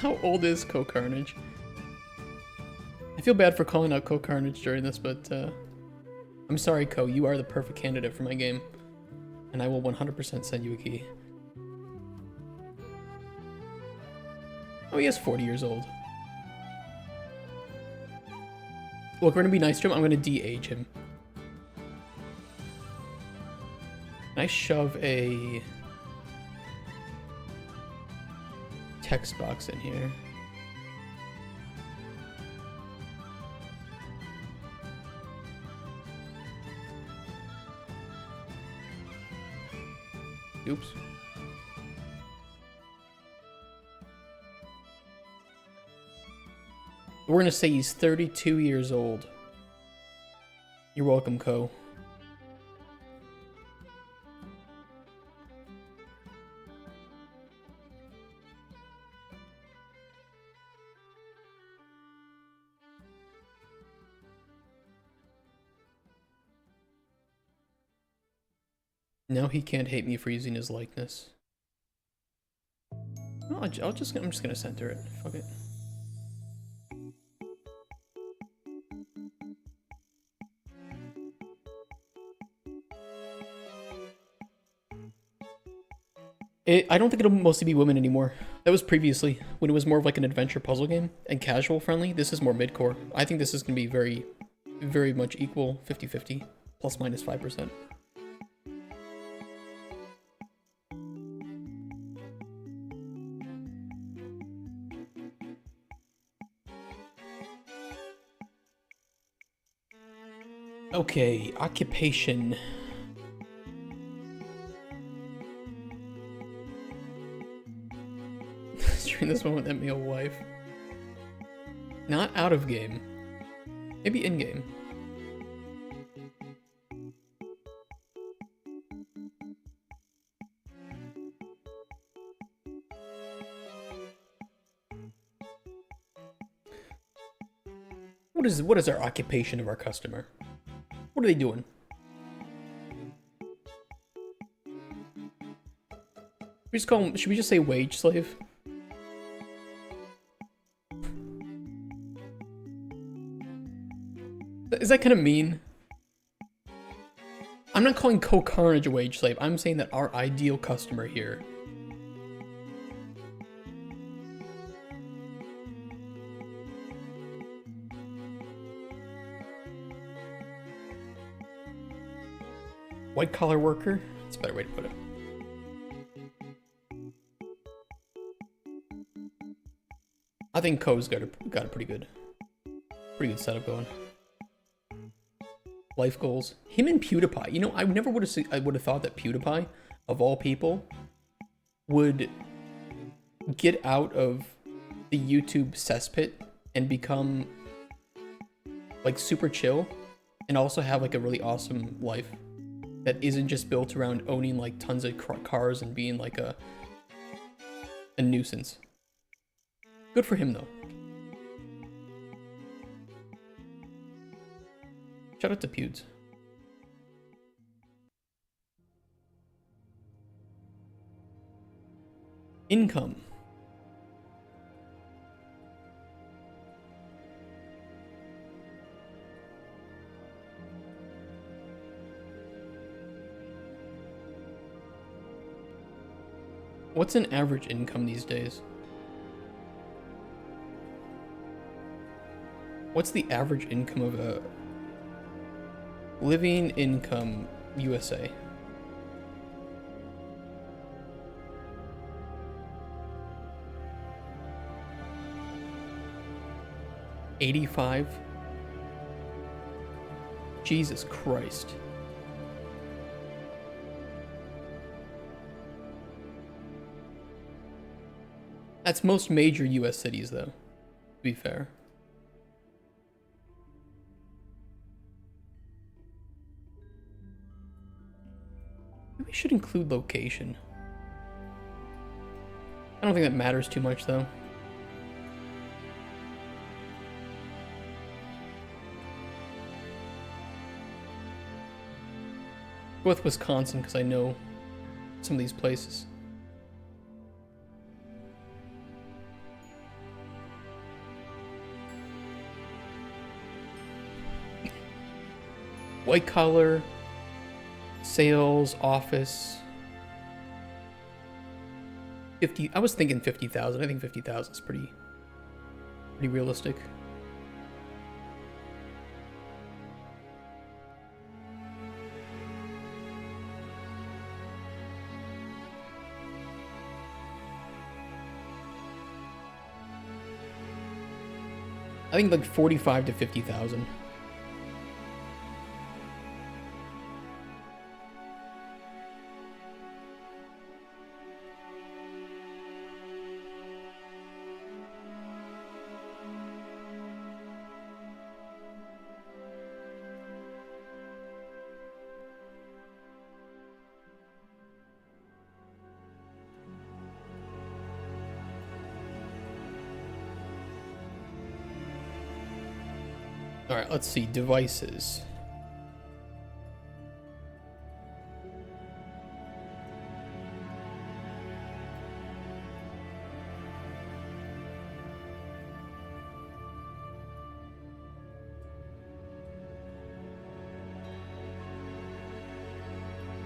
How old is Carnage? I feel bad for calling out Carnage during this, but I'm sorry, Co. You are the perfect candidate for my game, and I will 100% send you a key. Oh, he is 40 years old. Look, we're gonna be nice to him. I'm gonna de-age him. Can I shove a text box in here? Oops. We're gonna say he's 32 years old. You're welcome, Co. Now he can't hate me for using his likeness. No, I'm just gonna center it. Fuck it. I don't think it'll mostly be women anymore. That was previously, when it was more of like an adventure puzzle game and casual friendly. This is more mid-core. I think this is gonna be very very much equal, 50-50, plus minus 5%. Okay, occupation. Stream this one with that male wife. Not out of game. Maybe in game. What is our occupation of our customer? What are they doing? We just call them, should we just say wage slave? Is that kind of mean? I'm not calling Co-Carnage a wage slave. I'm saying that our ideal customer here. White collar worker? That's a better way to put it. I think Ko's got a pretty good setup going. Life goals. Him and PewDiePie. You know, I never would have thought that PewDiePie, of all people, would get out of the YouTube cesspit and become like super chill and also have like a really awesome life that isn't just built around owning like tons of cars and being like a nuisance. Good for him though. Shout out to Pewds. Income. What's an average income these days? What's the average income of a living income USA? $85? Jesus Christ. That's most major US cities though, to be fair. We should include location. I don't think that matters too much though. Go with Wisconsin because I know some of these places. White collar, sales, office. 50. I was thinking 50,000. I think 50,000 is pretty realistic. I think like 45 to 50,000. All right, let's see, devices.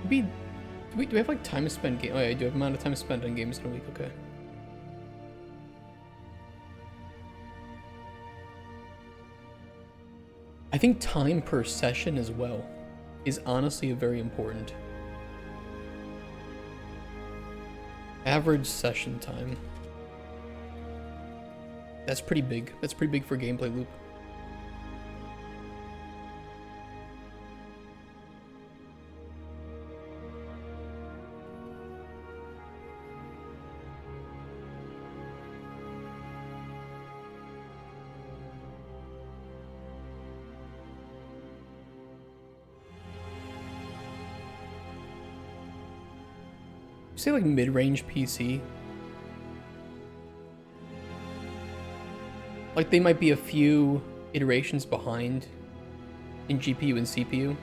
Do we have like time to spend game? Oh yeah, I do have amount of time spent on games in a week, okay. I think time per session as well is honestly a very important. Average session time. That's pretty big. That's pretty big for a gameplay loop. Say like mid-range PC. Like they might be a few iterations behind in GPU and CPU. And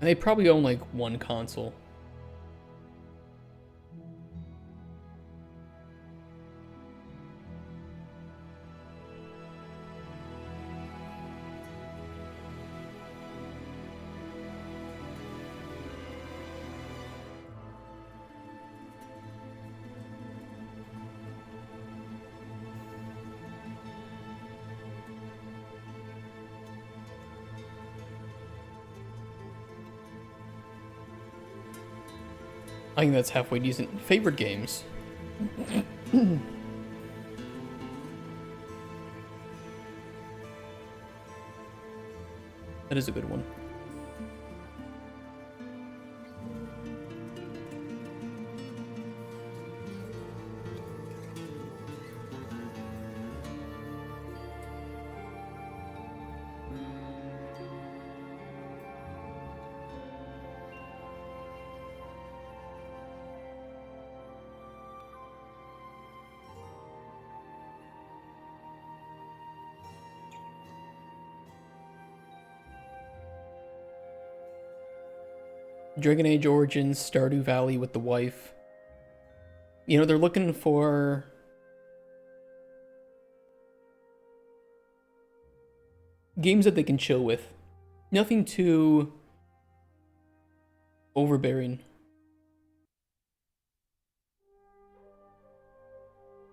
they probably own like one console. I think that's halfway decent. Favorite games. That is a good one. Dragon Age Origins, Stardew Valley with the wife. You know, they're looking for games that they can chill with. Nothing too overbearing.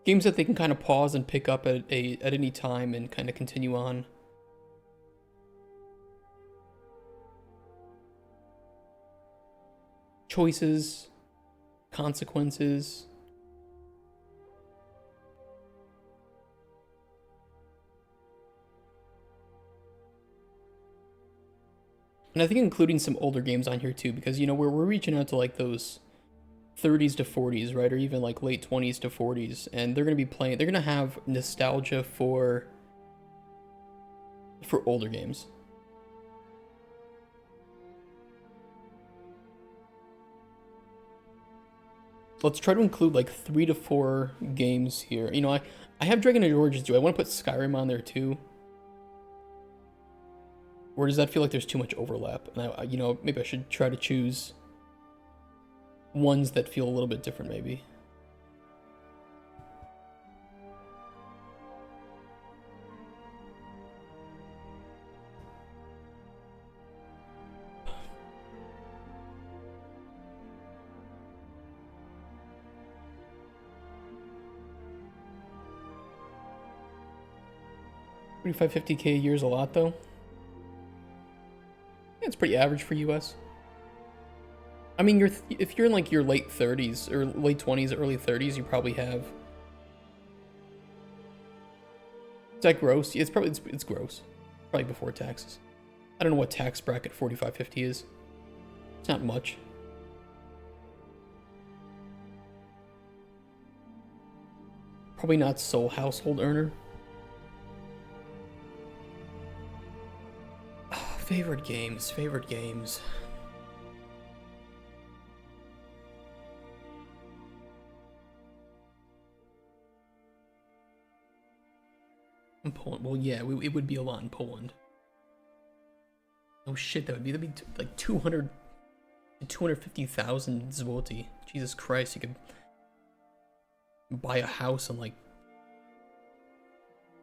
Games that they can kind of pause and pick up at any time and kind of continue on. Choices, consequences. And I think including some older games on here too, because you know we're reaching out to like those 30s to 40s, right? Or even like late 20s to 40s, and they're gonna be playing. They're gonna have nostalgia for older games. Let's try to include like 3 to 4 games here. You know, I have Dragon Age Origins. Do I want to put Skyrim on there too? Or does that feel like there's too much overlap? And you know, maybe I should try to choose ones that feel a little bit different, maybe. $45-50K a year is a lot, though. Yeah, it's pretty average for US. I mean, if you're in like your late 30s or late 20s, early 30s, you probably have. Is that gross? Yeah, it's gross. Probably before taxes. I don't know what tax bracket 45-50 is. It's not much. Probably not sole household earner. Oh, favorite games. In Poland. Well, yeah, it would be a lot in Poland. Oh shit, that'd be like 200 to 250,000 zloty. Jesus Christ, you could buy a house in like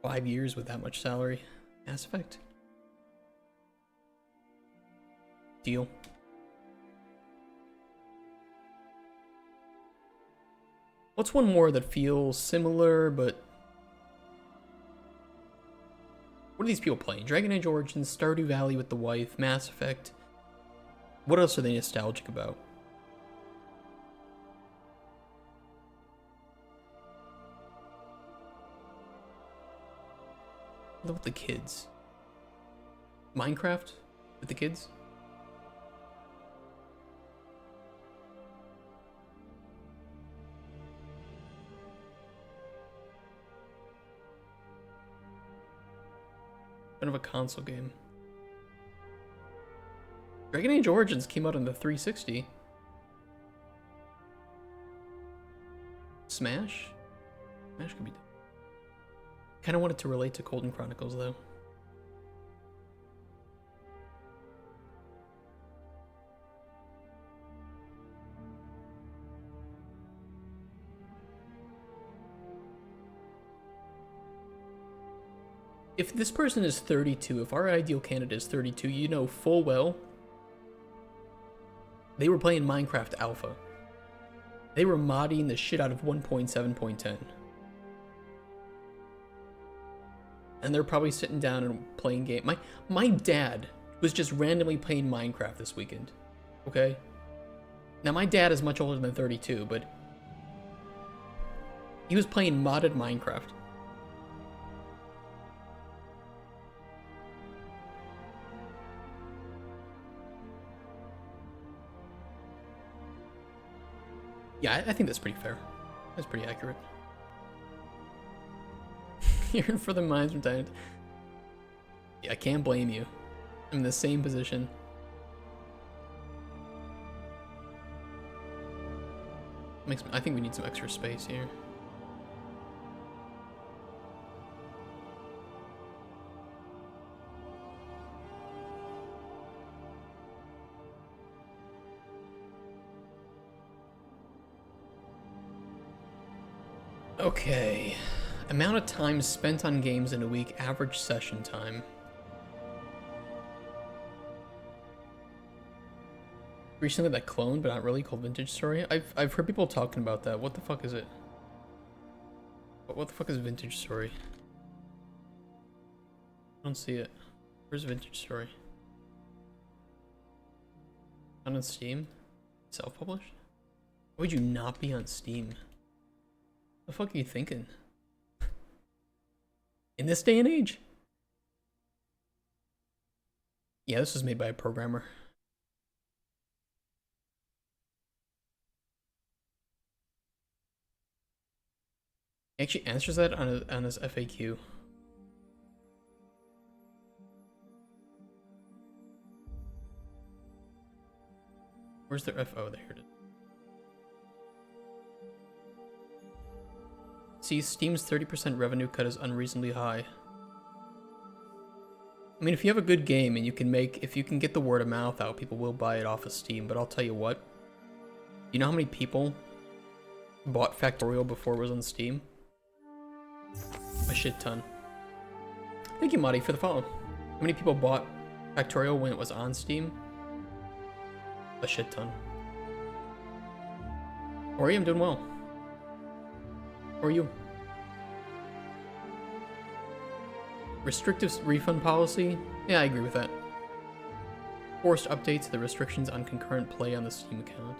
5 years with that much salary. Mass Effect. Deal. What's one more that feels similar but What are these people playing? Dragon Age Origins, Stardew Valley with the wife, Mass Effect. What else are they nostalgic about? What with the kids? Minecraft with the kids? Kind of a console game. Dragon Age Origins came out on the 360. Smash? Smash could be done. Kind of wanted to relate to Cauldron Chronicles though. If this person is 32, if our ideal candidate is 32, you know full well they were playing Minecraft Alpha. They were modding the shit out of 1.7.10. And they're probably sitting down and playing game. My dad was just randomly playing Minecraft this weekend. Okay? Now my dad is much older than 32, but he was playing modded Minecraft. Yeah, I think that's pretty fair. That's pretty accurate. Yearn for the mines from time. Yeah, I can't blame you. I'm in the same position. I think we need some extra space here. Okay. Amount of time spent on games in a week, average session time. Recently that clone, but not really, called Vintage Story. I've heard people talking about that. What the fuck is it? What the fuck is Vintage Story? I don't see it. Where's Vintage Story? Not on Steam? Self-published? Why would you not be on Steam? The fuck are you thinking? In this day and age? Yeah, this was made by a programmer. He actually answers that on his FAQ. Where's their FO? There it is. See, Steam's 30% revenue cut is unreasonably high. I mean, if you have a good game and if you can get the word of mouth out, people will buy it off of Steam, but I'll tell you what. You know how many people bought Factorial before it was on Steam? A shit ton. Thank you, Marty, for the follow. How many people bought Factorial when it was on Steam? A shit ton. Ori, I'm doing well. Or you? Restrictive refund policy? Yeah, I agree with that. Forced updates to the restrictions on concurrent play on the Steam account.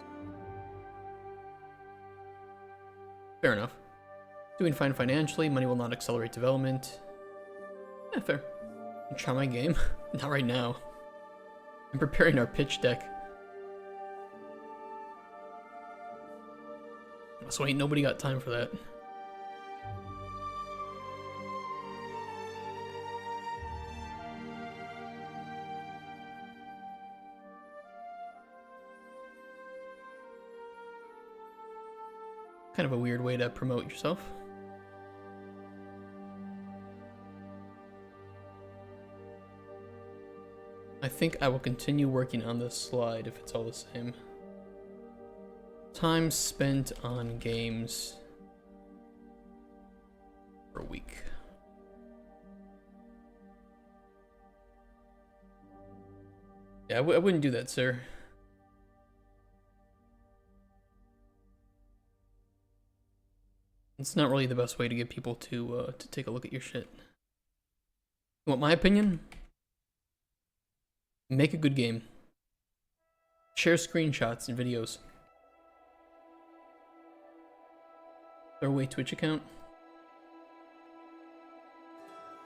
Fair enough. Doing fine financially, money will not accelerate development. Yeah, fair. Try my game? Not right now. I'm preparing our pitch deck. So ain't nobody got time for that. Kind of a weird way to promote yourself. I think I will continue working on this slide if it's all the same. Time spent on games for a week. Yeah, I wouldn't do that, sir. It's not really the best way to get people to take a look at your shit. Want my opinion? Make a good game. Share screenshots and videos. Throw away Twitch account.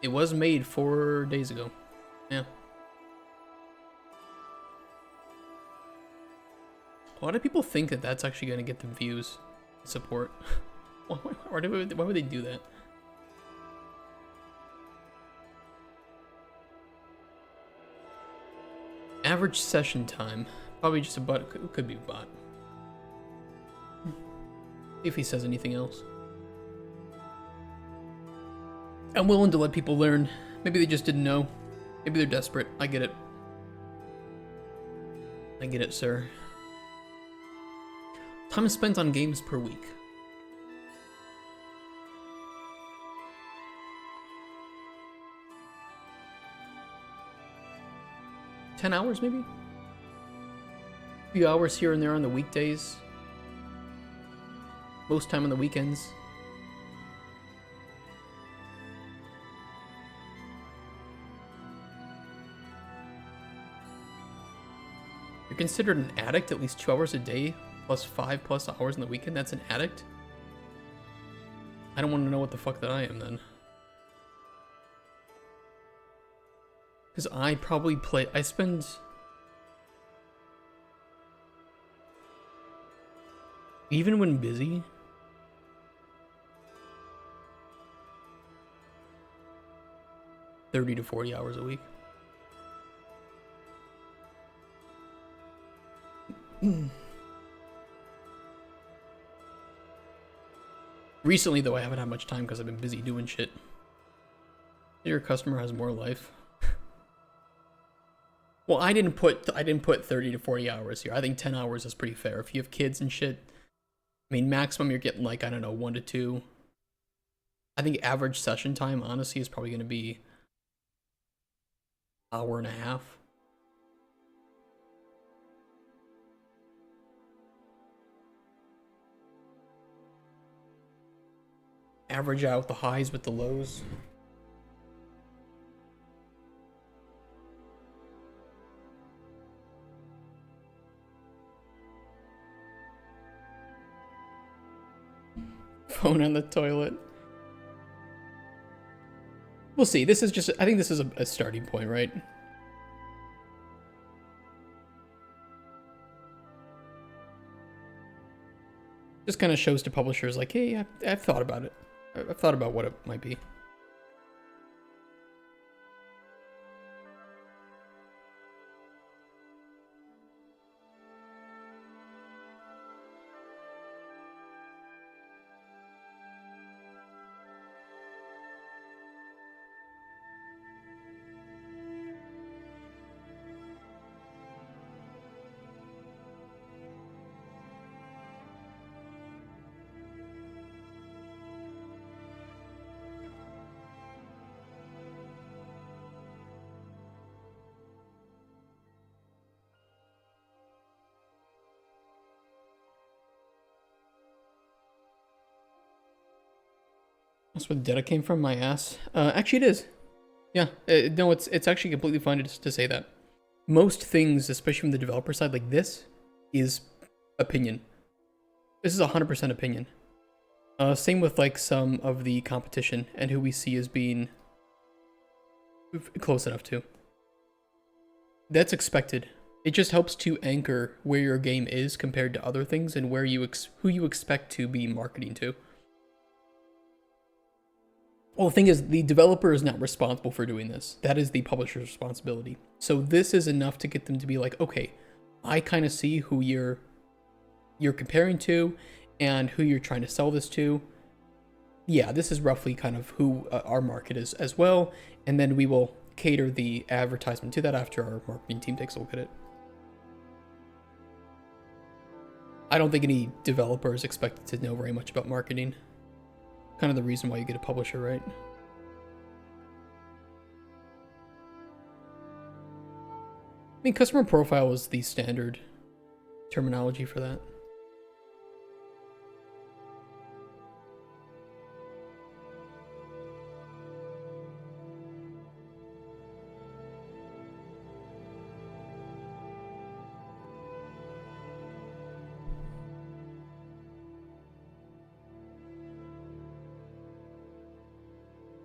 It was made 4 days ago. Yeah. Why do people think that that's actually going to get them views, support? why would they do that? Average session time. Probably just a bot. Could be a bot. See if he says anything else. I'm willing to let people learn. Maybe they just didn't know. Maybe they're desperate. I get it. I get it, sir. Time spent on games per week. $10 hours, maybe? A few hours here and there on the weekdays. Most time on the weekends. You're considered an addict at least 2 hours a day, plus 5+ hours on the weekend. That's an addict? I don't want to know what the fuck that I am then. Because I probably play, I spend... Even when busy... $30 to $40 hours a week. Recently, though, I haven't had much time because I've been busy doing shit. Your customer has more life. Well, I didn't put 30 to 40 hours here. I think 10 hours is pretty fair. If you have kids and shit, I mean, maximum you're getting like, I don't know, 1 to 2. I think average session time, honestly, is probably going to be hour and a half. Average out the highs with the lows. Phone on the toilet. We'll see. This is just, I think this is a starting point, right? Just kind of shows to publishers like, hey, I've thought about it. I've thought about what it might be. That's where the data came from, my ass. Actually, it is. Yeah, no, it's actually completely fine to say that. Most things, especially from the developer side, like this, is opinion. This is 100% opinion. Same with like some of the competition and who we see as being close enough to. That's expected. It just helps to anchor where your game is compared to other things and where who you expect to be marketing to. Well, the thing is, the developer is not responsible for doing this. That is the publisher's responsibility. So this is enough to get them to be like, okay, I kind of see who you're comparing to and who you're trying to sell this to. Yeah, this is roughly kind of who our market is as well. And then we will cater the advertisement to that after our marketing team takes a look at it. I don't think any developer is expected to know very much about marketing. Kind of the reason why you get a publisher, right? I mean, customer profile is the standard terminology for that.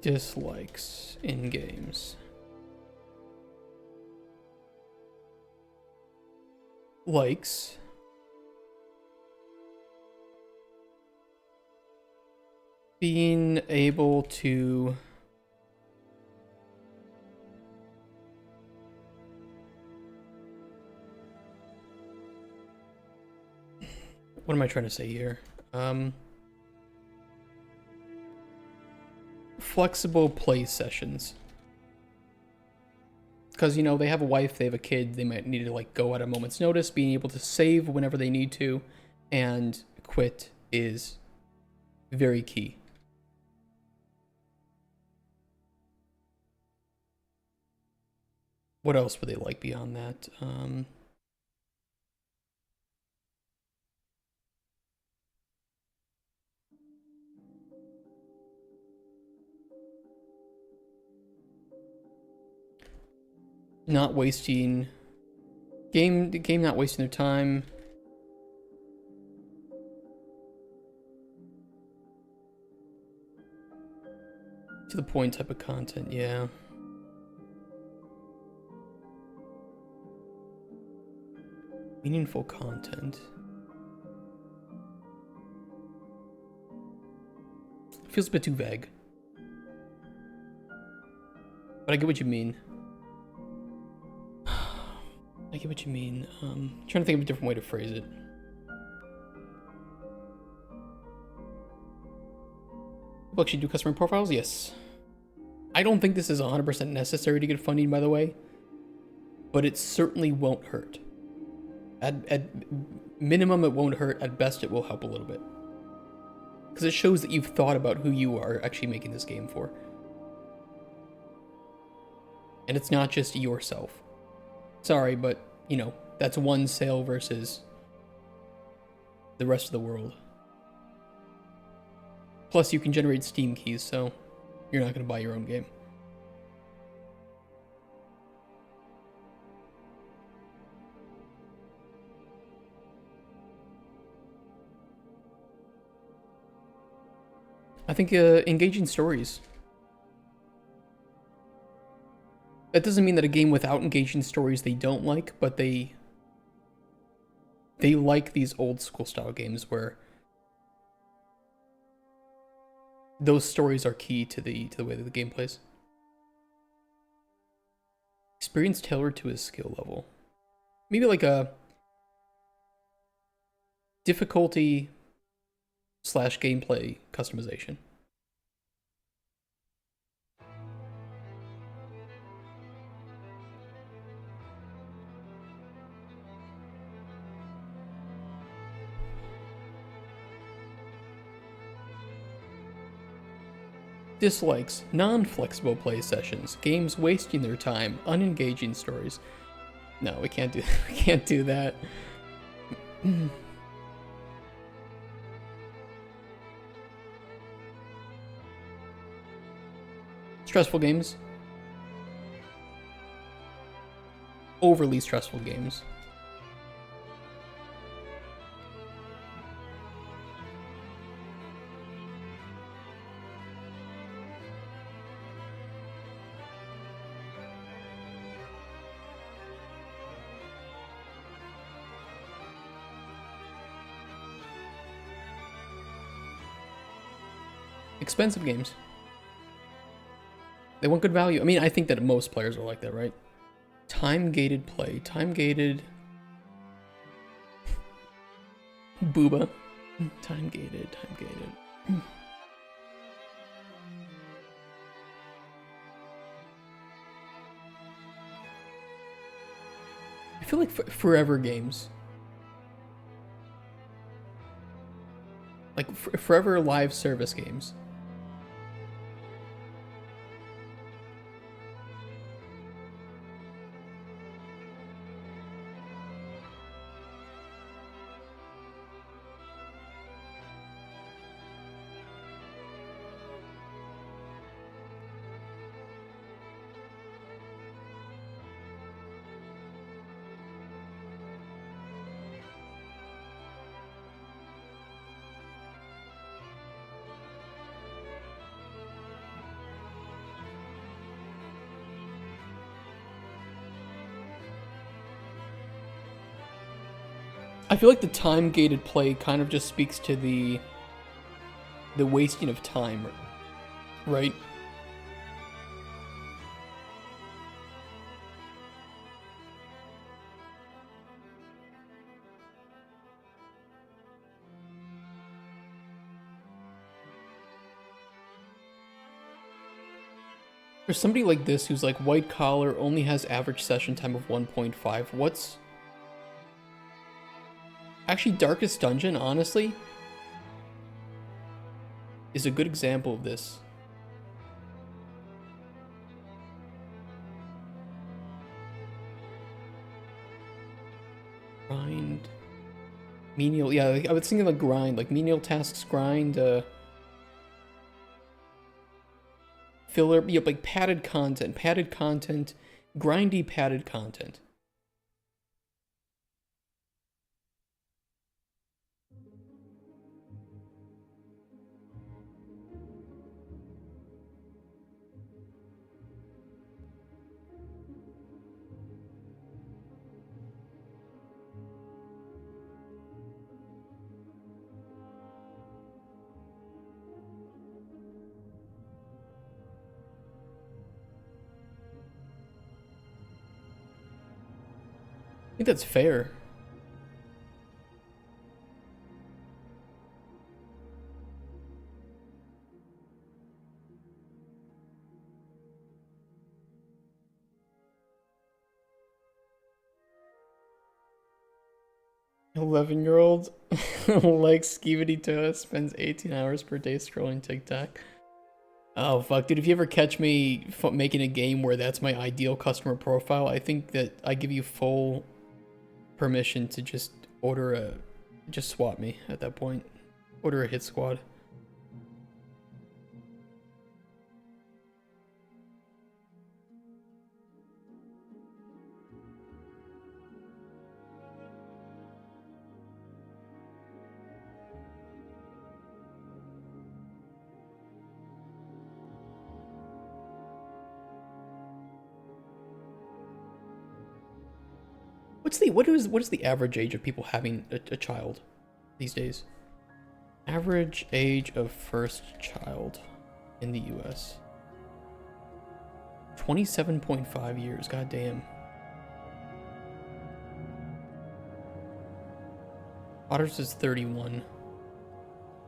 Dislikes in games. Likes. Being able to what am I trying to say here? Flexible play sessions. Because, you know, they have a wife, they have a kid, they might need to, like, go at a moment's notice. Being able to save whenever they need to and quit is very key. What else would they like beyond that? Not wasting the game not wasting their time. To the point type of content, yeah. Meaningful content. Feels a bit too vague. But I get what you mean. I get what you mean. Trying to think of a different way to phrase it. People actually do customer profiles? Yes. I don't think this is 100% necessary to get funding, by the way. But it certainly won't hurt. At minimum, it won't hurt. At best, it will help a little bit. Because it shows that you've thought about who you are actually making this game for. And it's not just yourself. Sorry, but, you know, that's one sale versus the rest of the world. Plus, you can generate Steam keys, so you're not going to buy your own game. I think engaging stories. That doesn't mean that a game without engaging stories they don't like, but they like these old school style games where those stories are key to the way that the game plays. Experience tailored to his skill level. Maybe like a difficulty / gameplay customization. Dislikes, non-flexible play sessions, games wasting their time, unengaging stories. No, we can't do we can't do that. Stressful games. Overly stressful games. Expensive games. They want good value. I mean, I think that most players are like that, right? Time-gated play. Time-gated. Booba. Time-gated. Time-gated. I feel like forever games. Like forever live service games. I feel like the time-gated play kind of just speaks to the wasting of time, right? For somebody like this who's like white collar, only has average session time of 1.5, what's... Actually, Darkest Dungeon, honestly, is a good example of this. Grind. Menial, yeah, like, I was thinking like grind, like menial tasks grind, filler, yeah, like padded content, grindy padded content. I think that's fair. "11-year-old likes Skibidi Toa, spends 18 hours per day scrolling TikTok." Oh fuck, dude, if you ever catch me making a game where that's my ideal customer profile, I think that I give you full permission to just just swap me at that point. Order a hit squad. What is the average age of people having a child these days? Average age of first child in the US. 27.5 years, goddamn. Otters is 31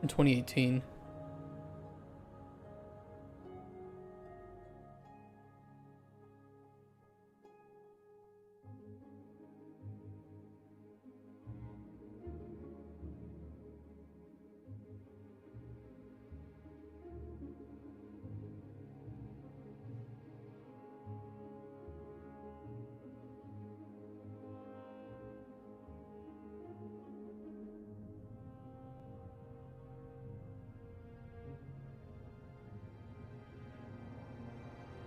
in 2018.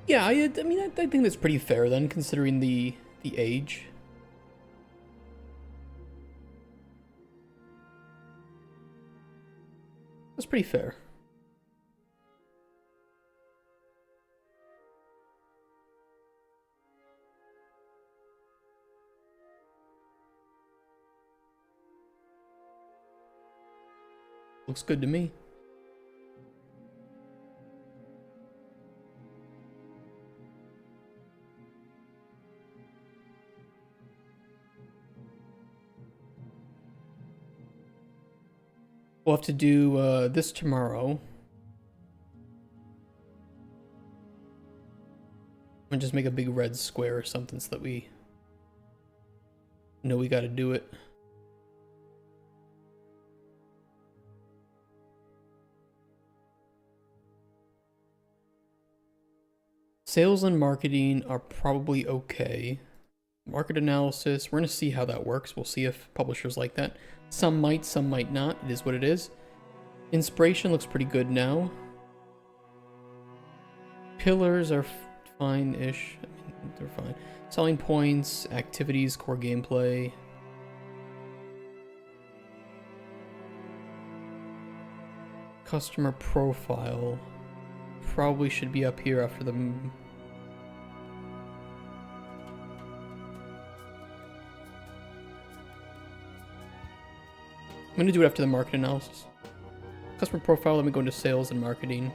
Yeah, I mean, I think that's pretty fair then, considering the age. That's pretty fair. Looks good to me. We'll have to do this tomorrow. And just make a big red square or something so that we know we gotta do it. Sales and marketing are probably okay. Market analysis, we're gonna see how that works. We'll see if publishers like that. Some might not. It is what it is. Inspiration looks pretty good now. Pillars are fine-ish. I mean, they're fine. Selling points, activities, core gameplay. Customer profile probably should be up here after the... I'm gonna do it after the market analysis. Customer profile, let me go into sales and marketing.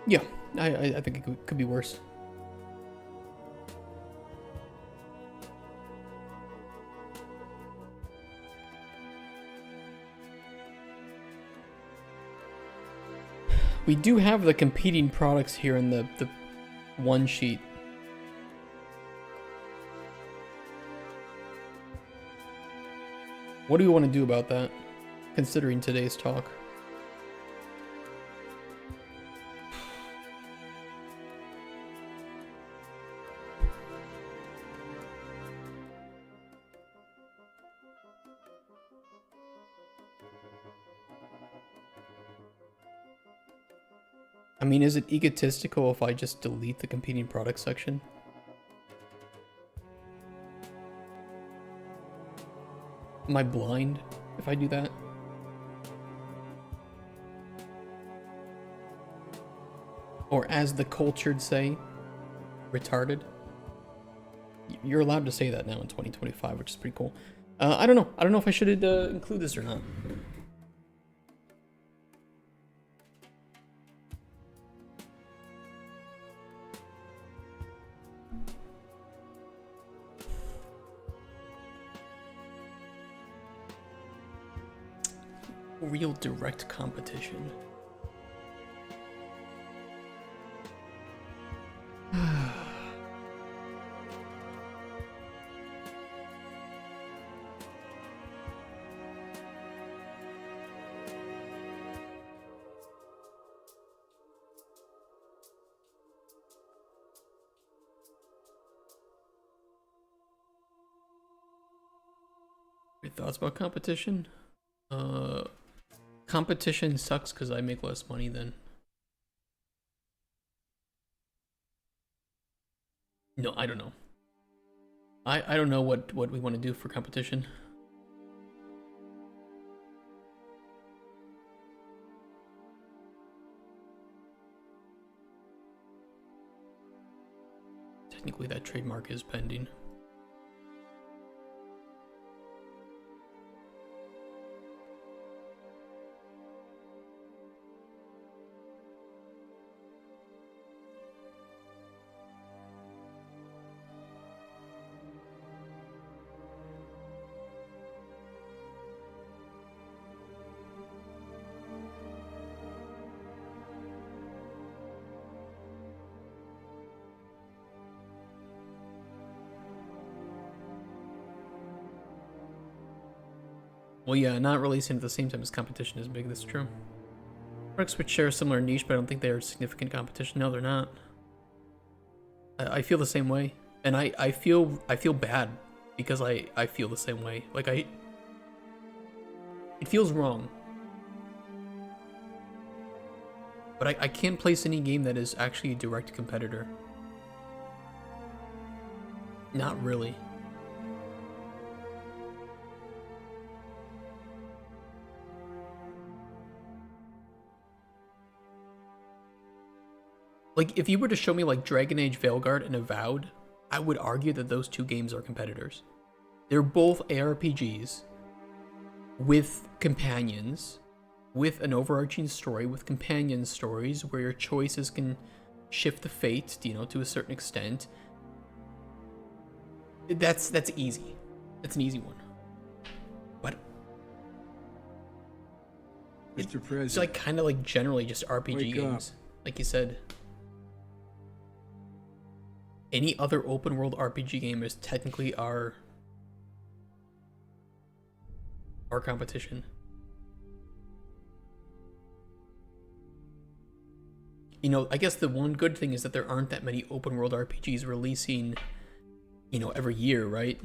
Yeah, I think it could be worse. We do have the competing products here in the one sheet. What do we want to do about that, considering today's talk? I mean, is it egotistical if I just delete the competing product section? Am I blind if I do that? Or as the cultured say, retarded? You're allowed to say that now in 2025, which is pretty cool. I don't know. I don't know if I should include this or not. Real direct competition. Your thoughts about competition? Competition sucks because I make less money then. No, I don't know. I don't know what we want to do for competition. Technically that trademark is pending. Well, yeah, not releasing at the same time as competition is big, that's true. Products which share a similar niche, but I don't think they are significant competition. No, they're not. I feel the same way. And I feel bad because I feel the same way. Like it feels wrong. But I can't place any game that is actually a direct competitor. Not really. Like, if you were to show me, like, Dragon Age Veilguard and Avowed, I would argue that those two games are competitors. They're both ARPGs with companions, with an overarching story, with companion stories where your choices can shift the fate, you know, to a certain extent. That's easy. That's an easy one. But Mr. President, it's like kind of like generally just RPG games, like you said. Any other open world RPG game is technically our competition. You know, I guess the one good thing is that there aren't that many open world RPGs releasing, you know, every year, right?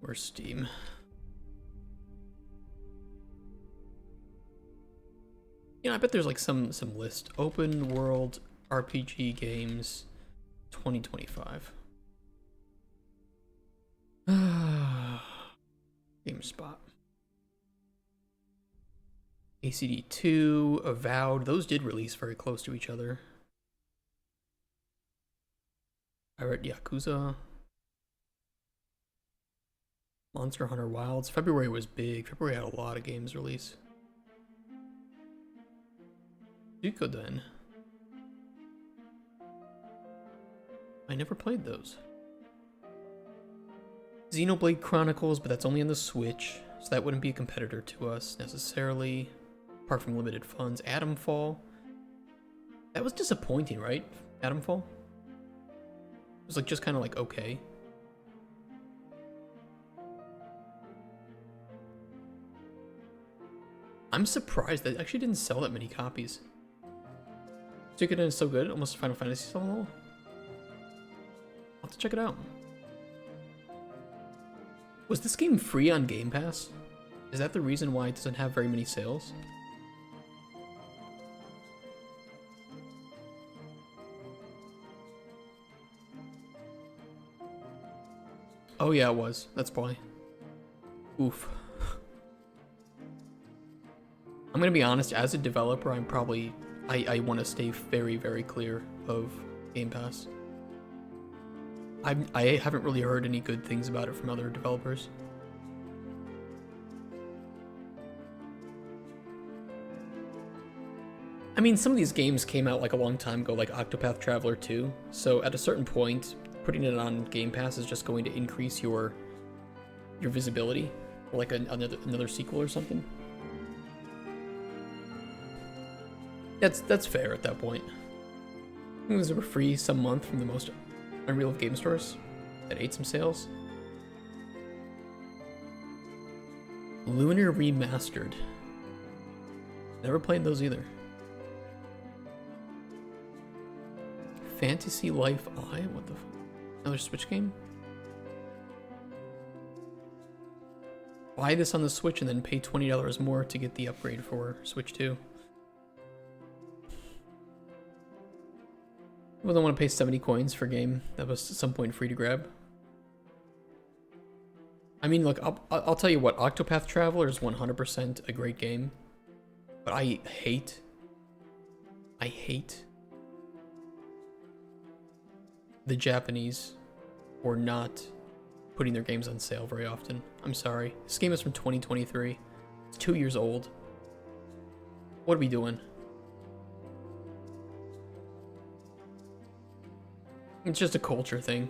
Where's Steam? You know, I bet there's like some list. Open world RPG games 2025. GameSpot. ACD2, Avowed, those did release very close to each other. I read Yakuza. Monster Hunter Wilds. February was big. February had a lot of games release. Suikoden. I never played those. Xenoblade Chronicles, but that's only on the Switch, so that wouldn't be a competitor to us necessarily, apart from limited funds. Atomfall. That was disappointing, right? Atomfall? It was like just kind of like okay. I'm surprised that it actually didn't sell that many copies. Suikoden is so good, almost Final Fantasy level. I'll have to check it out. Was this game free on Game Pass? Is that the reason why it doesn't have very many sales? Oh yeah, it was. That's why. Oof. I'm gonna be honest, as a developer, I'm probably... I want to stay very, very clear of Game Pass. I haven't really heard any good things about it from other developers. I mean, some of these games came out like a long time ago, like Octopath Traveler 2, so at a certain point, putting it on Game Pass is just going to increase your visibility, or like another sequel or something. That's fair at that point. Things were free some month from the most unreal of game stores that ate some sales. Lunar Remastered. Never played those either. Fantasy Life I? What the f... Another Switch game? Buy this on the Switch and then pay $20 more to get the upgrade for Switch 2. Well, don't want to pay 70 coins for a game that was at some point free to grab. I mean, look, I'll tell you what, Octopath Traveler is 100% a great game, but I hate the Japanese for not putting their games on sale very often. I'm sorry. This game is from 2023. It's 2 years old. What are we doing? It's just a culture thing.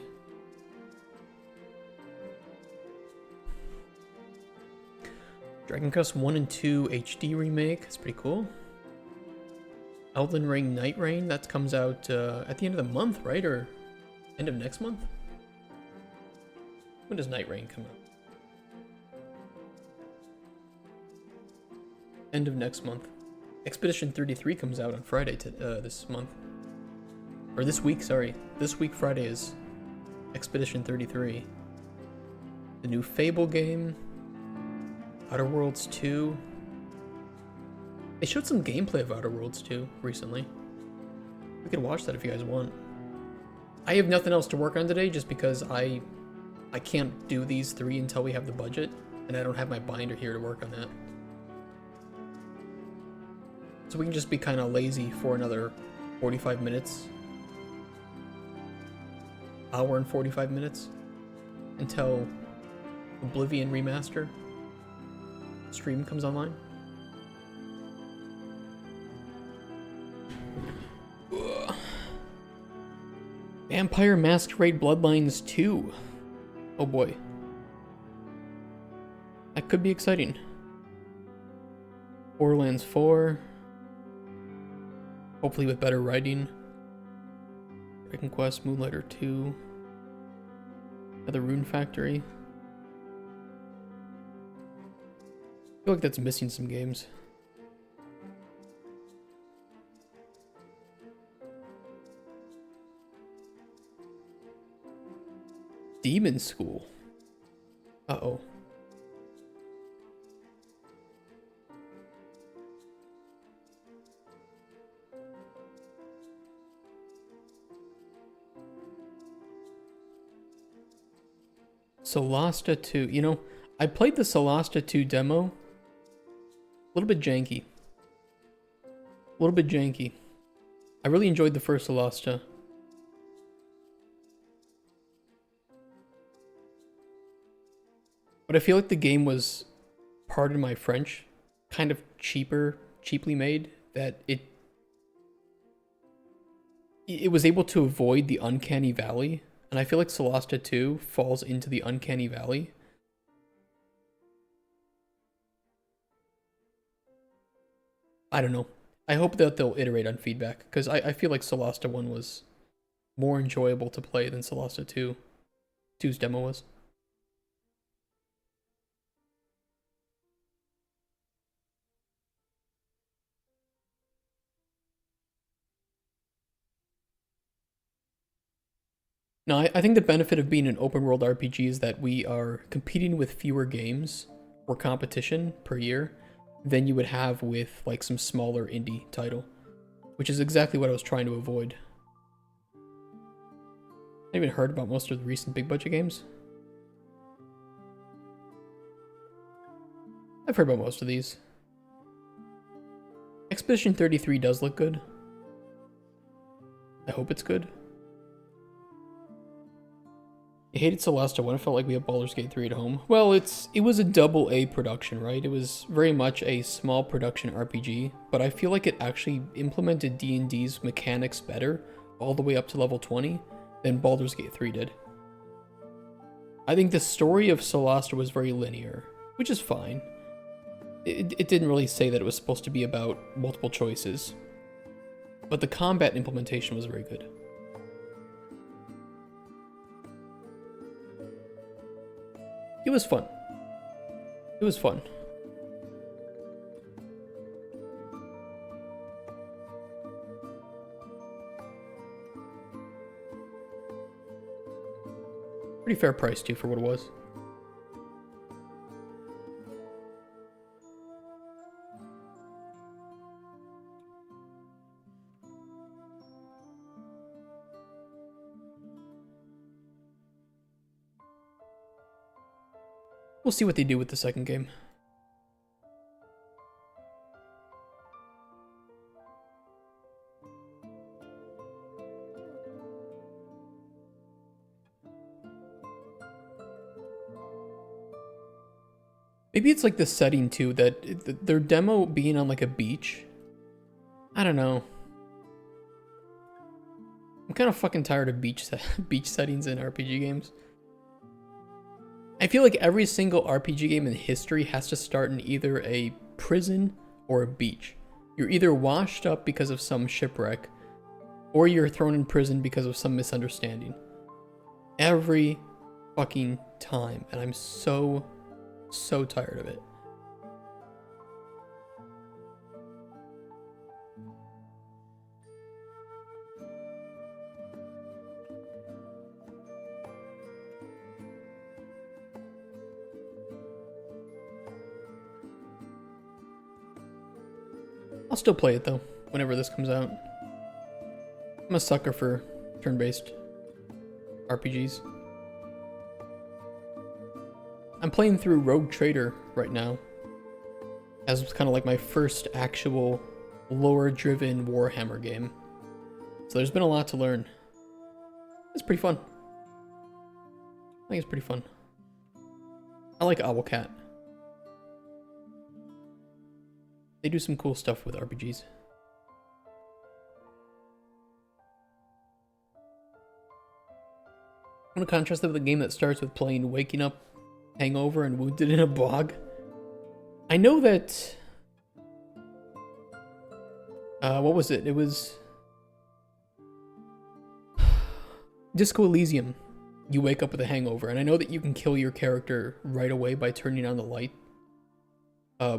Dragon Quest 1 and 2 HD remake. That's pretty cool. Elden Ring Night Rain. That comes out at the end of the month, right? Or end of next month? When does Night Rain come out? End of next month. Expedition 33 comes out on Friday this month. Or this week, sorry. This week, Friday, is Expedition 33. The new Fable game. Outer Worlds 2. They showed some gameplay of Outer Worlds 2 recently. We could watch that if you guys want. I have nothing else to work on today just because I can't do these 3 until we have the budget, and I don't have my binder here to work on that. So we can just be kind of lazy for another 45 minutes. Hour and 45 minutes until Oblivion Remaster stream comes online. Ugh. Vampire Masquerade Bloodlines 2. Oh boy. That could be exciting. Borderlands 4. Hopefully with better writing. Dragon Quest Moonlighter 2. Another Rune Factory. I feel like that's missing some games. Demon School. Uh-oh. Solasta 2. You know, I played the Solasta 2 demo. A little bit janky. A little bit janky. I really enjoyed the first Solasta. But I feel like the game was, pardon my French, kind of cheaply made, that it was able to avoid the uncanny valley, and I feel like Solasta 2 falls into the uncanny valley. I don't know. I hope that they'll iterate on feedback, because I feel like Solasta 1 was more enjoyable to play than Solasta 2. 2's demo was. No, I think the benefit of being an open world RPG is that we are competing with fewer games or competition per year than you would have with like some smaller indie title, which is exactly what I was trying to avoid. I haven't even heard about most of the recent big budget games. I've heard about most of these. Expedition 33 does look good. I hope it's good. I hated Solasta 1. I felt like we had Baldur's Gate 3 at home. Well, it was a double A production, right? It was very much a small production RPG, but I feel like it actually implemented D&D's mechanics better all the way up to level 20 than Baldur's Gate 3 did. I think the story of Solasta was very linear, which is fine. It didn't really say that it was supposed to be about multiple choices, but the combat implementation was very good. It was fun. It was fun. Pretty fair price too for what it was. We'll see what they do with the second game. Maybe it's like the setting too, that their demo being on like a beach. I don't know. I'm kind of fucking tired of beach settings in RPG games. I feel like every single RPG game in history has to start in either a prison or a beach. You're either washed up because of some shipwreck, or you're thrown in prison because of some misunderstanding. Every fucking time, and I'm so tired of it. I'll still play it though, whenever this comes out. I'm a sucker for turn-based RPGs. I'm playing through Rogue Trader right now, as kind of like my first actual lore-driven Warhammer game. So there's been a lot to learn. It's pretty fun. I think it's pretty fun. I like Owlcat. They do some cool stuff with RPGs. I want to contrast it with a game that starts with playing waking up hangover and wounded in a bog. I know that... what was it? It was... Disco Elysium. You wake up with a hangover, and I know that you can kill your character right away by turning on the light.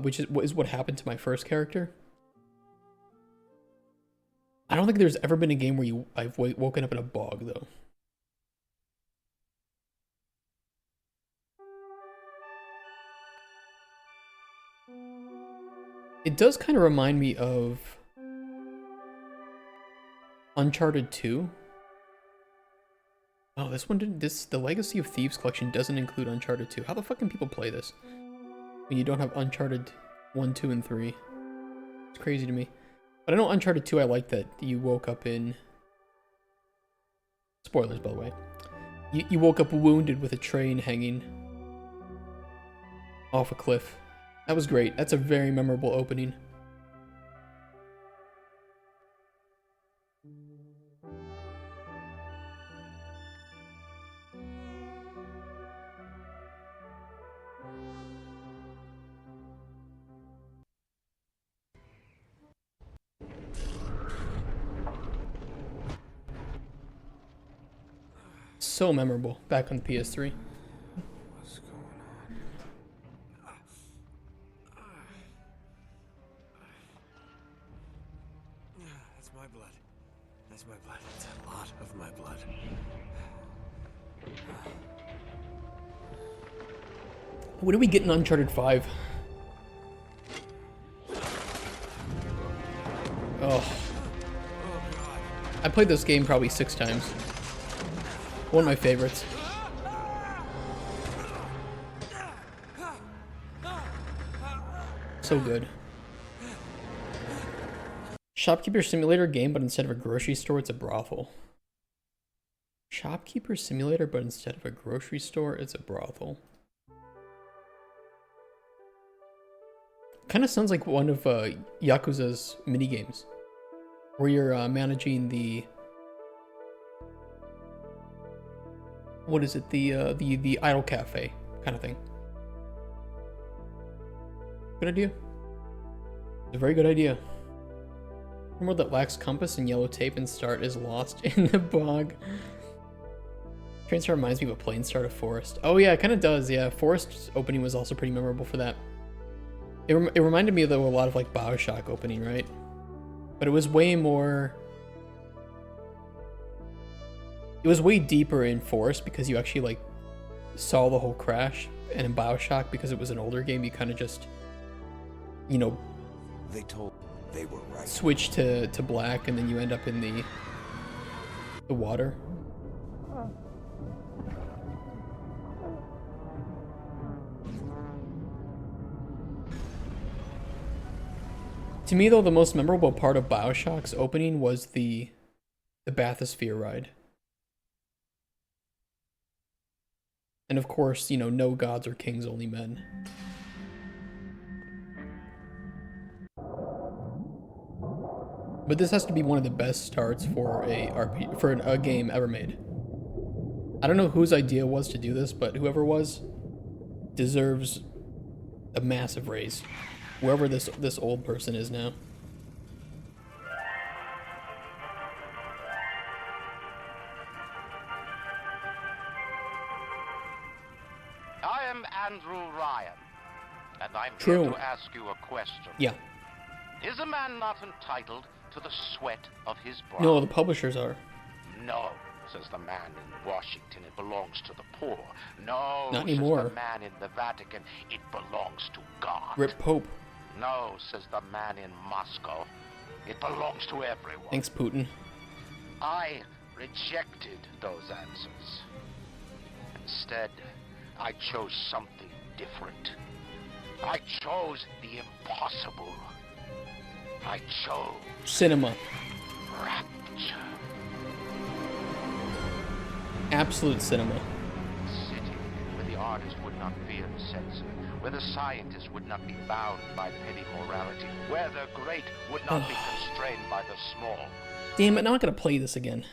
Which is what happened to my first character. I don't think there's ever been a game where I've woken up in a bog, though. It does kind of remind me of Uncharted 2. Oh, this one didn't. The Legacy of Thieves collection doesn't include Uncharted 2. How the fuck can people play this when you don't have Uncharted 1, 2, and 3? It's crazy to me. But I know Uncharted 2, I like that you woke up in... Spoilers, by the way. You woke up wounded with a train hanging off a cliff. That was great. That's a very memorable opening. So memorable back on the PS3. What's going on? That's my blood. That's my blood. That's a lot of my blood. What do we get in Uncharted 5? Oh. I played this game probably 6 times. One of my favorites. So good. Shopkeeper Simulator game, but instead of a grocery store, it's a brothel. Shopkeeper Simulator, but instead of a grocery store, it's a brothel. Kind of sounds like one of Yakuza's minigames, where you're managing the... What is it? The idol cafe kind of thing. Good idea. It's a very good idea. One world that lacks compass and yellow tape and start is lost in the bog. Train Star reminds me of a plane start of Forest. Oh yeah, it kind of does. Yeah, Forest's opening was also pretty memorable for that. It reminded me of a lot of like BioShock opening, right? But it was way more... It was way deeper in Forest because you actually like saw the whole crash, and in BioShock, because it was an older game, you kind of just, you know, They told they were right. switch to black, and then you end up in the water. To me, though, the most memorable part of BioShock's opening was the bathysphere ride. And of course, you know, no gods or kings, only men. But this has to be one of the best starts for a game ever made. I don't know whose idea was to do this, but whoever was deserves a massive raise. Whoever this old person is now. I am Andrew Ryan, and I'm True. here to ask you a question. Yeah. Is a man not entitled to the sweat of his brow? No, the publishers are. No, says the man in Washington, it belongs to the poor. No, Not says anymore. the man in the Vatican, it belongs to God. Rip Pope. No, says the man in Moscow, it belongs to everyone. Thanks, Putin. I rejected those answers. Instead, I chose something different. I chose the impossible. I chose Cinema. rapture. Absolute cinema. A city where the artist would not fear the censor, where the scientist would not be bound by petty morality, where the great would not be constrained by the small. Damn it, now I gotta play this again.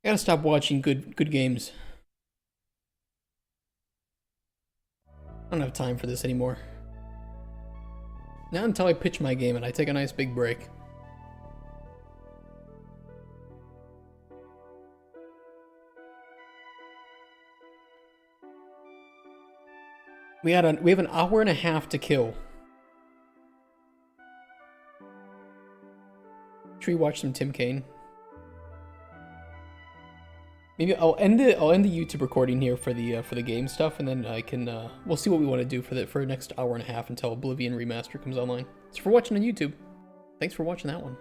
I gotta stop watching good games. I don't have time for this anymore. Not until I pitch my game and I take a nice big break. We have an hour and a half to kill. Should we watch some Tim Kaine? Maybe I'll end the YouTube recording here for the game stuff, and then I can we'll see what we want to do for the next hour and a half until Oblivion Remaster comes online. Thanks for watching on YouTube. Thanks for watching that one.